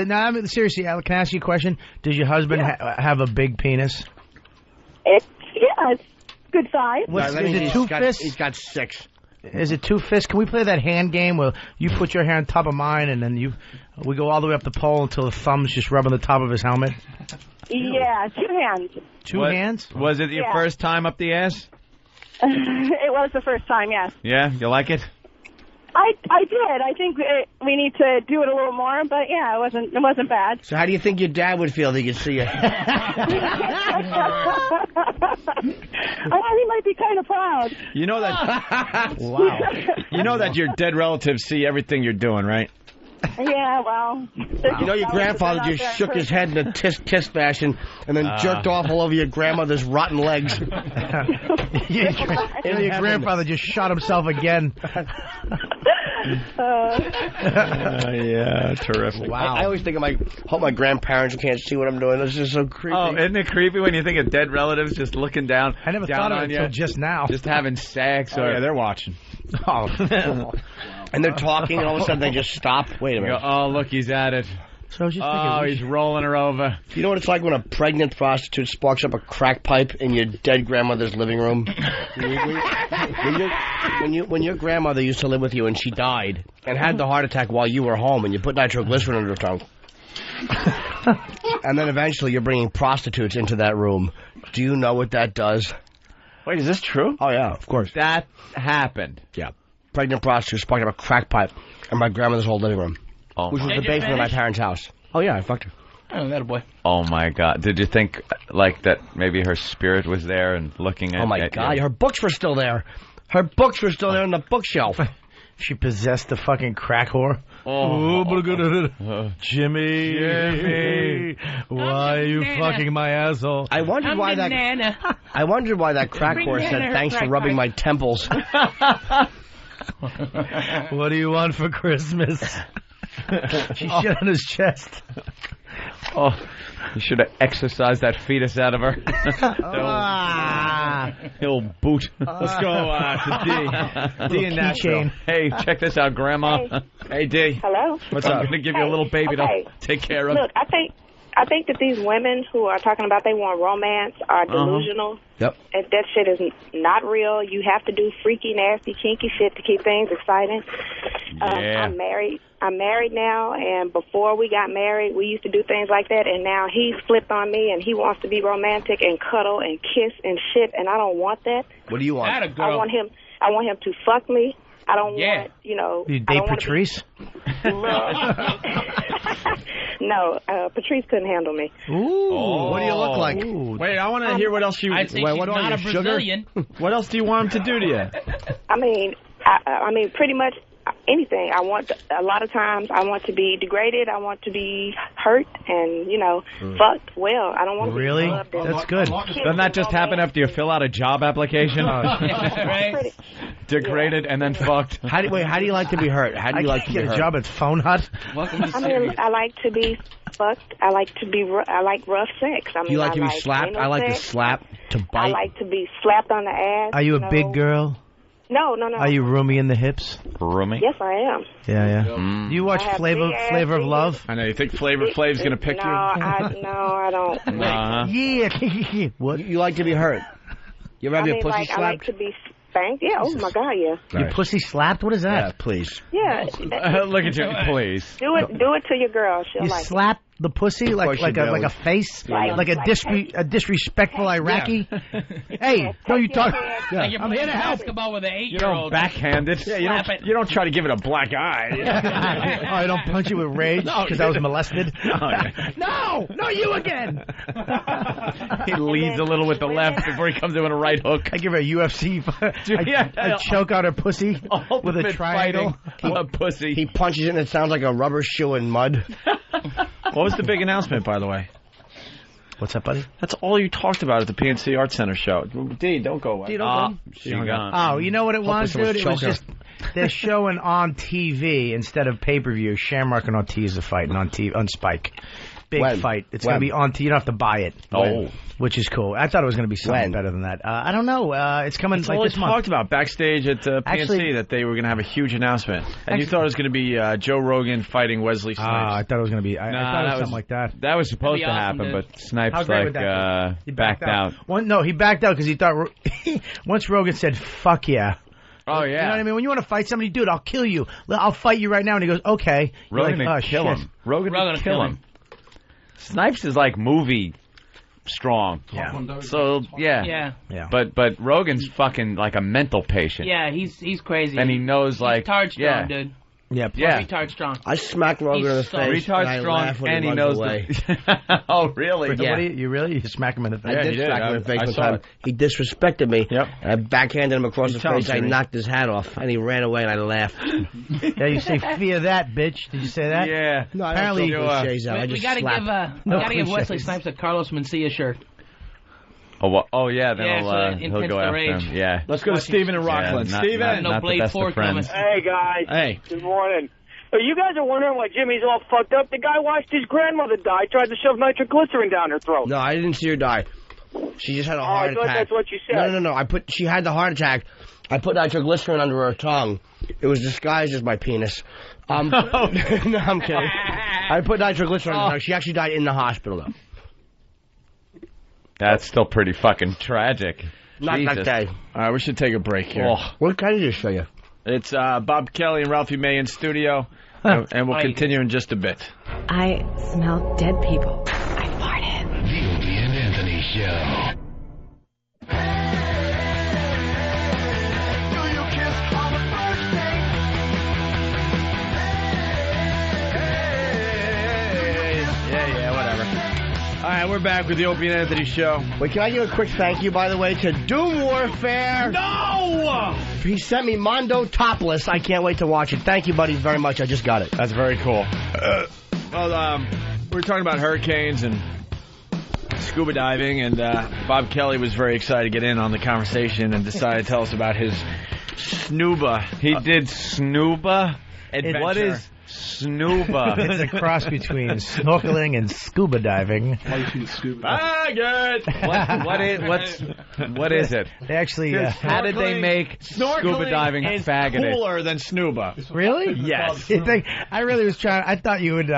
Now, I mean, seriously, Al, can I ask you a question? Does your husband have a big penis? It's good size. What's, That means is it he's two got- fists? He's got 6. Is it 2 fists? Can we play that hand game where you put your hair on top of mine and then we go all the way up the pole until the thumb's just rubbing the top of his helmet? Yeah, 2 hands. Two hands? Was it your Yeah. first time up the ass? It was the first time, yes. Yeah, you like it? I did. I think we need to do it a little more, but yeah, it wasn't bad. So how do you think your dad would feel if he could see you? I thought he might be kind of proud. You know that. Wow. You know that your dead relatives see everything you're doing, right? Yeah, well. You know your grandfather just shook his head in a kiss fashion and then jerked off all over your grandmother's rotten legs. Your grandfather just shot himself again. Yeah, terrific. Wow. I always think of hope my grandparents can't see what I'm doing. This is so creepy. Oh, isn't it creepy when you think of dead relatives just looking down? I never down thought of on it you, until just now. just having sex. Oh, Or yeah, they're watching. Oh. And they're talking, and all of a sudden they just stop. Wait a you go, minute. oh, look, he's at it. So I was just Oh, thinking, he's rolling her over. You know what it's like when a pregnant prostitute sparks up a crack pipe in your dead grandmother's living room? when your grandmother used to live with you and she died and had the heart attack while you were home and you put nitroglycerin in her tongue. And then eventually you're bringing prostitutes into that room. Do you know what that does? Wait, is this true? Oh, yeah, of course. That happened. Yeah. Pregnant prostitute sparked up a crack pipe in my grandmother's whole living room, Oh, which was my. the basement of my parents' house. Oh, yeah, I fucked her. Oh, that boy. Oh my God! Did you think like that? Maybe her spirit was there and looking at. Oh, my at God, you? her books were still there. Her books were still there on the bookshelf. she possessed the fucking crack whore. Oh, Jimmy, why are you fucking my asshole? I wondered why that. I wondered why that crack whore said, "Thanks for rubbing my temples." What do you want for Christmas? She shit on his chest. Oh, You should have exercised that fetus out of her. He'll boot. Let's go to D in Nashville. Hey, check this out, Grandma. Hey, D. Hello. What's I'm up? going to give you a little baby to take care of. Look, I think that these women who are talking about they want romance are delusional. Yep. If that shit is not real, you have to do freaky, nasty, kinky shit to keep things exciting. Yeah. I'm married now, and before we got married, we used to do things like that, and now he's flipped on me, and he wants to be romantic and cuddle and kiss and shit, and I don't want that. What do you want? I want him to fuck me. I don't want, You date Patrice? No, Patrice couldn't handle me. Ooh. What do you look like? Wait, I want to hear what else you... I'd say she's not a Brazilian. What else do you want him to do to you? I mean, pretty much anything. A lot of times I want to be degraded. I want to be hurt and, fucked. Well, I don't want to Really? be loved. That's good. Doesn't that just happen after you fill out a job application? Right? Degraded and then fucked. How do you like to be hurt? How do you like to be get hurt? a job at Phone Hut? I like to be fucked. I like rough sex. Do you like to be slapped? I like to slap, to bite. I like to be slapped on the ass. Are you a big girl? No. Are you roomy in the hips? Roomy? Yes, I am. Yeah. Mm. You watch I have Flavor big of Love? I know. You think Flavor Flav's going to pick No, you? I don't. Yeah. What? You like to be hurt? You ever have your pussy I slapped? like to be spanked. Yeah. Oh my God. Yeah. Your pussy slapped? What is that? Yeah, please. Yeah. Look at you, please. Do it to your girl. She'll You like slap the pussy like a face, like a disrespectful Iraqi. Hey, don't you talk? Like you're I'm playing here to help. basketball with an 8-year-old. You don't backhand it. Yeah, you don't try to give it a black eye. Oh, I don't punch you with rage because I was molested. No, you again. He leads a little with the left before he comes in with a right hook. I give her a UFC. I choke out her pussy with a triangle. A pussy. He punches it and it sounds like a rubber shoe in mud. What was the big announcement, by the way? What's up, buddy? That's all you talked about at the PNC Arts Center show. D, don't go away. D, don't go. Oh, you know what it was, Hopefully dude? It was someone's just they're showing on TV instead of pay-per-view. Shamrock and Ortiz are fighting on TV on Spike. Big fight. It's going to be on TV. You don't have to buy it. Oh. Which is cool. I thought it was going to be something better than that. I don't know. It's coming It's like all this month. talked about backstage at PNC Actually, that they were going to have a huge announcement. And you thought it was going to be Joe Rogan fighting Wesley Snipes. I thought it was going to be. I thought it was something like that. That was supposed to awesome, happen, dude. but Snipes How great would that he backed out. He backed out because he thought once Rogan said "fuck yeah." Oh, yeah. You know what I mean? When you want to fight somebody, dude, I'll kill you. I'll fight you right now. And he goes, okay. Rogan You're like, would kill shit. him. Rogan Rogan would kill him. Snipes is like movie strong. Yeah. So, yeah. Yeah. But Rogan's fucking like a mental patient. Yeah, he's crazy. And he knows like... retard strong, yeah. dude. Yeah. Retard strong. I smacked Rogan in the face. Retard strong, and he knows away. Oh, really? Yeah. You really? You smack him in the face? I did smack him in the face one time. He disrespected me. Yep. And I backhanded him across the face. I Jimmy. knocked his hat off, and he ran away, and I laughed. Yeah, you say fear that, bitch. Did you say that? Yeah. No, I Apparently, don't throw cliches out. I We just gotta slap. give Wesley Snipes a Carlos Mencia shirt. Oh, yeah. Then intense he'll go the after rage. him. Yeah. Let's go to Steven in Rockland. Steven! No not Blade the best 4 of friends. coming. Hey, guys. Hey. Good morning. You guys are wondering why Jimmy's all fucked up. The guy watched his grandmother die, tried to shove nitroglycerin down her throat. No, I didn't see her die. She just had a heart I thought attack. that's what you said. No. She had the heart attack. I put nitroglycerin under her tongue. It was disguised as my penis. No, I'm kidding. I put nitroglycerin under her tongue. She actually died in the hospital, though. That's still pretty fucking tragic. Not Jesus. that day. All right, we should take a break here. Oh. What can I just show you? It's Bob Kelly and Ralphie May in studio, and we'll continue in just a bit. I smell dead people. I farted. The Opie and Anthony Show. Yeah, whatever. All right, we're back with the Opie and Anthony Show. Wait, can I give a quick thank you, by the way, to Doom Warfare? No! He sent me Mondo topless. I can't wait to watch it. Thank you, buddies, very much. I just got it. That's very cool. We were talking about hurricanes and scuba diving, and Bob Kelly was very excited to get in on the conversation and decided to tell us about his snuba. He did snuba? Adventure. What is Snuba. It's a cross between snorkeling and scuba diving. Good. What is it? They actually. How did they make scuba diving is faggoted? cooler than snuba. Really? Yes. I really was trying. I thought you would.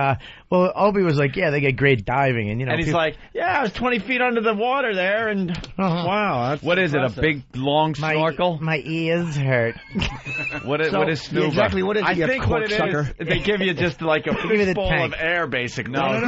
Well, Obi was like, "Yeah, they get great diving," and And he's like, "Yeah, I was 20 feet under the water there, and wow, that's what is impressive. it? A big long snorkel? My ears hurt. What is snuba? Exactly what is it? I you think what it corksucker? is, they give you just like a give you the full tank. of air, basically. No,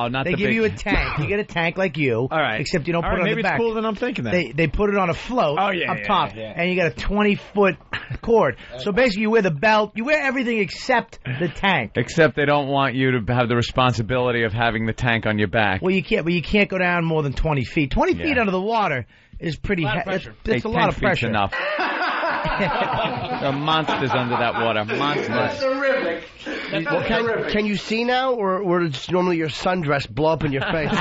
not They the give big... you a tank. You get a tank like you. All right. Except you don't All put right, it on maybe the back. it's cooler than I'm thinking. Then They put it on a float up yeah, top, yeah. and you got a 20-foot cord. So basically, you wear the belt, you wear everything except the tank. Except they don't want you to have the responsibility of having the tank on your back. Well, you can't go down more than 20 feet. 20 feet under the water is pretty. It's a lot of pressure. Enough. There are monsters under that water. Monsters. Terrific. Can you see now, or does normally your sundress blow up in your face?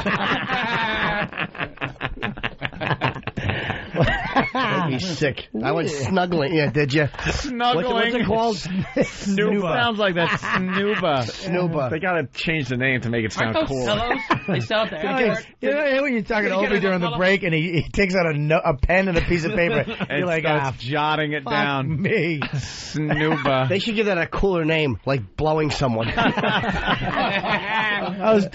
Made me sick. I went snuggling. Yeah, did you? Snuggling. What's it called? Snuba. Sounds like that. Snuba. Snuba. They gotta change the name to make it sound cool. They sell it to airport. You know when you're talking to Obi during the break, and he takes out a pen and a piece of paper. You're like, jotting it fuck down. Me. Snuba. They should give that a cooler name, like blowing someone. I was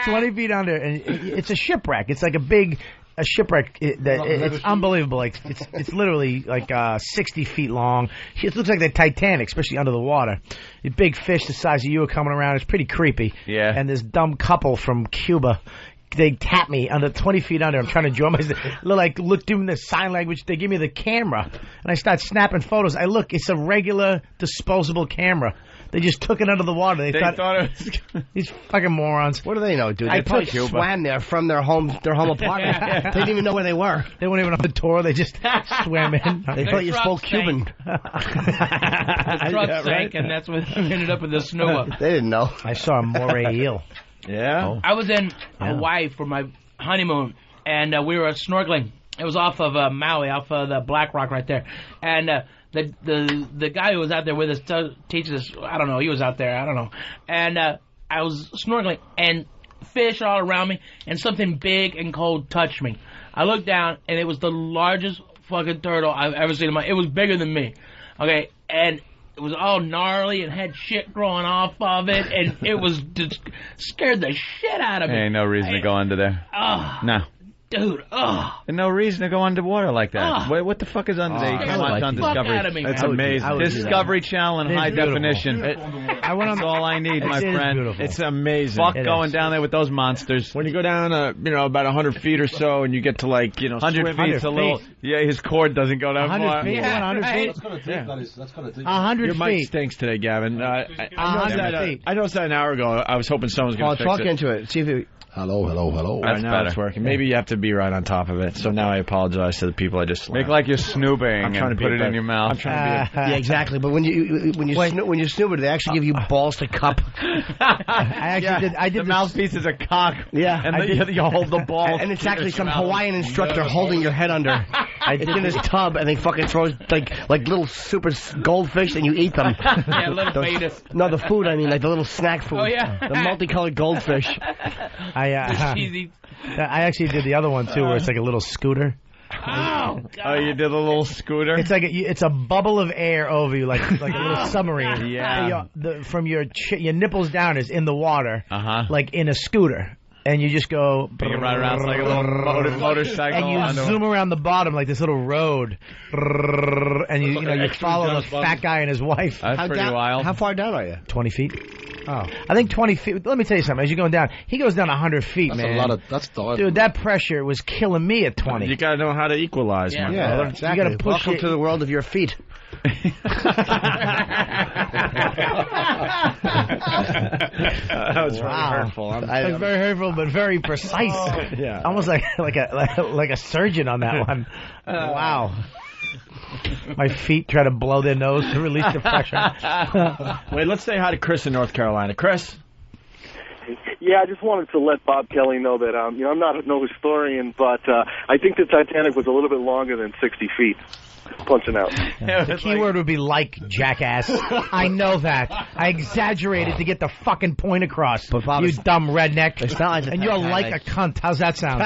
20 feet under, and it's a shipwreck. It's like a shipwreck. It's unbelievable. Like it's literally like 60 feet long. It looks like the Titanic, especially under the water. The big fish the size of you are coming around. It's pretty creepy. Yeah. And this dumb couple from Cuba, they tap me under 20 feet under. I'm trying to enjoy myself. Doing the sign language. They give me the camera, and I start snapping photos. It's a regular disposable camera. They just took it under the water. They thought it was these fucking morons. What do they know, dude? They probably swam there from their home apartment. They didn't even know where they were. They weren't even on the tour. They just swam in. They thought you spoke Cuban. The truck sank, and that's when we ended up with the snow. They didn't know. I saw a moray eel. Yeah? I was in Hawaii for my honeymoon, and we were snorkeling. It was off of Maui, off of the Black Rock right there. And the guy who was out there with us teaches us, I don't know, he was out there, I don't know. And I was snorkeling, and fish all around me, and something big and cold touched me. I looked down, and it was the largest fucking turtle I've ever seen in my... It was bigger than me, okay? And it was all gnarly and had shit growing off of it, and it was just scared the shit out of me. Ain't no reason to go under there. No. Dude, There's no reason to go underwater like that. What the fuck is under there? You can't watch on Discovery. It's amazing. Discovery Channel in high definition. That's all I need, my friend. It's amazing. Fuck going down there with those monsters. When you go down, about 100 feet or so, and you get to 100 feet's a little. Yeah, his cord doesn't go that 100 far. feet. 100 feet. That's gonna take. 100 Your mic feet. stinks today, Gavin. I noticed that an hour ago. I was hoping someone was going to fix talk it. into it. See if it. Hello. Right now it's working. Maybe you have to be right on top of it. So now I apologize to the people I just slammed. Make like you're snooping I'm trying and to put be it better. in your mouth. I'm trying to be. Yeah, exactly. But when you snoob it, they actually give you balls to cup. I did the mouthpiece is a cock. Yeah, and you hold the ball. And it's actually some Hawaiian instructor holding your head under. It's in his tub, and they fucking throw like little super goldfish, and you eat them. Yeah, little betas. No, the food. I mean, like the little snack food. Oh, yeah. The multicolored goldfish. I actually did the other one too, where it's like a little scooter. Oh, God. Oh, you did a little scooter? It's like it's a bubble of air over you, like a little submarine. Yeah. From your nipples down is in the water, like in a scooter. And you just go... You can ride around like a little motorcycle. And you zoom around the bottom like this little road. And you follow the fat guy and his wife. That's pretty wild. How far down are you? 20 feet. Oh. I think 20 feet... Let me tell you something. As you're going down, he goes down 100 feet, That's man. a lot of... That's the... Dude, that pressure was killing me at 20. You got to know how to equalize, my brother. Exactly. You got to push Welcome it. to the world of your feet. That was very hurtful. That was very hurtful, but very precise. Yeah. Almost like a surgeon on that one. Wow. My feet try to blow their nose to release the pressure. Wait, let's say hi to Chris in North Carolina. Chris? Yeah, I just wanted to let Bob Kelly know that I'm not no historian, but I think the Titanic was a little bit longer than 60 feet. Punching out. The key word would be like, jackass. I know that. I exaggerated to get the fucking point across. But Bob, you dumb redneck. It's not like and you're like a cunt. How's that sound?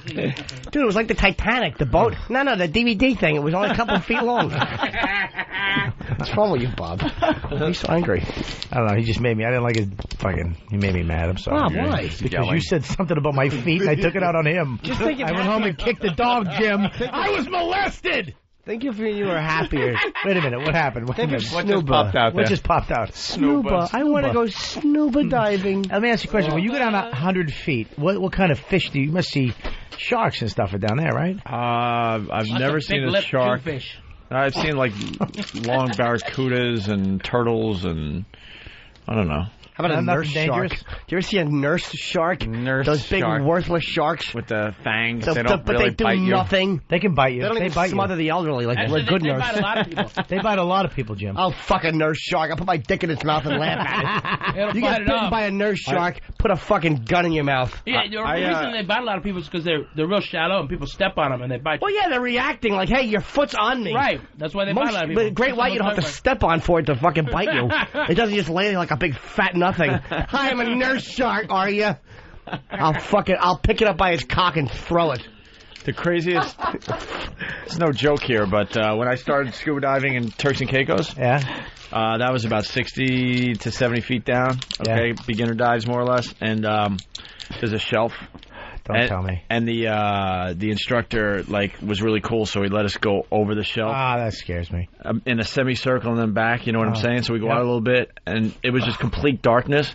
Dude, it was like the Titanic, the boat. No, the DVD thing. It was only a couple of feet long. What's wrong with you, Bob? He's so angry. I don't know. He just made me. I didn't like his fucking. He made me mad. I'm sorry. Bob, why? Because you said something about my feet, and I took it out on him. Just think I went home and kicked the dog, Jim. I was molested. Think if you were happier. Wait a minute. What happened? What just popped out? What just popped out? Snooba. I want to go snooba diving. Let me ask you a question. When you go down 100 feet, what kind of fish do you must see? Sharks and stuff are down there, right? I've never seen a shark. I've seen like long barracudas and turtles and I don't know. How about a nurse shark? Do you ever see a nurse shark? Those big worthless sharks with the fangs. But they do nothing. They can bite you. They don't even smother the elderly like a good nurse. They bite a lot of people. They bite a lot of people, Jim. I'll fuck a nurse shark. I'll put my dick in its mouth and laugh at it. It'll You bite get it bitten off. by a nurse shark, put a fucking gun in your mouth. Yeah, the reason they bite a lot of people is because they're real shallow and people step on them and they bite you. Well, yeah, they're reacting like, hey, your foot's on me. Right. That's why they bite a lot of people. But great white, you don't have to step on for it to fucking bite you. It doesn't just lay like a big fat nothing. Hi, I'm a nurse shark, are you? I'll pick it up by its cock and throw it. The craziest, it's no joke here, but when I started scuba diving in Turks and Caicos, that was about 60 to 70 feet down, beginner dives more or less, and there's a shelf. Don't tell me. And the instructor was really cool, so he let us go over the shelf. Ah, that scares me. In a semicircle and then back, you know what I'm saying? So we go out a little bit, and it was just complete darkness.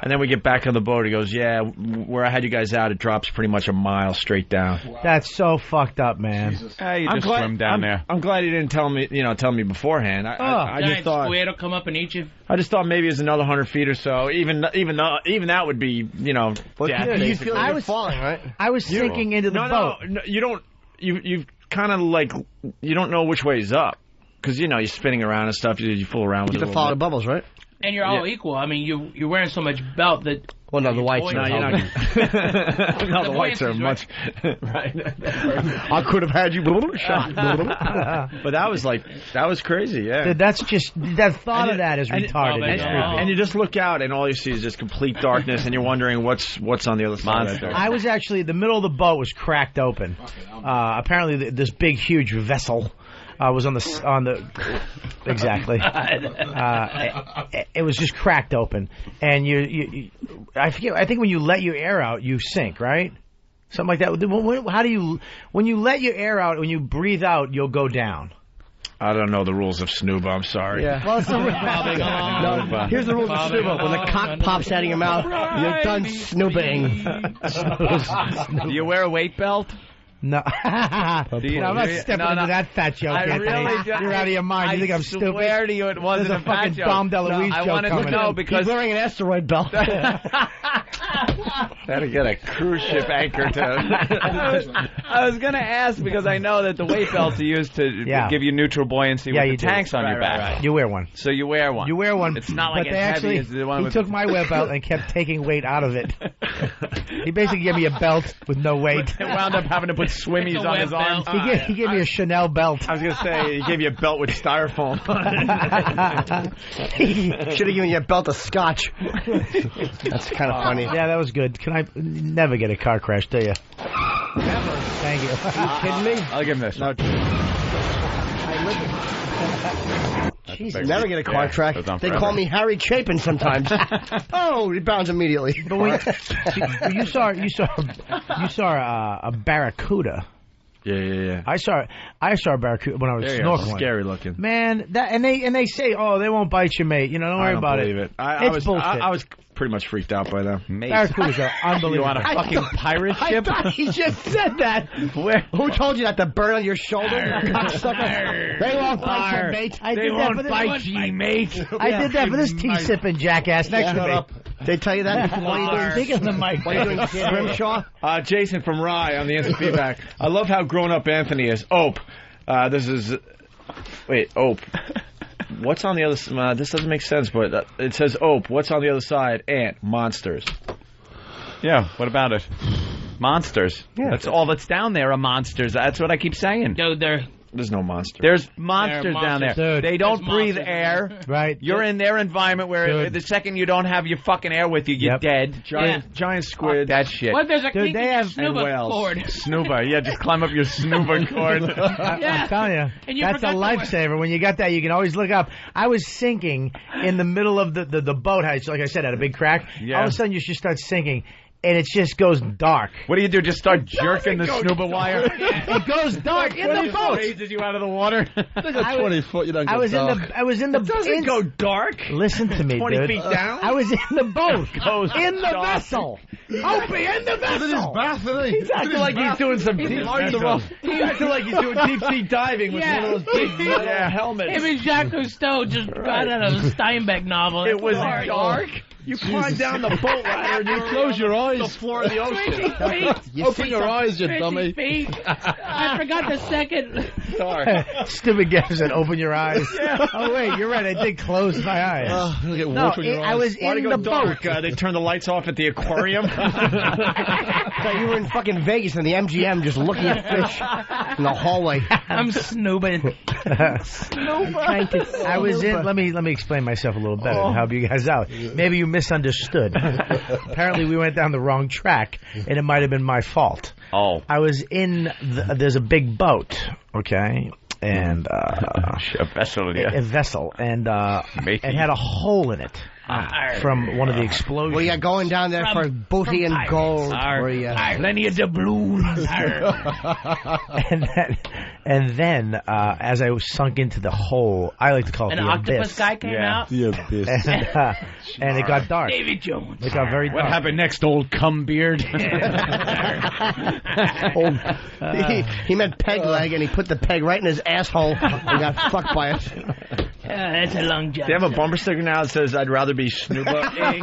And then we get back on the boat. He goes, "Yeah, where I had you guys out, it drops pretty much a mile straight down." Wow. That's so fucked up, man. You just swim down there. I'm glad he didn't tell me beforehand. I just thought squid will come up and eat you. I just thought maybe it was another 100 feet or so. Even that would be, death. You feel like you're falling, right? I was sinking into the boat. No, you don't. You kind of you don't know which way is up because you're spinning around and stuff. You fool around with it. You have to follow the bubbles, right? And you're all equal. I mean, you're wearing so much belt that. Well, no, the whites are. No, the whites are much. Right. I could have had you shot. But that was crazy. Yeah. Dude, that's just that thought of that is retarded. And you just look out, and all you see is just complete darkness, and you're wondering what's on the other side. I was actually the middle of the boat was cracked open. Apparently, this big, huge vessel. Was on the exactly. It was just cracked open, and I think when you let your air out, you sink, right? Something like that. How do you when you let your air out, when you breathe out, you'll go down? I don't know the rules of Snooba. I'm sorry. Yeah. Well, no, here's the rules of Snooba. When the cock pops out of your mouth, you're done snoobing. Do you wear a weight belt? No. I'm not stepping into that fat joke. You're out of your mind. You think I'm stupid? I swear to you, it wasn't a fucking Dom DeLuise joke. I wanted to know because he's wearing an asteroid belt. That'll get a cruise ship anchor to. I was going to ask because I know that the weight belts are used to give you neutral buoyancy with the tanks on your back. Right. You wear one. So you wear one. You wear one. It's not like it's heavy as the one he took my weight belt and kept taking weight out of it. He basically gave me a belt with no weight. It wound up having to put swimmies on his arms. He gave me a Chanel belt. I was going to say, he gave you a belt with styrofoam on it. He should have given you a belt of scotch. That's kind of funny. Yeah, that was good. Can I never get a car crash, do you? Never. Thank you. Are you kidding me? I'll give him this. No. Jesus. Never get a car crash. They call me Harry Chapin sometimes. Oh, he bounds immediately. But you saw a barracuda. Yeah. I saw a barracuda when I was snorkeling. Scary looking. Man, and they say, oh, they won't bite you, mate. Don't worry about it. It's bullshit. I was pretty much freaked out by them. Barracudas are unbelievable. You want a fucking pirate ship? I thought he just said that. Who told you that? The bird on your shoulder? Cocksucker. They won't bite you, mate. They won't bite you, mate. I did that for this tea-sipping jackass next to me. They tell you that before you do Speaking of the mic. What are you doing, Scrimshaw? Jason from Rye on the instant feedback. I love how grown up Anthony is. Ope. Ope. What's on the other side? This doesn't make sense, but it says Ope. What's on the other side? Ant. Monsters. Yeah, what about it? Monsters. Yeah. That's all that's down there are monsters. That's what I keep saying. Dude, there's no monster. There's monsters down there. Dude, they don't breathe monsters. air. Right. You're in their environment where the second you don't have your fucking air with you, you're dead. Giant squid. That shit. What if there's a Dude, they have Snuba cord? Snuba. Yeah, just climb up your Snuba cord. I'm telling you, And you that's a forgot lifesaver. When you got that, you can always look up. I was sinking in the middle of the boat house. Like I said, had a big crack. Yeah. All of a sudden, you just start sinking. And it just goes dark. What do you do? Just start jerking the Snuba wire? It goes dark in the boat. Raises you out of the water. Like 20 foot, you don't I was in the. It doesn't go dark. Listen to me, 20 dude. feet down? I was in the boat. Goes in the dark. vessel. Opie, in the vessel. He's acting like he's doing some deep sea. He's acting like he's doing deep sea diving with one of those big metal helmets. Him and Jacques Cousteau just got out of a Steinbeck novel. It was Sorry. dark. You climb down the boat ladder and you Close your eyes. the floor of the ocean. Open your eyes, you dummy. Feet. I forgot the second. Sorry. Stupid guy said, "Open your eyes." Oh wait, you're right. I did close my eyes. Look at No, water in your I eyes. was Why'd it in go the dark? boat. They turned the lights off at the aquarium. So you were in fucking Vegas in the MGM just looking at fish in the hallway. I'm snooping. I was in. Let me explain myself a little better and help you guys out. Maybe you misunderstood. Apparently, we went down the wrong track, and it might have been my fault. Oh. I was in. There's a big boat, okay, and a vessel. Yeah. a vessel, and it had a hole in it. From one of the explosions. Well, you're going down there for booty and gold. Plenty of doubloons. and then, as I was sunk into the hole, I like to call it An the octopus abyss. guy came out. The abyss. And it got dark. David Jones. It got very dark. What happened next, old cumbeard? He meant peg leg, and he put the peg right in his asshole and got fucked by it. That's a long job. They have a bumper sticker now that says, "I'd rather be Snuba-ing."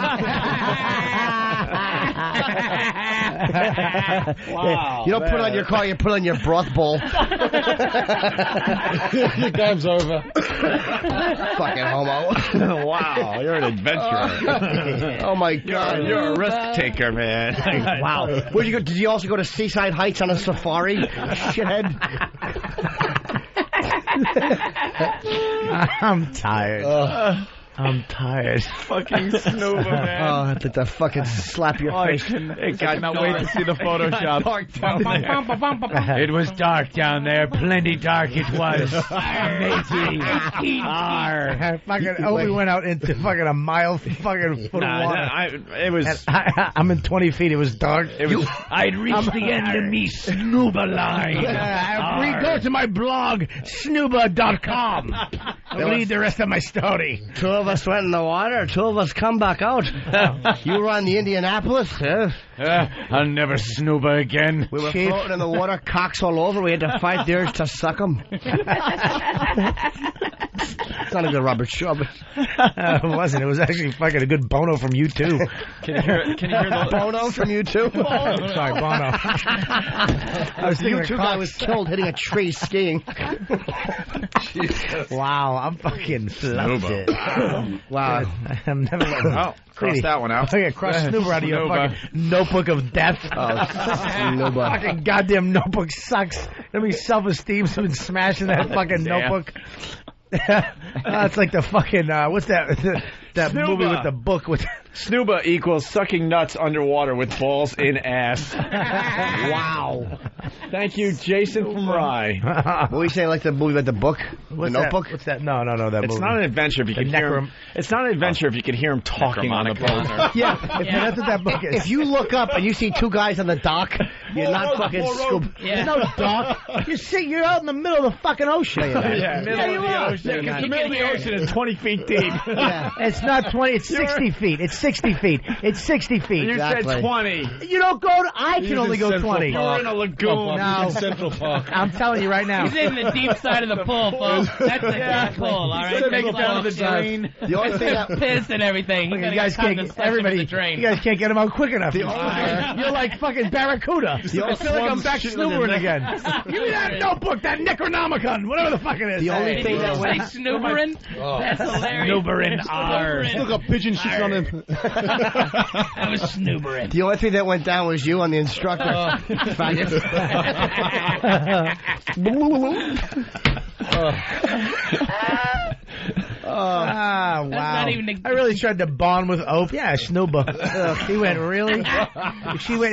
Wow. You don't put it on your car, you put it on your broth bowl. The game's over. Fucking homo. Wow, you're an adventurer. Oh my God. You're a risk taker, man. Wow. Where'd you go? Did you also go to Seaside Heights on a safari? Shithead. I'm tired. I'm tired. Fucking Snuba, man. Oh, I think to fucking slap your face. I cannot wait to see the Photoshop. It was dark down there. Plenty dark it was. Fucking Opie went out into fucking a mile fucking foot of water. I'm in 20 feet. It was dark. I'd reached the end of me Snuba line. Go to my blog, snuba.com. Read the rest of my story. Two of us went in the water, two of us come back out. You were on the Indianapolis, I'll never Snuba again. We were floating in the water, cocks all over. We had to fight the urge to suck them. It's not a good Robert Shaw, but it wasn't. It was actually fucking a good Bono from U2. Can you hear the Bono from U2? Sorry, Bono. I was thinking U2 guy was killed hitting a tree skiing. Wow, I'm fucking flustered. Wow. I'm never Oh, cross that one out. Okay, cross Snuba out of your fucking notebook of death. Snuba. Fucking goddamn notebook sucks. Let me self-esteem's been smashing that fucking notebook. It's like the fucking what's that Snuba. movie with the book with Snuba equals sucking nuts underwater with balls in ass. Wow. Thank you, Jason from Rye. What were you saying, like the movie with the book? What's the Notebook? What's that? No, that It's movie. not an adventure if you can hear him. It's not an adventure if you can hear him talking on the boat. Yeah, that's what that book is. If you look up and you see two guys on the dock, you're not fucking scoop. There's no dock. You're out in the middle of the fucking ocean. Middle of the ocean. The middle of the ocean is 20 feet deep. Yeah. It's not 20. It's 60 feet. It's 60 feet. It's 60 feet. You said 20. You don't go to... I can only go 20. You're in a lagoon. No. Central Park. I'm telling you right now. He's in the deep side of the pool, folks. That's exactly. All right. So make it down to the drain. The only thing that pissed and everything. You guys can't. Everybody. You guys can't get him out quick enough. You're like fucking Barracuda. I feel like I'm back snoobering again. Give me that notebook, that Necronomicon, whatever the fuck it is. The only thing that went snoobering. That's hilarious. Snoobering. Look up pigeon shit on him. I was snoobering. The only thing that went down was you on the instructor. Wow. Not even I really tried to bond with Ope. Yeah, Snooba. He went, really?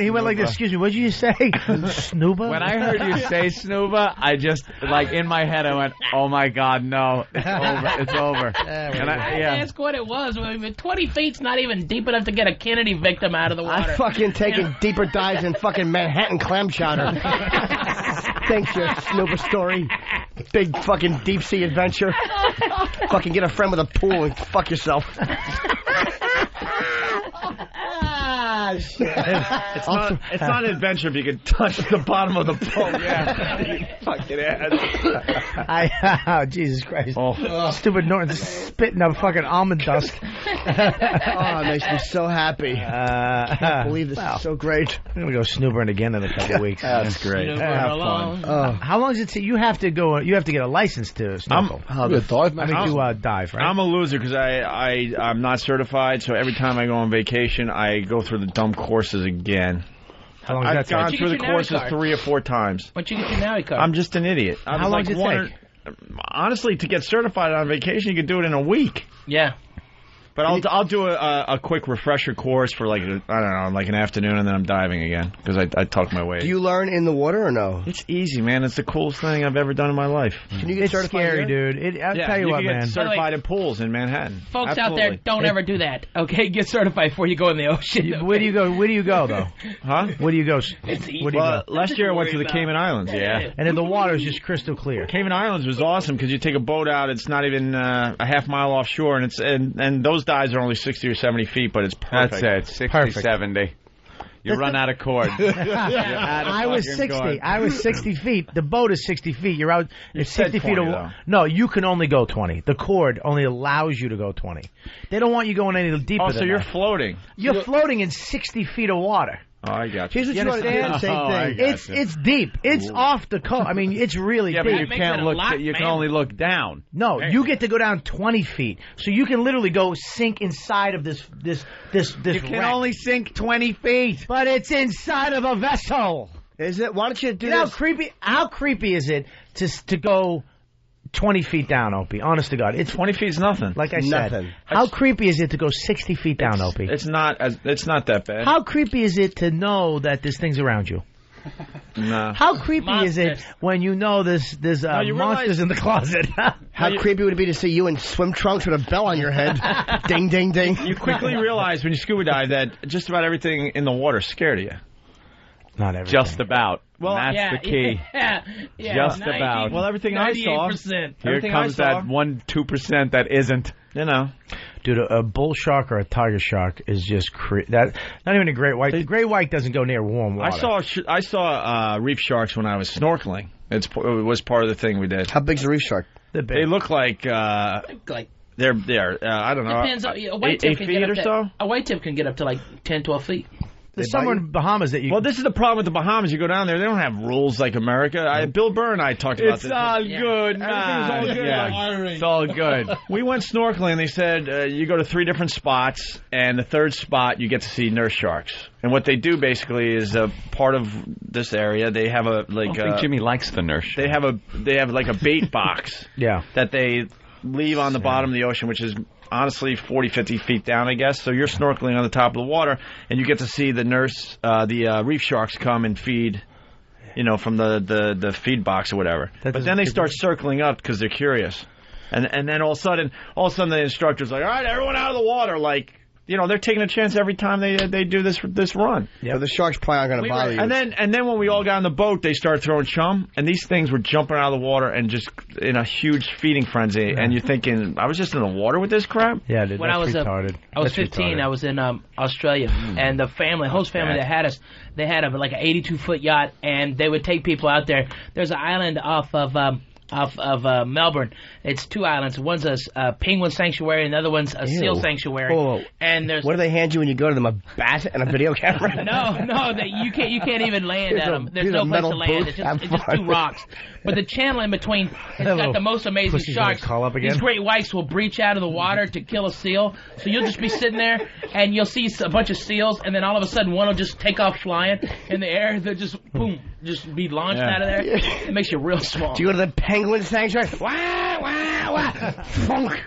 He went like this. Excuse me, what did you say? Snooba? When I heard you say Snooba, I just, like, in my head, I went, oh my God, no. It's over. It's over. And I asked what it was. 20 feet's not even deep enough to get a Kennedy victim out of the water. I'm fucking taking deeper dives than fucking Manhattan clam chowder. Thanks, your Snooba story. Big fucking deep sea adventure. Fucking get a friend with a pool and fuck yourself. Shit. It's not an adventure if you can touch the bottom of the boat. Yeah. You fucking ass. Jesus Christ. Stupid Norton's spitting up fucking almond dust. It makes me so happy. I can't believe this is so great. I'm going to go snoobering again in a couple of weeks. That's great. Have fun. How long does it take? You have to get a license to snorkel. Dive, man. Dive, right? I'm a loser because I'm not certified, so every time I go on vacation, I go through the dumb courses again. How long I've gone through the courses 3 or 4 times. Once you get your NAUI card. I'm just an idiot. How long does it take? Honestly, to get certified on vacation, you can do it in a week. Yeah. But I'll do a quick refresher course for like an afternoon, and then I'm diving again because I talk my way. Do you learn in the water or no? It's easy, man. It's the coolest thing I've ever done in my life. Can you get certified? Scary, dude. I'll tell you what, man. man. Get certified in pools in Manhattan. Folks out there, don't ever do that. Okay, get certified before you go in the ocean. Where do you go? Where do you go though? Huh? Where do you go? Last year I went to the Cayman Islands. Yeah. And then the water is just crystal clear. Cayman Islands was awesome because you take a boat out. It's not even a half mile offshore, and those dives are only 60 or 70 feet, but it's perfect. That's it. 60, 70. You run out of cord. I was 60. I was 60 feet. The boat is 60 feet. You're out. It's 60 feet of water. No, you can only go 20. The cord only allows you to go 20. They don't want you going any deeper. Oh, so you're floating. You're floating in 60 feet of water. Oh, I got you. You understand? Same thing. It's deep. It's off the coast. I mean, it's really deep. But you can't look. You can only look down. No, you get to go down 20 feet, so you can literally go sink inside of this. You can only sink 20 feet, but it's inside of a vessel. Is it? Why don't you do this? How creepy is it to go 20 feet down, Opie? Honest to God, it's 20 feet is nothing. Like I said, how creepy is it to go 60 feet down, Opie? It's not that bad. How creepy is it to know that this thing's around you? Nah. How creepy is it when you know there's monsters in the closet? How creepy would it be to see you in swim trunks with a bell on your head? Ding, ding, ding. You quickly realize when you scuba dive that just about everything in the water is scared of you. Not everything. Just about. Well, that's the key. Yeah, just about. Well, everything I saw. Here comes that 1-2% that isn't. You know. Dude, a bull shark or a tiger shark is just that. Not even a great white. The great white doesn't go near warm water. I saw reef sharks when I was snorkeling. It was part of the thing we did. How big's a reef shark? They look like. They're I don't know. Depends. A white tip can get up to, so. A white tip can get up to like 10, 12 feet. There's somewhere in Bahamas that you... Well, this is the problem with the Bahamas. You go down there, they don't have rules like America. Bill Burr and I talked about this. It's all good. Everything's all good. Yeah. It's all good. We went snorkeling. They said you go to 3 different spots, and the third spot you get to see nurse sharks. And what they do basically is a part of this area. They have a like. I don't think Jimmy likes the nurse shark. They have like a bait box. Yeah. That they leave on the bottom of the ocean, which is honestly 40, 50 feet down, I guess. So you're snorkeling on the top of the water, and you get to see the reef sharks come and feed, from the feed box or whatever. But then they start circling up because they're curious. And then all of a sudden the instructor's like, all right, everyone out of the water, like... they're taking a chance every time they do this run. Yeah, the sharks probably aren't going to bother you. And then when we all got on the boat, they started throwing chum, and these things were jumping out of the water and just in a huge feeding frenzy. Yeah. And you're thinking, I was just in the water with this crap? Yeah, dude, that's retarded. I was 15. Retarded. I was in Australia, and the host family that had us, they had like an 82-foot yacht, and they would take people out there. There's an island off of of Melbourne. It's 2 islands. One's a penguin sanctuary, and the other one's a seal sanctuary. Whoa. And there's what do they hand you when you go to them? A bat and a video camera? No, you can't even land at them. There's no place to land. It's just 2 rocks. But the channel in between has got the most amazing sharks. Call up again? These great whites will breach out of the water to kill a seal. So you'll just be sitting there, and you'll see a bunch of seals, and then all of a sudden one will just take off flying in the air. They'll just, boom, just be launched out of there. It makes you real small. Do you go to the penguin sanctuary? Wah, wah, wah. Funk.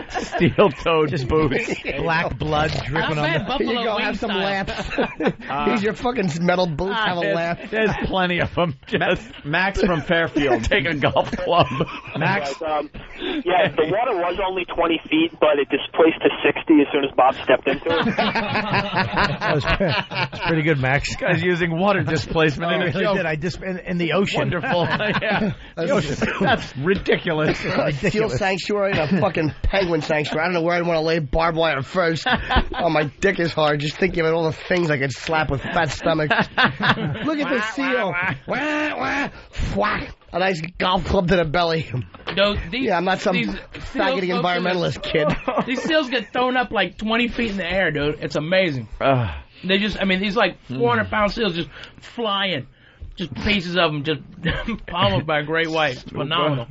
Steel-toed boots. Black blood dripping on them. Here you go, have some laps. Here's your fucking metal boots, have a lap. There's plenty of them. Max from Fairfield, take a golf club. Max? Yeah, the water was only 20 feet, but it displaced to 60 as soon as Bob stepped into it. That's pretty good, Max. This guy's using water displacement in a really joke. did. In the ocean. Wonderful. Yeah. The ocean. That's ridiculous. A seal sanctuary and a fucking penguin sanctuary. I don't know where I'd want to lay barbed wire first. Oh, my dick is hard. Just thinking about all the things I could slap with fat stomachs. Look at the seal. Wah, wah. Whack. A nice golf club to the belly. No, I'm not some faggoty environmentalist kid. These seals get thrown up like 20 feet in the air, dude. It's amazing. They just, these like 400-pound seals just flying. Just pieces of them just pummeled by a great white. Phenomenal.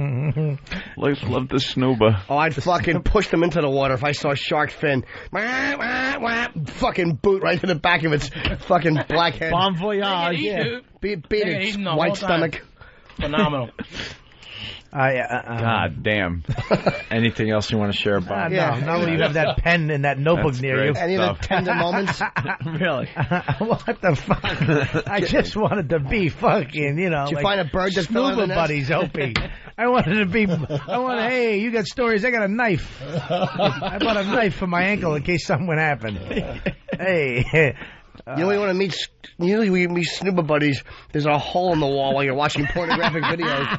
Love the snooba. Oh, I'd fucking push them into the water if I saw a shark fin. Wah, wah, wah. Fucking boot right to the back of its fucking black head. Bon voyage. Beat its white stomach. Phenomenal. God damn. Anything else you want to share about? Not when you have that pen and that notebook near you. Any of the tender moments? Really? What the fuck? I just wanted to be fucking, Did you find a bird that fell in the Snuba nest? buddies, Opie. Hey, you got stories. I got a knife. I bought a knife for my ankle in case something would happen. Hey. You know when you want to meet, usually we meet Snuba buddies, there's a hole in the wall while you're watching pornographic videos.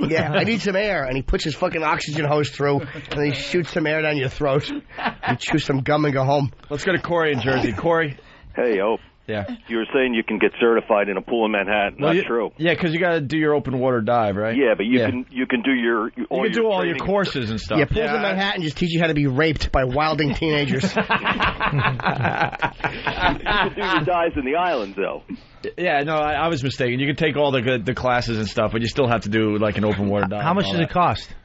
Yeah, I need some air. And he puts his fucking oxygen hose through, and he shoots some air down your throat. You chew some gum and go home. Let's go to Corey in Jersey. Corey? Hey, Ope. Yeah. You were saying you can get certified in a pool in Manhattan. Not true. Yeah, because you got to do your open water dive, right? Yeah, but you can do all your courses and stuff. Yeah, pools in Manhattan just teach you how to be raped by wilding teenagers. You can do your dives in the islands, though. Yeah, no, I was mistaken. You can take all the classes and stuff, but you still have to do like an open water dive. How much does it cost?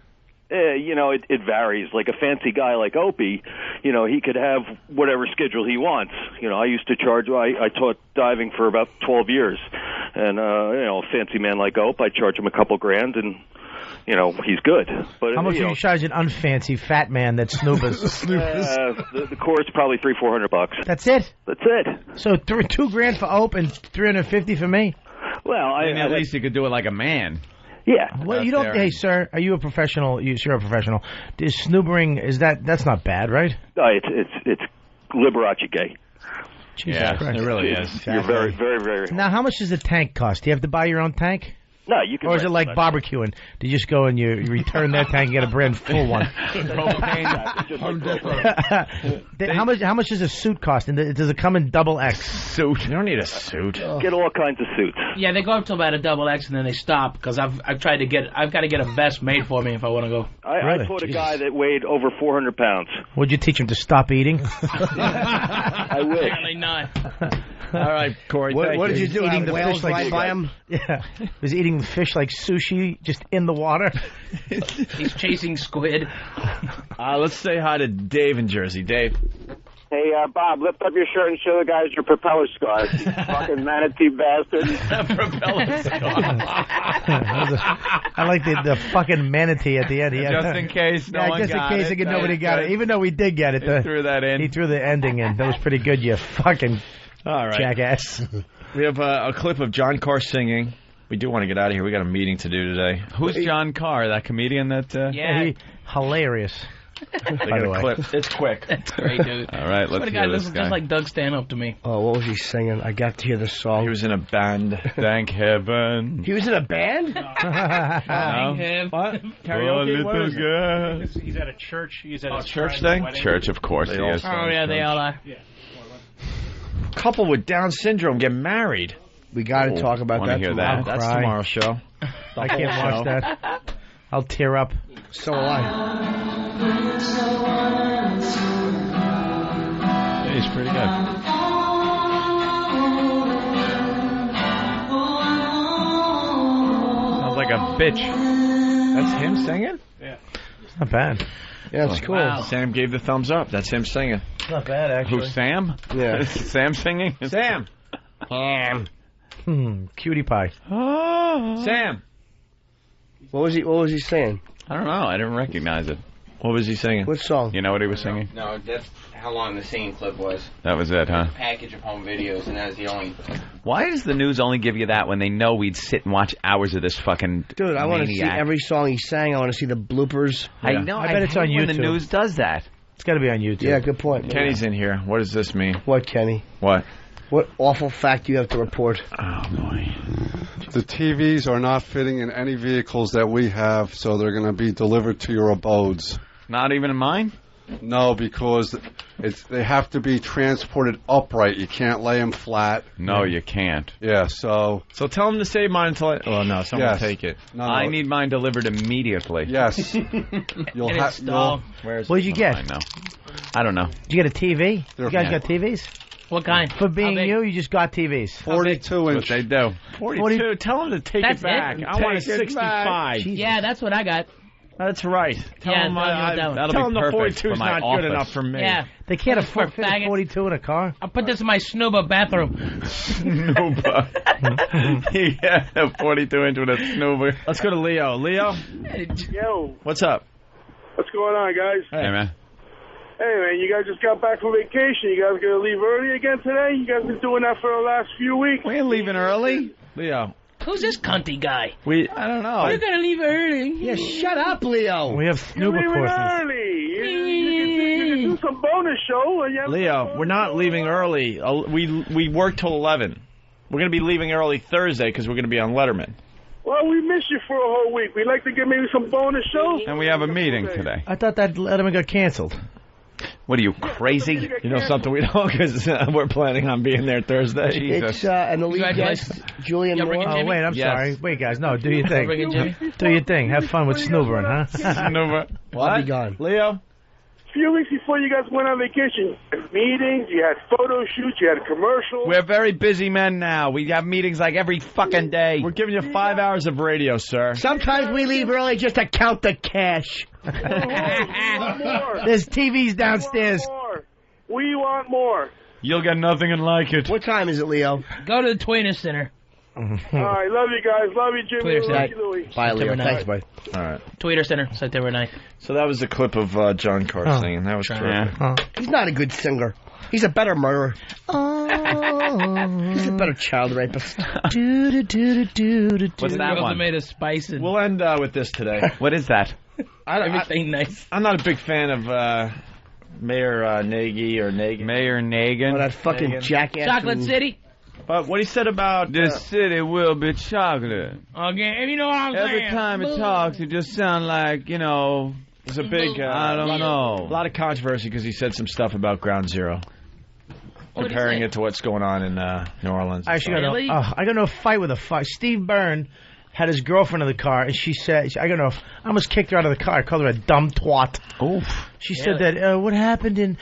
It varies. Like a fancy guy like Opie, he could have whatever schedule he wants. I used to charge. I taught diving for about 12 years, and a fancy man like Ope, I charge him a couple grand, and he's good. But how much do you charge an unfancy fat man that snoobers? The course probably $300-400. That's it. That's it. So $2,000 for Ope and $350 for me. Well, at least you could do it like a man. Yeah. Well, you don't. Hey, sir, are you a professional? You're a professional. Is snoobering? That's not bad, right? It's Liberace gay. Jesus Christ. Christ. It really is. You're very, very, very. Now, how much does the tank cost? Do you have to buy your own tank? No, you can. Or is it like barbecuing? Do you just go and you return their tank and get a brand full one? How much does a suit cost? And does it come in double X? Suit? You don't need a suit. Get all kinds of suits. Yeah, they go up to about a double X and then they stop because I've got to get a vest made for me if I want to go. I taught a guy that weighed over 400 pounds. Would you teach him to stop eating? I wish. Apparently not. All right, Corey. What did you do? Eating the whales fish like right by him? Yeah, was eating the fish like sushi, just in the water. He's chasing squid. Let's say hi to Dave in Jersey. Dave. Hey, Bob, lift up your shirt and show the guys your propeller scars. You fucking manatee bastard. Propeller scars. I like the fucking manatee at the end. Just in case no one just got in case it. nobody got it. Even though we did get it. He threw that in. He threw the ending in. That was pretty good, you fucking all right. jackass. We have a clip of John Carr singing. We do want to get out of here. We got a meeting to do today. Who's John Carr? That comedian that... Hilarious. By the way. Clip. It's quick. That's great, dude. All right, let's hear this guy. Just like Doug Stanhope to me. Oh, what was he singing? I got to hear the song. He was in a band. Thank heaven. He was in a band? Thank him. What? Karaoke? What is it? He's at a church. He's at a church thing? Church, of course. He is. Oh, yeah, they all are. Couple with Down syndrome get married. We got to talk about wanna that hear tomorrow. that. That's cry. tomorrow's show. I can't watch that. I'll tear up. So will I. He's pretty good. Sounds like a bitch. That's him singing? Yeah. It's not bad. Yeah, it's cool. Wow. Sam gave the thumbs up. That's him singing. It's not bad, actually. Who, Sam? Yeah. Sam singing? Sam. Cutie pie. Sam. What was he saying? I don't know. I didn't recognize it. What was he singing? What song? You know what he was singing? No, that's how long the singing clip was. That was it, huh? Package of home videos, and that was the only. Why does the news only give you that when they know we'd sit and watch hours of this fucking Dude, I want to see maniac? every song he sang. I want to see the bloopers. I know. I bet it's on hate when YouTube. the news does that. It's got to be on YouTube. Yeah, good point. Kenny's in here. What does this mean? What, Kenny? What? What awful fact do you have to report? Oh, boy. The TVs are not fitting in any vehicles that we have, so they're going to be delivered to your abodes. Not even in mine? No, because they have to be transported upright. You can't lay them flat. No, you can't. Yeah, so... So tell him to save mine until I... Well, no, someone Yes. will take it. No, I need mine delivered immediately. Yes. You'll have... Where's What did you get? I know. I don't know. Did you get a TV? You guys got TVs? What kind? For being you just got TVs. 42 What inch. they do. 42. Tell him to take That's it back. it? I want a Take it 65. Yeah, that's what I got. That's right. Tell Yeah, him, no, you're down. That'll tell be him the perfect 42 is for my not office. good enough for me. Yeah. They can't That's for afford faggots. 42 in a car. I'll put this in my Snooba bathroom. Snooba. Yeah, a 42 inch with a snoober. Let's go to Leo. Leo, Yo, what's up? what's going on, guys? Hey, man. Hey, man, you guys just got back from vacation. You guys going to leave early again today? You guys been doing that for the last few weeks? We ain't leaving early. Leo, Who's this cunty guy? I don't know. You're gonna leave early. Yeah, shut up, Leo. We have You're snoober leaving courses. early. You can do some bonus show. And you have Leo, we're not leaving early. We work till 11. We're going to be leaving early Thursday because we're going to be on Letterman. Well, we missed you for a whole week. We'd like to get maybe some bonus shows. And we have a meeting today. I thought that Letterman got canceled. What are you, crazy? You know something we don't because we're planning on being there Thursday. It's and the lead guest, Julian Moore. Oh, wait, I'm Yes. sorry. Wait, guys, no, do your thing. Bring it, Jimmy. Do your thing. Have fun with snoobering, huh? Snoober. I'll be gone. Leo? A few weeks before you guys went on vacation, you had meetings, you had photo shoots, you had commercials. We're very busy men now. We have meetings like every fucking day. We're giving you 5 hours of radio, sir. Sometimes we leave early just to count the cash. There's TVs downstairs. We want more. You'll get nothing and like it. What time is it, Leo? Go to the Twitter Center. All right, love you guys. Love you, Jimmy. Twitter Love Center. you, Louie. Bye, Leo. September Thanks, 9th. buddy. All right. Twitter Center, September 9th. So that was a clip of John Carr Oh. singing. That was terrific. He's not a good singer. He's a better murderer. He's a better child rapist. What's that one? Made of spice and We'll end with this today. What is that? everything nice. I'm not a big fan of Mayor Nagy or Nagin. Mayor Nagin. Oh, that fucking Nagin. jackass. Chocolate who- City. But what he said about This city will be chocolate. Okay, if you know what I'm saying. Every time it talks, it just sounds like, you know, there's a big I don't know. a lot of controversy because he said some stuff about Ground Zero, What'd he comparing say? it to what's going on in New Orleans. I actually Really? I got into a fight with a fight. Steve Byrne had his girlfriend in the car, and she said, I don't know, I almost kicked her out of the car. I called her a dumb twat. Oof. She said that what happened in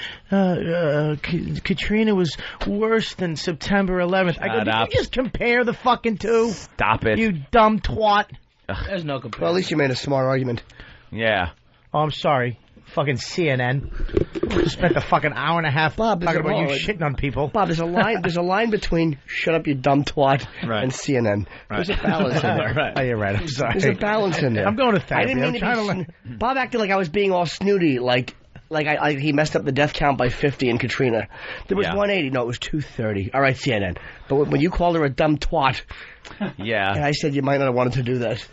Katrina was worse than September 11th. I go, Shut did up. you just compare the fucking two? Stop it. You dumb twat. There's no comparison. Well, at least you made a smart argument. Yeah. Oh, I'm sorry. Fucking CNN. Spent a fucking hour and a half Bob, talking about you there's a- shitting on people. Bob, there's a line. There's a line between "shut up, you dumb twat" Right. and CNN. There's a balance in there. Right. Oh, you're right. I'm sorry. There's a balance in there. I'm going to I therapy. didn't mean I'm to trying to be. learn. Bob acted like I was being all snooty, like he messed up the death count by 50 in Katrina. There was Yeah. 180. No, it was 230. All right, CNN. But when you called her a dumb twat, Yeah. and I said you might not have wanted to do that.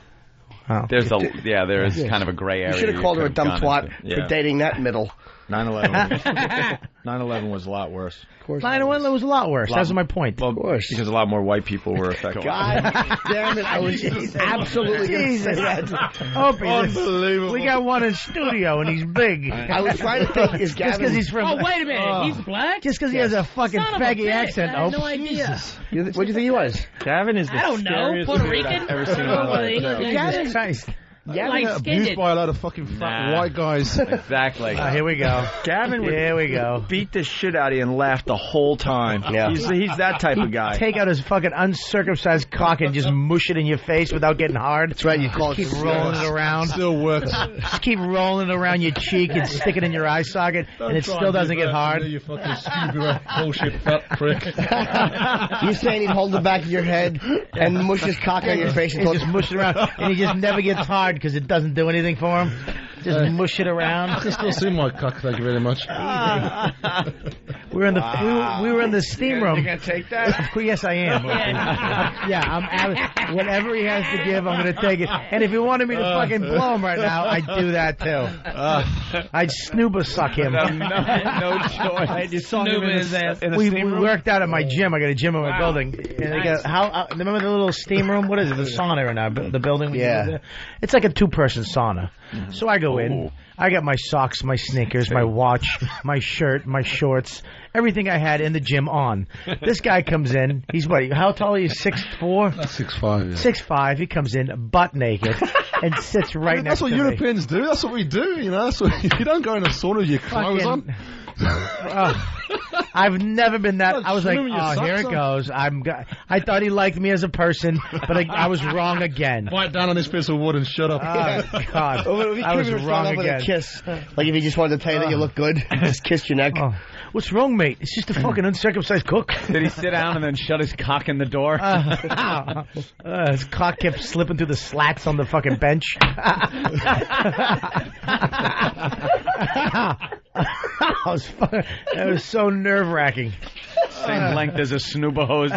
Oh. There is kind of a gray area. You should have called her a could've dumb gone twat into. for dating that middle. 9/11 was a lot worse. 9/11 was a lot worse. That was my point. Well, of course. Because a lot more white people were affected. God damn it. I was absolutely going to say that. Unbelievable. We got one in studio, and he's big. I was trying to think, is Gavin... Just because he's from... Oh, wait a minute. He's black? Just because he has a fucking faggy accent. I had no idea. What do you think he was? Gavin is the I don't know. scariest Puerto dude Rican? I've ever seen in my life. Jesus Christ. Abused by a lot of fucking fat white guys. Exactly. Here we go. Gavin would beat the shit out of you and laugh the whole time. Yeah. He's that type of guy. Take out his fucking uncircumcised cock and just mush it in your face without getting hard. That's right. You call keep it rolling it around. Still works. Just keep rolling it around your cheek and stick it in your eye socket, and it still doesn't get hard. You fucking stupid bullshit fat prick. You're saying he'd hold the back of your head and mush his cock on your face and just mush it around, and he just never gets hard because it doesn't do anything for him. Just mush it around. I can still see my cock. Thank you very much. We were in the steam room. You gonna take that? Yes, I am. I'm whatever he has to give, I'm gonna take it. And if he wanted me to fucking blow him right now, I'd do that too. I'd snooba suck him. No choice. I just saw him in his ass. We worked out at my gym. I got a gym in my building. And they got remember the little steam room? What is it? The sauna in the building. Yeah. It's like a 2-person sauna. So I go in. I got my socks, my sneakers, my watch, my shirt, my shorts, everything I had in the gym on. This guy comes in. He's what? How tall are you? 6'4"? 6'5". 6'5". He comes in butt naked and sits right next to me. That's what Europeans do. That's what we do. You know. That's what, you don't go in a sauna with your clothes on. I've never been that. I was like, here it goes. I thought he liked me as a person, but I was wrong again. Bite down on this piece of wood and shut up. Oh, God. I was wrong again. A kiss. Like if he just wanted to tell you that you look good, just kiss your neck. Oh. What's wrong, mate? It's just a fucking uncircumcised cook. Did he sit down and then shut his cock in the door? His cock kept slipping through the slats on the fucking bench. That was so nerve-wracking. Same length as a snooba hose.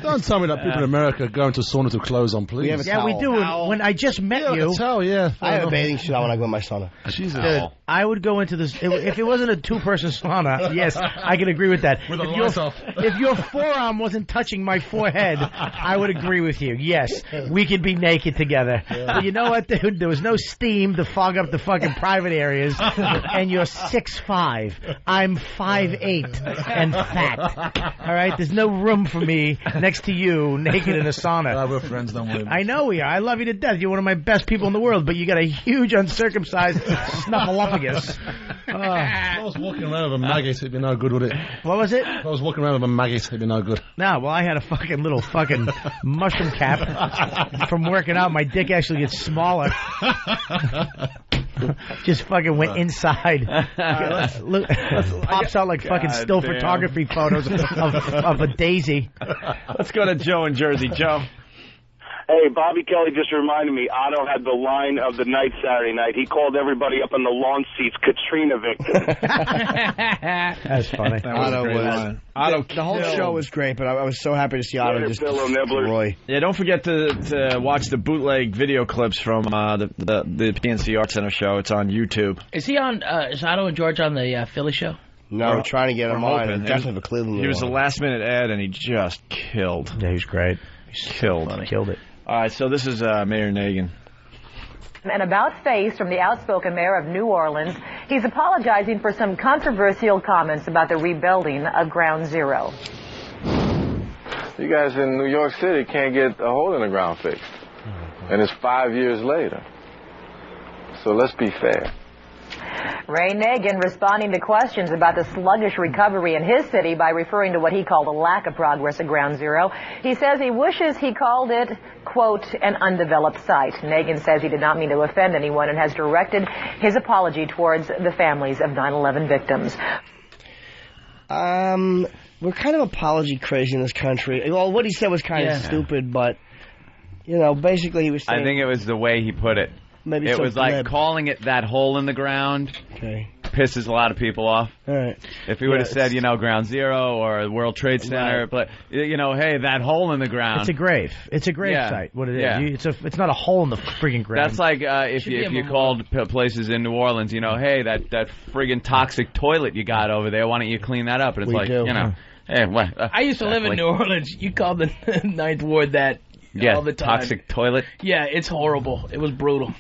Don't tell me that people in America go into sauna to clothes on, please. Yeah, we do. When I just met you, I have a bathing suit on when I go in my sauna. Jesus. I would go into this if it wasn't a 2-person sauna. Yes, I can agree with that. If your forearm wasn't touching my forehead, I would agree with you. Yes, we could be naked together. Yeah. But you know what, dude? There was no steam to fog up the fucking private areas, and you're 6'5". I'm 5'8" and fat. All right, there's no room for me next to you, naked in a sauna. We're friends, don't we? I know we are. I love you to death. You're one of my best people in the world, but you got a huge uncircumcised snuffleupagus. If I was walking around with a maggot, it'd be no good, would it? What was it? If I was walking around with a maggot, it'd be no good. No, well, I had a fucking little fucking mushroom cap from working out. My dick actually gets smaller. Just fucking went inside. Pops out like fucking still photography photos of a daisy. Let's go to Joe in Jersey. Joe. Hey, Bobby Kelly just reminded me, Otto had the line of the night Saturday night. He called everybody up on the lawn seats Katrina victims. That's funny. The whole show was great, but I was so happy to see Otto just destroy. Yeah, don't forget to watch the bootleg video clips from the PNC Arts Center show. It's on YouTube. Is he on? Is Otto and George on the Philly show? No, we're trying to get him on. Definitely for Cleveland. He was a last-minute ad, and he just killed. Yeah, he's great. Killed it. All right, so this is Mayor Nagin. An about-face from the outspoken mayor of New Orleans. He's apologizing for some controversial comments about the rebuilding of Ground Zero. You guys in New York City can't get a hole in the ground fixed. And it's 5 years later. So let's be fair. Ray Nagin responding to questions about the sluggish recovery in his city by referring to what he called a lack of progress at Ground Zero. He says he wishes he called it, quote, an undeveloped site. Nagin says he did not mean to offend anyone and has directed his apology towards the families of 9/11 victims. We're kind of apology crazy in this country. Well, what he said was kind of stupid, but, basically he was saying... I think it was the way he put it. Maybe it so was like calling it that hole in the ground. Okay. pisses a lot of people off. All right. If he would have said, Ground Zero or World Trade Center, but hey, that hole in the ground. It's a grave. It's a grave site. What it is. Yeah. It's not a hole in the friggin' ground. That's like if you called places in New Orleans, hey, that friggin' toxic toilet you got over there, why don't you clean that up? And it's hey, what? I used to live in New Orleans. You called the Ninth Ward that all the time. Toxic toilet. Yeah, it's horrible. It was brutal.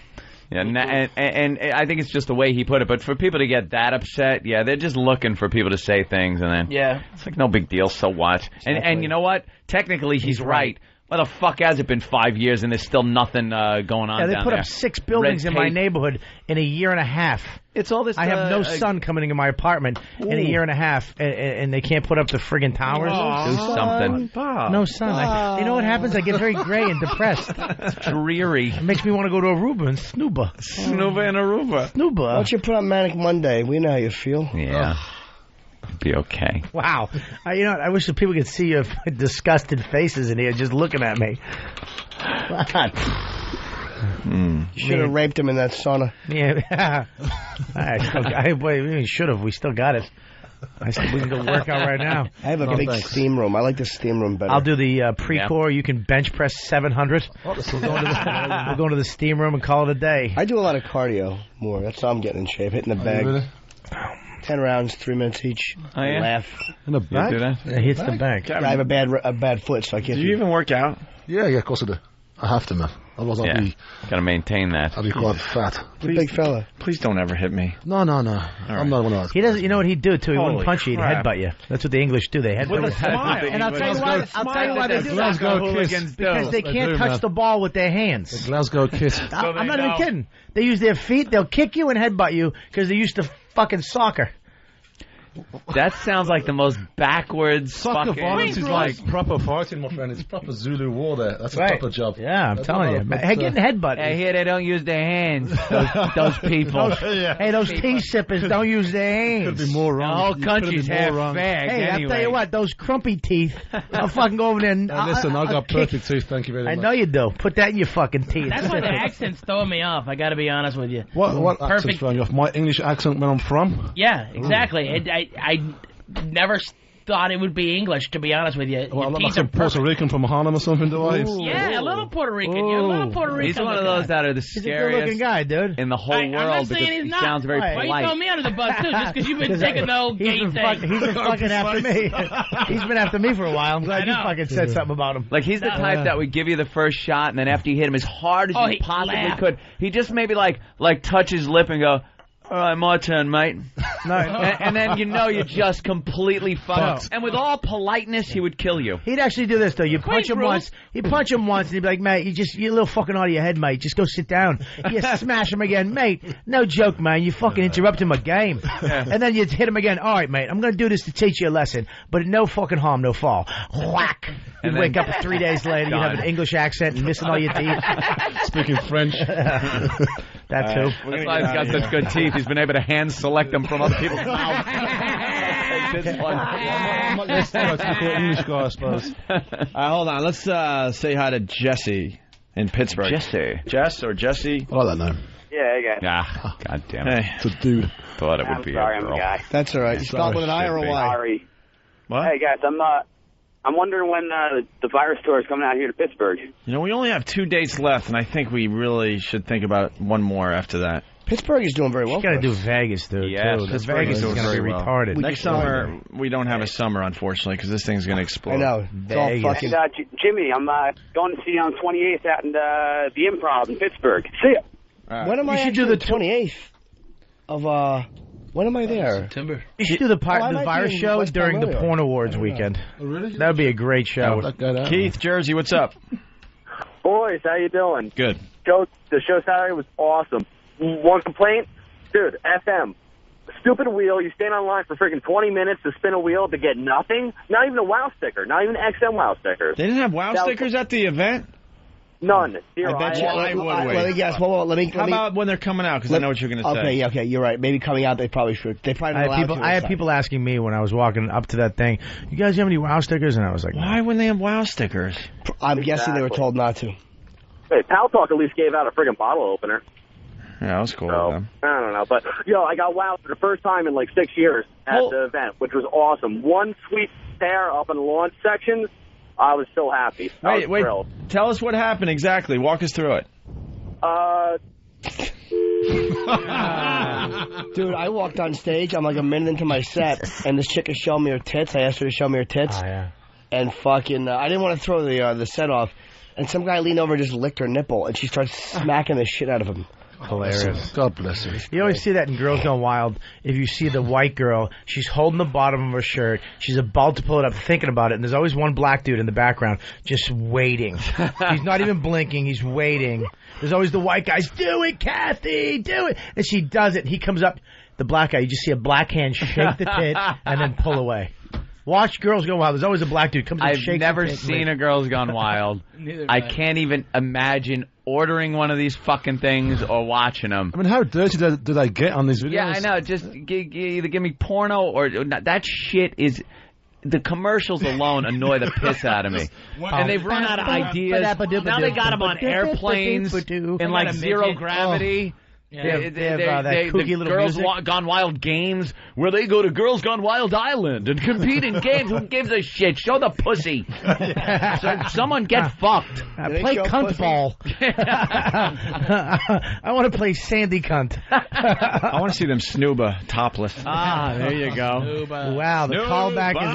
Yeah, and I think it's just the way he put it. But for people to get that upset, they're just looking for people to say things, and then it's like no big deal. So what? And you know what? Technically, he's right. Why the fuck has it been 5 years and there's still nothing going on? Yeah, they down put there? up 6 buildings in my neighborhood in a year and a half. It's all this. I have no sun coming into my apartment in a year and a half, and they can't put up the friggin' towers. Do something. No sun. You know what happens? I get very gray and depressed. It's dreary. It makes me want to go to Aruba and snooba. Snooba and Aruba. Snooba. Why don't you put on Manic Monday? We know how you feel. Yeah. Be okay. Wow. I wish that people could see your disgusted faces in here just looking at me. You should have raped him in that sauna. Yeah. We should have. We still got it. We can go work out right now. I have a big steam room. I like the steam room better. I'll do the pre-core. You can bench press 700. We'll go into the steam room and call it a day. I do a lot of cardio more. That's how I'm getting in shape. Hitting the bag. Really? 10 rounds, 3 minutes each. Oh, yeah? Laugh. In the back? Do that? Yeah, he hits the back. I have a bad foot, so I can't. Do you even work out? Yeah, of course I do. I have to, man. Otherwise Got to maintain that. I'll be quite fat. You're a big fella. Please don't ever hit me. No. I'm not one of those. He doesn't. You know what he'd do too? He wouldn't Holy punch you. He'd crap. headbutt you. That's what the English do. They headbutt With a smile. And I'll tell you why they do that. Glasgow kiss. Because they can't touch the ball with their hands. The Glasgow kiss. I'm not even kidding. They use their feet. They'll kick you and headbutt you because they're used to fucking soccer. That sounds like the most backwards Soccer fucking... violence is like proper fighting, my friend. It's proper Zulu war there. That's a proper job. Yeah, I'm telling you. Hey, getting headbutted. I hear they don't use their hands, those people. Hey, those tea sippers don't use their hands. Could be more wrong. The whole country's half fagged Hey, anyway. I'll tell you what, those crumpy teeth, I'll fucking go over there and... Listen, I've got perfect teeth, thank you very much. I know you do. Put that in your fucking teeth. That's why the accent's throwing me off. I got to be honest with you. What Perfect. accent's throwing you off? My English accent where I'm from? Yeah, exactly. I never thought it would be English, to be honest with you. Well, I'm Your not teeth some are Puerto Rican from Harlem or something, do I? Yeah, a little Puerto Rican. You're a little Puerto Rican. He's one of those that are the He's a scariest good-looking guy, dude. in the whole I'm world not because saying he's he not. sounds very Why you polite. throw me under the bus, too, just because you've been taking the old gay thing? He's been fucking after me. He's been after me for a while. I'm glad you fucking said something about him. Like, he's the type that would give you the first shot, and then after you hit him as hard as you he possibly laughed. could, he just maybe like touch his lip and go, "All right, my turn, mate." No. and then you just completely fucked. And with all politeness, he would kill you. He'd actually do this though. You punch him once. He'd punch him once, and he'd be like, "Mate, you're a little fucking out of your head, mate. Just go sit down." You smash him again, mate. No joke, man. You fucking interrupted my game. And then you'd hit him again. All right, mate. I'm gonna do this to teach you a lesson, but no fucking harm, no fall. Whack. You'd wake up 3 days later. You'd have an English accent and missing all your teeth. Speaking French. That too. That's why he's got such good teeth. He's been able to hand select them from other people's mouths. Take this one. English guy, I suppose. Hold on. Let's say hi to Jesse in Pittsburgh. Jess or Jesse? I like that name. Yeah, hey guys. Ah, God damn it. Hey. It's a dude. Thought it would be sorry, a I'm girl. the guy. That's all right. You spelled with an I or a Y? Sorry. What? Hey guys, I'm wondering when the virus tour is coming out here to Pittsburgh. You know, we only have 2 dates left, and I think we really should think about one more after that. Pittsburgh is doing very well. You got to do Vegas, dude. Yeah, too. Pittsburgh Vegas is is doing going to be very well. retarded. Next summer, we don't have a summer, unfortunately, because this thing's going to explode. I know. It's all Vegas. fucking... Jimmy, I'm going to see you on 28th out in the Improv in Pittsburgh. See ya. When am I should do actually the 28th of when am I there? September. You should do the I might virus be in show West during the Palmetto. Porn Awards weekend. Oh, really? That would be a great show. Keith, Jersey, what's up? Boys, how you doing? Good. The show Saturday was awesome. One complaint? Dude, FM. Stupid wheel. You stand on line for freaking 20 minutes to spin a wheel to get nothing. Not even a WOW sticker. Not even XM WOW stickers. They didn't have WOW stickers at the event? None. Zero. I bet you. Why would we? Let me guess. Let me. How about when they're coming out? Because I know what you're going to say. Okay, yeah, okay, you're right. Maybe coming out, they probably should. They probably not allowed to. I had people asking me when I was walking up to that thing, "You guys have any WOW stickers?" And I was like, why wouldn't they have WOW stickers? I'm guessing they were told not to. Hey, Pal Talk at least gave out a friggin' bottle opener. Yeah, that was cool. So, I don't know. But, I got wowed for the first time in like 6 years at the event, which was awesome. One sweet pair up in the launch section. I was so happy. I was thrilled. Tell us what happened exactly. Walk us through it. Dude, I walked on stage. I'm like a minute into my set, and this chick is showing me her tits. I asked her to show me her tits. Oh, yeah. And fucking, I didn't want to throw the set off. And some guy leaned over and just licked her nipple, and she starts smacking the shit out of him. Hilarious. God bless her. You always see that in Girls Gone Wild. If you see the white girl, she's holding the bottom of her shirt. She's about to pull it up, thinking about it, and there's always one black dude in the background just waiting. He's not even blinking. He's waiting. There's always the white guys, do it, Kathy, do it. And she does it, and he comes up, the black guy, you just see a black hand shake the tit and then pull away. Watch Girls Gone Wild. There's always a black dude comes and shakes. I've never seen a Girls Gone Wild. I can't even imagine ordering one of these fucking things or watching them. I mean, how dirty do they get on these videos? Yeah, I know. Just either give me porno or that shit is. The commercials alone annoy the piss out of me. And they've run out of ideas. Now they got them on airplanes in like zero gravity. Yeah, they have that kooky little Girls music. Gone Wild games where they go to Girls Gone Wild Island and compete in games. Who gives a shit? Show the pussy. Someone get fucked. Play cunt ball. I want to play Sandy cunt. I want to see them snooba topless. Ah, there you go. Wow, the callback is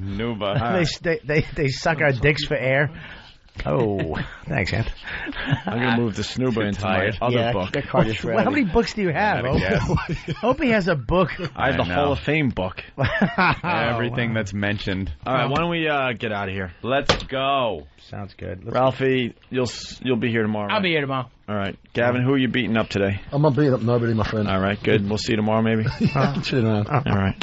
in. Snooba. They suck our dicks for air. Oh, thanks, Ant. I'm going to move the snooba into my other book. Well, how many books do you have? Opie has a book. I have the Hall of Fame book. Everything that's mentioned. All right, why don't we get out of here? Let's go. Sounds good. Ralphie, you'll be here tomorrow. I'll be here tomorrow. All right. Gavin, who are you beating up today? I'm not beating up nobody, my friend. All right, good. We'll see you tomorrow, maybe. Chilling around. All right.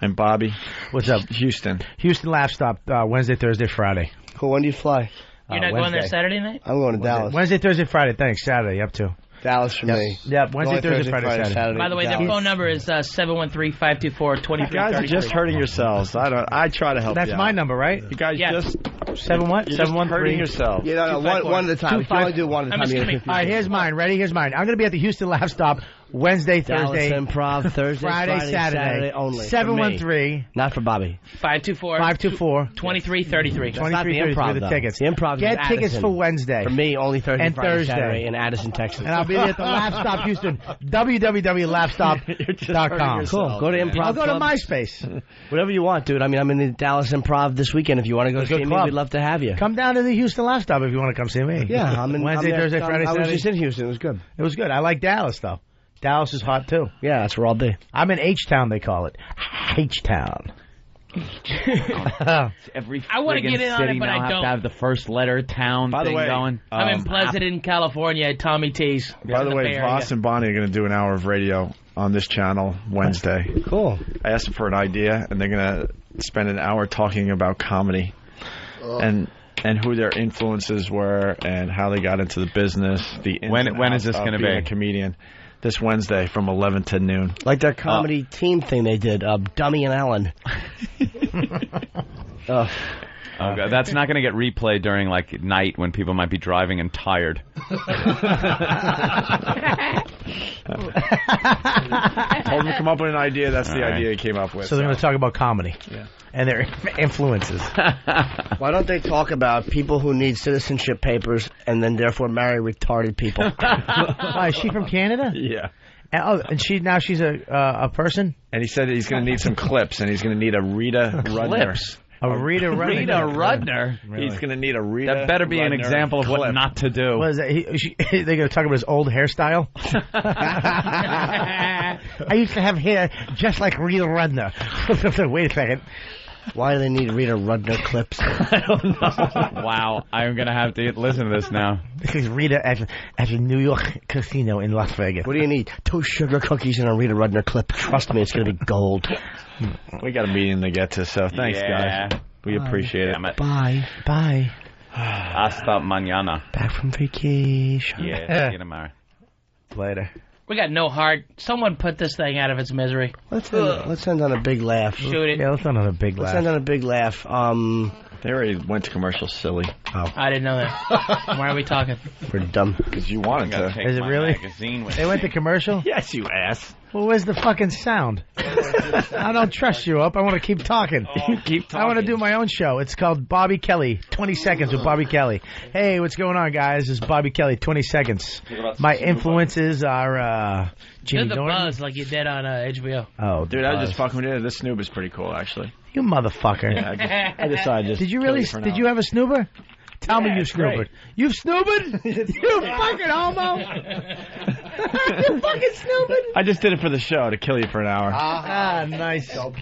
And Bobby? What's up? Houston Laugh Stop, Wednesday, Thursday, Friday. Cool. When do you fly? You're not going there Saturday night? I'm going to Dallas. Wednesday, Thursday, Friday. Thanks. Saturday, up to. Dallas for me. Yep, Wednesday, Thursday, Friday, Saturday. By the way, their phone number is 713-524-2333. You guys are just hurting yourselves. I try to help you out. That's my number, right? You guys just... 713. Hurting yourself. Yeah, no, one at a time. If you only do one at a time, you're All right, here's mine. Ready? Here's mine. I'm going to be at the Houston Laugh Stop Wednesday, Thursday. Dallas Improv, Thursday, Friday, Saturday only. 713. Not for Bobby. 524. 2333. That's not the Improv, the tickets. The Improv Get tickets for Wednesday. For me, only Thursday, and Friday, Thursday. Saturday in Addison, Texas. And I'll be there at the Laugh Stop Houston. www.laughstop.com. Cool. Go to Improv. I'll go to Club. MySpace. Whatever you want, dude. I mean, I'm in the Dallas Improv this weekend. If you want to go Good see me, club. we'd love to have you. Come down to the Houston Laugh Stop if you want to come see me. Yeah, I'm in Wednesday, Thursday, Friday, I was Saturday. just in Houston. It was good. It was good. I like Dallas, though. Dallas is hot, too. Yeah, that's where I'll be. I'm in H-Town, they call it. H-Town. Every I want to get in on it, but I don't. To have the first letter town By the thing way, going. I'm in Pleasanton, California, at Tommy T's. By the way, Voss and Bonnie are going to do an hour of radio on this channel Wednesday. Cool. I asked them for an idea, and they're going to spend an hour talking about comedy and who their influences were and how they got into the business. When is this going to be? A comedian. This Wednesday from 11 to noon. Like that comedy team thing they did, Dummy and Allen. Oh, God. That's not going to get replayed during like night when people might be driving and tired. Told them to come up with an idea. That's the idea he came up with. So they're going to talk about comedy and their influences. Why don't they talk about people who need citizenship papers and then therefore marry retarded people? Why, is she from Canada? Yeah. And she's a person? And he said he's going to need some clips, and he's going to need a Rita Rudner. A Rita Rudner. Rita Rudner. He's going to need a Rita. That better be an Rudner example of what clip. not to do. What is that? They're going to talk about his old hairstyle? I used to have hair just like Rita Rudner. Wait a second. Why do they need Rita Rudner clips? I don't know. Wow. I'm going to have to listen to this now. Because Rita at a New York casino in Las Vegas. What do you need? 2 sugar cookies and a Rita Rudner clip. Trust me, it's going to be gold. We got a meeting to get to, so thanks, guys. We appreciate it. Bye. Bye. Hasta mañana. Back from vacation. Yeah, see you tomorrow. Later. We got no heart. Someone put this thing out of its misery. Let's end on a big laugh. Shoot it. Yeah, let's end on a big laugh. Let's end on a big laugh. They already went to commercial, silly. Oh. I didn't know that. Why are we talking? We're dumb. Because you wanted to. Is it really? They went to commercial? Yes, you ass. Well, where's the fucking sound? I don't trust you up. I want to keep talking. Keep talking. I want to do my own show. It's called Bobby Kelly. 20 Seconds with Bobby Kelly. Hey, what's going on, guys? This is Bobby Kelly. 20 Seconds. My influences are Jimmy Did the Norton. buzz like you did on HBO. Oh, dude, I was just fucking with you. This Snoop is pretty cool, actually. You motherfucker. Yeah, I decided just Did you really? kill you for Did now. you have a snooper? Tell me you it's great. snoopered. You snoopered? You fucking homo. You fucking snoopered. I just did it for the show to kill you for an hour. Ah, nice. You want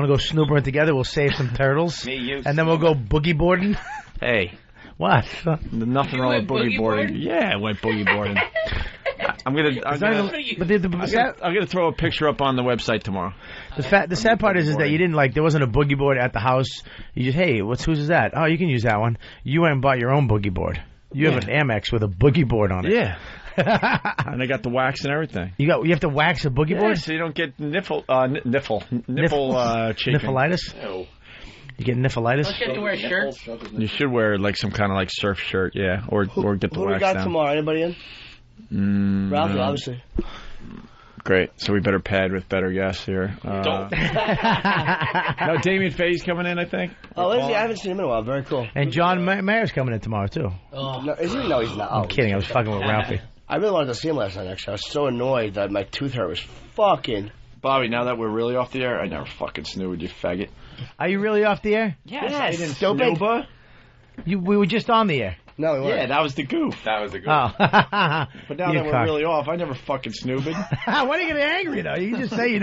to go snoopering together? We'll save some turtles. Me, you, and then we'll go boogie boarding. Hey. What? Nothing wrong with boogie boarding. Yeah, I went boogie boarding. I'm gonna throw a picture up on the website tomorrow. The sad part is that you didn't there wasn't a boogie board at the house. You just, hey, whose is that? Oh, you can use that one. You went and bought your own boogie board. You have an Amex with a boogie board on it. Yeah. And I got the wax and everything. You have to wax a boogie board? So you don't get nipple chafing. Nippleitis? No. You get nippleitis? Don't you have to wear shirts? You should wear some kind of surf shirt, yeah, or get the Who wax we got down. tomorrow? Anybody in? Ralphie, No. obviously. Great. So we better pad with better guests here. No, Damien Faye's coming in, I think. Oh, is he? I haven't seen him in a while. Very cool. And John Mayer's coming in tomorrow, too. No, is he? No, he's not. I'm kidding. I was fucking with Ralphie. I really wanted to see him last night, actually. I was so annoyed that my tooth hurt was fucking... Bobby, now that we're really off the air, I never fucking snooped, you faggot. Are you really off the air? Yes, stupid. We were just on the air. No, we weren't. Yeah, that was the goof. That was the goof. Oh. But now that we're really off, I never fucking snooped. Why are you getting angry, though? You can just say,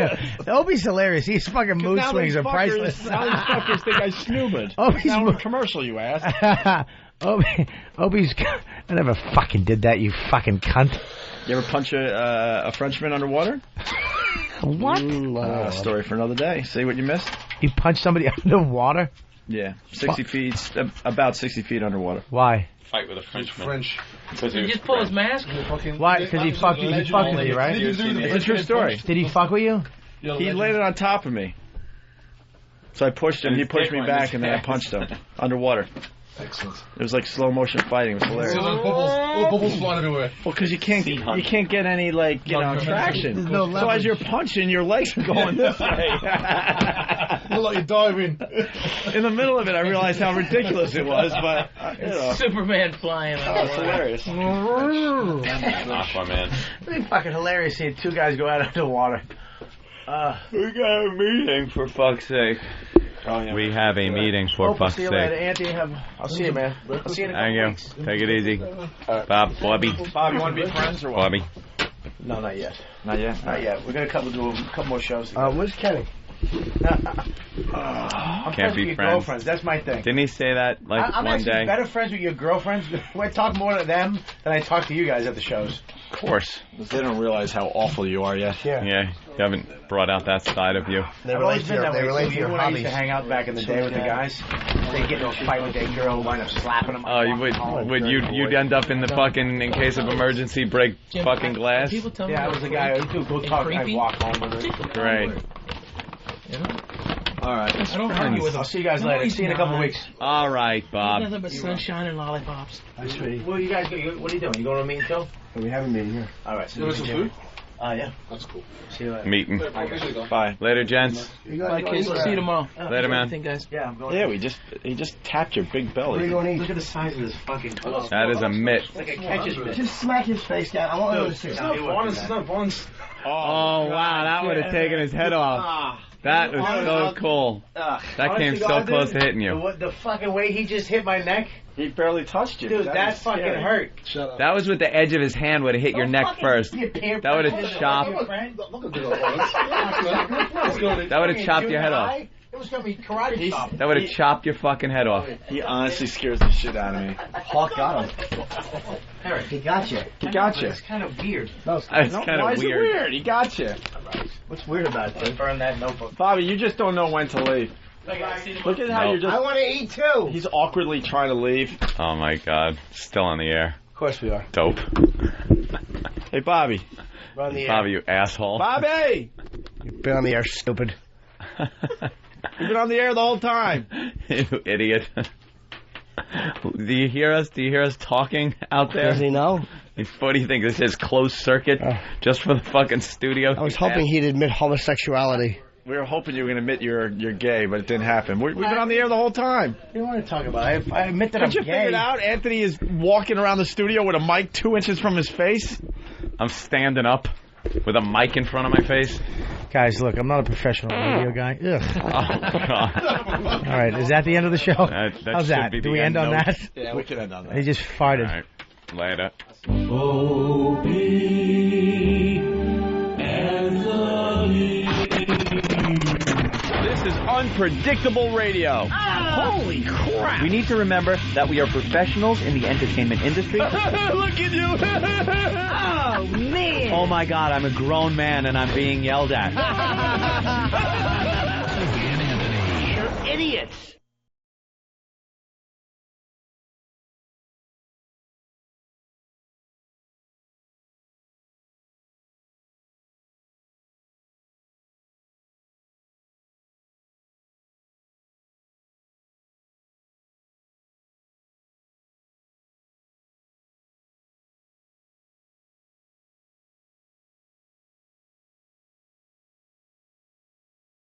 Opie's hilarious. These fucking mood swings are priceless. Now these fuckers think I snooped. Opie's now we're commercial, you ass. Opie's... I never fucking did that, you fucking cunt. You ever punch a Frenchman underwater? What? Story for another day. See what you missed? You punched somebody underwater? Yeah, 60 feet, about 60 feet underwater. Why? Fight with a Frenchman. French. Did he just pull his mask? Why? Because he fucked with you, right? It's a true story. Did he fuck with you? He landed on top of me. So I pushed him, he pushed me back, and then I punched him underwater. Excellent. It was like slow motion fighting. It was hilarious. So there's bubbles flying everywhere. Well, because you can't get any traction. No so as you're punching, your legs are going this way. Look like you're diving. In the middle of it, I realized how ridiculous it was, but Superman flying. It's hilarious. Aquaman. It'd be fucking hilarious seeing two guys go out underwater. We got a meeting, for fuck's sake. Oh, yeah. We have a meeting, for fuck's See you sake. later, Anthony. I'll see you, man. I'll see you in a couple Thank you. weeks. Take it easy. Bobby. Bob, you want to be friends or what? Bobby. No, not yet. Not yet? Not yet. We're going to do a couple more shows. Where's Kenny? I'm Can't friends be with your friends. girlfriends. That's my thing. Didn't he say that I'm one actually day? better friends with your girlfriends. I talk more to them than I talk to you guys at the shows. Of course. They don't realize how awful you are yet. Yeah. Yeah, you haven't brought out that side of you. I've always been that way. relate to your Even when I used to hobbies. hang out back in the day with the guys, they get in a fight with their girl, wind up slapping them. Oh, you'd end up in the fucking, in case of emergency, break fucking glass? People tell me Yeah, I was the guy who go talk and I creepy. walk home with it. Great. All right. I don't Argue with them. I'll see you guys later. he's See you in a couple not. weeks. All right, Bob. Nothing but sunshine and lollipops. What are you guys? What are you doing? You going to a meeting too? We have a meeting here. All right. You want some food? Yeah. That's cool. See you later. Meeting. Bye. Later, gents. Bye, kids. See you tomorrow. Later, man. Think, guys. Yeah, I'm going. Yeah, he just tapped your big belly. Look at the size of this fucking toe. That is a mitt. It's like a catcher's mitt. Just smack his face down. I want him to sit down. It's not buns. Oh, wow, that would have taken his head off. That was so cool. That came so close to hitting you. The fucking way he just hit my neck. He barely touched you. Dude, that fucking hurt. Shut up. That was with the edge of his hand would have hit your neck first. That would have chopped. That would have chopped your head off. It was going to be karate chop. That would have chopped your fucking head off. He honestly scares the shit out of me. Hawk got him. Eric, He got you. He got you. It's kind of weird. That's Why kind of is it weird? He got you. What's weird about it? Burn that notebook. Bobby, you just don't know when to leave. Look at how No. you're just... I want to eat too. He's awkwardly trying to leave. Oh my God. Still on the air. Of course we are. Dope. Hey, Bobby. We're on the air. Bobby, you asshole. Bobby! You've been on the air, stupid. You've been on the air the whole time. You idiot. Do you hear us? Do you hear us talking out there? Does he know? What do you think? This is closed circuit just for the fucking studio? I was hoping he'd admit homosexuality. We were hoping you were going to admit you're gay, but it didn't happen. We've been on the air the whole time. What do you want to talk about? I admit that I'm Did you gay. figure it out? Anthony is walking around the studio with a mic 2 inches from his face. I'm standing up with a mic in front of my face. Guys, look, I'm not a professional radio guy. Ugh. Oh, God. All right, is that the end of the show? That How's should that? be Do the we end on note. that? Yeah, we can end on that. He just farted. All right. Later. This is unpredictable radio. Holy crap! We need to remember that we are professionals in the entertainment industry. Look at you! Oh, man! Oh, my God, I'm a grown man and I'm being yelled at. You're idiots.